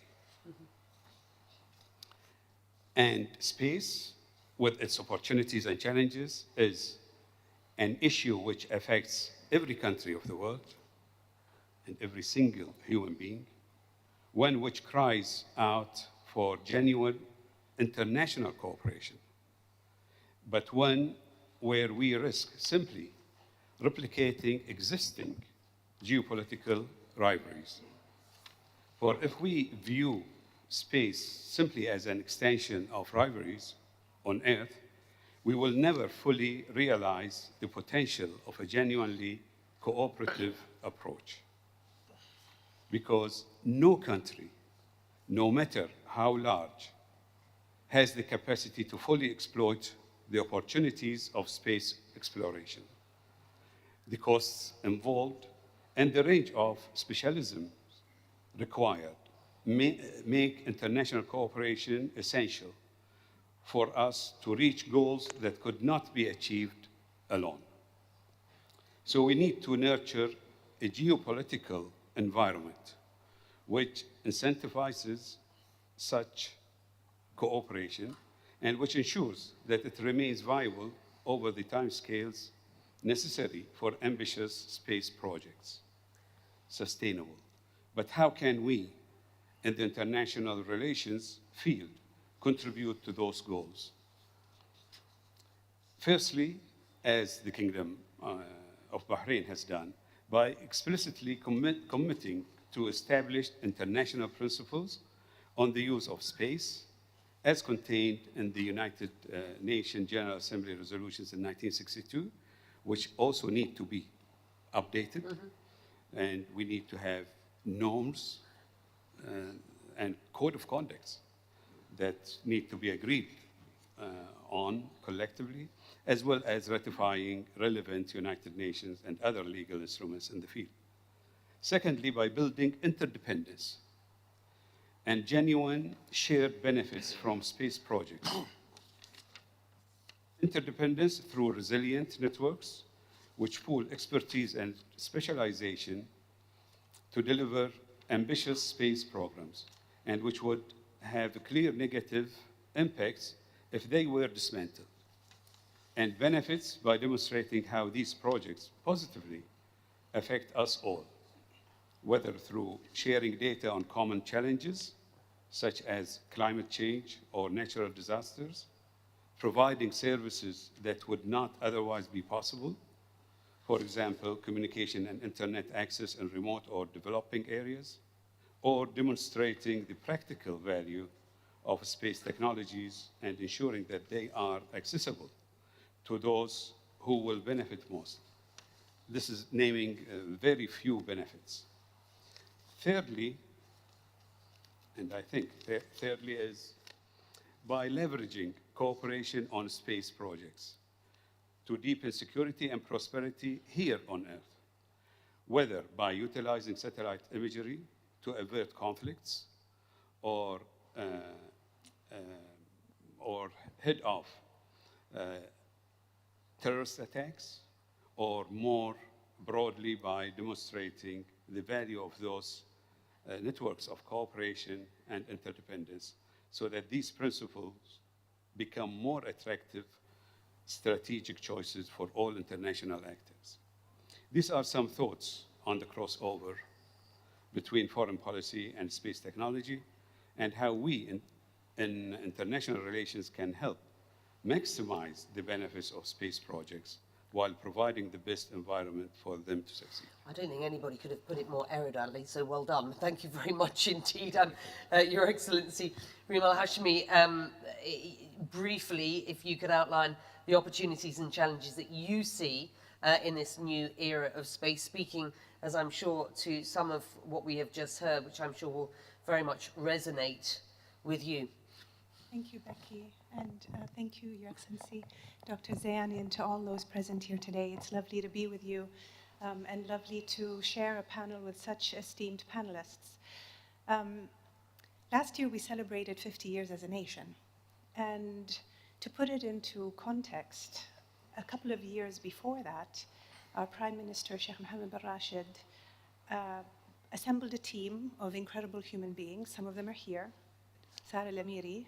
And space, with its opportunities and challenges, is an issue which affects every country of the world and every single human being, one which cries out for genuine international cooperation, but one where we risk simply replicating existing geopolitical rivalries. For if we view space simply as an extension of rivalries on Earth, we will never fully realize the potential of a genuinely cooperative approach. Because no country, no matter how large, has the capacity to fully exploit the opportunities of space exploration, the costs involved, and the range of specialisms required make international cooperation essential for us to reach goals that could not be achieved alone. So we need to nurture a geopolitical environment which incentivizes such cooperation and which ensures that it remains viable over the timescales necessary for ambitious space projects, sustainable. But how can we, in the international relations field, contribute to those goals? Firstly, as the Kingdom of Bahrain has done, by explicitly committing to established international principles on the use of space, as contained in the United Nations General Assembly resolutions in 1962, which also need to be updated, and we need to have norms and code of conducts that need to be agreed on collectively, as well as ratifying relevant United Nations and other legal instruments in the field. Secondly, by building interdependence and genuine shared benefits from space projects. Interdependence through resilient networks, which pool expertise and specialization to deliver ambitious space programs, and which would have clear negative impacts if they were dismantled, and benefits by demonstrating how these projects positively affect us all, whether through sharing data on common challenges, such as climate change or natural disasters, providing services that would not otherwise be possible, for example, communication and internet access in remote or developing areas, or demonstrating the practical value of space technologies and ensuring that they are accessible to those who will benefit most. This is naming very few benefits. Thirdly, and I think thirdly is by leveraging cooperation on space projects to deepen security and prosperity here on Earth, whether by utilizing satellite imagery to avert conflicts or head off terrorist attacks, or more broadly by demonstrating the value of those networks of cooperation and interdependence, so that these principles become more attractive strategic choices for all international actors. These are some thoughts on the crossover between foreign policy and space technology, and how we in international relations can help maximize the benefits of space projects while providing the best environment for them to succeed. I don't think anybody could have put it more eruditely, so well done. Thank you very much indeed, Your Excellency Reem Al Hashmi. Briefly, if you could outline the opportunities and challenges that you see in this new era of space, speaking, as I'm sure, to some of what we have just heard, which I'm sure will very much resonate with you. Thank you, Becky, and thank you, Your Excellency, Dr. Zayani, and to all those present here today. It's lovely to be with you and lovely to share a panel with such esteemed panelists. Last year, we celebrated 50 years as a nation, and to put it into context, a couple of years before that, our Prime Minister, Sheikh Mohammed bin Rashid, assembled a team of incredible human beings. Some of them are here. Sarah Lamiri,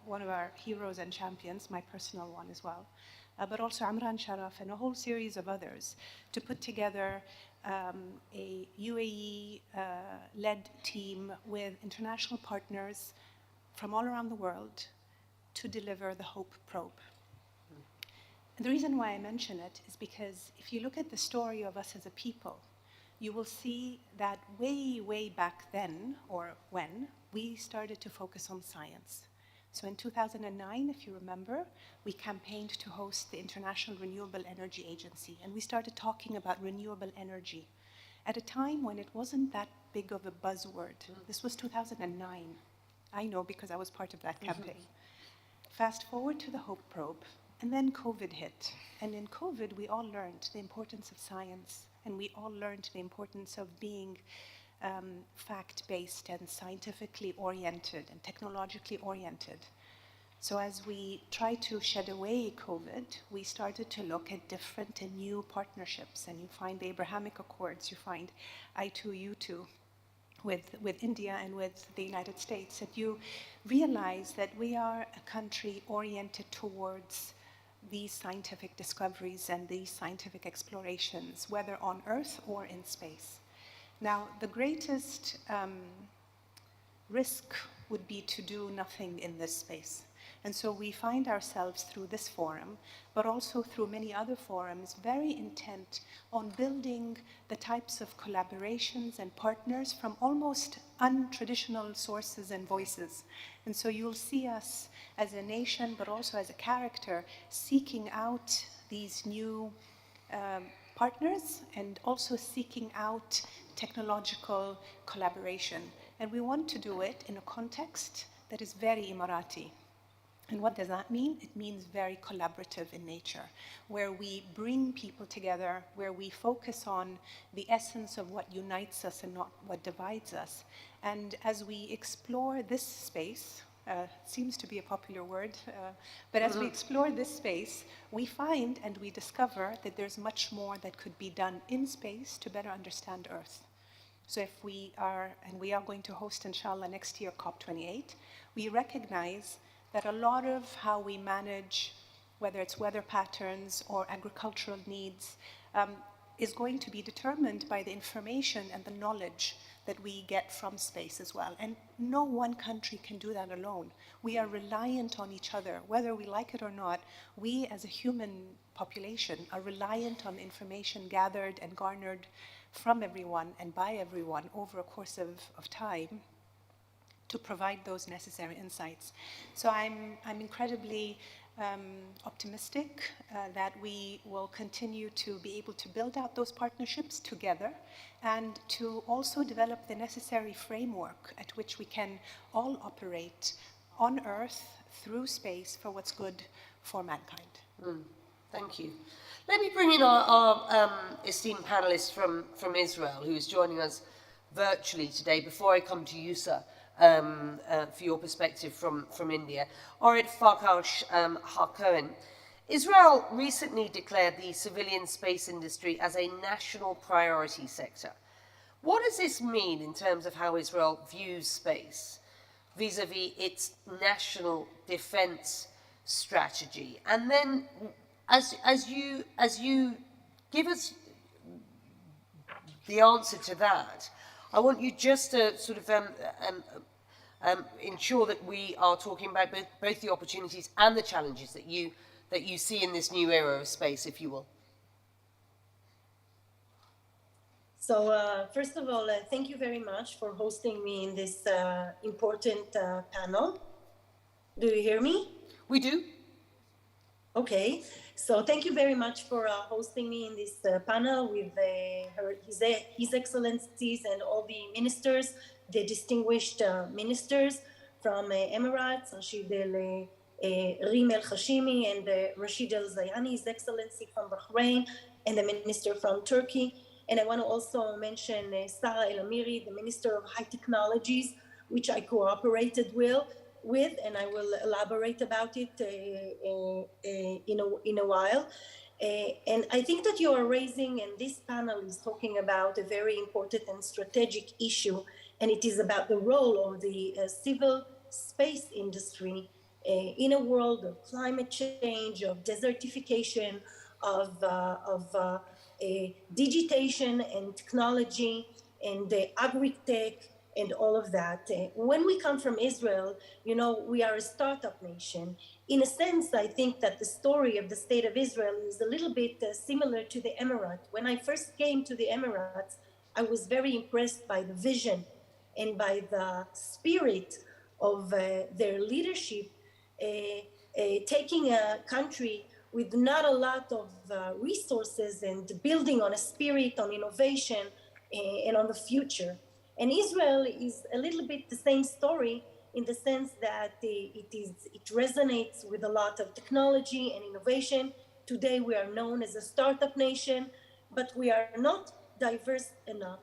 one of our heroes and champions, my personal one as well, but also Amran Sharaf and a whole series of others, to put together a UAE-led team with international partners from all around the world to deliver the Hope probe. And the reason why I mention it is because if you look at the story of us as a people, you will see that way, way back then, or when, we started to focus on science. So in 2009, if you remember, we campaigned to host the International Renewable Energy Agency, and we started talking about renewable energy at a time when it wasn't that big of a buzzword. This was 2009. I know because I was part of that campaign. Fast forward to the Hope probe, and then COVID hit. And in COVID, we all learned the importance of science, and we all learned the importance of being fact-based and scientifically oriented and technologically oriented. So as we tried to shed away COVID, we started to look at different and new partnerships, and you find the Abrahamic Accords, you find I2U2 with India and with the United States, and you realize that we are a country oriented towards these scientific discoveries and these scientific explorations, whether on Earth or in space. Now, the greatest risk would be to do nothing in this space. And so we find ourselves through this forum, but also through many other forums, very intent on building the types of collaborations and partners from almost untraditional sources and voices. And so you'll see us as a nation, but also as a character, seeking out these new partners and also seeking out technological collaboration. And we want to do it in a context that is very Emirati. And what does that mean? It means very collaborative in nature, where we bring people together, where we focus on the essence of what unites us and not what divides us. And as we explore this space, seems to be a popular word, but as we explore this space, we find and we discover that there's much more that could be done in space to better understand Earth. So if we are, and we are going to host, inshallah, next year, COP28, we recognize that a lot of how we manage, whether it's weather patterns or agricultural needs, is going to be determined by the information and the knowledge that we get from space as well. And no one country can do that alone. We are reliant on each other. Whether we like it or not, we as a human population are reliant on information gathered and garnered from everyone and by everyone over a course of time to provide those necessary insights. So I'm incredibly optimistic that we will continue to be able to build out those partnerships together and to also develop the necessary framework at which we can all operate on Earth through space for what's good for mankind. Thank you. Let me bring in our esteemed panelists from Israel, who is joining us virtually today. Before I come to you, sir, for your perspective from India. Orit Farkash Harkohen. Israel recently declared the civilian space industry as a national priority sector. What does this mean in terms of how Israel views space vis-a-vis its national defense strategy? And then as you give us the answer to that, I want you just to sort of ensure that we are talking about both the opportunities and the challenges that you see in this new era of space, if you will. So first of all, thank you very much for hosting me in this important panel. Do you hear me? We do. Okay, so thank you very much for hosting me in this panel with His Excellencies and all the ministers, the distinguished ministers from Emirates, Rashid Reem El Hashimi and Rashid El Zayani, His Excellency from Bahrain, and the minister from Turkey. And I want to also mention Sarah El Amiri, the Minister of High Technologies, which I cooperated with, and I will elaborate about it in a while. And I think that you are raising, and this panel is talking about a very important and strategic issue, and it is about the role of the civil space industry in a world of climate change, of desertification, of digitation and technology, and agri-tech, and all of that. When we come from Israel, you know, we are a startup nation. In a sense, I think that the story of the state of Israel is a little bit similar to the Emirates. When I first came to the Emirates, I was very impressed by the vision and by the spirit of their leadership, taking a country with not a lot of resources and building on a spirit, on innovation, and on the future. And Israel is a little bit the same story in the sense that it resonates with a lot of technology and innovation. Today we are known as a startup nation, but we are not diverse enough.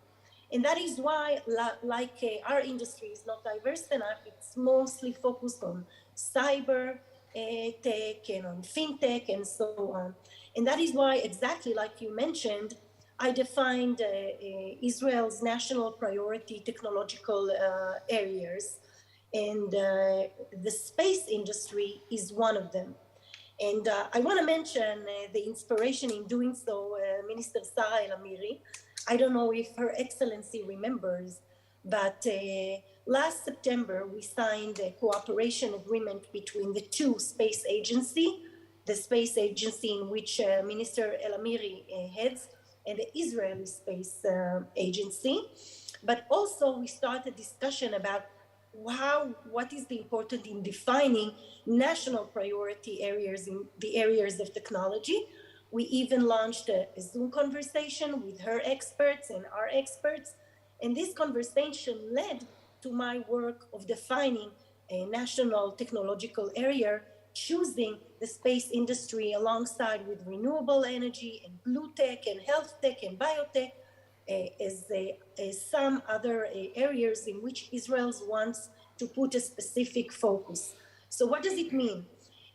And that is why, like our industry is not diverse enough, it's mostly focused on cyber tech and on fintech and so on. And that is why, exactly like you mentioned, I defined Israel's national priority technological areas, and the space industry is one of them. And I want to mention the inspiration in doing so, Minister Sarah El Amiri. I don't know if Her Excellency remembers, but last September we signed a cooperation agreement between the two space agencies, the space agency in which Minister El Amiri heads, and the Israeli Space Agency. But also we started discussion about what is the important in defining national priority areas in the areas of technology. We even launched a Zoom conversation with her experts and our experts. And this conversation led to my work of defining a national technological area, choosing the space industry alongside with renewable energy and blue tech and health tech and biotech as some other areas in which Israel wants to put a specific focus. So what does it mean?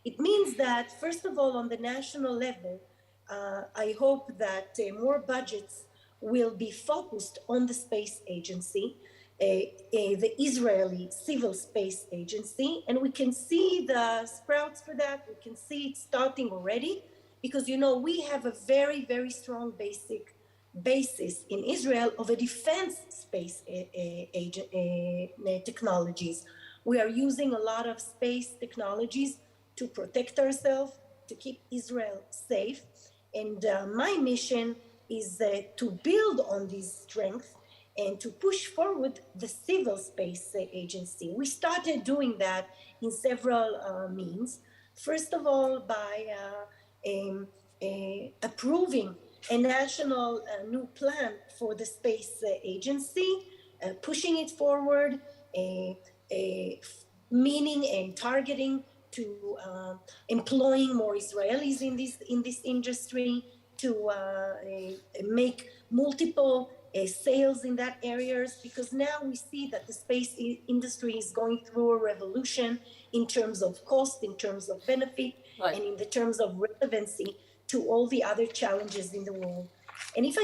It means that, first of all, on the national level, I hope that more budgets will be focused on the space agency, the Israeli Civil Space Agency, and we can see the sprouts for that. We can see it starting already, because you know we have a very, very strong basis in Israel of a defense space technologies. We are using a lot of space technologies to protect ourselves, to keep Israel safe, and my mission is to build on this strength and to push forward the civil space agency. We started doing that in several means. First of all, by approving a national new plan for the space agency, pushing it forward, meaning and targeting to employing more Israelis in this industry, to make multiple sales in that areas, because now we see that the space industry is going through a revolution in terms of cost, in terms of benefit, right, and in the terms of relevancy to all the other challenges in the world. And if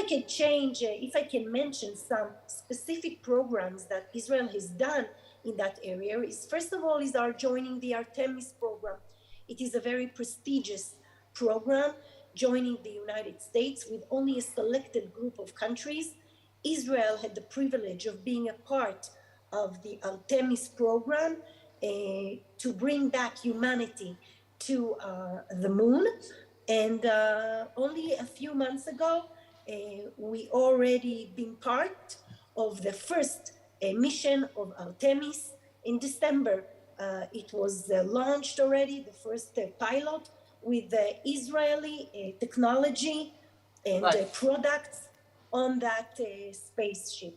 I can mention some specific programs that Israel has done in that area, is first of all is our joining the Artemis program. It is a very prestigious program, joining the United States with only a selected group of countries. Israel had the privilege of being a part of the Artemis program to bring back humanity to the moon. And only a few months ago, we already been part of the first mission of Artemis. In December, it was launched already, the first pilot with Israeli technology and products on that spaceship.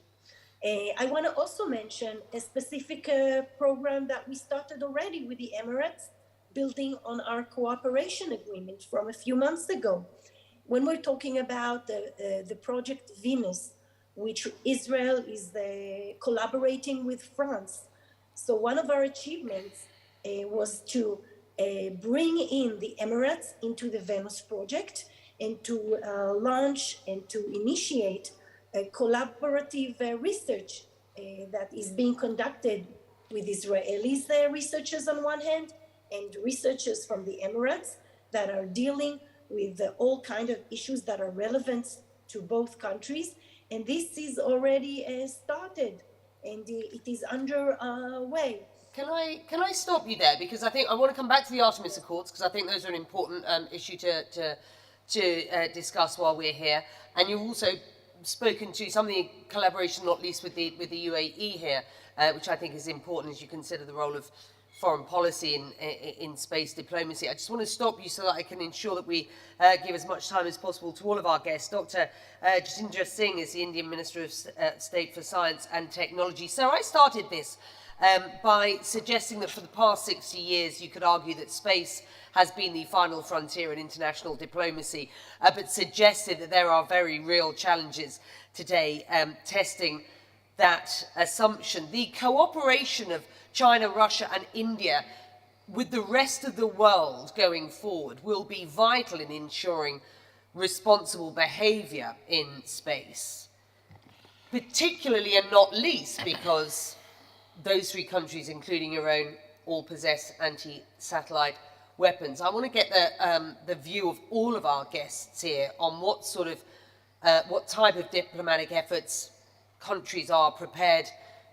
I want to also mention a specific program that we started already with the Emirates, building on our cooperation agreement from a few months ago. When we're talking about the project Venus, which Israel is collaborating with France. So one of our achievements was to bring in the Emirates into the Venus project and to launch and to initiate a collaborative research that is being conducted with Israeli researchers on one hand and researchers from the Emirates that are dealing with all kinds of issues that are relevant to both countries. And this is already started and it is underway. Can I stop you there, because I think I want to come back to the Artemis Accords, because I think those are an important issue to discuss while we're here. And you've also spoken to some of the collaboration, not least with the UAE here, which I think is important as you consider the role of foreign policy in space diplomacy. I just want to stop you so that I can ensure that we give as much time as possible to all of our guests. Dr. Jitendra Singh is the Indian Minister of State for Science and Technology. So I started this by suggesting that for the past 60 years, you could argue that space has been the final frontier in international diplomacy, but suggested that there are very real challenges today testing that assumption. The cooperation of China, Russia and India with the rest of the world going forward will be vital in ensuring responsible behaviour in space, particularly and not least because those three countries, including your own, all possess anti-satellite weapons. I want to get the view of all of our guests here on what type of diplomatic efforts countries are prepared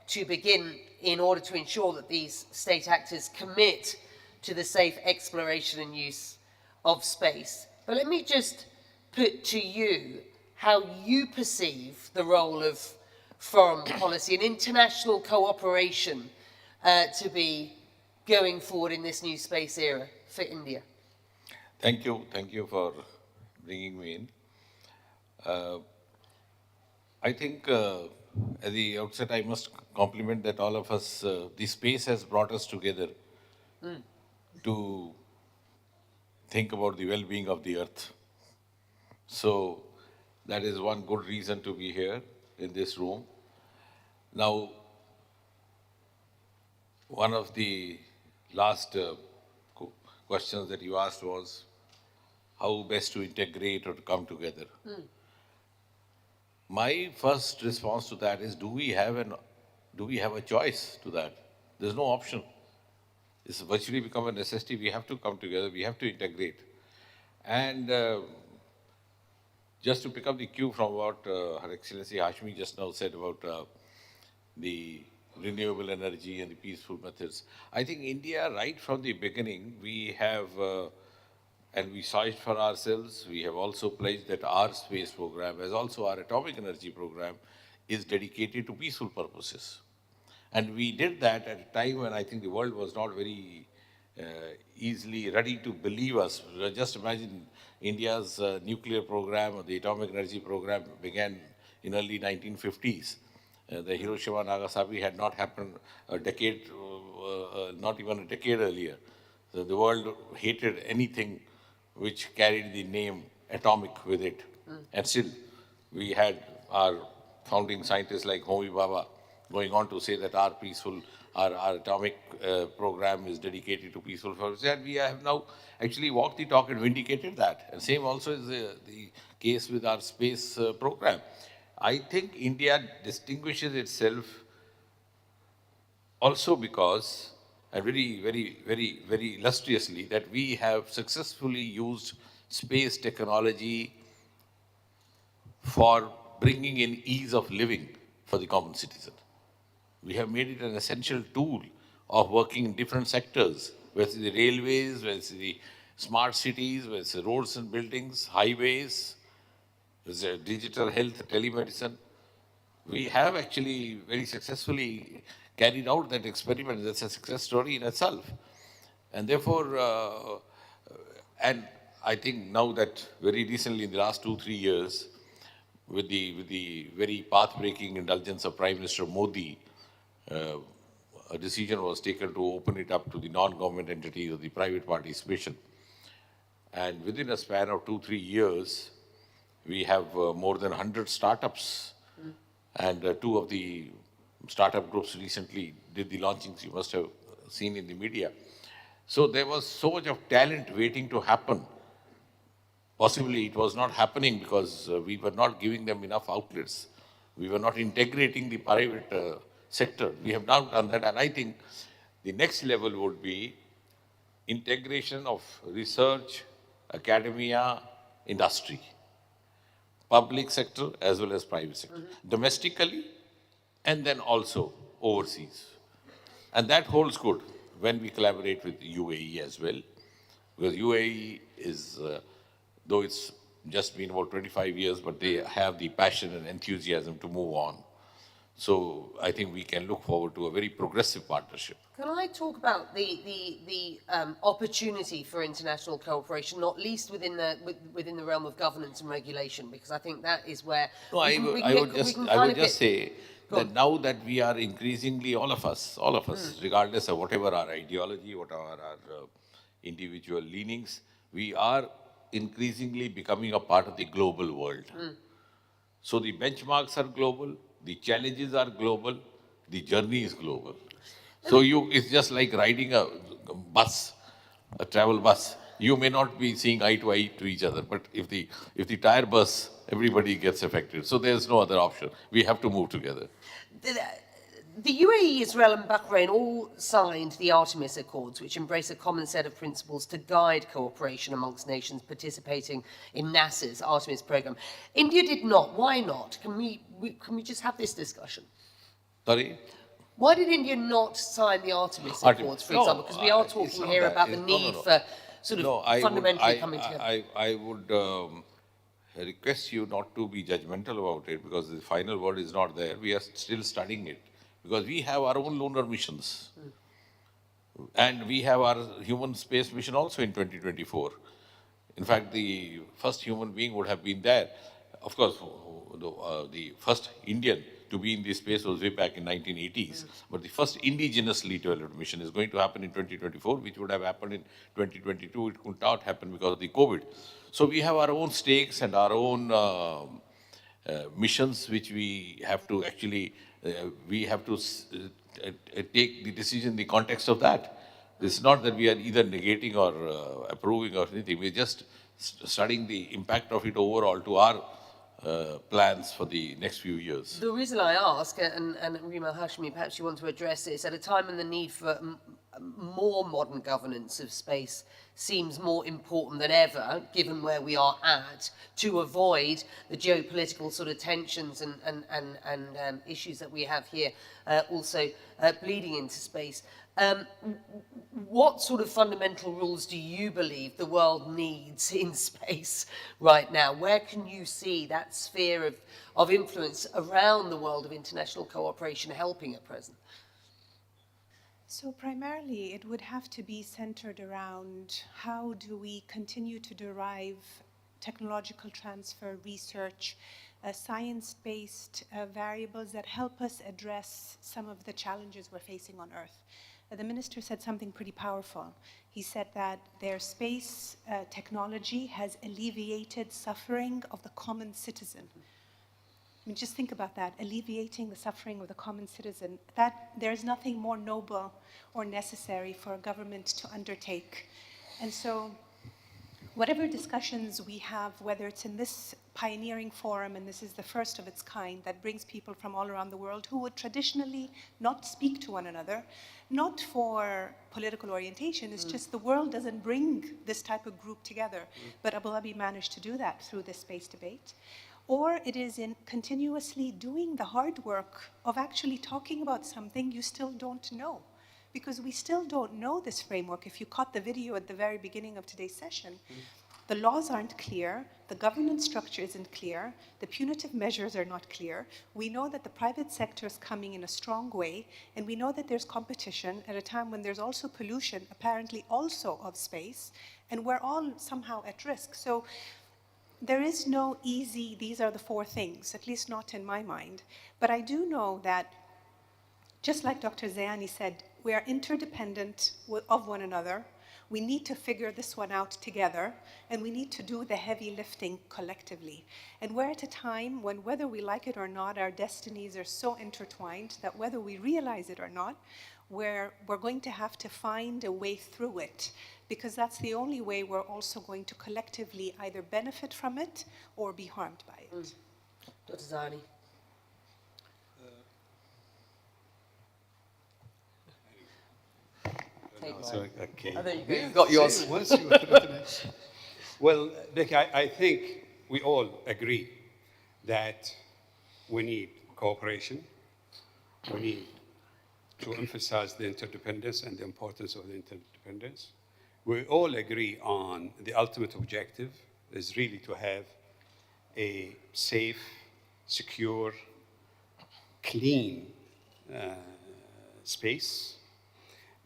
to begin in order to ensure that these state actors commit to the safe exploration and use of space. But let me just put to you how you perceive the role of foreign policy and international cooperation to be going forward in this new space era for India. Thank you for bringing me in. I think at the outset I must compliment that all of us, the space has brought us together to think about the well-being of the earth. So that is one good reason to be here in this room. Now, one of the last questions that you asked was how best to integrate or to come together. My first response to that is, do we have a choice to that? There's no option. It's virtually become a necessity. We have to come together. We have to integrate. And just to pick up the cue from what Her Excellency Hashmi just now said about the renewable energy and the peaceful methods, I think India, right from the beginning, we have, and we saw it for ourselves, we have also pledged that our space program, as also our atomic energy program, is dedicated to peaceful purposes. And we did that at a time when I think the world was not very easily ready to believe us. Just imagine India's nuclear program or the atomic energy program began in early 1950s. The Hiroshima and Nagasaki had not happened a decade, not even a decade earlier. So the world hated anything which carried the name atomic with it. And still, we had our founding scientists like Homi Bhabha going on to say that our atomic program is dedicated to peaceful purposes. And we have now actually walked the talk and vindicated that. And same also is the case with our space program. I think India distinguishes itself also because, and very illustriously, that we have successfully used space technology for bringing in ease of living for the common citizen. We have made it an essential tool of working in different sectors, whether it's the railways, whether it's the smart cities, whether it's the roads and buildings, highways, whether it's digital health, telemedicine. We have actually very successfully carried out that experiment. That's a success story in itself. And therefore, and I think now that very recently in the last 2-3 years, with the very path-breaking indulgence of Prime Minister Modi, a decision was taken to open it up to the non-government entities or the private participation. And within a span of 2-3 years, we have more than 100 startups. And 2 of the startup groups recently did the launchings you must have seen in the media. So there was so much of talent waiting to happen. Possibly it was not happening because we were not giving them enough outlets. We were not integrating the private sector. We have now done that, and I think the next level would be integration of research, academia, industry, public sector as well as private sector, domestically and then also overseas. And that holds good when we collaborate with UAE as well, because UAE is, though it's just been about 25 years, but they have the passion and enthusiasm to move on. So I think we can look forward to a very progressive partnership. Can I talk about the opportunity for international cooperation, not least within the realm of governance and regulation, because I think that is where I would just say that now that we are increasingly, all of us, regardless of whatever our ideology, whatever our individual leanings, we are increasingly becoming a part of the global world. So the benchmarks are global, the challenges are global, the journey is global. So it's just like riding a bus, a travel bus. You may not be seeing eye to eye to each other, but if the tire bursts, everybody gets affected. So there's no other option. We have to move together. The UAE, Israel and Bahrain all signed the Artemis Accords, which embrace a common set of principles to guide cooperation amongst nations participating in NASA's Artemis program. India did not. Why not? Can we just have this discussion? Sorry? Why did India not sign the Artemis Accords, for example? Because we are talking here about the need for sort of fundamentally coming together. I would request you not to be judgmental about it, because the final word is not there. We are still studying it. Because we have our own lunar missions. And we have our human space mission also in 2024. In fact, the first human being would have been there. Of course, the first Indian to be in this space was way back in 1980s. But the first indigenously developed mission is going to happen in 2024, which would have happened in 2022. It could not happen because of the COVID. So we have our own stakes and our own missions, which we have to actually take the decision in the context of that. It's not that we are either negating or approving or anything. We're just studying the impact of it overall to our plans for the next few years. The reason I ask, and Rima Hashmi, perhaps you want to address this, at a time when the need for more modern governance of space seems more important than ever, given where we are at, to avoid the geopolitical sort of tensions and issues that we have here, also bleeding into space. What sort of fundamental rules do you believe the world needs in space right now? Where can you see that sphere of influence around the world of international cooperation helping at present? So primarily it would have to be centered around how do we continue to derive technological transfer, research, science-based variables that help us address some of the challenges we're facing on Earth. The minister said something pretty powerful. He said that their space technology has alleviated suffering of the common citizen. I mean, just think about that, alleviating the suffering of the common citizen. That there is nothing more noble or necessary for a government to undertake. And so whatever discussions we have, whether it's in this pioneering forum, and this is the first of its kind that brings people from all around the world who would traditionally not speak to one another, not for political orientation, it's just the world doesn't bring this type of group together. But Abu Dhabi managed to do that through this space debate. Or it is in continuously doing the hard work of actually talking about something you still don't know. Because we still don't know this framework. If you caught the video at the very beginning of today's session, the laws aren't clear, the governance structure isn't clear, the punitive measures are not clear. We know that the private sector is coming in a strong way, and we know that there's competition at a time when there's also pollution, apparently also of space, and we're all somehow at risk. So there is no easy, these are the four things, at least not in my mind. But I do know that, just like Dr. Zayani said, we are interdependent of one another. We need to figure this one out together, and we need to do the heavy lifting collectively. And we're at a time when, whether we like it or not, our destinies are so intertwined that whether we realize it or not, we're going to have to find a way through it, because that's the only way we're also going to collectively either benefit from it or be harmed by it. Dr. Zayani. Okay. I think you got yours. Once you finish. Well, Becky, I think we all agree that we need cooperation. We need to emphasize the interdependence and the importance of the interdependence. We all agree on the ultimate objective is really to have a safe, secure, clean space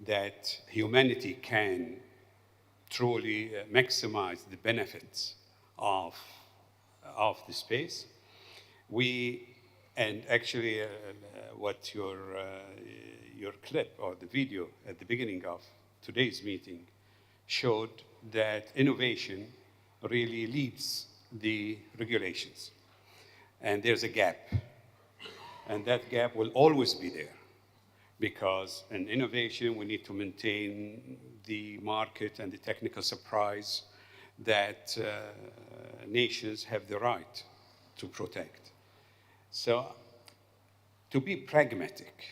that humanity can truly maximize the benefits of the space. And actually what your clip or the video at the beginning of today's meeting showed that innovation really leads the regulations. And there's a gap. And that gap will always be there, because in innovation, we need to maintain the market and the technical surprise that nations have the right to protect. So to be pragmatic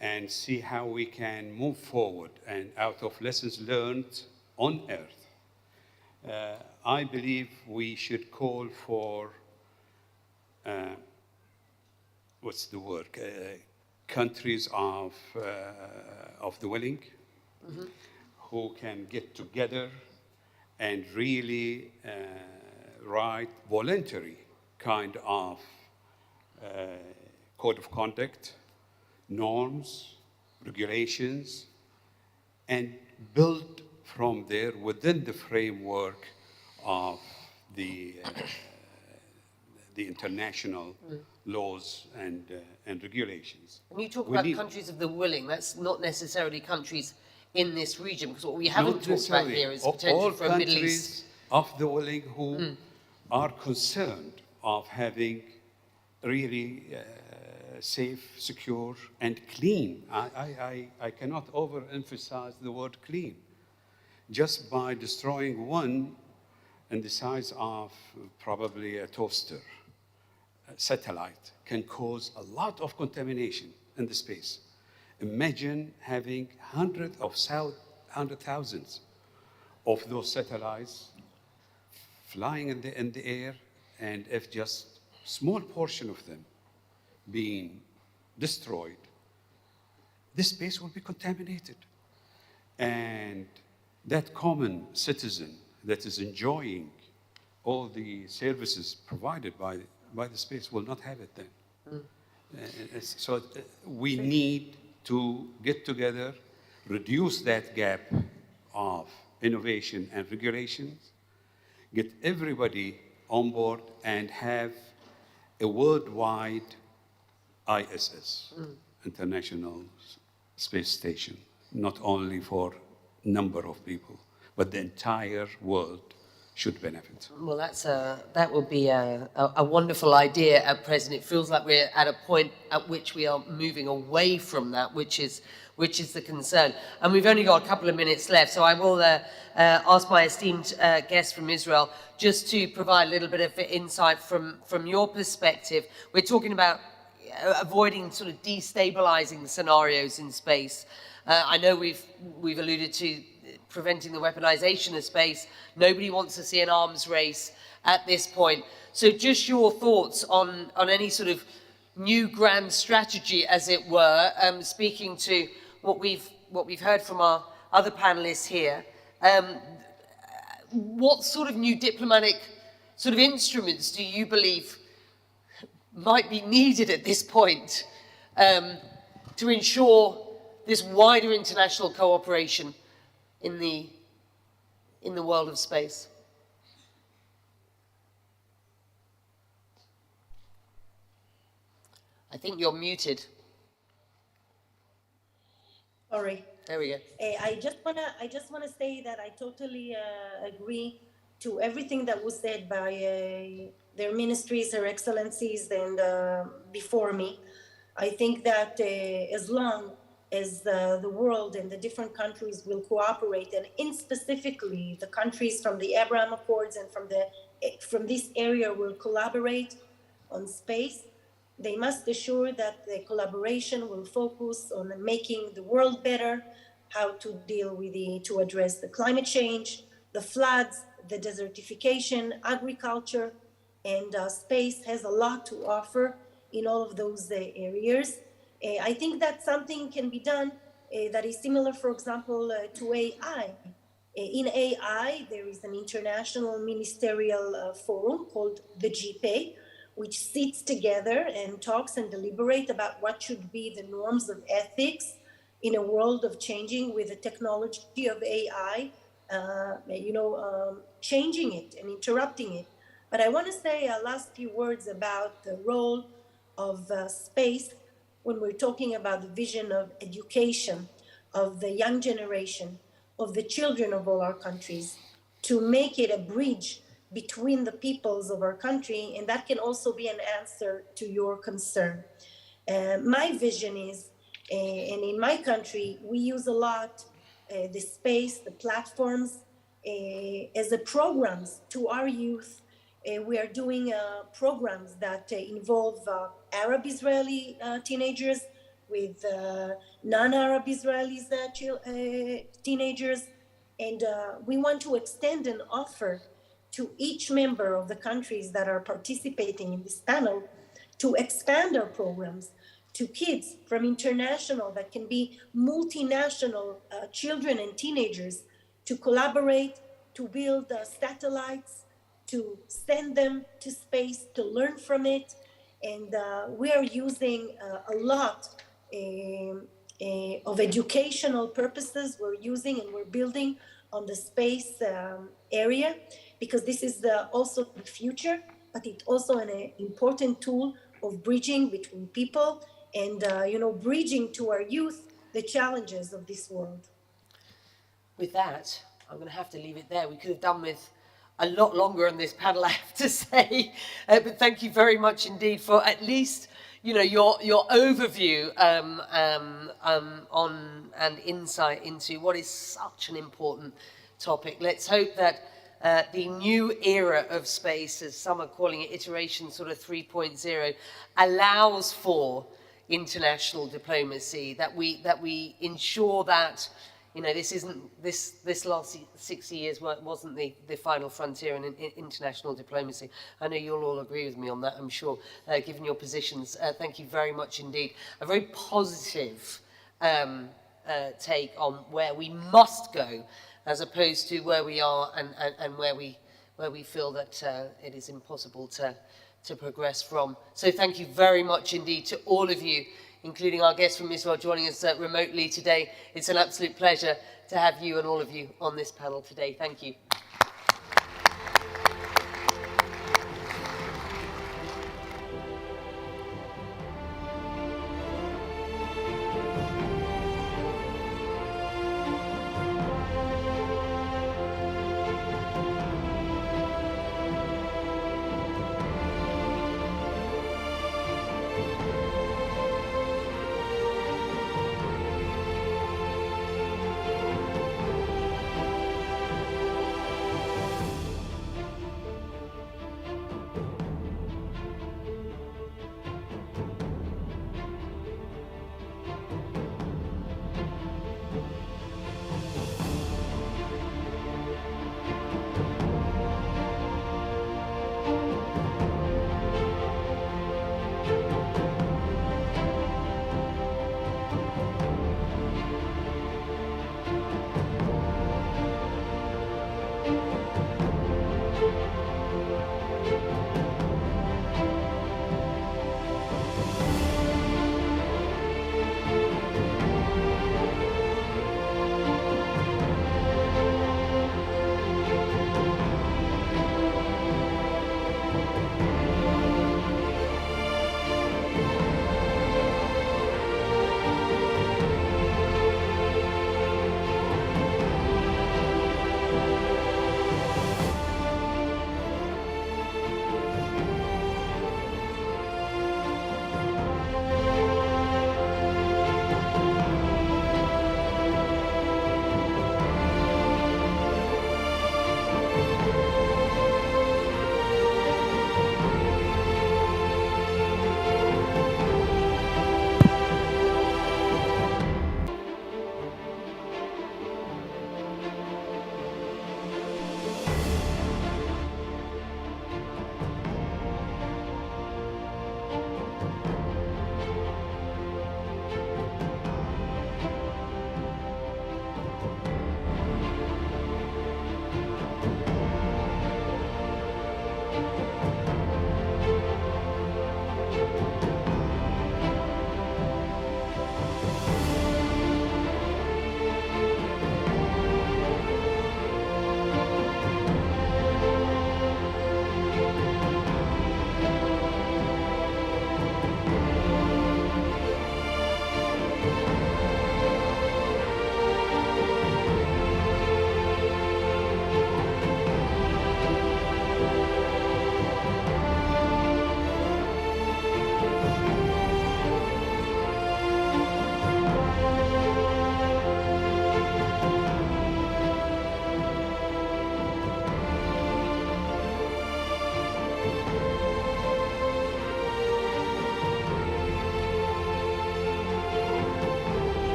and see how we can move forward and out of lessons learned on Earth, I believe we should call for, what's the word? Countries of the willing, who can get together and really write voluntary kind of code of conduct, norms, regulations, and build from there within the framework of the international laws and regulations. And you talk about countries of the willing, that's not necessarily countries in this region, because what we haven't talked about here is potential for a Middle East. Of the willing who are concerned of having really safe, secure, and clean. I cannot overemphasize the word clean. Just by destroying one in the size of probably a toaster, a satellite, can cause a lot of contamination in the space. Imagine having hundred thousands of those satellites flying in the air, and if just small portion of them being destroyed, this space will be contaminated. And that common citizen that is enjoying all the services provided by the space will not have it then. So we need to get together, reduce that gap of innovation and regulations, get everybody on board, and have a worldwide ISS, International Space Station, not only for number of people, but the entire world should benefit. Well, that would be a wonderful idea at present. It feels like we're at a point at which we are moving away from that, which is the concern. And we've only got a couple of minutes left, so I will ask my esteemed guest from Israel just to provide a little bit of insight from your perspective. We're talking about avoiding sort of destabilizing scenarios in space. I know we've alluded to preventing the weaponization of space. Nobody wants to see an arms race at this point. So just your thoughts on any sort of new grand strategy, as it were, speaking to what we've heard from our other panelists here. What sort of new diplomatic sort of instruments do you believe might be needed at this point to ensure this wider international cooperation in the world of space? I think you're muted. Sorry. There we go. I just wanna say that I totally agree to everything that was said by their ministries, Her Excellencies, and before me. I think that as long as the world and the different countries will cooperate, and in specifically the countries from the Abraham Accords and from this area will collaborate on space, they must assure that the collaboration will focus on making the world better, how to deal with to address the climate change, the floods, the desertification, agriculture, and space has a lot to offer in all of those areas. I think that something can be done that is similar, for example, to AI. In AI, there is an international ministerial forum called the GPA, which sits together and talks and deliberate about what should be the norms of ethics in a world of changing with the technology of AI, changing it and interrupting it. But I want to say a last few words about the role of space when we're talking about the vision of education, of the young generation, of the children of all our countries, to make it a bridge between the peoples of our country, and that can also be an answer to your concern. My vision is, and in my country, we use a lot the space, the platforms, as a programs to our youth. We are doing programs that involve Arab Israeli teenagers with non-Arab Israelis teenagers, and we want to extend and offer to each member of the countries that are participating in this panel to expand our programs to kids from international, that can be multinational children and teenagers, to collaborate, to build satellites, to send them to space, to learn from it. And we are using a lot of educational purposes. We're using and we're building on the space area, because this is also the future, but it's also an important tool of bridging between people and, bridging to our youth the challenges of this world. With that, I'm going to have to leave it there. We could have done with a lot longer on this panel, I have to say. But thank you very much indeed for at least, your overview on and insight into what is such an important topic. Let's hope that the new era of space, as some are calling it, iteration sort of 3.0, allows for international diplomacy, that we ensure that, you know, this last 60 years wasn't the final frontier in international diplomacy. I know you'll all agree with me on that, I'm sure, given your positions. Thank you very much indeed. A very positive take on where we must go, as opposed to where we are and where we feel that it is impossible to progress from. So thank you very much indeed to all of you, including our guests from Israel joining us remotely today. It's an absolute pleasure to have you and all of you on this panel today. Thank you.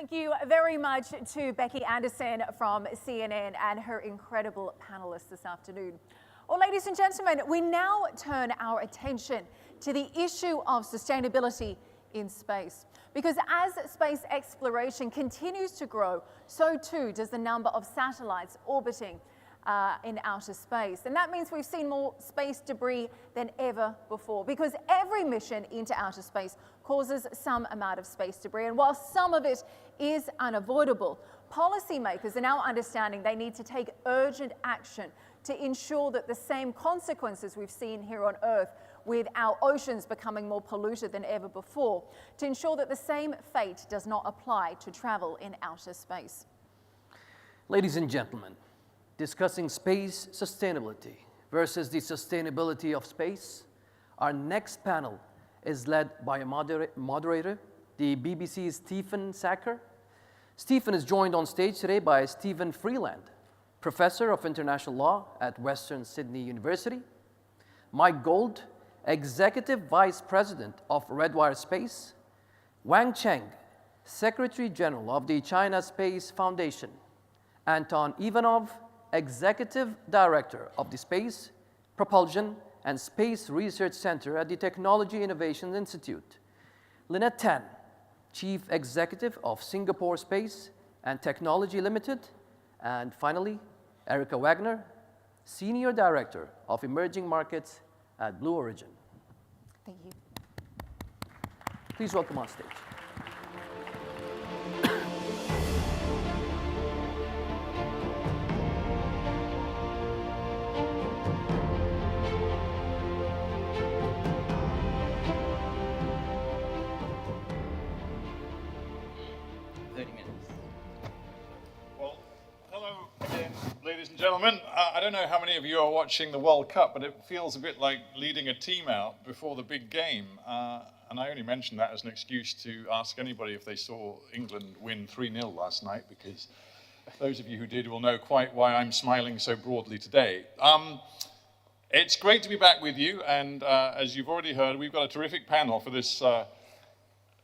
Thank you very much to Becky Anderson from CNN and her incredible panelists this afternoon. Well, ladies and gentlemen, we now turn our attention to the issue of sustainability in space. Because as space exploration continues to grow, so too does the number of satellites orbiting in outer space. And that means we've seen more space debris than ever before, because every mission into outer space causes some amount of space debris. And while some of it is unavoidable, policymakers are now understanding they need to take urgent action to ensure that the same consequences we've seen here on Earth, with our oceans becoming more polluted than ever before, to ensure that the same fate does not apply to travel in outer space. Ladies and gentlemen, discussing space sustainability versus the sustainability of space, our next panel is led by a moderator, the BBC's Stephen Sacker. Stephen is joined on stage today by Stephen Freeland, Professor of International Law at Western Sydney University, Mike Gold, Executive Vice President of Redwire Space, Wang Cheng, Secretary General of the China Space Foundation, Anton Ivanov, Executive Director of the Space, Propulsion and Space Research Center at the Technology Innovation Institute, Lynette Tan, Chief Executive of Singapore Space and Technology Limited, and finally, Erica Wagner, Senior Director of Emerging Markets at Blue Origin. Thank you. Please welcome on stage. Ladies and gentlemen, I don't know how many of you are watching the World Cup, but it feels a bit like leading a team out before the big game. And I only mention that as an excuse to ask anybody if they saw England win 3-0 last night, because those of you who did will know quite why I'm smiling so broadly today. It's great to be back with you, and as you've already heard, we've got a terrific panel for this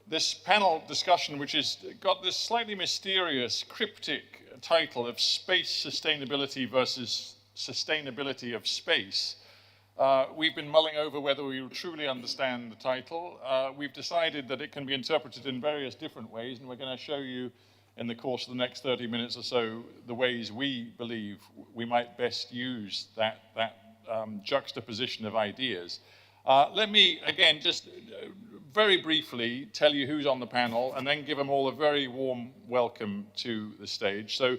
this panel discussion, which has got this slightly mysterious, cryptic title of Space Sustainability versus Sustainability of Space. We've been mulling over whether we will truly understand the title. We've decided that it can be interpreted in various different ways, and we're going to show you in the course of the next 30 minutes or so the ways we believe we might best use that juxtaposition of ideas. Let me, again, just very briefly tell you who's on the panel and then give them all a very warm welcome to the stage. So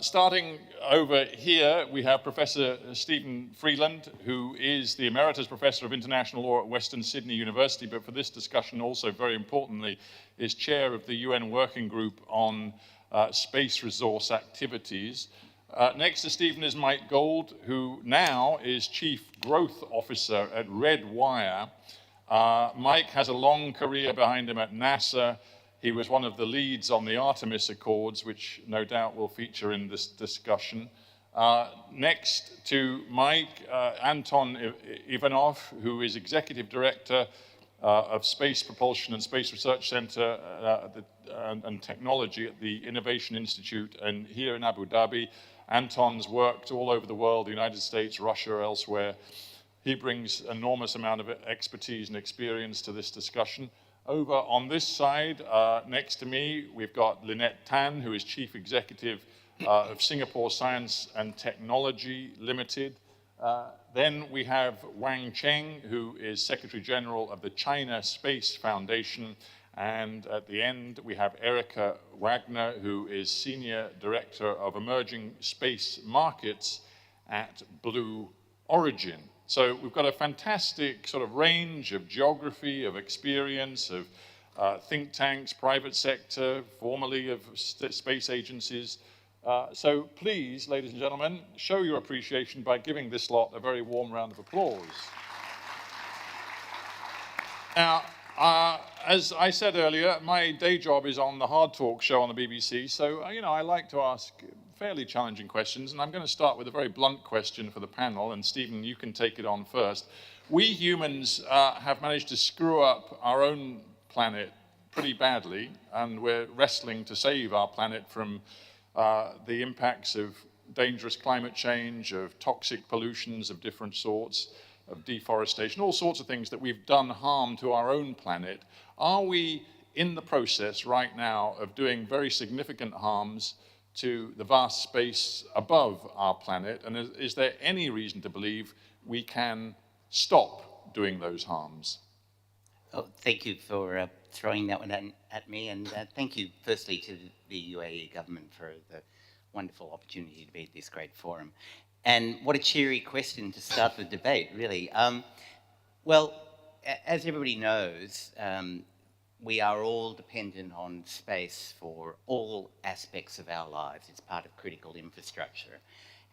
starting over here, we have Professor Stephen Freeland, who is the Emeritus Professor of International Law at Western Sydney University, but for this discussion also, very importantly, is Chair of the UN Working Group on Space Resource Activities. Next to Stephen is Mike Gold, who now is Chief Growth Officer at Redwire. Mike has a long career behind him at NASA. He was one of the leads on the Artemis Accords, which no doubt will feature in this discussion. Next to Mike, Anton Ivanov, who is Executive Director of Space Propulsion and Space Research Center and Technology at the Innovation Institute and here in Abu Dhabi. Anton's worked all over the world, the United States, Russia, elsewhere. He brings an enormous amount of expertise and experience to this discussion. Over on this side, next to me, we've got Lynette Tan, who is Chief Executive of Singapore Science and Technology Limited. Then we have Wang Cheng, who is Secretary General of the China Space Foundation. And at the end, we have Erica Wagner, who is Senior Director of Emerging Space Markets at Blue Origin. So we've got a fantastic sort of range of geography, of experience, of think tanks, private sector, formerly of space agencies. So please, ladies and gentlemen, show your appreciation by giving this lot a very warm round of applause. Now, as I said earlier, my day job is on the Hard Talk show on the BBC, so I like to ask fairly challenging questions, and I'm going to start with a very blunt question for the panel, and Stephen, you can take it on first. We humans have managed to screw up our own planet pretty badly, and we're wrestling to save our planet from the impacts of dangerous climate change, of toxic pollutions of different sorts, of deforestation, all sorts of things that we've done harm to our own planet. Are we in the process right now of doing very significant harms to the vast space above our planet? And is there any reason to believe we can stop doing those harms? Oh, thank you for throwing that one at me, and thank you firstly to the UAE government for the wonderful opportunity to be at this great forum. And what a cheery question to start the debate, really. Well, as everybody knows, we are all dependent on space for all aspects of our lives. It's part of critical infrastructure.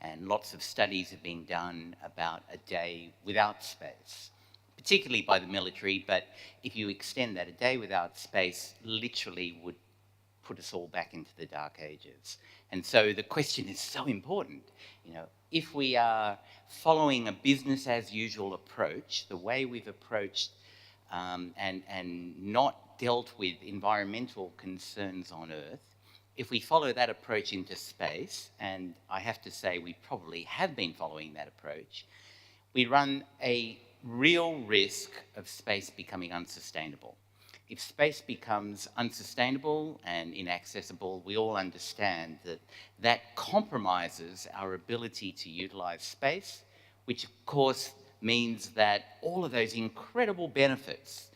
And lots of studies have been done about a day without space, particularly by the military, but if you extend that, a day without space literally would put us all back into the dark ages. And so the question is so important. You know, if we are following a business as usual approach, the way we've approached and not dealt with environmental concerns on Earth, if we follow that approach into space, and I have to say we probably have been following that approach, we run a real risk of space becoming unsustainable. If space becomes unsustainable and inaccessible, we all understand that that compromises our ability to utilize space, which of course means that all of those incredible benefits,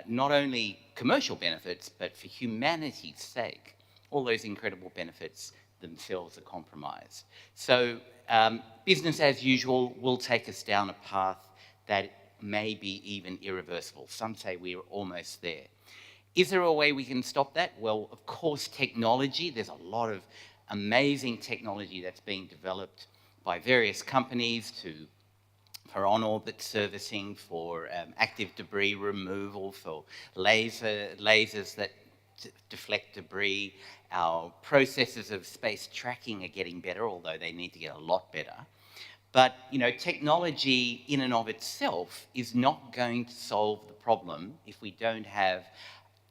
not only commercial benefits, but for humanity's sake, all those incredible benefits themselves are compromised. So business as usual will take us down a path that may be even irreversible. Some say we're almost there. Is there a way we can stop that? Well, of course, technology. There's a lot of amazing technology that's being developed by various companies for on-orbit servicing, for active debris removal, for lasers that deflect debris. Our processes of space tracking are getting better, although they need to get a lot better. But, you know, technology in and of itself is not going to solve the problem if we don't have,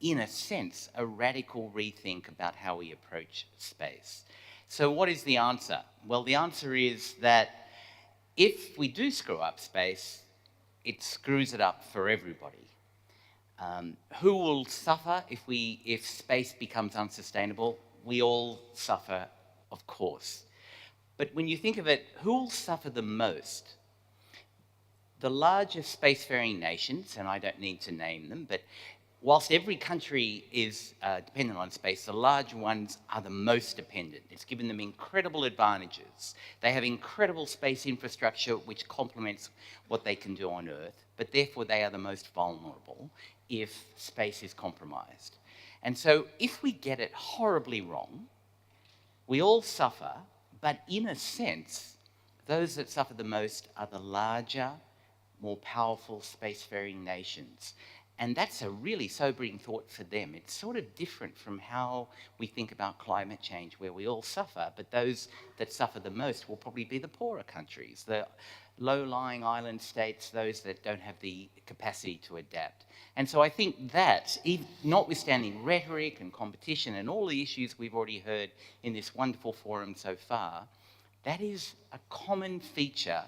in a sense, a radical rethink about how we approach space. So what is the answer? Well, the answer is that if we do screw up space, it screws it up for everybody. Who will suffer if space becomes unsustainable? We all suffer, of course. But when you think of it, who will suffer the most? The largest spacefaring nations, and I don't need to name them, but whilst every country is dependent on space, the large ones are the most dependent. It's given them incredible advantages. They have incredible space infrastructure which complements what they can do on Earth, but therefore they are the most vulnerable if space is compromised. And so if we get it horribly wrong, we all suffer, but in a sense, those that suffer the most are the larger, more powerful spacefaring nations. And that's a really sobering thought for them. It's sort of different from how we think about climate change, where we all suffer, but those that suffer the most will probably be the poorer countries, the low-lying island states, those that don't have the capacity to adapt. And so I think that, notwithstanding rhetoric and competition and all the issues we've already heard in this wonderful forum so far, that is a common feature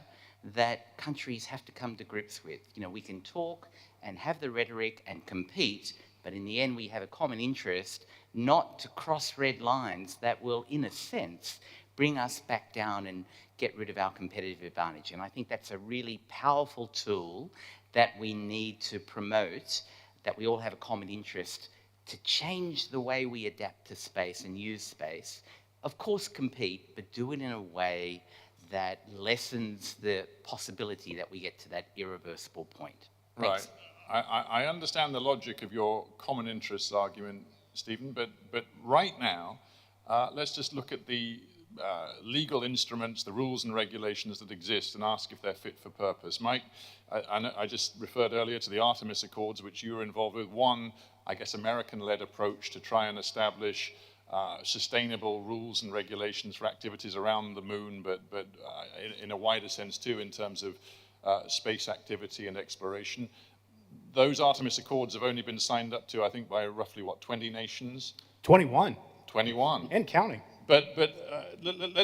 that countries have to come to grips with. You know, we can talk and have the rhetoric and compete, but in the end we have a common interest not to cross red lines that will, in a sense, bring us back down and get rid of our competitive advantage. And I think that's a really powerful tool that we need to promote, that we all have a common interest to change the way we adapt to space and use space. Of course compete, but do it in a way that lessens the possibility that we get to that irreversible point. Thanks. Right. I understand the logic of your common interests argument, Stephen, but right now, let's just look at the legal instruments, the rules and regulations that exist and ask if they're fit for purpose. Mike, I just referred earlier to the Artemis Accords, which you were involved with. One, I guess, American-led approach to try and establish sustainable rules and regulations for activities around the moon, but in a wider sense too, in terms of space activity and exploration. those Artemis Accords have only been signed up to, I think, by roughly, what, 20 nations? 21. 21. And counting. But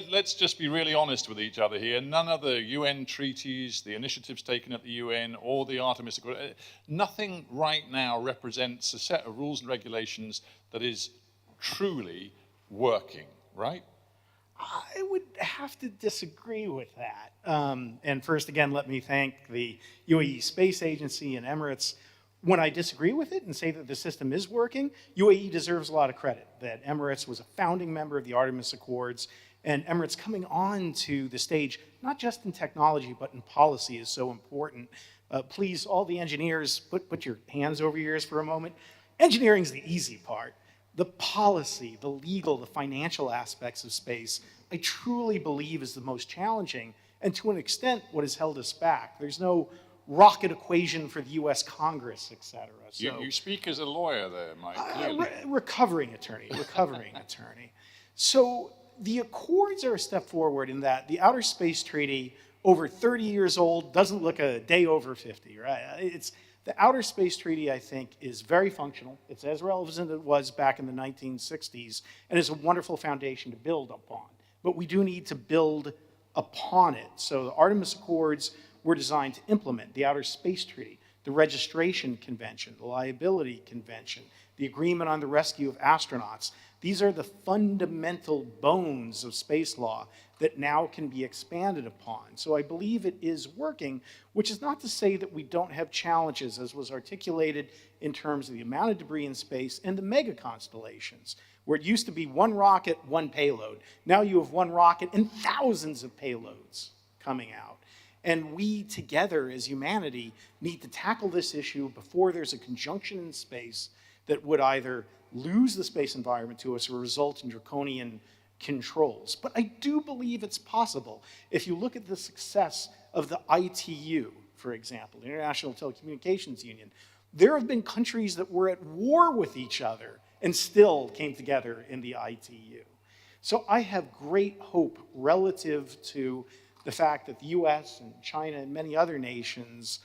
let's just be really honest with each other here. None of the UN treaties, the initiatives taken at the UN, or the Artemis Accord, nothing right now represents a set of rules and regulations that is truly working, right? I would have to disagree with that. And first, again, let me thank the UAE Space Agency and Emirates. When I disagree with it and say that the system is working, UAE deserves a lot of credit, that Emirates was a founding member of the Artemis Accords, and Emirates coming on to the stage, not just in technology, but in policy is so important. Please, all the engineers, put your hands over your ears for a moment. Engineering's the easy part. The policy, the legal, the financial aspects of space, I truly believe is the most challenging, and to an extent, what has held us back. There's no rocket equation for the US Congress, et cetera. So, you speak as a lawyer there, Mike. recovering attorney. So the Accords are a step forward in that the Outer Space Treaty, over 30 years old, doesn't look a day over 50, right? The Outer Space Treaty, I think, is very functional. It's as relevant as it was back in the 1960s, and is a wonderful foundation to build upon. But we do need to build upon it. So the Artemis Accords were designed to implement the Outer Space Treaty, the Registration Convention, the Liability Convention, the Agreement on the Rescue of Astronauts. These are the fundamental bones of space law that now can be expanded upon. So I believe it is working, which is not to say that we don't have challenges, as was articulated in terms of the amount of debris in space and the mega constellations, where it used to be one rocket, one payload. Now you have one rocket and thousands of payloads coming out. And we together as humanity need to tackle this issue before there's a conjunction in space that would either lose the space environment to us or result in draconian controls. But I do believe it's possible. If you look at the success of the ITU, for example, the International Telecommunications Union, there have been countries that were at war with each other and still came together in the ITU. So I have great hope relative to the fact that the US and China and many other nations,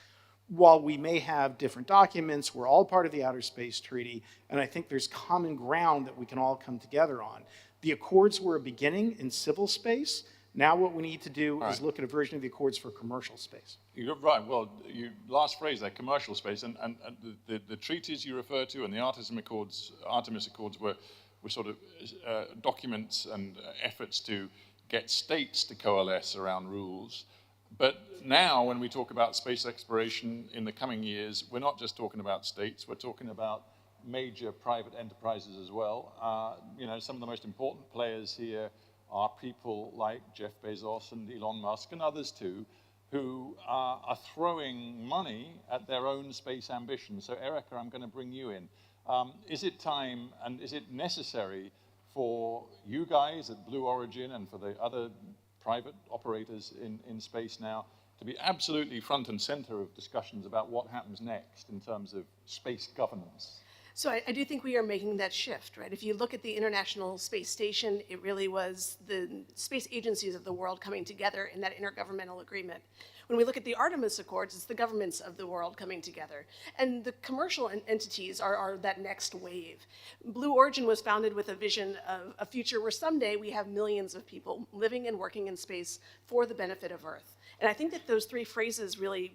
while we may have different documents, we're all part of the Outer Space Treaty, and I think there's common ground that we can all come together on. The Accords were a beginning in civil space. Now what we need to do is look at a version of the Accords for commercial space. You're right. Well, last phrase there, commercial space, and the treaties you refer to and the Artemis Accords were sort of documents and efforts to get states to coalesce around rules. But now, when we talk about space exploration in the coming years, we're not just talking about states, we're talking about major private enterprises as well. You know, some of the most important players here are people like Jeff Bezos and Elon Musk and others too, who are throwing money at their own space ambitions. So Erica, I'm going to bring you in. Is it time and is it necessary for you guys at Blue Origin and for the other private operators in space now to be absolutely front and center of discussions about what happens next in terms of space governance? So I do think we are making that shift, right? If you look at the International Space Station, it really was the space agencies of the world coming together in that intergovernmental agreement. When we look at the Artemis Accords, it's the governments of the world coming together. And the commercial entities are that next wave. Blue Origin was founded with a vision of a future where someday we have millions of people living and working in space for the benefit of Earth. And I think that those three phrases really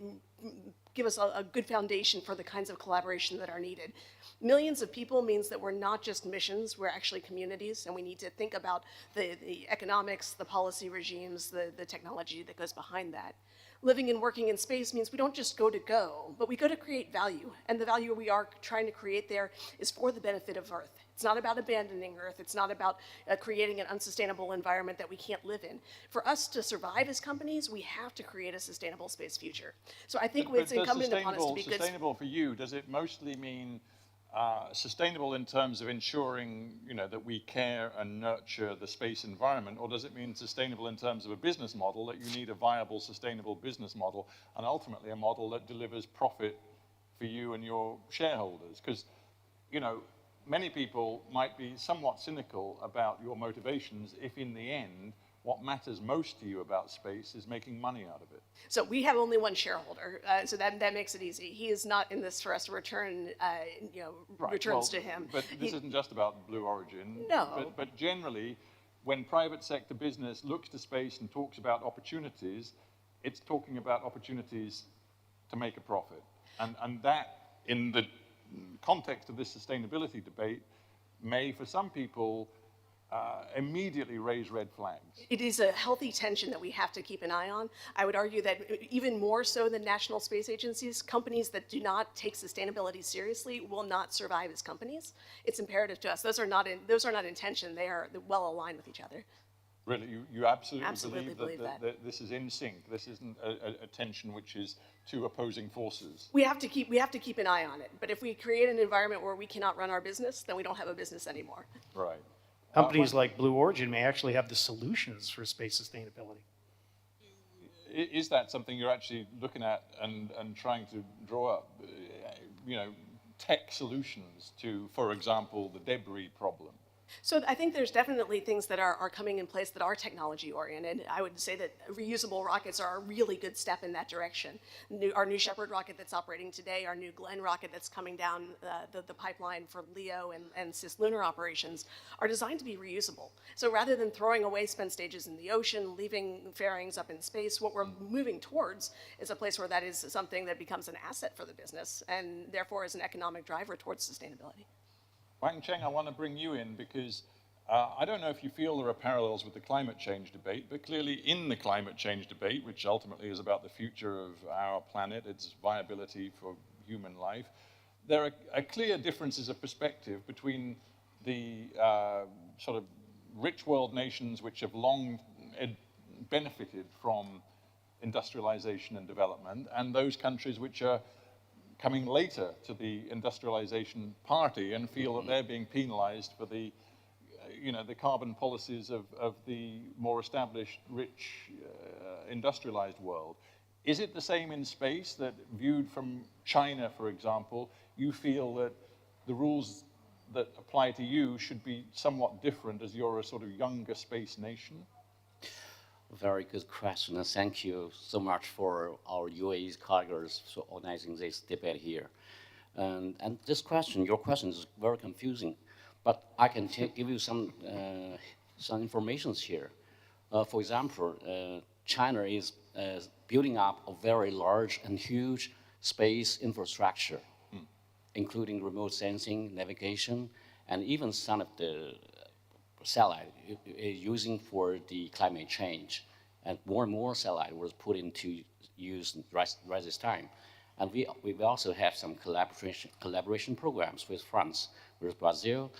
give us a good foundation for the kinds of collaboration that are needed. Millions of people means that we're not just missions, we're actually communities, and we need to think about the economics, the policy regimes, the technology that goes behind that. Living and working in space means we don't just go, but we go to create value, and the value we are trying to create there is for the benefit of Earth. It's not about abandoning Earth. It's not about creating an unsustainable environment that we can't live in. For us to survive as companies, we have to create a sustainable space future. So I think it's incumbent upon us to be good. Sustainable for you, does it mostly mean sustainable in terms of ensuring, you know, that we care and nurture the space environment, or does it mean sustainable in terms of a business model, that you need a viable, sustainable business model, and ultimately a model that delivers profit for you and your shareholders? Because, you know, many people might be somewhat cynical about your motivations if in the end what matters most to you about space is making money out of it. So we have only one shareholder, so that makes it easy. He is not in this for us to return, returns to him. But this isn't just about Blue Origin. No. But generally, when private sector business looks to space and talks about opportunities, it's talking about opportunities to make a profit. And that, in the context of this sustainability debate, may, for some people, immediately raise red flags. It is a healthy tension that we have to keep an eye on. I would argue that even more so than national space agencies, companies that do not take sustainability seriously will not survive as companies. It's imperative to us. Those are not in tension. They are well aligned with each other. Really, you absolutely believe that this is in sync. This isn't a tension which is two opposing forces. We have to keep an eye on it. But if we create an environment where we cannot run our business, then we don't have a business anymore. Right. Companies like Blue Origin may actually have the solutions for space sustainability. Is that something you're actually looking at and trying to draw up? Tech solutions to, for example, the debris problem. So I think there's definitely things that are coming in place that are technology oriented. I would say that reusable rockets are a really good step in that direction. Our new Shepard rocket that's operating today, our new Glenn rocket that's coming down the pipeline for LEO and cislunar operations are designed to be reusable. So rather than throwing away spent stages in the ocean, leaving fairings up in space, what we're moving towards is a place where that is something that becomes an asset for the business and therefore is an economic driver towards sustainability. Wang Cheng, I want to bring you in because I don't know if you feel there are parallels with the climate change debate, but clearly in the climate change debate, which ultimately is about the future of our planet, its viability for human life, there are clear differences of perspective between the sort of rich world nations which have long benefited from industrialization and development, and those countries which are coming later to the industrialization party and feel that they're being penalized for the, the carbon policies of the more established, rich, industrialized world. Is it the same in space that viewed from China, for example, you feel that the rules that apply to you should be somewhat different as you're a sort of younger space nation? Very good question, and thank you so much for our UAE's colleagues for organizing this debate here. And this question, your question is very confusing, but I can give you some information here. For example, China is building up a very large and huge space infrastructure, including remote sensing, navigation, and even some of the satellite using for the climate change. And more satellite was put into use right this time. And we also have some collaboration programs with France, with Brazil.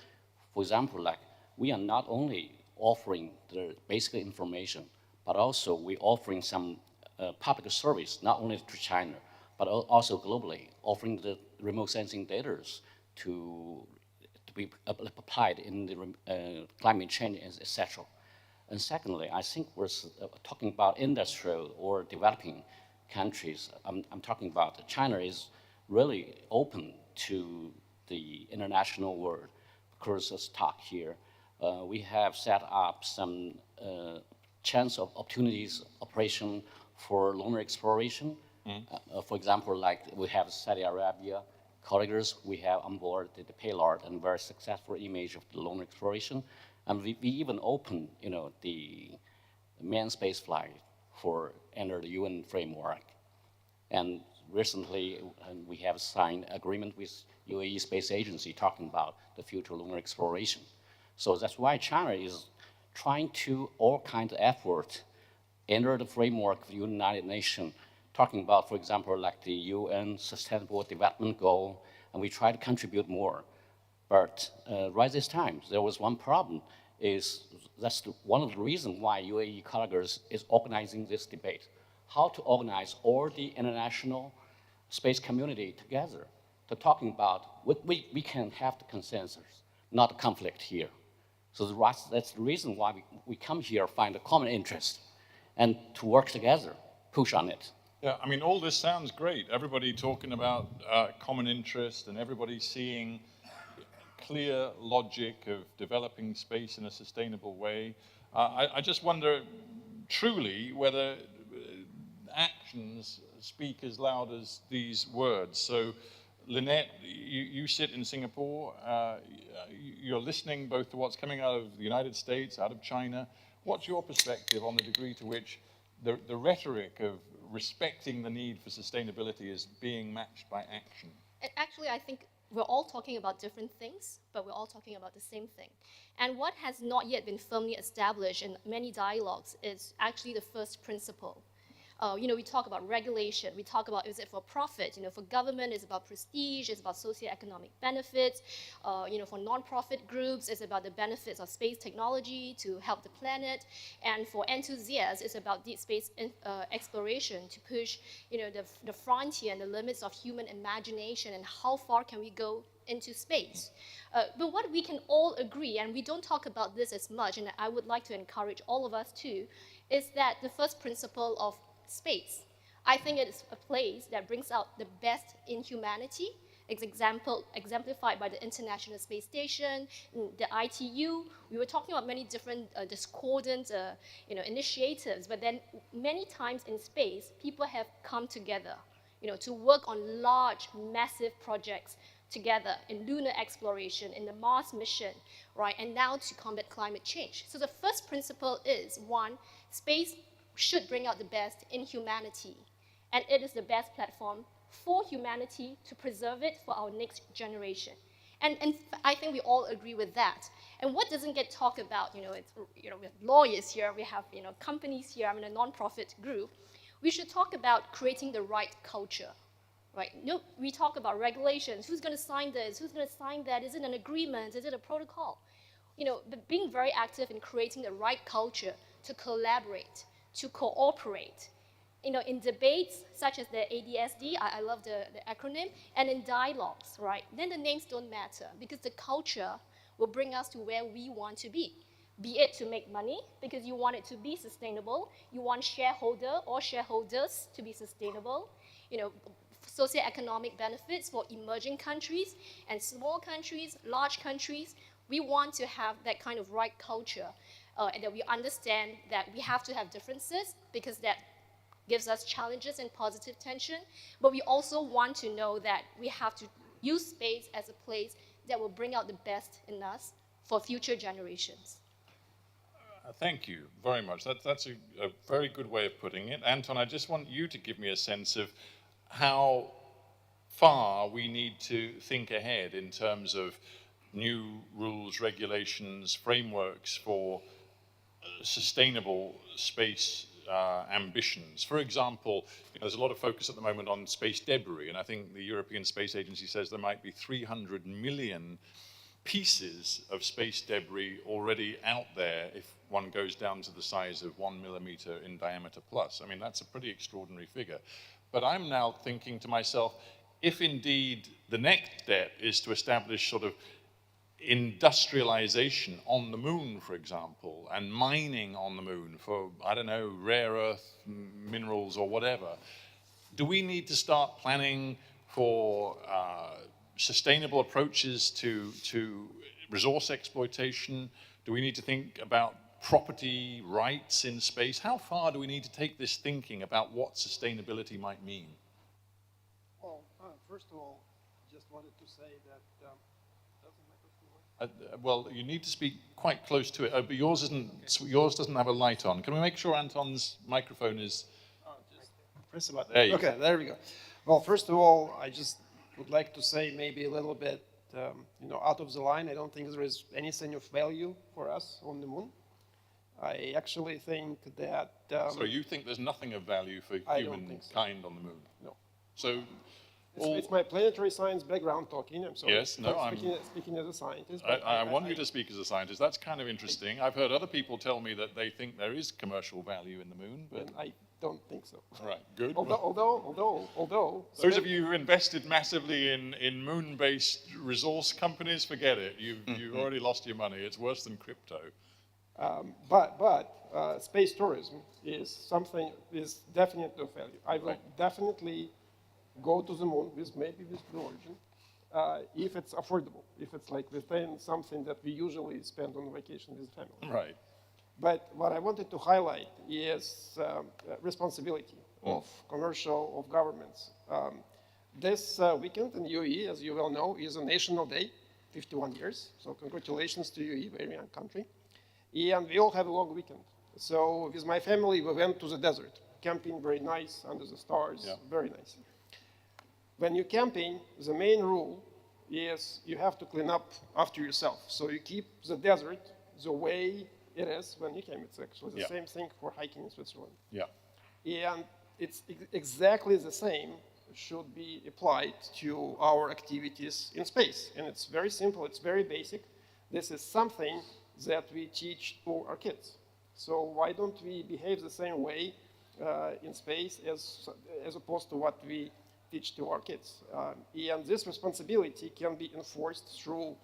For example, like we are not only offering the basic information, but also we're offering some public service, not only to China, but also globally, offering the remote sensing data to be applied in the climate change, etc. And secondly, I think we're talking about industrial or developing countries. I'm talking about China is really open to the international world. Because let's talk here. We have set up some chance of opportunities operation for lunar exploration. For example, like we have Saudi Arabia colleagues, we have on board the payload and very successful image of the lunar exploration. And we even open, the manned space flight for under the UN framework. And recently, we have signed agreement with UAE Space Agency talking about the future lunar exploration. So that's why China is trying to all kinds of effort under the framework of the United Nations, talking about, for example, like the UN Sustainable Development Goal, and we try to contribute more. But right this time, there was one problem, that's one of the reasons why UAE colleagues is organizing this debate. How to organize all the international space community together to talking about what we can have the consensus, not a conflict here. So that's the reason why we come here, find a common interest, and to work together, push on it. Yeah, I mean, all this sounds great. Everybody talking about common interest and everybody seeing clear logic of developing space in a sustainable way. I just wonder, truly, whether actions speak as loud as these words. So, Lynette, you sit in Singapore. You're listening both to what's coming out of the United States, out of China. What's your perspective on the degree to which the rhetoric of respecting the need for sustainability is being matched by action? Actually, I think we're all talking about different things, but we're all talking about the same thing. And what has not yet been firmly established in many dialogues is actually the first principle. We talk about regulation, we talk about, is it for profit? For government, it's about prestige, it's about socioeconomic benefits. For non-profit groups, it's about the benefits of space technology to help the planet. And for enthusiasts, it's about deep space exploration to push, the frontier and the limits of human imagination and how far can we go into space. But what we can all agree, and we don't talk about this as much, and I would like to encourage all of us too, is that the first principle of space. I think it is a place that brings out the best in humanity. It's exemplified by the International Space Station, the ITU. We were talking about many different discordant initiatives, but then many times in space, people have come together to work on large, massive projects together in lunar exploration, in the Mars mission, right? And now to combat climate change. So the first principle is, one, space should bring out the best in humanity. And it is the best platform for humanity to preserve it for our next generation. And I think we all agree with that. And what doesn't get talked about, we have lawyers here, we have companies here, I'm in a non-profit group. We should talk about creating the right culture, right? We talk about regulations, who's gonna sign this, who's gonna sign that, is it an agreement, is it a protocol? But being very active in creating the right culture to collaborate, to cooperate, in debates such as the ADSD, I love the acronym, and in dialogues, right? Then the names don't matter because the culture will bring us to where we want to be it to make money because you want it to be sustainable, you want shareholder or shareholders to be sustainable, socioeconomic benefits for emerging countries and small countries, large countries. We want to have that kind of right culture. And that we understand that we have to have differences because that gives us challenges and positive tension. But we also want to know that we have to use space as a place that will bring out the best in us for future generations. Thank you very much. That's a very good way of putting it. Anton, I just want you to give me a sense of how far we need to think ahead in terms of new rules, regulations, frameworks for sustainable space ambitions. For example, there's a lot of focus at the moment on space debris, and I think the European Space Agency says there might be 300 million pieces of space debris already out there if one goes down to the size of 1 millimeter in diameter plus. I mean, that's a pretty extraordinary figure. But I'm now thinking to myself, if indeed the next step is to establish sort of industrialization on the moon, for example, and mining on the moon for, I don't know, rare earth minerals or whatever, do we need to start planning for sustainable approaches to resource exploitation? Do we need to think about property rights in space? How far do we need to take this thinking about what sustainability might mean? Well, first of all, just wanted to say that well, you need to speak quite close to it, but yours doesn't have a light on. Can we make sure Anton's microphone is... just press a button. There you okay, go. There we go. Well, first of all, I just would like to say maybe a little bit, out of the line. I don't think there is anything of value for us on the moon. I actually think that... so you think there's nothing of value for humankind on the moon? No. So... It's my planetary science background talking, I'm sorry. Yes, no, I'm speaking as a scientist. I want you to speak as a scientist. That's kind of interesting. I've heard other people tell me that they think there is commercial value in the moon, but... I don't think so. All right, good. Although... Those of you who invested massively in moon-based resource companies, forget it. You've already lost your money. It's worse than crypto. But space tourism is definitely of value. I will definitely go to the moon maybe with Blue Origin, if it's affordable, if it's like within something that we usually spend on vacation with family. Right. But what I wanted to highlight is responsibility of commercial, of governments. This weekend in UAE, as you well know, is a national day, 51 years. So congratulations to UAE, very young country. And we all have a long weekend. So with my family, we went to the desert, camping, very nice, under the stars, very nice. When you're camping, the main rule is you have to clean up after yourself. So you keep the desert the way it is when you came. It's actually the same thing for hiking in Switzerland. And it's exactly the same should be applied to our activities in space. And it's very simple, it's very basic. This is something that we teach to our kids. So why don't we behave the same way in space as opposed to what we teach to our kids? And this responsibility can be enforced through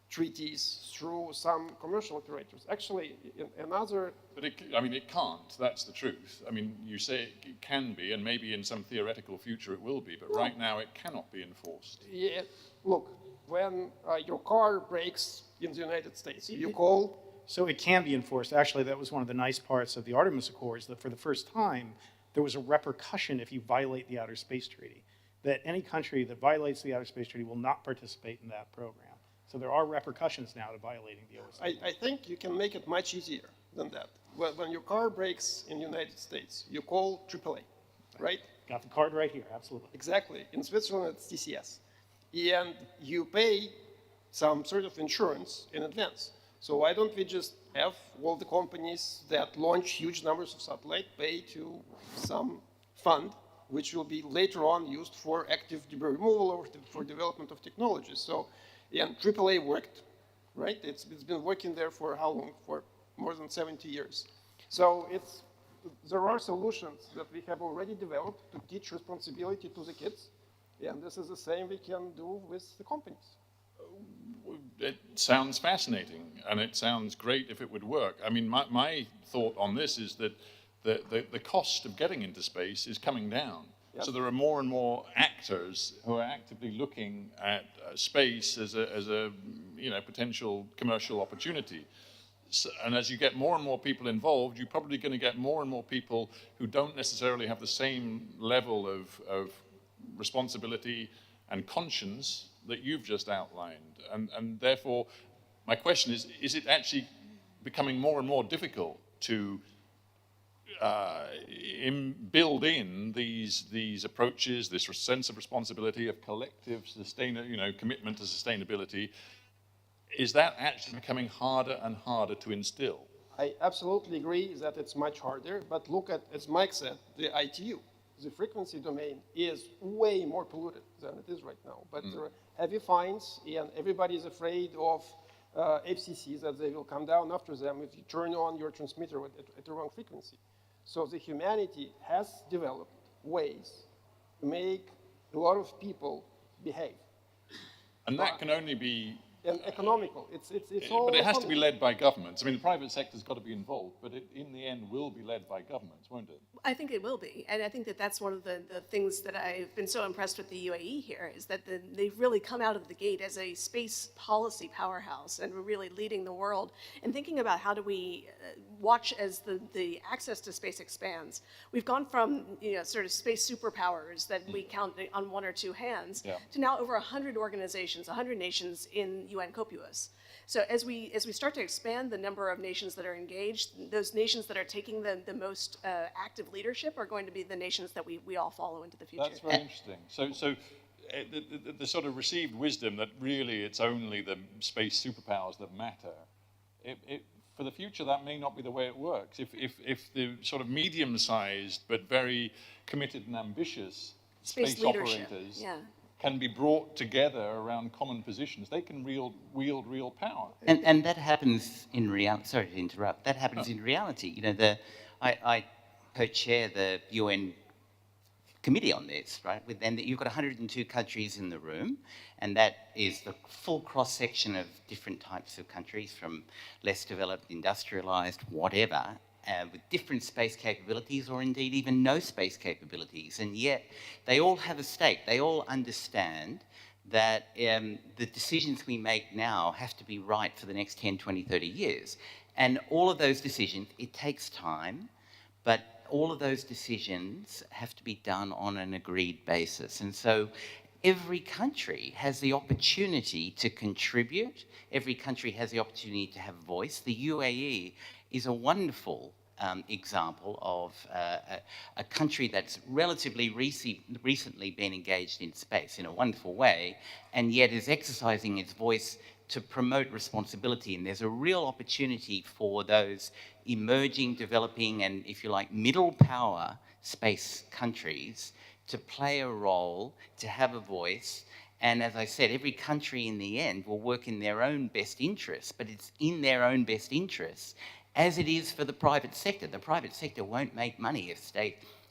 treaties, through some commercial operators. Actually, another... But it can't, that's the truth. I mean, you say it can be, and maybe in some theoretical future it will be, but right now it cannot be enforced. Yeah, look, when your car breaks in the United States, you call... So it can be enforced. Actually, that was one of the nice parts of the Artemis Accords, that for the first time, there was a repercussion if you violate the Outer Space Treaty, that any country that violates the Outer Space Treaty will not participate in that program. So there are repercussions now to violating the OSC. I think you can make it much easier than that. When your car breaks in the United States, you call AAA, right? Got the card right here, absolutely. Exactly. In Switzerland, it's TCS. And you pay some sort of insurance in advance. So why don't we just have all the companies that launch huge numbers of satellites pay to some fund, which will be later on used for active debris removal or for development of technologies. So, and AAA worked, right? It's been working there for how long? For more than 70 years. So there are solutions that we have already developed to teach responsibility to the kids. And this is the same we can do with the companies. It sounds fascinating, and it sounds great if it would work. I mean, my thought on this is that the cost of getting into space is coming down. Yep. So there are more and more actors who are actively looking at space as a potential commercial opportunity. So, and as you get more and more people involved, you're probably going to get more and more people who don't necessarily have the same level of responsibility and conscience that you've just outlined. And therefore, my question is it actually becoming more and more difficult to build in these approaches, this sense of responsibility, of collective commitment to sustainability? Is that actually becoming harder and harder to instill? I absolutely agree that it's much harder, but look at, as Mike said, the ITU. The frequency domain is way more polluted than it is right now. But there are heavy fines, and everybody is afraid of FCCs, that they will come down after them if you turn on your transmitter at the wrong frequency. So the humanity has developed ways to make a lot of people behave. And that can only be... And economical. It's all. But it has to be led by governments. I mean, the private sector's got to be involved, but it, in the end, will be led by governments, won't it? I think it will be, and I think that that's one of the things that I've been so impressed with the UAE here, is that they've really come out of the gate as a space policy powerhouse, and we're really leading the world and thinking about how do we watch as the access to space expands. We've gone from sort of space superpowers that we count on one or two hands to now over 100 organizations, 100 nations in UN COPUOS. So as we start to expand the number of nations that are engaged, those nations that are taking the most active leadership are going to be the nations that we all follow into the future. That's very interesting. So the sort of received wisdom that really it's only the space superpowers that matter, for the future that may not be the way it works. If the sort of medium-sized but very committed and ambitious space operators can be brought together around common positions, they can wield real power. And that happens in reality. Sorry to interrupt. That happens in reality. I co-chair the UN committee on this, right? And you've got 102 countries in the room, and that is the full cross-section of different types of countries, from less developed, industrialized, whatever, with different space capabilities, or indeed even no space capabilities. And yet they all have a stake. They all understand that the decisions we make now have to be right for the next 10, 20, 30 years. And all of those decisions, it takes time, but all of those decisions have to be done on an agreed basis. And so every country has the opportunity to contribute. Every country has the opportunity to have voice. The UAE is a wonderful example of a country that's relatively recently been engaged in space in a wonderful way, and yet is exercising its voice to promote responsibility. And there's a real opportunity for those emerging, developing, and, if you like, middle power space countries to play a role, to have a voice. And as I said, every country in the end will work in their own best interests, but it's in their own best interests, as it is for the private sector. The private sector won't make money if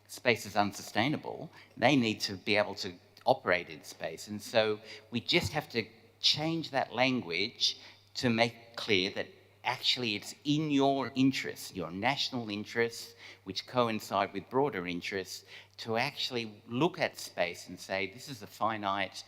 space is unsustainable. They need to be able to operate in space. And so we just have to change that language to make clear that actually it's in your interests, your national interests, which coincide with broader interests, to actually look at space and say, this is a finite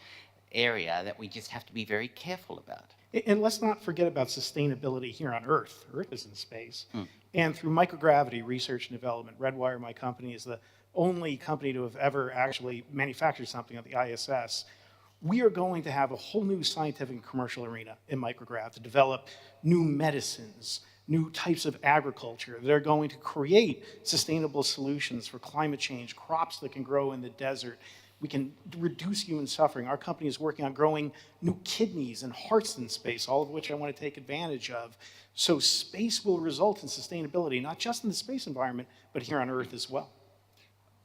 area that we just have to be very careful about. And let's not forget about sustainability here on Earth. Earth is in space. And through microgravity research and development, Redwire, my company, is the only company to have ever actually manufactured something on the ISS. We are going to have a whole new scientific and commercial arena in microgravity to develop new medicines, new types of agriculture that are going to create sustainable solutions for climate change, crops that can grow in the desert. We can reduce human suffering. Our company is working on growing new kidneys and hearts in space, all of which I want to take advantage of. So space will result in sustainability, not just in the space environment, but here on Earth as well.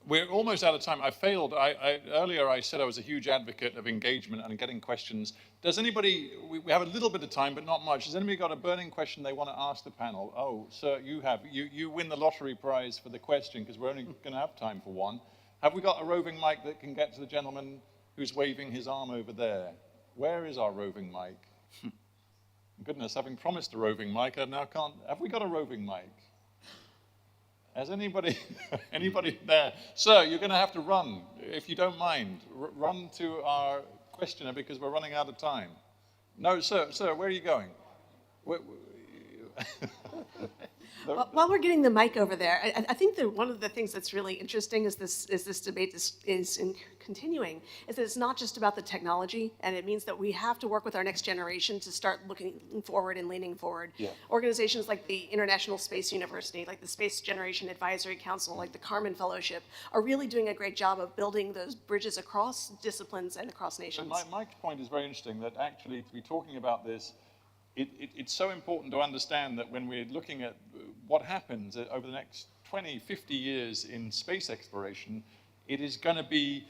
We're almost out of time. I failed. Earlier I said I was a huge advocate of engagement and getting questions. Does anybody, we have a little bit of time, but not much. Has anybody got a burning question they want to ask the panel? Oh, sir, you have. You win the lottery prize for the question, because we're only going to have time for one. Have we got a roving mic that can get to the gentleman who's waving his arm over there? Where is our roving mic? Goodness, having promised a roving mic, I now can't. Have we got a roving mic? Has anybody there? Sir, you're going to have to run, if you don't mind. Run to our questioner, because we're running out of time. No, sir, where are you going? While we're getting the mic over there, I think that one of the things that's really interesting is this debate is continuing, is that it's not just about the technology, and it means that we have to work with our next generation to start looking forward and leaning forward. Yeah. Organizations like the International Space University, like the Space Generation Advisory Council, like the Carmen Fellowship, are really doing a great job of building those bridges across disciplines and across nations. So Mike's point is very interesting, that actually to be talking about this, it's so important to understand that when we're looking at what happens over the next 20, 50 years in space exploration, it is going to be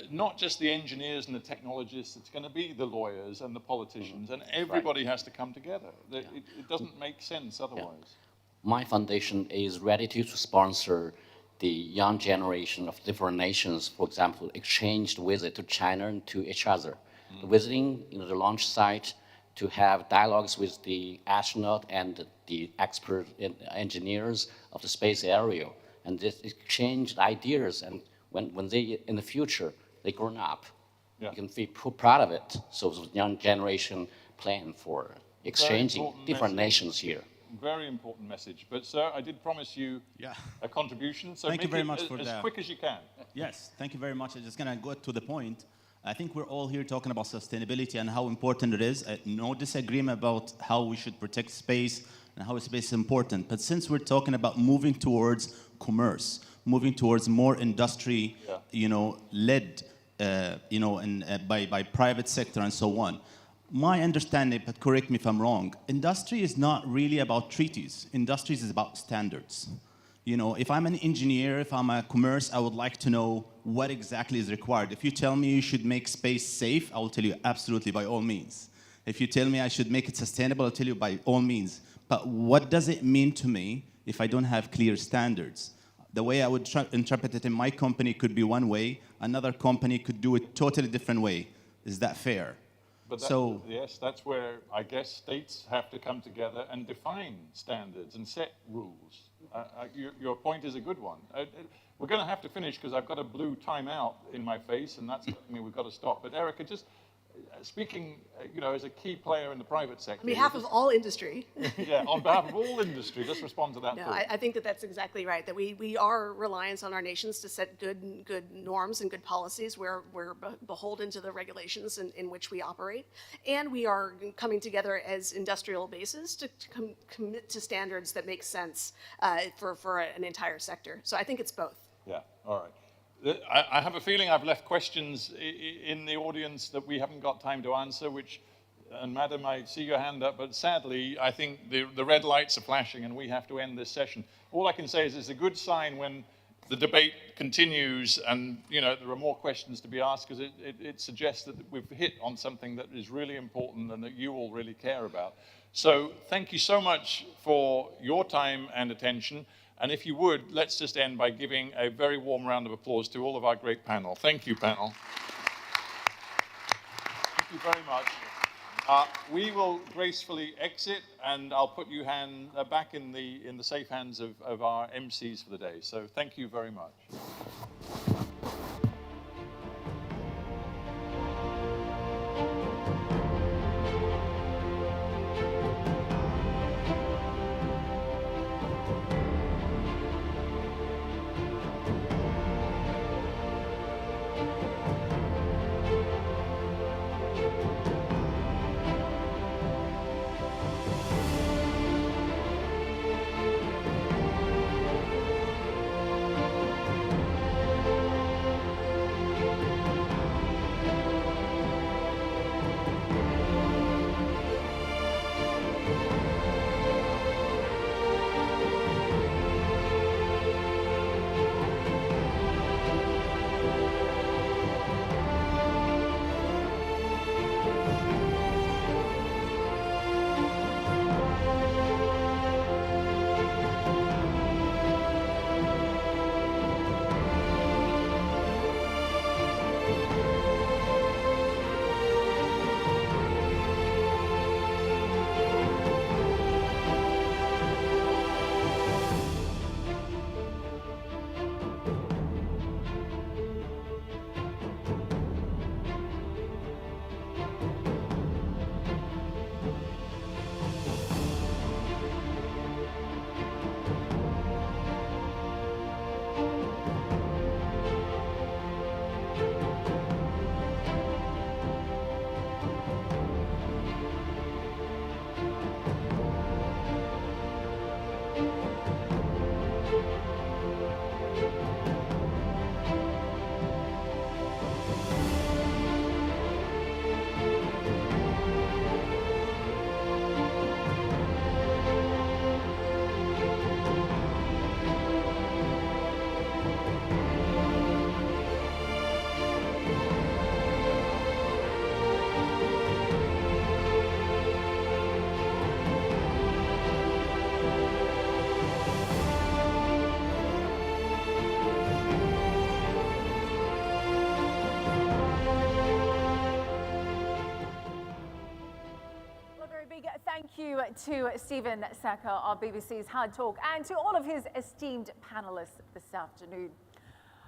not just the engineers and the technologists, it's going to be the lawyers and the politicians, and everybody has to come together. It doesn't make sense otherwise. Yeah. My foundation is ready to sponsor the young generation of different nations, for example, exchange visit to China and to each other. Visiting the launch site, to have dialogues with the astronaut and the expert engineers of the space area, and this exchange ideas. And when they, in the future, they grown up, you can be proud of it. So the young generation plan for exchanging different nations here. Very important message. But sir, I did promise you a contribution, so thank you very much for as that. Quick as you can. Yes, thank you very much. I'm just going to go to the point. I think we're all here talking about sustainability and how important it is. No disagreement about how we should protect space and how space is important. But since we're talking about moving towards commerce, moving towards more industry, led, by private sector and so on. My understanding, but correct me if I'm wrong, industry is not really about treaties. Industry is about standards. If I'm an engineer, if I'm a commerce, I would like to know what exactly is required. If you tell me you should make space safe, I will tell you absolutely, by all means. If you tell me I should make it sustainable, I'll tell you by all means. But what does it mean to me if I don't have clear standards? The way I would interpret it in my company could be one way, another company could do it totally different way. Is that fair? But yes, that's where I guess states have to come together and define standards and set rules. Your point is a good one. We're going to have to finish because I've got a blue timeout in my face, and that's telling me we've got to stop. But Erica, just speaking, as a key player in the private sector. On behalf of all industry. Yeah, on behalf of all industry, just respond to that. No, I think that that's exactly right, that we are reliant on our nations to set good norms and good policies. We're beholden to the regulations in which we operate. And we are coming together as industrial bases to commit to standards that make sense for an entire sector. So I think it's both. Yeah, all right. I have a feeling I've left questions in the audience that we haven't got time to answer, and Madam, I see your hand up, but sadly, I think the red lights are flashing and we have to end this session. All I can say is it's a good sign when the debate continues and, there are more questions to be asked, because it suggests that we've hit on something that is really important and that you all really care about. So thank you so much for your time and attention. And if you would, let's just end by giving a very warm round of applause to all of our great panel. Thank you, panel. Thank you very much. We will gracefully exit, and I'll put you back in the safe hands of our MCs for the day. So thank you very much. Thank you to Stephen Sacco of BBC's Hard Talk and to all of his esteemed panellists this afternoon.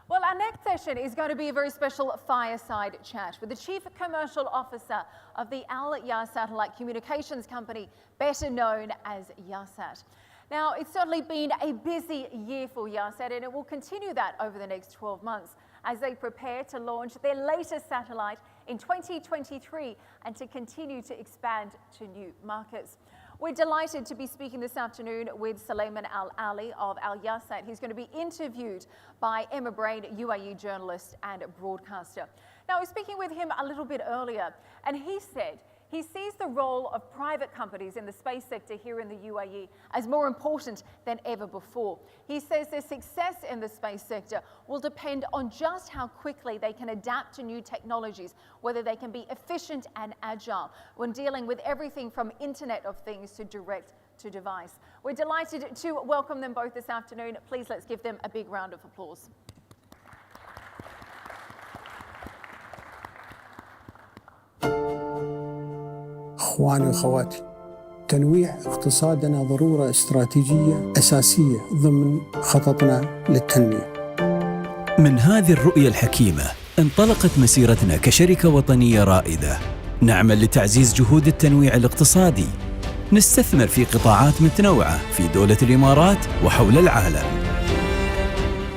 Well, our next session is going to be a very special fireside chat with the Chief Commercial Officer of the Al satellite communications company, better known as Yahsat. Now, it's certainly been a busy year for Yahsat, and it will continue that over the next 12 months as they prepare to launch their latest satellite in 2023 and to continue to expand to new markets. We're delighted to be speaking this afternoon with Sulaiman Al-Ali of Al Yahsat. He's going to be interviewed by Emma Brain, UAE journalist and broadcaster. Now, I was speaking with him a little bit earlier, and he said he sees the role of private companies in the space sector here in the UAE as more important than ever before. He says their success in the space sector will depend on just how quickly they can adapt to new technologies, whether they can be efficient and agile when dealing with everything from Internet of Things to direct to device. We're delighted to welcome them both this afternoon. Please let's give them a big round of applause. أخواني وأخواتي، تنويع اقتصادنا ضرورة استراتيجية أساسية ضمن خططنا للتنمية. من هذه الرؤية الحكيمة انطلقت مسيرتنا كشركة وطنية رائدة نعمل لتعزيز جهود التنويع الاقتصادي. نستثمر في قطاعات متنوعة في دولة الإمارات وحول العالم.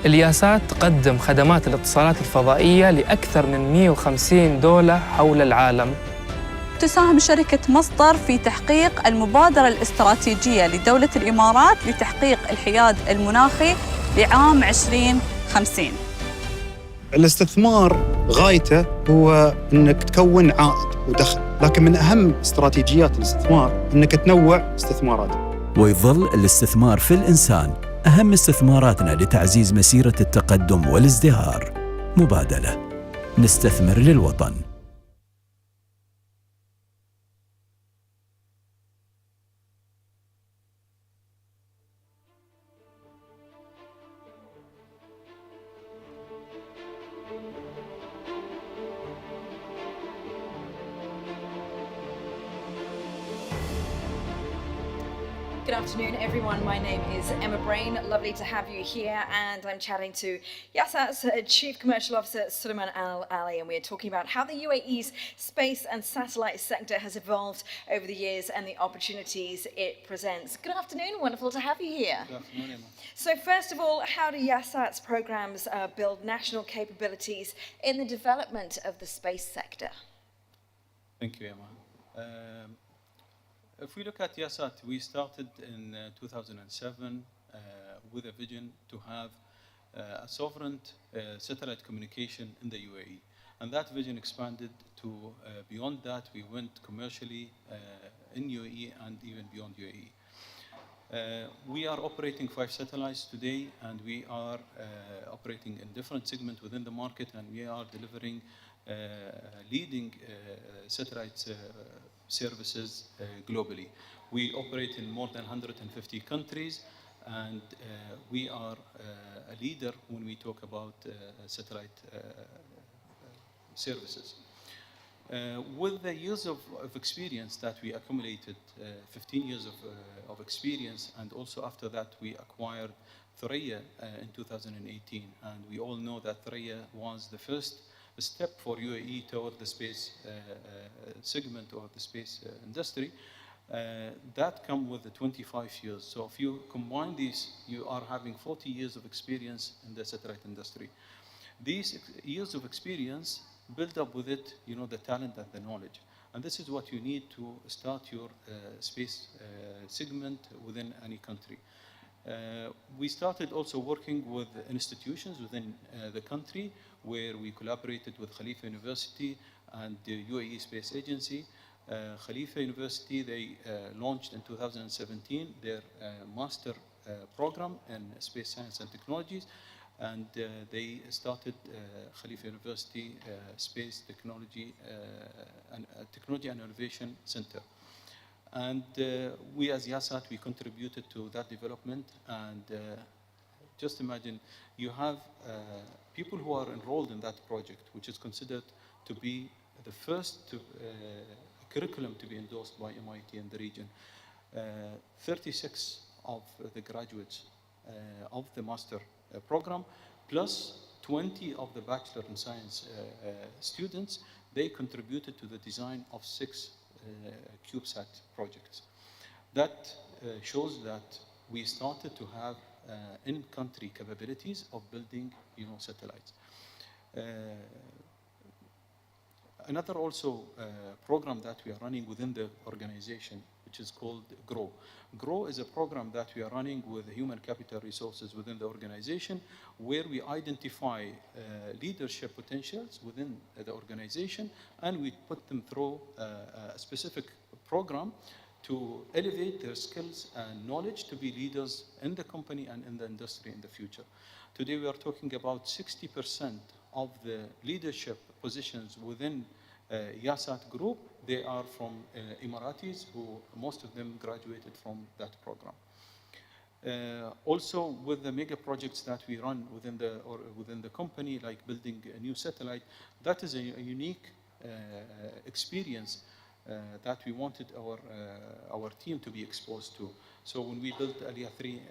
الياسات تقدم خدمات الاتصالات الفضائية لأكثر من 150 دولة حول العالم. تساهم شركة مصدر في تحقيق المبادرة الاستراتيجية لدولة الإمارات لتحقيق الحياد المناخي لعام 2050. الاستثمار غايته هو أنك تكون عائد ودخل، لكن من أهم استراتيجيات الاستثمار أنك تنوع استثماراتك. ويظل الاستثمار في الإنسان أهم استثماراتنا لتعزيز مسيرة التقدم والازدهار. مبادلة، نستثمر للوطن. Good afternoon, everyone. My name is Emma Brain. Lovely to have you here. And I'm chatting to Yasat's Chief Commercial Officer, Sulaiman Al Ali. And we're talking about how the UAE's space and satellite sector has evolved over the years and the opportunities it presents. Good afternoon. Wonderful to have you here. Good afternoon, Emma. So first of all, how do Yasat's programs build national capabilities in the development of the space sector? Thank you, Emma. If we look at Yasat, we started in 2007 with a vision to have a sovereign satellite communication in the UAE. And that vision expanded to beyond that. We went commercially in UAE and even beyond UAE. We are operating 5 satellites today, and we are operating in different segments within the market, and we are delivering leading satellite services globally. We operate in more than 150 countries, and we are a leader when we talk about satellite services. With the years of experience that we accumulated, 15 years of experience, and also after that we acquired Thuraya in 2018, and we all know that Thuraya was the first step for UAE toward the space segment or the space industry. That come with the 25 years. So if you combine these, you are having 40 years of experience in the satellite industry. These years of experience build up with it, you know, the talent and the knowledge. And this is what you need to start your space segment within any country. We started also working with institutions within the country, where we collaborated with Khalifa University and the UAE Space Agency. Khalifa University, they launched in 2017 their master program in space science and technologies, and they started Khalifa University Space Technology and Innovation Center. And we as Yasat, we contributed to that development. And just imagine, you have people who are enrolled in that project, which is considered to be the first curriculum to be endorsed by MIT in the region. 36 of the graduates of the master program, plus 20 of the Bachelor in Science students, they contributed to the design of 6 CubeSat projects. That shows that we started to have in-country capabilities of building, you know, satellites. Another also program that we are running within the organization, which is called GROW. GROW is a program that we are running with human capital resources within the organization, where we identify leadership potentials within the organization, and we put them through a specific program to elevate their skills and knowledge to be leaders in the company and in the industry in the future. Today we are talking about 60% of the leadership positions within Yasat Group. They are from Emiratis, who most of them graduated from that program. Also, with the mega projects that we run within the company, like building a new satellite, that is a unique experience that we wanted our team to be exposed to. So when we built Aliyah 3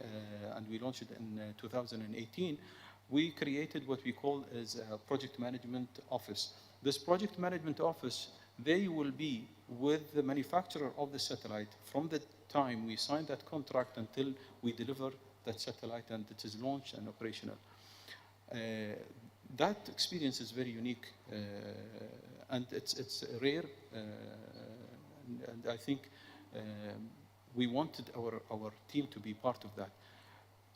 and we launched it in 2018, we created what we call as a project management office. This project management office they will be with the manufacturer of the satellite from the time we sign that contract until we deliver that satellite and it is launched and operational. That experience is very unique and it's rare, and I think we wanted our team to be part of that.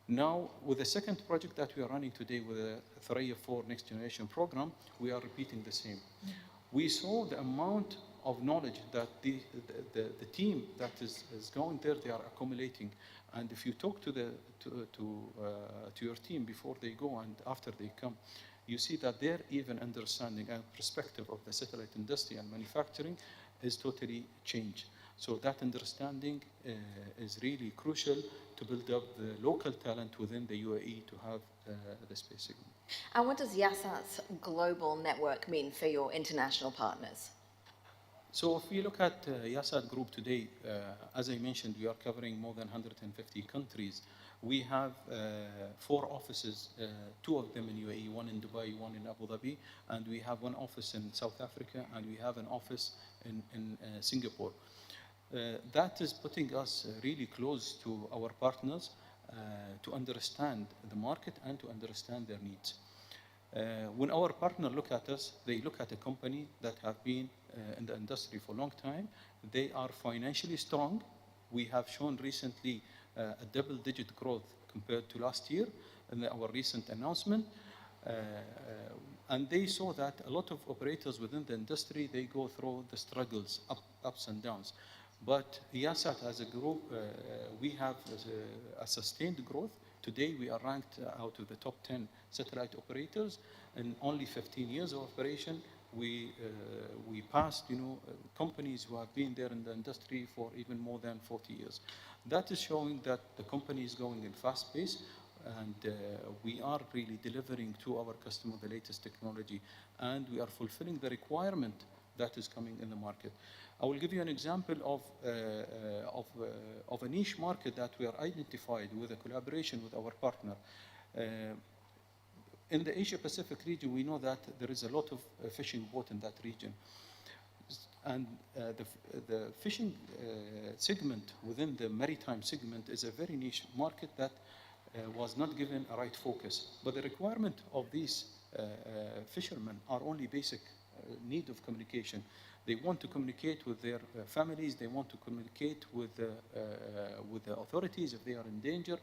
Now, with the second project that we are running today with the Thuraya 4 Next Generation program, we are repeating the same. We saw the amount of knowledge that the team that is going there, they are accumulating. And if you talk to your team before they go and after they come, you see that their even understanding and perspective of the satellite industry and manufacturing is totally changed. So that understanding is really crucial to build up the local talent within the UAE to have the space segment. And what does Yasat's global network mean for your international partners? So if we look at Yasat Group today, as I mentioned, we are covering more than 150 countries. We have 4 offices, 2 of them in UAE, 1 in Dubai, 1 in Abu Dhabi, and we have 1 office in South Africa, and we have an office in Singapore. That is putting us really close to our partners to understand the market and to understand their needs. When our partner look at us, they look at a company that have been in the industry for a long time. They are financially strong. We have shown recently a double-digit growth compared to last year in our recent announcement. And they saw that a lot of operators within the industry, they go through the struggles, ups and downs. But Yasat as a group, we have a sustained growth. Today we are ranked out of the top 10 satellite operators. In only 15 years of operation, we passed companies who have been there in the industry for even more than 40 years. That is showing that the company is going in fast pace, and we are really delivering to our customer the latest technology, and we are fulfilling the requirement that is coming in the market. I will give you an example of a niche market that we are identified with a collaboration with our partner. In the Asia-Pacific region, we know that there is a lot of fishing boat in that region. And the fishing segment within the maritime segment is a very niche market that was not given a right focus. But the requirement of these fishermen are only basic need of communication. They want to communicate with their families. They want to communicate with the authorities if they are in danger.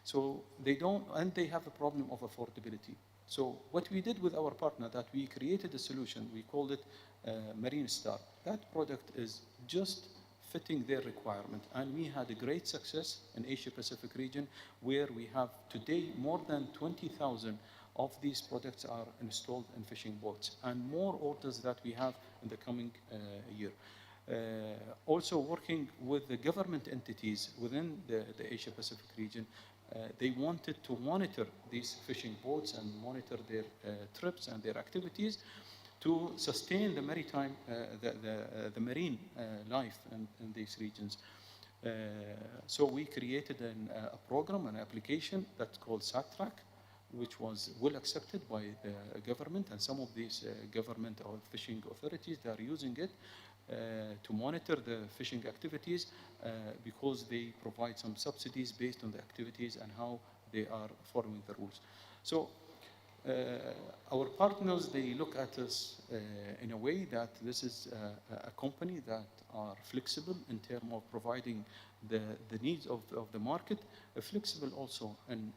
So they don't, and they have a problem of affordability. So what we did with our partner, that we created a solution. We called it Marine Star. That product is just fitting their requirement, and we had a great success in Asia-Pacific region, where we have today more than 20,000 of these products are installed in fishing boats, and more orders that we have in the coming year. Also working with the government entities within the Asia-Pacific region, they wanted to monitor these fishing boats and monitor their trips and their activities to sustain the maritime, the marine life in these regions. So we created a program, an application that's called SatTrack, which was well accepted by the government, and some of these government or fishing authorities, they are using it to monitor the fishing activities because they provide some subsidies based on the activities and how they are following the rules. So our partners, they look at us in a way that this is a company that are flexible in terms of providing the needs of the market, flexible also in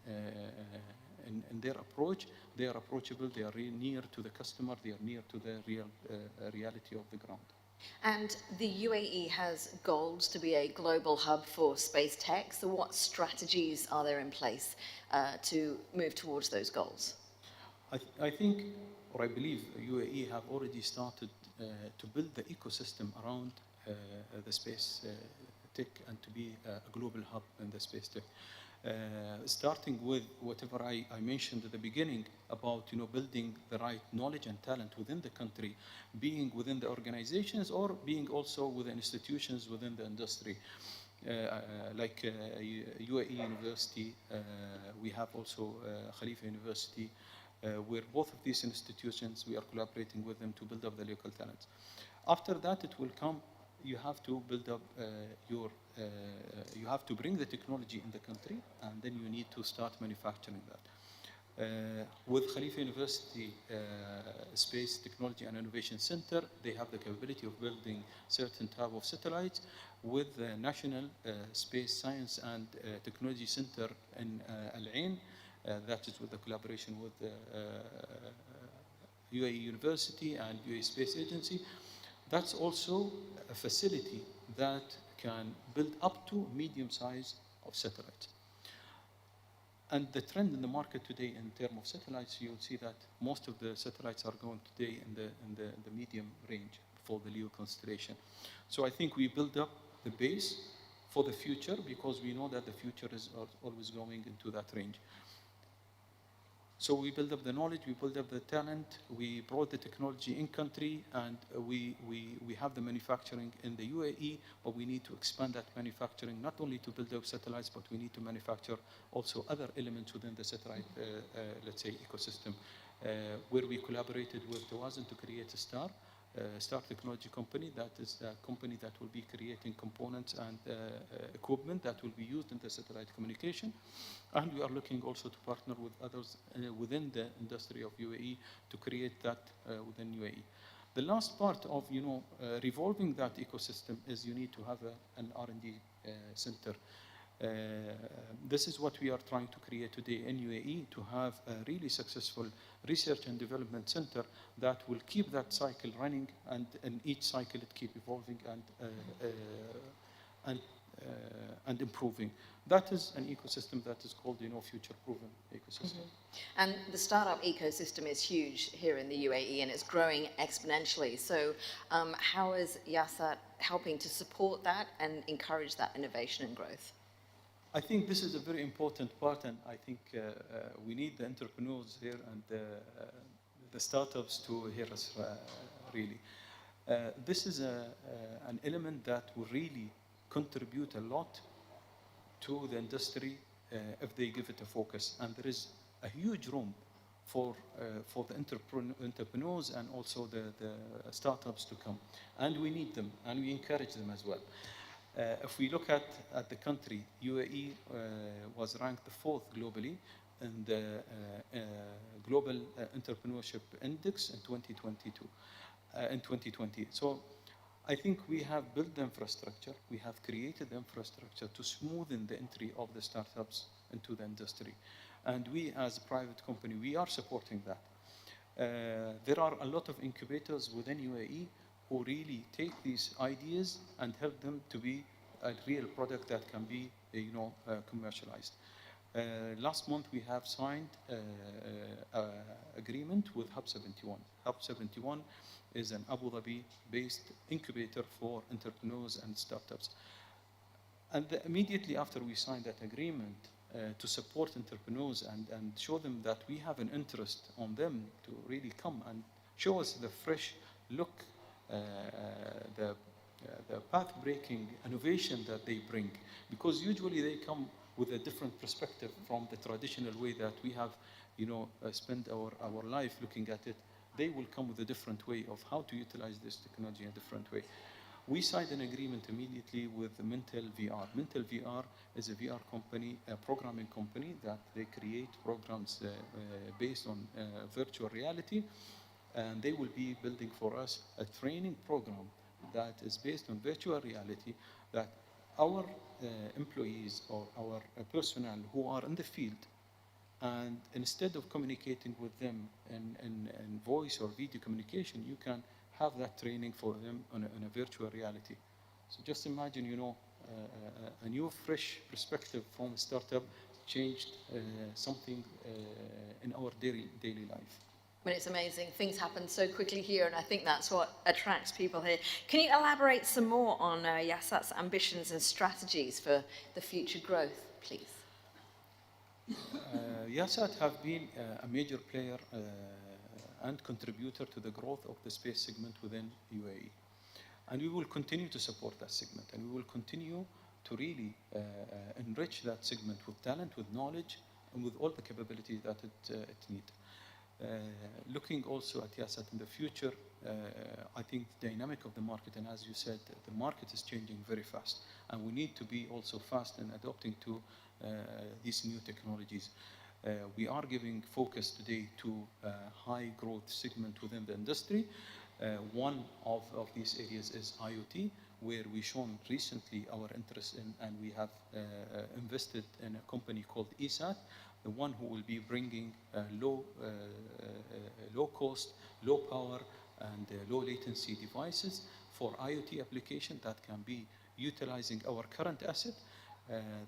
their approach. They are approachable, they are near to the customer, they are near to the real reality of the ground. And the UAE has goals to be a global hub for space tech. So what strategies are there in place to move towards those goals? I think, or I believe, UAE have already started to build the ecosystem around the space tech and to be a global hub in the space tech. Starting with whatever I mentioned at the beginning about building the right knowledge and talent within the country, being within the organizations or being also with the institutions within the industry. Like UAE University, we have also Khalifa University, where both of these institutions, we are collaborating with them to build up the local talents. After that, it will come, you have to build up you have to bring the technology in the country, and then you need to start manufacturing that. With Khalifa University Space Technology and Innovation Center, they have the capability of building certain type of satellites. With the National Space Science and Technology Center in Al-Ain, that is with the collaboration with UAE University and UAE Space Agency. That's also a facility that can build up to medium size of satellites. And the trend in the market today in terms of satellites, you'll see that most of the satellites are going today in the medium range for the LEO constellation. So I think we build up the base for the future, because we know that the future is always going into that range. So we build up the knowledge, we build up the talent, we brought the technology in country, and we have the manufacturing in the UAE, but we need to expand that manufacturing, not only to build up satellites, but we need to manufacture also other elements within the satellite, let's say, ecosystem, where we collaborated with Tawazun to create a Star Technology company. That is a company that will be creating components and equipment that will be used in the satellite communication. And we are looking also to partner with others within the industry of UAE to create that within UAE. The last part of revolving that ecosystem is you need to have an R&D center. This is what we are trying to create today in UAE, to have a really successful research and development center that will keep that cycle running, and in each cycle it keep evolving and improving. That is an ecosystem that is called, future-proven ecosystem. And the startup ecosystem is huge here in the UAE, and it's growing exponentially. So how is Yasat helping to support that and encourage that innovation and growth? I think this is a very important part, and I think we need the entrepreneurs here and the startups to hear us really. This is an element that will really contribute a lot to the industry if they give it a focus. And there is a huge room for the entrepreneurs and also the startups to come. And we need them, and we encourage them as well. If we look at the country, UAE was ranked the 4th globally in the Global Entrepreneurship Index in 2020. So I think we have built the infrastructure, we have created the infrastructure to smoothen the entry of the startups into the industry. And we as a private company, we are supporting that. There are a lot of incubators within UAE who really take these ideas and help them to be a real product that can be, commercialized. Last month we have signed an agreement with Hub 71. Hub 71 is an Abu Dhabi-based incubator for entrepreneurs and startups. And immediately after we signed that agreement to support entrepreneurs and show them that we have an interest on them to really come and show us the fresh look, the path-breaking innovation that they bring, because usually they come with a different perspective from the traditional way that we have, spent our life looking at it. They will come with a different way of how to utilize this technology in a different way. We signed an agreement immediately with Mental VR. Mental VR is a VR company, a programming company that they create programs based on virtual reality. And they will be building for us a training program that is based on virtual reality, that our employees or our personnel who are in the field, and instead of communicating with them in voice or video communication, you can have that training for them on a virtual reality. So just imagine, a new fresh perspective from a startup changed something in our daily life. I mean, it's amazing. Things happen so quickly here, and I think that's what attracts people here. Can you elaborate some more on Yasat's ambitions and strategies for the future growth, please? Yasat have been a major player and contributor to the growth of the space segment within UAE. And we will continue to support that segment, and we will continue to really enrich that segment with talent, with knowledge, and with all the capabilities that it needs. Looking also at Yasat in the future, I think the dynamic of the market, and as you said, the market is changing very fast, and we need to be also fast in adopting to these new technologies. We are giving focus today to high growth segment within the industry. One of these areas is IoT, where we shown recently our interest in, and we have invested in a company called ESAT, the one who will be bringing low cost, low power, and low latency devices for IoT application that can be utilizing our current asset.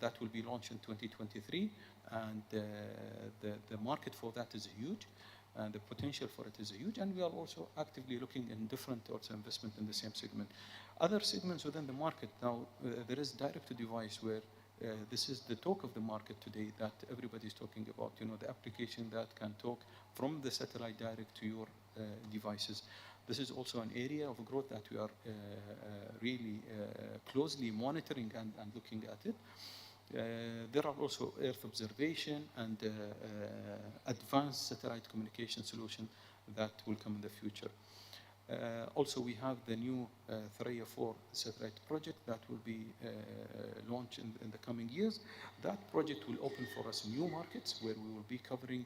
That will be launched in 2023, and the market for that is huge, and the potential for it is huge, and we are also actively looking in different also investment in the same segment. Other segments within the market now, there is direct-to-device where this is the talk of the market today that everybody is talking about, you know, the application that can talk from the satellite direct to your devices. This is also an area of growth that we are really closely monitoring and looking at it. There are also Earth observation and advanced satellite communication solution that will come in the future. Also, we have the new Thuraya 4 satellite project that will be launched in the coming years. That project will open for us new markets where we will be covering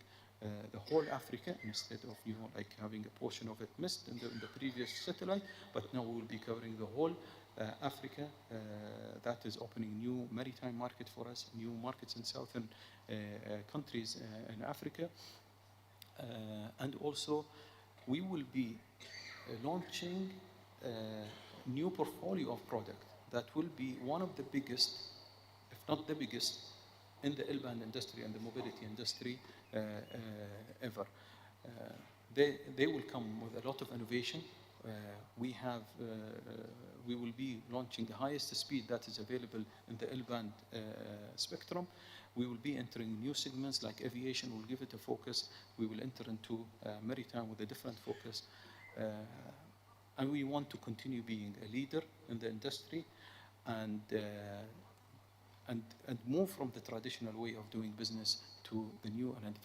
the whole Africa instead of, you know, like having a portion of it missed in the previous satellite, but now we will be covering the whole Africa. That is opening new maritime market for us, new markets in southern countries in Africa. And also, we will be launching a new portfolio of product that will be one of the biggest, if not the biggest, in the L-band industry and the mobility industry ever. They will come with a lot of innovation. We will be launching the highest speed that is available in the L-band spectrum. We will be entering new segments like aviation. We'll give it a focus. We will enter into maritime with a different focus. And we want to continue being a leader in the industry and move from the traditional way of doing business to the new and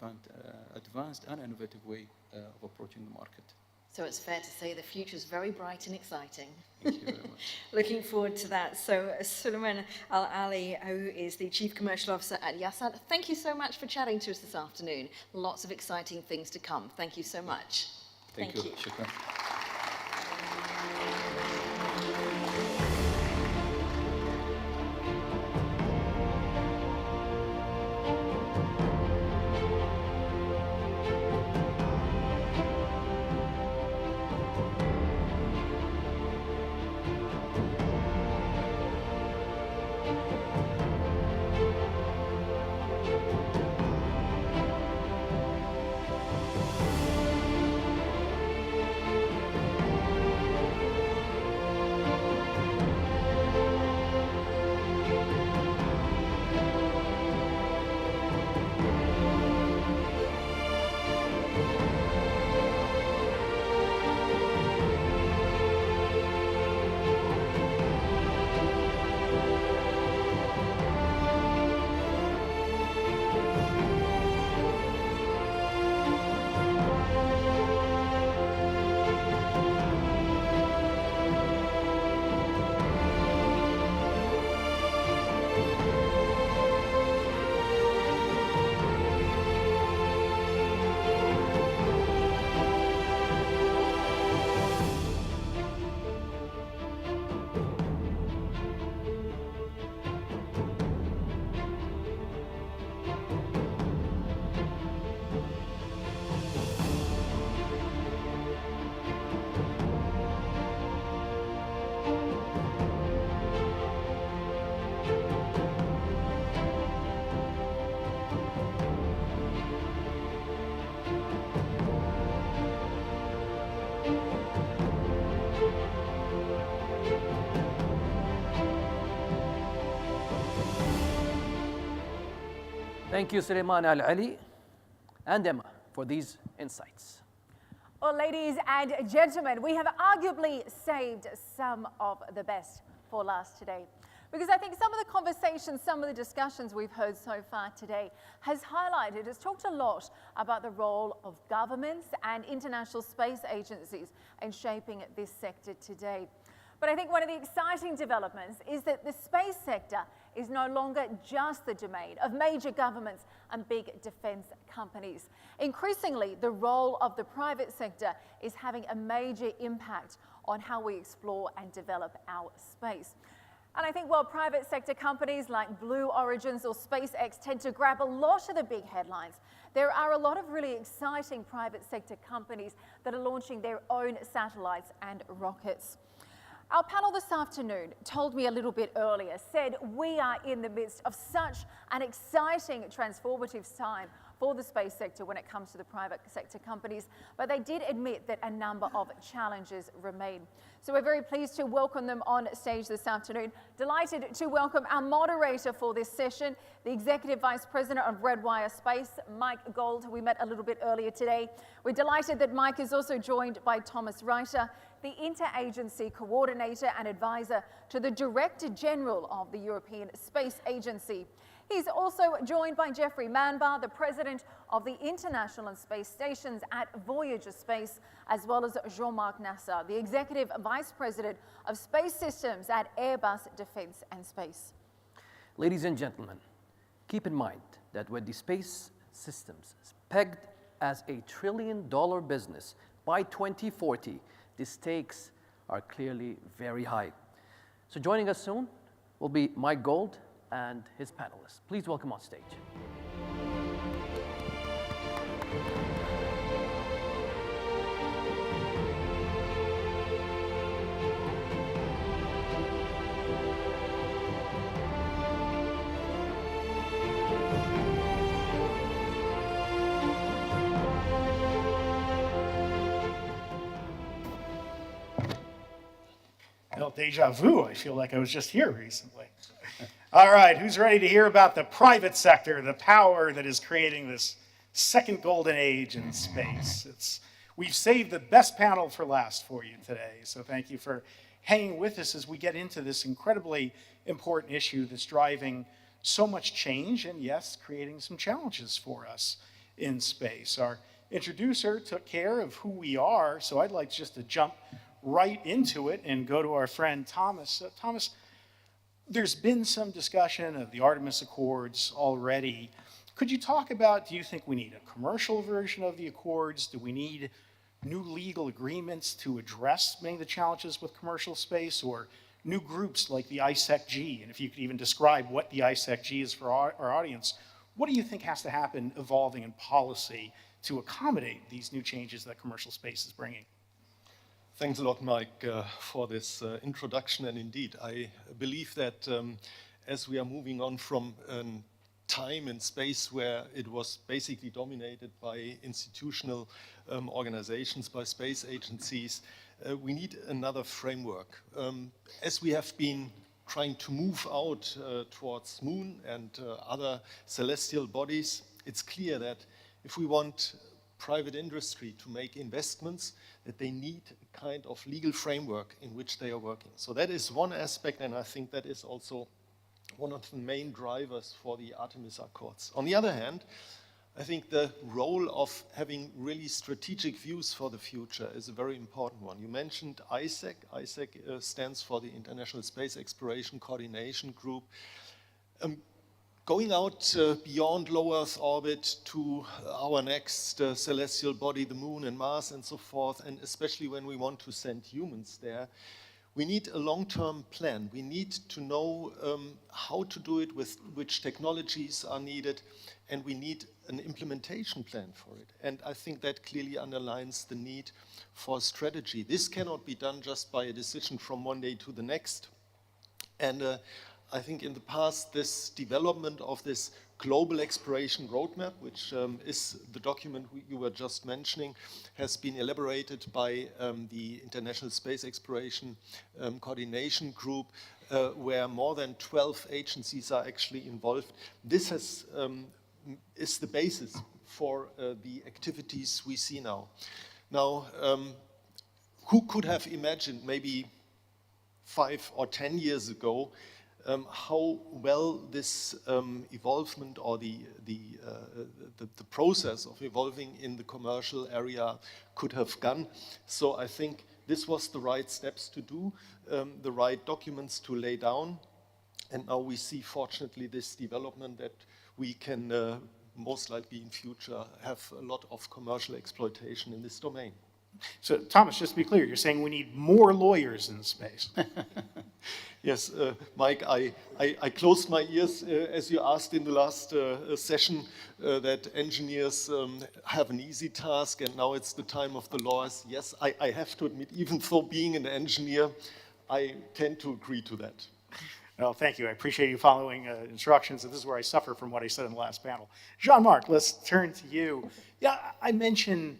advanced and innovative way of approaching the market. So it's fair to say the future is very bright and exciting. Thank you very much. Looking forward to that. So Suleiman Al-Ali, who is the Chief Commercial Officer at Yasat, thank you so much for chatting to us this afternoon. Lots of exciting things to come. Thank you so much. Thank you. Shukran. Thank you, Suleiman Al-Ali and Emma, for these insights. Well, ladies and gentlemen, we have arguably saved some of the best for last today. Because I think some of the conversations, some of the discussions we've heard so far today has highlighted, has talked a lot about the role of governments and international space agencies in shaping this sector today. But I think one of the exciting developments is that the space sector is no longer just the domain of major governments and big defence companies. Increasingly, the role of the private sector is having a major impact on how we explore and develop our space. And I think while private sector companies like Blue Origins or SpaceX tend to grab a lot of the big headlines, there are a lot of really exciting private sector companies that are launching their own satellites and rockets. Our panel this afternoon told me a little bit earlier, said we are in the midst of such an exciting, transformative time for the space sector when it comes to the private sector companies, but they did admit that a number of challenges remain. So we're very pleased to welcome them on stage this afternoon. Delighted to welcome our moderator for this session, the Executive Vice President of Redwire Space, Mike Gold, who we met a little bit earlier today. We're delighted that Mike is also joined by Thomas Reiter, the Interagency Coordinator and Advisor to the Director General of the European Space Agency. He's also joined by Jeffrey Manbar, the President of the International Space Stations at Voyager Space, as well as Jean-Marc Nasser, the Executive Vice President of Space Systems at Airbus Defence and Space. Ladies and gentlemen, keep in mind that with the space systems pegged as a $1 trillion business by 2040, the stakes are clearly very high. So joining us soon will be Mike Gold and his panelists. Please welcome on stage. Well, deja vu. I feel like I was just here recently. All right, who's ready to hear about the private sector, the power that is creating this second golden age in space? We've saved the best panel for last for you today, so thank you for hanging with us as we get into this incredibly important issue that's driving so much change and, yes, creating some challenges for us in space. Our introducer took care of who we are, so I'd like just to jump right into it and go to our friend Thomas. Thomas, there's been some discussion of the Artemis Accords already. Could you talk about, do you think we need a commercial version of the Accords? Do we need new legal agreements to address many of the challenges with commercial space, or new groups like the ISEC-G? And if you could even describe what the ISEC-G is for our audience, what do you think has to happen evolving in policy to accommodate these new changes that commercial space is bringing? Thanks a lot, Mike, for this introduction. And indeed, I believe that as we are moving on from time and space where it was basically dominated by institutional organizations, by space agencies, we need another framework. As we have been trying to move out towards moon and other celestial bodies, it's clear that if we want private industry to make investments, that they need a kind of legal framework in which they are working. So that is one aspect, and I think that is also one of the main drivers for the Artemis Accords. On the other hand, I think the role of having really strategic views for the future is a very important one. You mentioned ISEC. ISEC stands for the International Space Exploration Coordination Group. Going out beyond low Earth orbit to our next celestial body, the moon and Mars and so forth, and especially when we want to send humans there, we need a long-term plan. We need to know how to do it, with which technologies are needed, and we need an implementation plan for it. And I think that clearly underlines the need for strategy. This cannot be done just by a decision from one day to the next. And I think in the past, this development of this global exploration roadmap, which is the document you were just mentioning, has been elaborated by the International Space Exploration Coordination Group, where more than 12 agencies are actually involved. This is the basis for the activities we see now. Now, who could have imagined maybe 5 or 10 years ago how well this evolvement or the process of evolving in the commercial area could have gone. So I think this was the right steps to do, the right documents to lay down. And now we see, fortunately, this development that we can most likely in future have a lot of commercial exploitation in this domain. So, Thomas, just to be clear, you're saying we need more lawyers in space. Yes, Mike, I closed my ears as you asked in the last session that engineers have an easy task and now it's the time of the lawyers. Yes, I have to admit, even though being an engineer, I tend to agree to that. Well, thank you. I appreciate you following instructions, and this is where I suffer from what I said in the last panel. Jean-Marc, let's turn to you. Yeah, I mentioned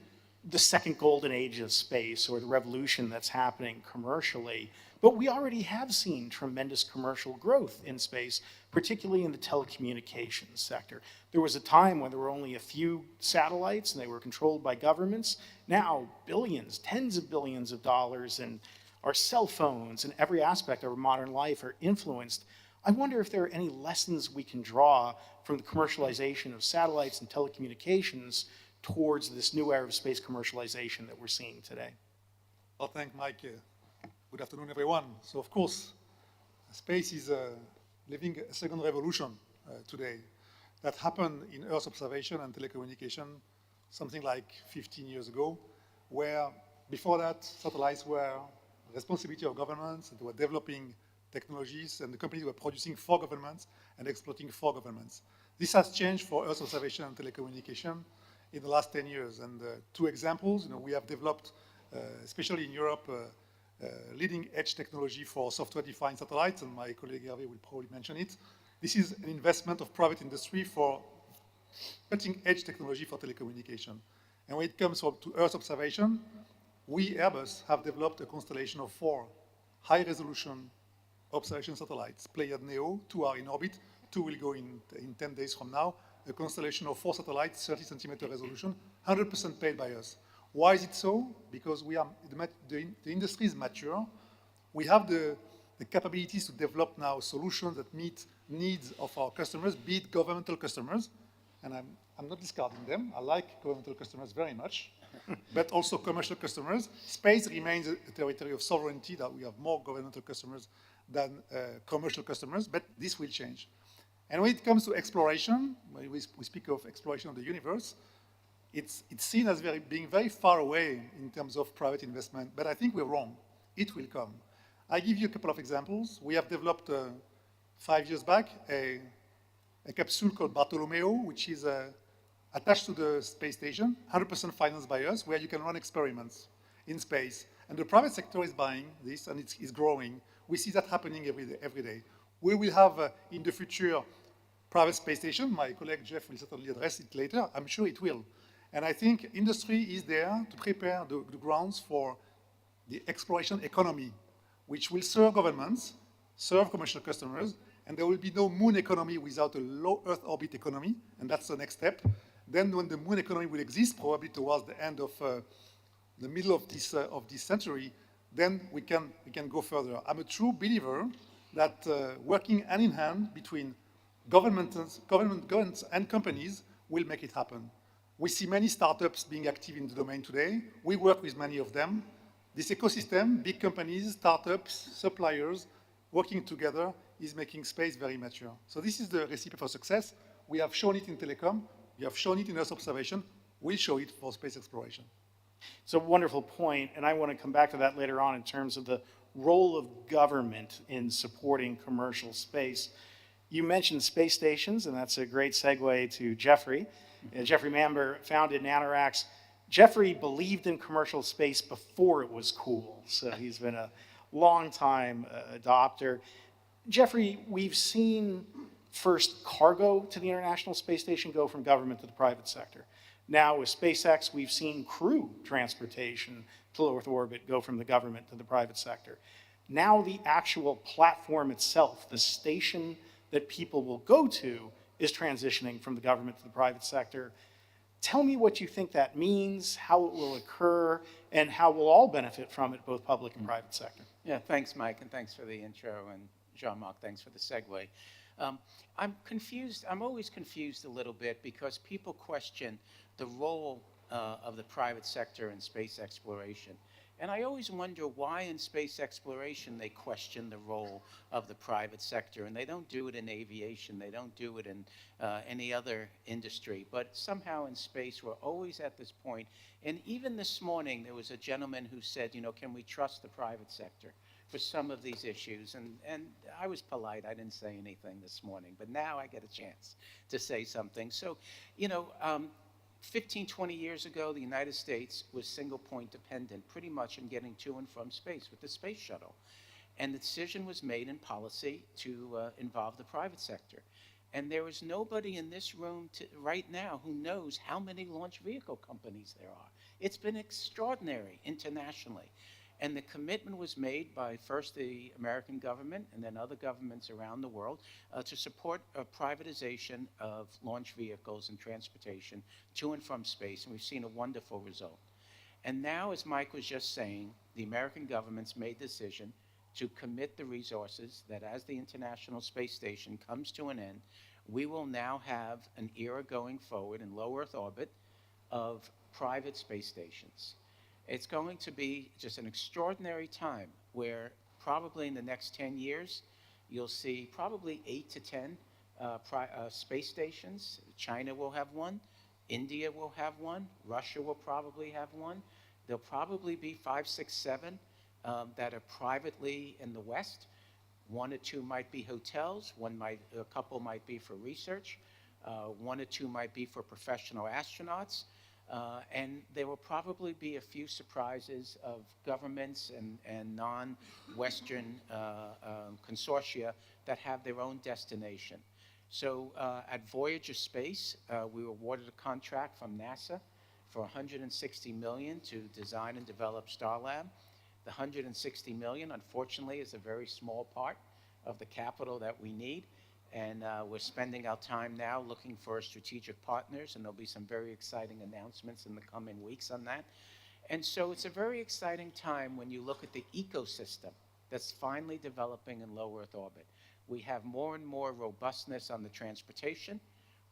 the second golden age of space, or the revolution that's happening commercially, but we already have seen tremendous commercial growth in space, particularly in the telecommunications sector. There was a time when there were only a few satellites and they were controlled by governments. Now, billions, tens of billions of dollars, and our cell phones and every aspect of our modern life are influenced. I wonder if there are any lessons we can draw from the commercialization of satellites and telecommunications towards this new era of space commercialization that we're seeing today. Well, thank Mike. Good afternoon, everyone. So, of course, space is living a second revolution today that happened in Earth observation and telecommunication something like 15 years ago, where before that, satellites were responsibility of governments, and they were developing technologies, and the companies were producing for governments and exploiting for governments. This has changed for Earth observation and telecommunication in the last 10 years. And two examples, we have developed, especially in Europe, leading edge technology for software-defined satellites, and my colleague Hervé will probably mention it. This is an investment of private industry for cutting edge technology for telecommunication. And when it comes to Earth observation, we, Airbus, have developed a constellation of 4 high-resolution observation satellites. Pléiades Neo, 2 are in orbit, 2 will go in 10 days from now. A constellation of 4 satellites, 30 centimeter resolution, 100% paid by us. Why is it so? Because the industry is mature. We have the capabilities to develop now solutions that meet needs of our customers, be it governmental customers, and I'm not discarding them. I like governmental customers very much, but also commercial customers. Space remains a territory of sovereignty, that we have more governmental customers than commercial customers, but this will change. And when it comes to exploration, when we speak of exploration of the universe, it's seen as being very far away in terms of private investment, but I think we're wrong. It will come. I give you a couple of examples. We have developed 5 years back a capsule called Bartolomeo, which is attached to the space station, 100% financed by us, where you can run experiments in space. And the private sector is buying this, and it's growing. We see that happening every day. We will have, in the future, private space station. My colleague Jeff will certainly address it later. I'm sure it will. And I think industry is there to prepare the grounds for the exploration economy, which will serve governments, serve commercial customers, and there will be no moon economy without a low Earth orbit economy, and that's the next step. Then when the moon economy will exist, probably towards the end of the middle of this century, then we can go further. I'm a true believer that working hand in hand between governments and companies will make it happen. We see many startups being active in the domain today. We work with many of them. This ecosystem, big companies, startups, suppliers, working together is making space very mature. So this is the recipe for success. We have shown it in telecom. We have shown it in Earth observation. We'll show it for space exploration. It's a wonderful point, and I want to come back to that later on in terms of the role of government in supporting commercial space. You mentioned space stations, and that's a great segue to Jeffrey. Jeffrey Mamber founded NanoRacks. Jeffrey believed in commercial space before it was cool, so he's been a long-time adopter. Jeffrey, we've seen first cargo to the International Space Station go from government to the private sector. Now with SpaceX, we've seen crew transportation to low Earth orbit go from the government to the private sector. Now the actual platform itself, the station that people will go to, is transitioning from the government to the private sector. Tell me what you think that means, how it will occur, and how we'll all benefit from it, both public and private sector. Yeah, thanks, Mike, and thanks for the intro. And Jean-Marc, thanks for the segue. I'm confused, I'm always confused a little bit because people question the role of the private sector in space exploration. And I always wonder why in space exploration they question the role of the private sector, and they don't do it in aviation, they don't do it in any other industry, but somehow in space we're always at this point. And even this morning there was a gentleman who said, you know, can we trust the private sector for some of these issues? And I was polite, I didn't say anything this morning, but now I get a chance to say something. So, you know, 15, 20 years ago, the United States was single point dependent pretty much in getting to and from space with the space shuttle. And the decision was made in policy to involve the private sector. And there is nobody in this room right now who knows how many launch vehicle companies there are. It's been extraordinary internationally. And the commitment was made by first the American government and then other governments around the world to support a privatization of launch vehicles and transportation to and from space, and we've seen a wonderful result. And now, as Mike was just saying, the American government's made the decision to commit the resources that as the International Space Station comes to an end, we will now have an era going forward in low Earth orbit of private space stations. It's going to be just an extraordinary time where probably in the next 10 years, you'll see probably 8 to 10 space stations. China will have one, India will have one, Russia will probably have one. There'll probably be 5, 6, 7 that are privately in the West. 1 or 2 might be hotels, a couple might be for research, 1 or 2 might be for professional astronauts. And there will probably be a few surprises of governments and non-Western consortia that have their own destination. So at Voyager Space, we were awarded a contract from NASA for $160 million to design and develop Starlab. The $160 million, unfortunately, is a very small part of the capital that we need. And we're spending our time now looking for strategic partners, and there'll be some very exciting announcements in the coming weeks on that. And so it's a very exciting time when you look at the ecosystem that's finally developing in low Earth orbit. We have more and more robustness on the transportation.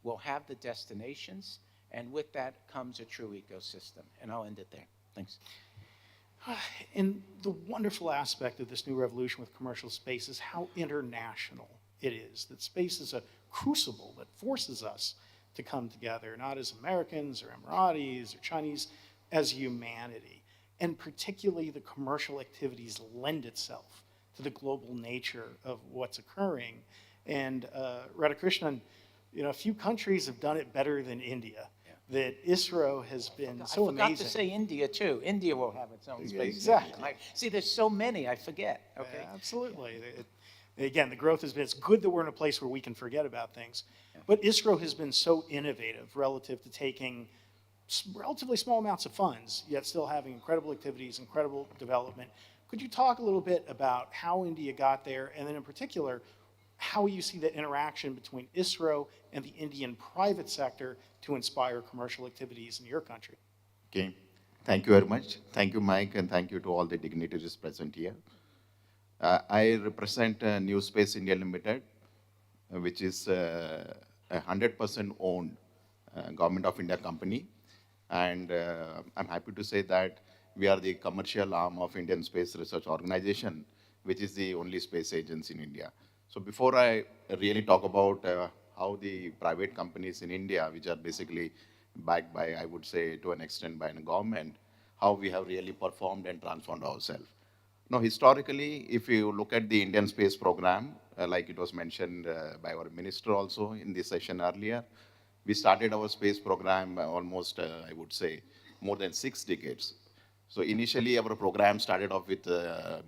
We'll have the destinations, and with that comes a true ecosystem. And I'll end it there. Thanks. And the wonderful aspect of this new revolution with commercial space is how international it is, that space is a crucible that forces us to come together, not as Americans or Emiratis or Chinese, as humanity. And particularly the commercial activities lend itself to the global nature of what's occurring. And Radhakrishnan, you know, a few countries have done it better than India. That ISRO has been so amazing. I forgot to say India too. India will have its own space exactly. station. See, there's so many, I forget. Okay. Yeah, absolutely. Again, the growth has been, it's good that we're in a place where we can forget about things. But ISRO has been so innovative relative to taking relatively small amounts of funds, yet still having incredible activities, incredible development. Could you talk a little bit about how India got there, and then in particular, how you see the interaction between ISRO and the Indian private sector to inspire commercial activities in your country? Okay, thank you very much. Thank you, Mike, and thank you to all the dignitaries present here. I represent New Space India Limited, which is a 100% owned Government of India company. And I'm happy to say that we are the commercial arm of Indian Space Research Organization, which is the only space agency in India. So before I really talk about how the private companies in India, which are basically backed by, I would say, to an extent by the government, how we have really performed and transformed ourselves. Now, historically, if you look at the Indian space program, like it was mentioned by our minister also in this session earlier, we started our space program almost, I would say, more than 6 decades. So initially, our program started off with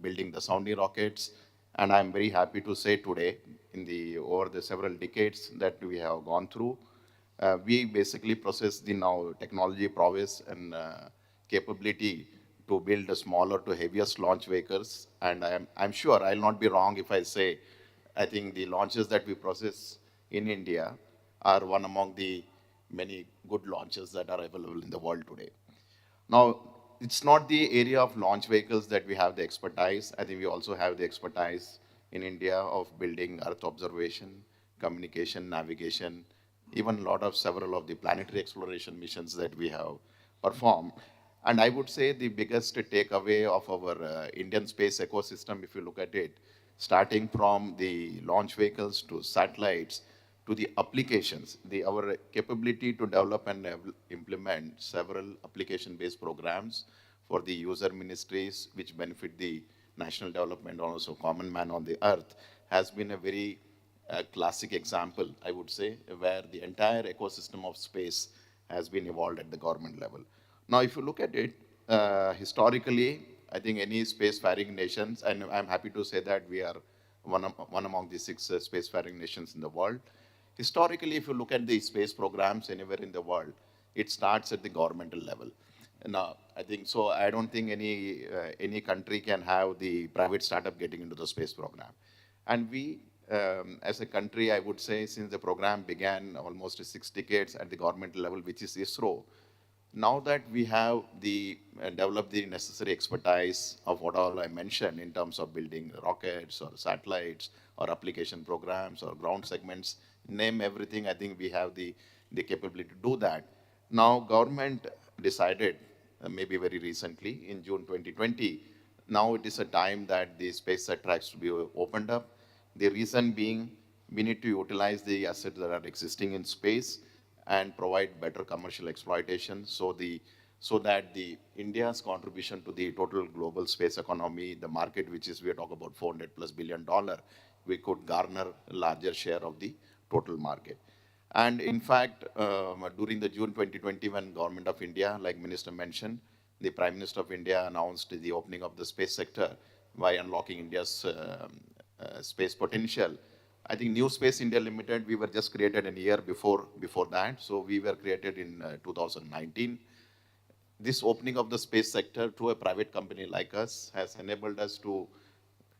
building the sounding rockets, and I'm very happy to say today, over the several decades that we have gone through, we basically possess the now technology prowess and capability to build the smaller to heaviest launch vehicles. And I'm sure I'll not be wrong if I say, I think the launches that we process in India are one among the many good launches that are available in the world today. Now, it's not the area of launch vehicles that we have the expertise. I think we also have the expertise in India of building Earth observation, communication, navigation, even several of the planetary exploration missions that we have performed. And I would say the biggest takeaway of our Indian space ecosystem, if you look at it, starting from the launch vehicles to satellites to the applications, our capability to develop and implement several application-based programs for the user ministries which benefit the national development and also common man on the earth has been a very classic example, I would say, where the entire ecosystem of space has been evolved at the government level. Now, if you look at it, historically, I think any spacefaring nations, and I'm happy to say that we are one among the 6 spacefaring nations in the world. Historically, if you look at the space programs anywhere in the world, it starts at the governmental level. Now, I think so. I don't think any country can have the private startup getting into the space program. And we, as a country, I would say, since the program began almost 6 decades at the government level, which is ISRO, now that we have developed the necessary expertise of what all I mentioned in terms of building rockets or satellites or application programs or ground segments, name everything, I think we have the capability to do that. Now, government decided, maybe very recently, in June 2020, now it is a time that the space sector has to be opened up. The reason being, we need to utilize the assets that are existing in space and provide better commercial exploitation so that India's contribution to the total global space economy, the market which is, we are talking about $400+ billion, we could garner a larger share of the total market. And in fact, during the June 2020, when Government of India, like Minister mentioned, the Prime Minister of India announced the opening of the space sector by unlocking India's space potential. I think New Space India Limited, we were just created a year before that. So we were created in 2019. This opening of the space sector to a private company like us has enabled us to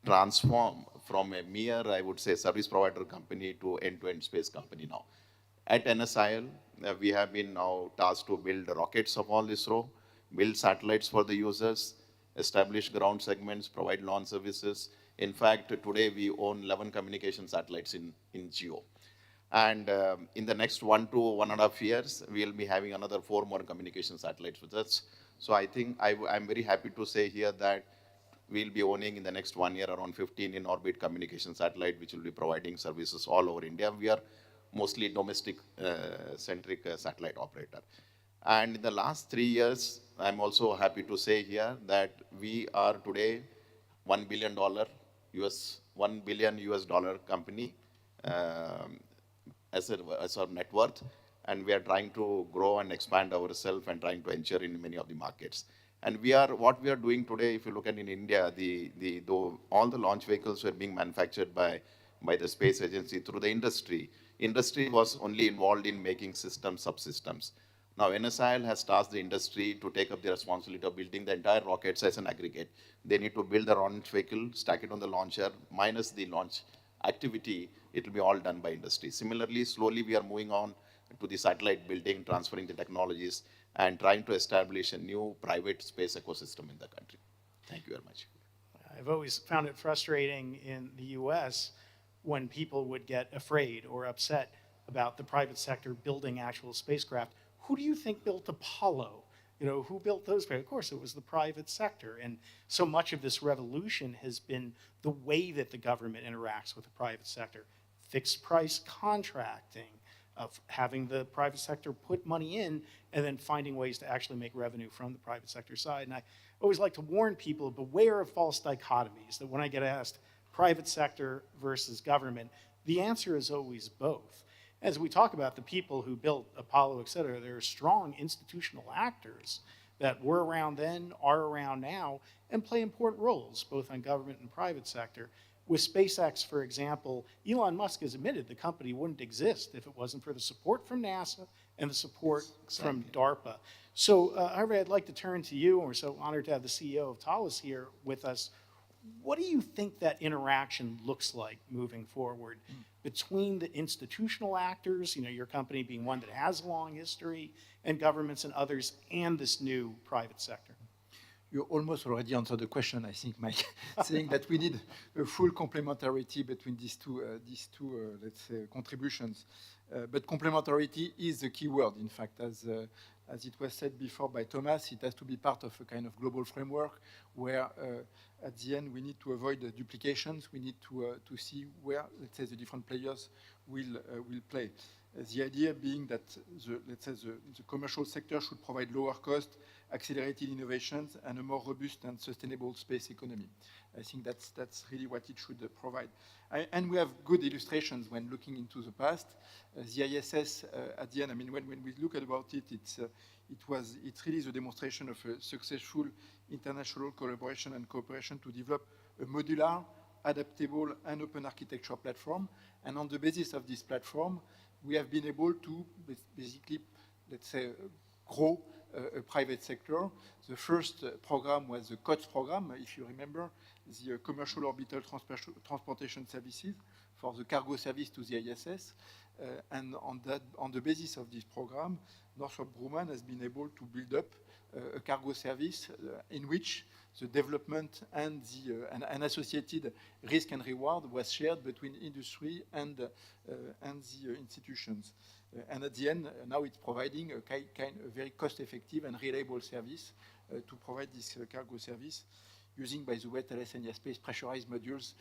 transform from a mere, I would say, service provider company to end-to-end space company now. At NSIL, we have been now tasked to build rockets of all ISRO, build satellites for the users, establish ground segments, provide launch services. In fact, today we own 11 communication satellites in GEO. And in the next 1 to 1.5 years, we'll be having another 4 more communication satellites with us. So I think I'm very happy to say here that we'll be owning in the next 1 year around 15 in-orbit communication satellite, which will be providing services all over India. We are mostly domestic-centric satellite operator. And in the last 3 years, I'm also happy to say here that we are today $1 billion US dollar company as our net worth, and we are trying to grow and expand ourselves and trying to enter in many of the markets. And what we are doing today, if you look at in India, all the launch vehicles were being manufactured by the space agency through the industry. Industry was only involved in making systems, subsystems. Now, NSIL has tasked the industry to take up the responsibility of building the entire rockets as an aggregate. They need to build the launch vehicle, stack it on the launcher, minus the launch activity, it will be all done by industry. Similarly, slowly we are moving on to the satellite building, transferring the technologies, and trying to establish a new private space ecosystem in the country. Thank you very much. I've always found it frustrating in the US when people would get afraid or upset about the private sector building actual spacecraft. Who do you think built Apollo? You know, who built those? Of course, it was the private sector. And so much of this revolution has been the way that the government interacts with the private sector. Fixed price contracting, of having the private sector put money in and then finding ways to actually make revenue from the private sector side. And I always like to warn people, beware of false dichotomies, that when I get asked private sector versus government, the answer is always both. As we talk about the people who built Apollo, et cetera, there are strong institutional actors that were around then, are around now, and play important roles, both on government and private sector. With SpaceX, for example, Elon Musk has admitted the company wouldn't exist if it wasn't for the support from NASA and the support from DARPA. So, Harvey, I'd like to turn to you, and we're so honored to have the CEO of Thales here with us. What do you think that interaction looks like moving forward between the institutional actors, you know, your company being one that has a long history, and governments and others, and this new private sector? you almost already answered the question, I think, Mike, saying that we need a full complementarity between these two, let's say, contributions. But complementarity is the key word, in fact, as it was said before by Thomas. It has to be part of a kind of global framework where, at the end, we need to avoid the duplications. We need to see where, let's say, the different players will play. The idea being that, let's say, the commercial sector should provide lower cost, accelerated innovations, and a more robust and sustainable space economy. I think that's really what it should provide. And we have good illustrations when looking into the past. The ISS, at the end, I mean, when we look about it, it's really the demonstration of a successful international collaboration and cooperation to develop a modular, adaptable, and open architecture platform. And on the basis of this platform, we have been able to basically, let's say, grow a private sector. The first program was the COTS program, if you remember, the Commercial Orbital Transportation Services for the cargo service to the ISS. And on the basis of this program, Northrop Grumman has been able to build up a cargo service in which the development and the associated risk and reward was shared between industry and the institutions. And at the end, now it's providing a very cost-effective and reliable service to provide this cargo service, using, by the way, Thales and Space pressurized modules,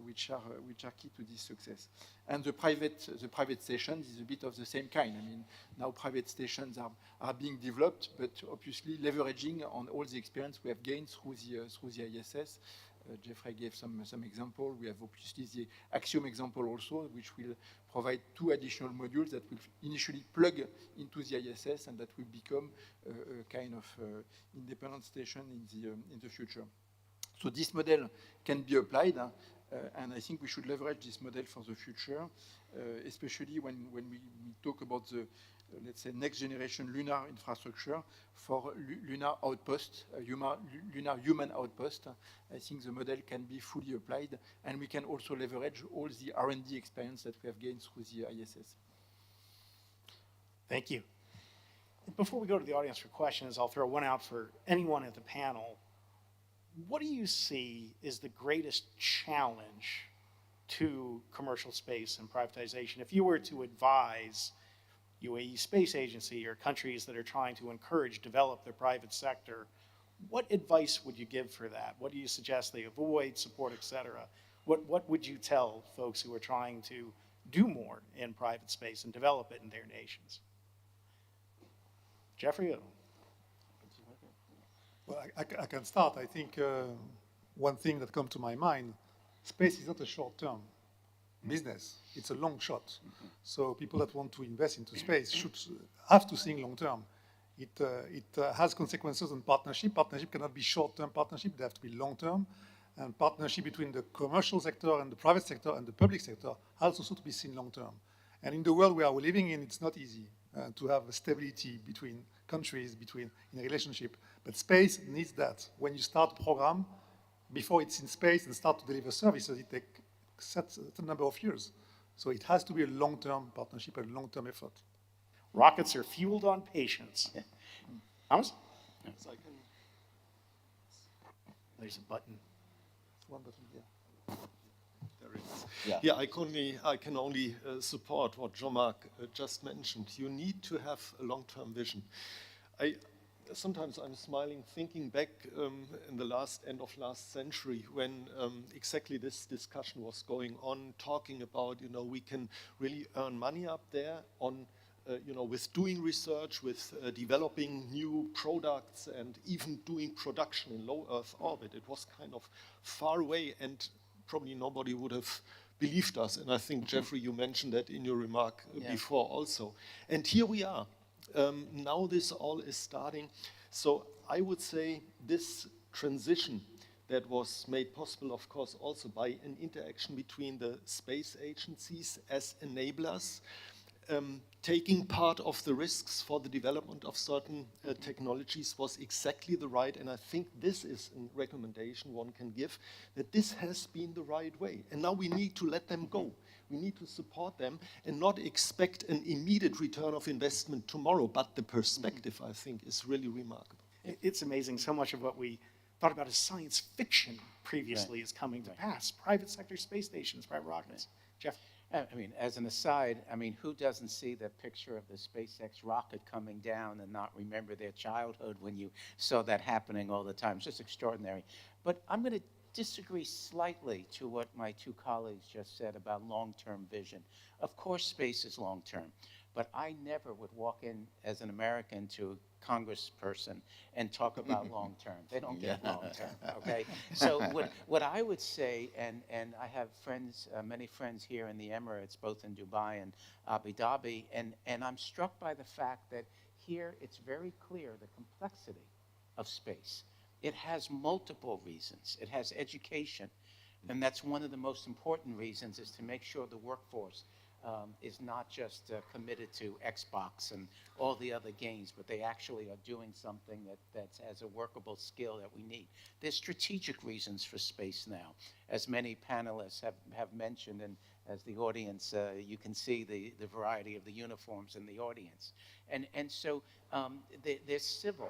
which are key to this success. And the private stations is a bit of the same kind. I mean, now private stations are being developed, but obviously leveraging on all the experience we have gained through the ISS. Jeffrey gave some example. We have obviously the Axiom example also, which will provide 2 additional modules that will initially plug into the ISS and that will become a kind of independent station in the future. So this model can be applied, and I think we should leverage this model for the future, especially when we talk about the, let's say, next generation lunar infrastructure for lunar outpost, lunar human outpost. I think the model can be fully applied, and we can also leverage all the R&D experience that we have gained through the ISS. Thank you. Before we go to the audience for questions, I'll throw one out for anyone at the panel. What do you see is the greatest challenge to commercial space and privatization? If you were to advise UAE Space Agency or countries that are trying to encourage, develop their private sector, what advice would you give for that? What do you suggest they avoid, support, et cetera? What would you tell folks who are trying to do more in private space and develop it in their nations? Jeffrey? Well, I can start. I think one thing that comes to my mind, space is not a short-term business. It's a long shot. So people that want to invest into space should have to think long-term. It has consequences on partnership. Partnership cannot be short-term partnership. They have to be long-term. And partnership between the commercial sector and the private sector and the public sector has also to be seen long-term. And in the world we are living in, it's not easy to have a stability between countries, in a relationship. But space needs that. When you start a program, before it's in space and start to deliver services, it takes a certain number of years. So it has to be a long-term partnership and a long-term effort. Rockets are fueled on patience. Thomas? Yes, I can. There's a button. One button, yeah. There it is. Yeah, I can only support what Jean-Marc just mentioned. You need to have a long-term vision. Sometimes I'm smiling thinking back in the end of last century when exactly this discussion was going on, talking about, we can really earn money up there on, with doing research, with developing new products and even doing production in low Earth orbit. It was kind of far away and probably nobody would have believed us. And I think, Jeffrey, you mentioned that in your remark before also. And here we are. Now this all is starting. So I would say this transition that was made possible, of course, also by an interaction between the space agencies as enablers, taking part of the risks for the development of certain technologies was exactly the right, and I think this is a recommendation one can give, that this has been the right way. And now we need to let them go. We need to support them and not expect an immediate return of investment tomorrow, but the perspective, I think, is really remarkable. It's amazing. So much of what we thought about as science fiction previously is coming to pass. Private sector space stations, private rockets. Jeff? I mean, as an aside, I mean, who doesn't see the picture of the SpaceX rocket coming down and not remember their childhood when you saw that happening all the time? It's just extraordinary. But I'm going to disagree slightly to what my two colleagues just said about long-term vision. Of course, space is long-term, but I never would walk in as an American to a congressperson and talk about long-term. They don't get long-term, okay? So what I would say, and I have friends, many friends here in the Emirates, both in Dubai and Abu Dhabi, and I'm struck by the fact that here it's very clear the complexity of space. It has multiple reasons. It has education, and that's one of the most important reasons, is to make sure the workforce is not just committed to Xbox and all the other games, but they actually are doing something that has a workable skill that we need. There's strategic reasons for space now, as many panelists have mentioned, and as the audience, you can see the variety of the uniforms in the audience. And so there's civil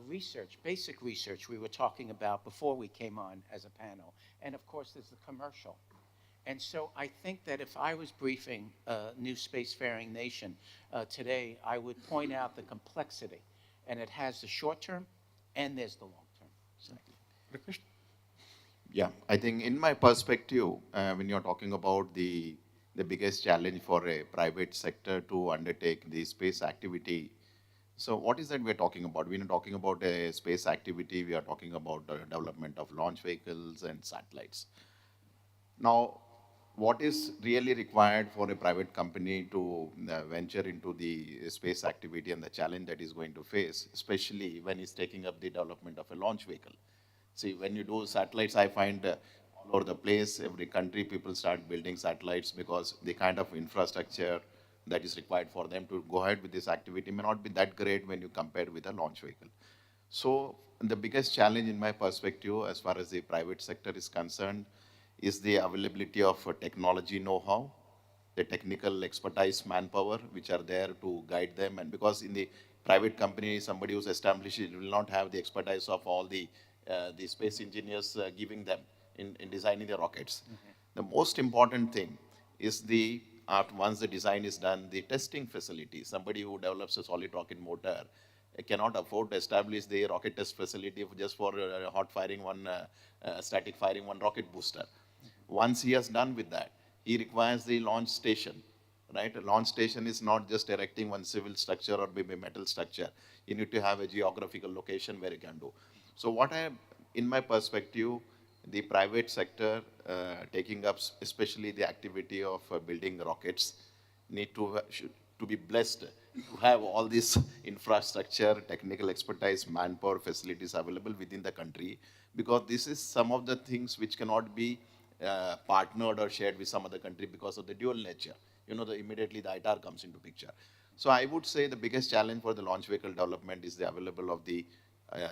research, basic research we were talking about before we came on as a panel. And of course, there's the commercial. And so I think that if I was briefing a new spacefaring nation today, I would point out the complexity. And it has the short term and there's the long term. So. Yeah, I think in my perspective, when you're talking about the biggest challenge for a private sector to undertake the space activity, so what is that we're talking about? We're not talking about a space activity, we are talking about the development of launch vehicles and satellites. Now, what is really required for a private company to venture into the space activity and the challenge that is going to face, especially when it's taking up the development of a launch vehicle? See, when you do satellites, I find all over the place, every country, people start building satellites because the kind of infrastructure that is required for them to go ahead with this activity may not be that great when you compare with a launch vehicle. So the biggest challenge in my perspective, as far as the private sector is concerned, is the availability of technology know-how, the technical expertise, manpower, which are there to guide them. And because in the private company, somebody who's established it will not have the expertise of all the space engineers giving them in designing the rockets. The most important thing is once the design is done, the testing facility. Somebody who develops a solid rocket motor cannot afford to establish the rocket test facility just for hot firing one, static firing one rocket booster. Once he has done with that, he requires the launch station, right? A launch station is not just erecting one civil structure or maybe metal structure. You need to have a geographical location where you can do. So in my perspective, the private sector taking up especially the activity of building rockets need to be blessed to have all this infrastructure, technical expertise, manpower, facilities available within the country, because this is some of the things which cannot be partnered or shared with some other country because of the dual nature. You know, immediately the ITAR comes into picture. So I would say the biggest challenge for the launch vehicle development is the available of the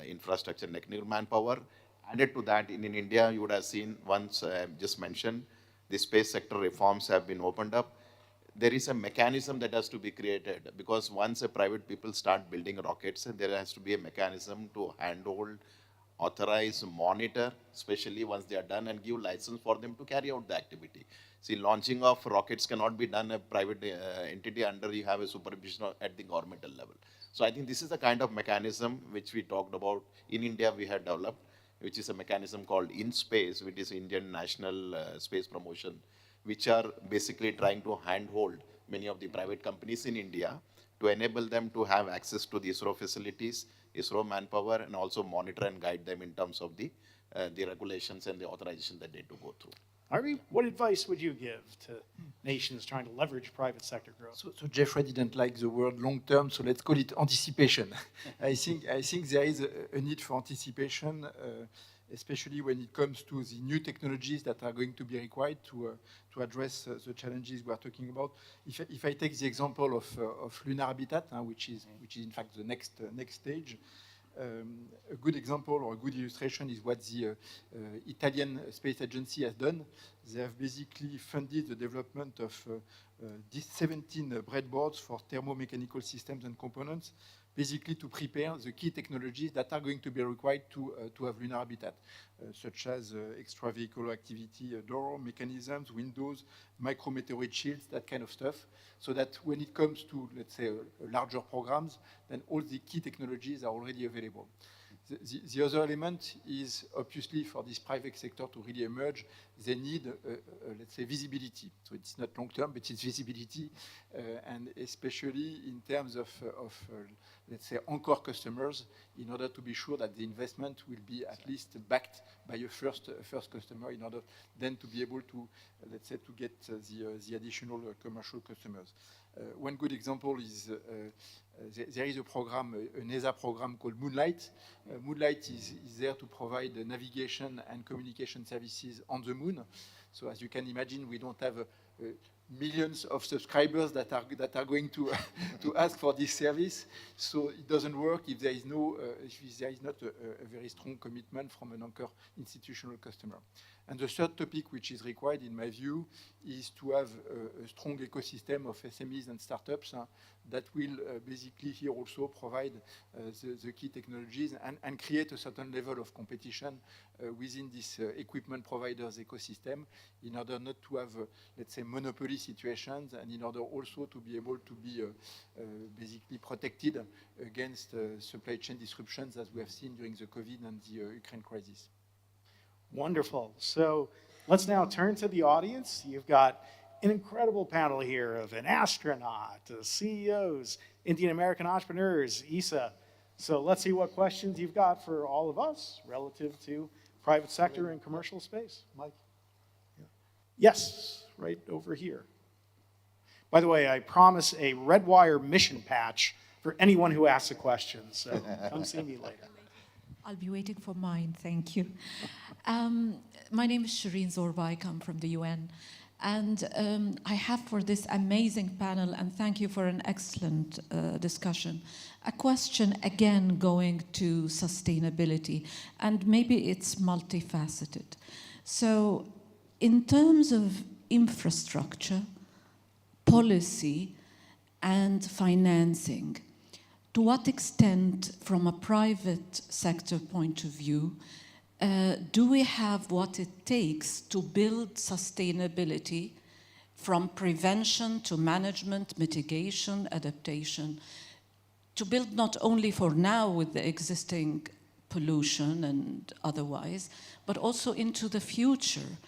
infrastructure and technical manpower. Added to that, in India, you would have seen once I just mentioned, the space sector reforms have been opened up. There is a mechanism that has to be created, because once a private people start building rockets, there has to be a mechanism to handhold, authorize, monitor, especially once they are done, and give license for them to carry out the activity. See, launching of rockets cannot be done a private entity under you have a supervision at the governmental level. So I think this is the kind of mechanism which we talked about in India we had developed, which is a mechanism called InSpace, which is Indian National Space Promotion, which are basically trying to handhold many of the private companies in India to enable them to have access to the ISRO facilities, ISRO manpower, and also monitor and guide them in terms of the regulations and the authorization that they need to go through. Harvey, what advice would you give to nations trying to leverage private sector growth? So Jeffrey didn't like the word long term, so let's call it anticipation. I think there is a need for anticipation, especially when it comes to the new technologies that are going to be required to address the challenges we are talking about. If I take the example of lunar habitat, which is in fact the next stage. A good example or a good illustration is what the Italian Space Agency has done. They have basically funded the development of these 17 breadboards for thermomechanical systems and components basically to prepare the key technologies that are going to be required to have lunar habitat, such as extravehicular activity door mechanisms, windows, micrometeoroid shields, that kind of stuff, so that when it comes to, let's say, larger programs, then all the key technologies are already available. The other element is obviously for this private sector to really emerge, they need, let's say, visibility. So it's not long term, but it's visibility, and especially in terms of let's say, anchor customers, in order to be sure that the investment will be at least backed by a first customer, in order then to be able to, let's say, to get the additional commercial customers. One good example is there is a program, an ESA program called Moonlight. Moonlight is there to provide navigation and communication services on the moon. So as you can imagine, we don't have millions of subscribers that are going to to ask for this service. So it doesn't work if there is no if there is not a very strong commitment from an anchor institutional customer. And the third topic which is required, in my view, is to have a strong ecosystem of SMEs and startups that will basically here also provide the key technologies and create a certain level of competition within this equipment providers ecosystem, in order not to have, let's say, monopoly situations, and in order also to be able to be basically protected against supply chain disruptions, as we have seen during the COVID and the Ukraine crisis. Wonderful. So let's now turn to the audience. You've got an incredible panel here of an astronaut, CEOs, Indian American entrepreneurs, ESA. So let's see what questions you've got for all of us relative to private sector and commercial space. Mike? Yeah. Yes, right over here. By the way, I promise a red wire mission patch for anyone who asks a question, so come see me later. I'll be waiting for mine, thank you. My name is Shireen Zorba, I come from the UN. And I have for this amazing panel, and thank you for an excellent discussion, a question again going to sustainability, and maybe it's multifaceted. So in terms of infrastructure, policy, and financing, to what extent, from a private sector point of view, do we have what it takes to build sustainability from prevention to management, mitigation, adaptation, to build not only for now with the existing pollution and otherwise, but also into the future?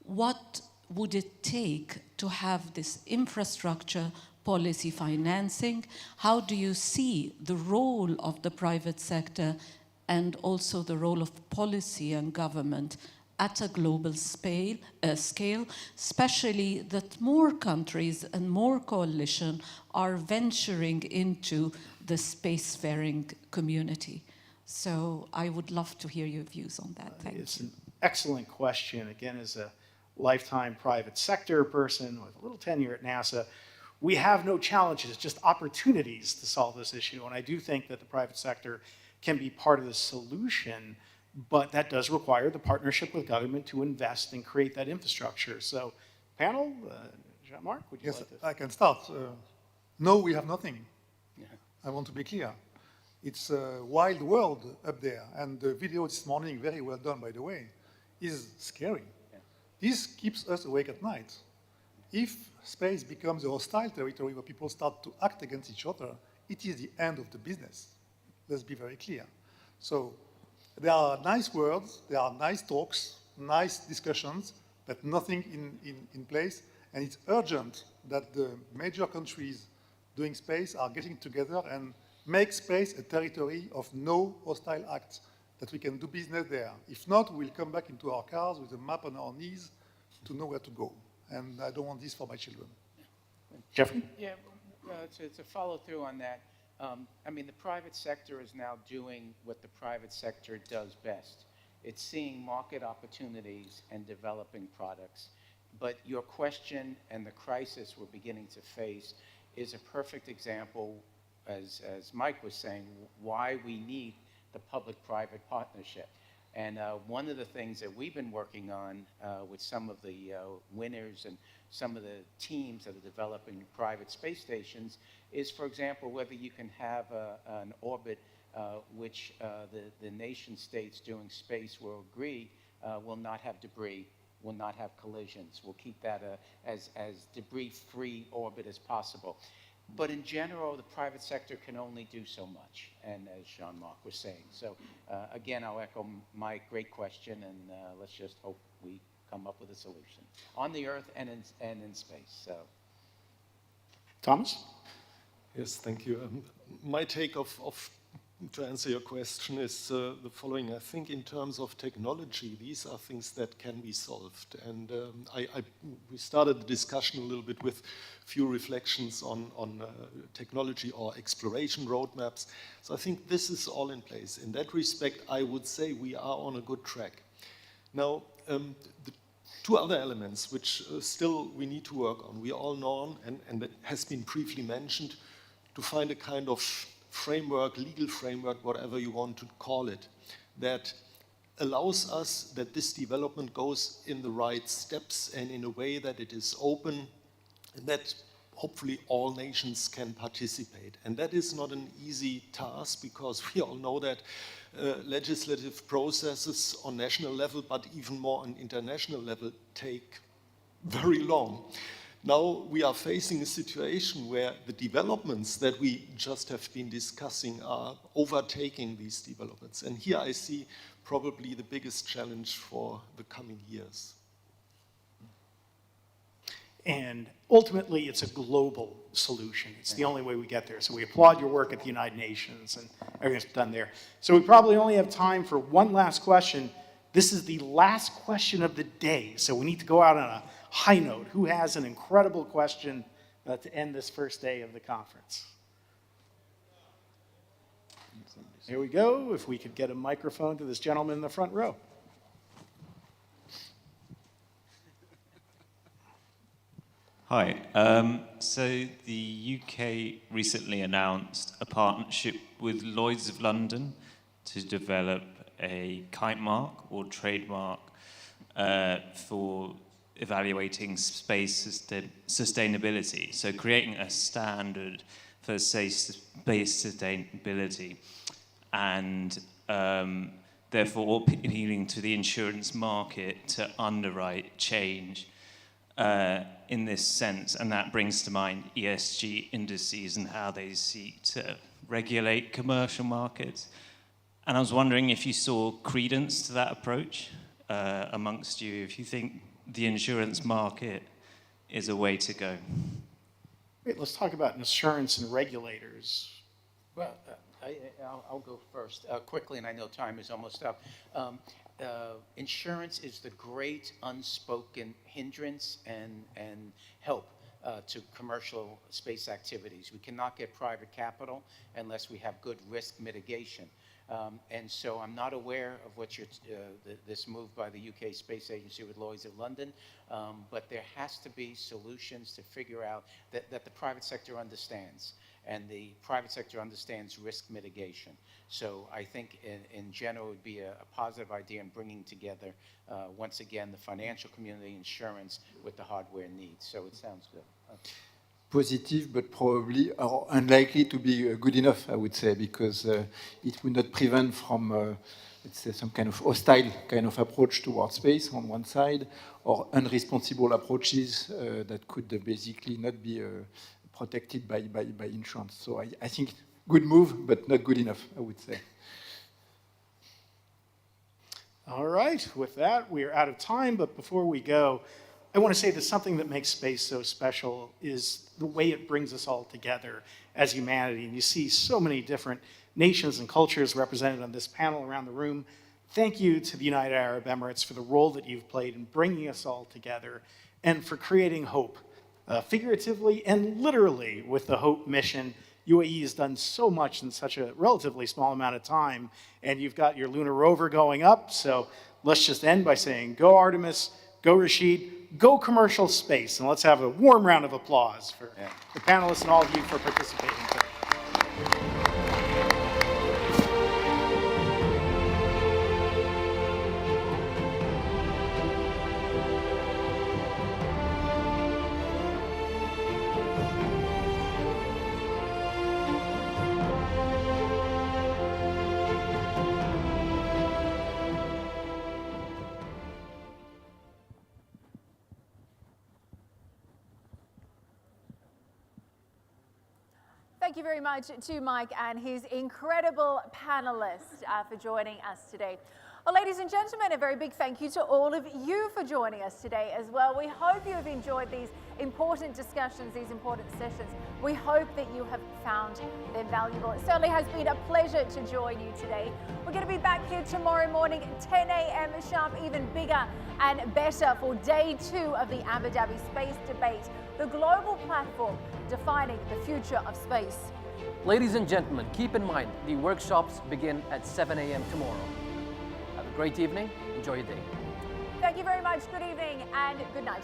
What would it take to have this infrastructure, policy, financing? How do you see the role of the private sector and also the role of policy and government at a global scale, especially that more countries and more coalitions are venturing into the spacefaring community? So I would love to hear your views on that. Thank you. It's an excellent question. Again, as a lifetime private sector person with a little tenure at NASA, we have no challenges, just opportunities to solve this issue. And I do think that the private sector can be part of the solution, but that does require the partnership with government to invest and create that infrastructure. So, panel, Jean-Marc, would you like to? Yes, I can start. No, we have nothing. Yeah. I want to be clear. It's a wild world up there, and the video this morning, very well done, by the way, is scary. Yeah. This keeps us awake at night. If space becomes a hostile territory where people start to act against each other, it is the end of the business. Let's be very clear. So there are nice words, there are nice talks, nice discussions, but nothing in place. And it's urgent that the major countries doing space are getting together and make space a territory of no hostile acts, that we can do business there. If not, we'll come back into our cars with a map on our knees to know where to go. And I don't want this for my children. Jeffrey? Yeah, to follow through on that, I mean, the private sector is now doing what the private sector does best. It's seeing market opportunities and developing products. But your question and the crisis we're beginning to face is a perfect example, as Mike was saying, why we need the public-private partnership. And one of the things that we've been working on with some of the winners and some of the teams that are developing private space stations is, for example, whether you can have an orbit which the nation states doing space will agree will not have debris, will not have collisions. We'll keep that as debris-free orbit as possible. But in general, the private sector can only do so much, and as Jean-Marc was saying. So again, I'll echo my great question, and let's just hope we come up with a solution on the Earth and in space. So, Thomas? Yes, thank you. My take to answer your question is the following. I think in terms of technology, these are things that can be solved. And we started the discussion a little bit with a few reflections on technology or exploration roadmaps. So I think this is all in place. In that respect, I would say we are on a good track. Now, the two other elements which still we need to work on, we all know, and it has been briefly mentioned, to find a kind of framework, legal framework, whatever you want to call it, that allows us that this development goes in the right steps and in a way that it is open and that hopefully all nations can participate. And that is not an easy task because we all know that legislative processes on national level, but even more on international level, take very long. Now we are facing a situation where the developments that we just have been discussing are overtaking these developments. And here I see probably the biggest challenge for the coming years. And ultimately, it's a global solution. It's the only way we get there. So we applaud your work at the United Nations and everything's done there. So we probably only have time for one last question. This is the last question of the day. So we need to go out on a high note. Who has an incredible question to end this first day of the conference? Here we go. If we could get a microphone to this gentleman in the front row. Hi. So the UK recently announced a partnership with Lloyd's of London to develop a kite mark or trademark for evaluating space sustainability. So creating a standard for space sustainability and therefore appealing to the insurance market to underwrite change in this sense, and that brings to mind ESG indices and how they seek to regulate commercial markets. And I was wondering if you saw credence to that approach amongst you, if you think the insurance market is a way to go. Great, let's talk about insurance and regulators. Well, I'll go first quickly, and I know time is almost up. Insurance is the great unspoken hindrance and help to commercial space activities. We cannot get private capital unless we have good risk mitigation. And so I'm not aware of what this move by the UK Space Agency with Lloyd's of London, but there has to be solutions to figure out that the private sector understands, and the private sector understands risk mitigation. So I think in general it would be a positive idea in bringing together, once again, the financial community, insurance with the hardware needs. So it sounds good. Positive, but probably unlikely to be good enough, I would say, because it would not prevent from, let's say, some kind of hostile kind of approach towards space on one side, or unresponsible approaches that could basically not be protected by insurance. So I think good move, but not good enough, I would say. All right, with that, we are out of time, but before we go, I want to say that something that makes space so special is the way it brings us all together as humanity. And you see so many different nations and cultures represented on this panel around the room. Thank you to the United Arab Emirates for the role that you've played in bringing us all together and for creating hope, figuratively and literally with the Hope mission. UAE has done so much in such a relatively small amount of time, and you've got your lunar rover going up. So let's just end by saying, go Artemis, go Rashid, go commercial space, and let's have a warm round of applause for the panelists and all of you for participating today. Thank you very much to Mike and his incredible panelists for joining us today. Well, ladies and gentlemen, a very big thank you to all of you for joining us today as well. We hope you have enjoyed these important discussions, these important sessions. We hope that you have found them valuable. It certainly has been a pleasure to join you today. We're going to be back here tomorrow morning at 10 a.m. sharp, even bigger and better for day 2 of the Abu Dhabi Space Debate, the global platform defining the future of space. Ladies and gentlemen, keep in mind the workshops begin at 7 a.m. tomorrow. Have a great evening. Enjoy your day. Thank you very much. Good evening and good night.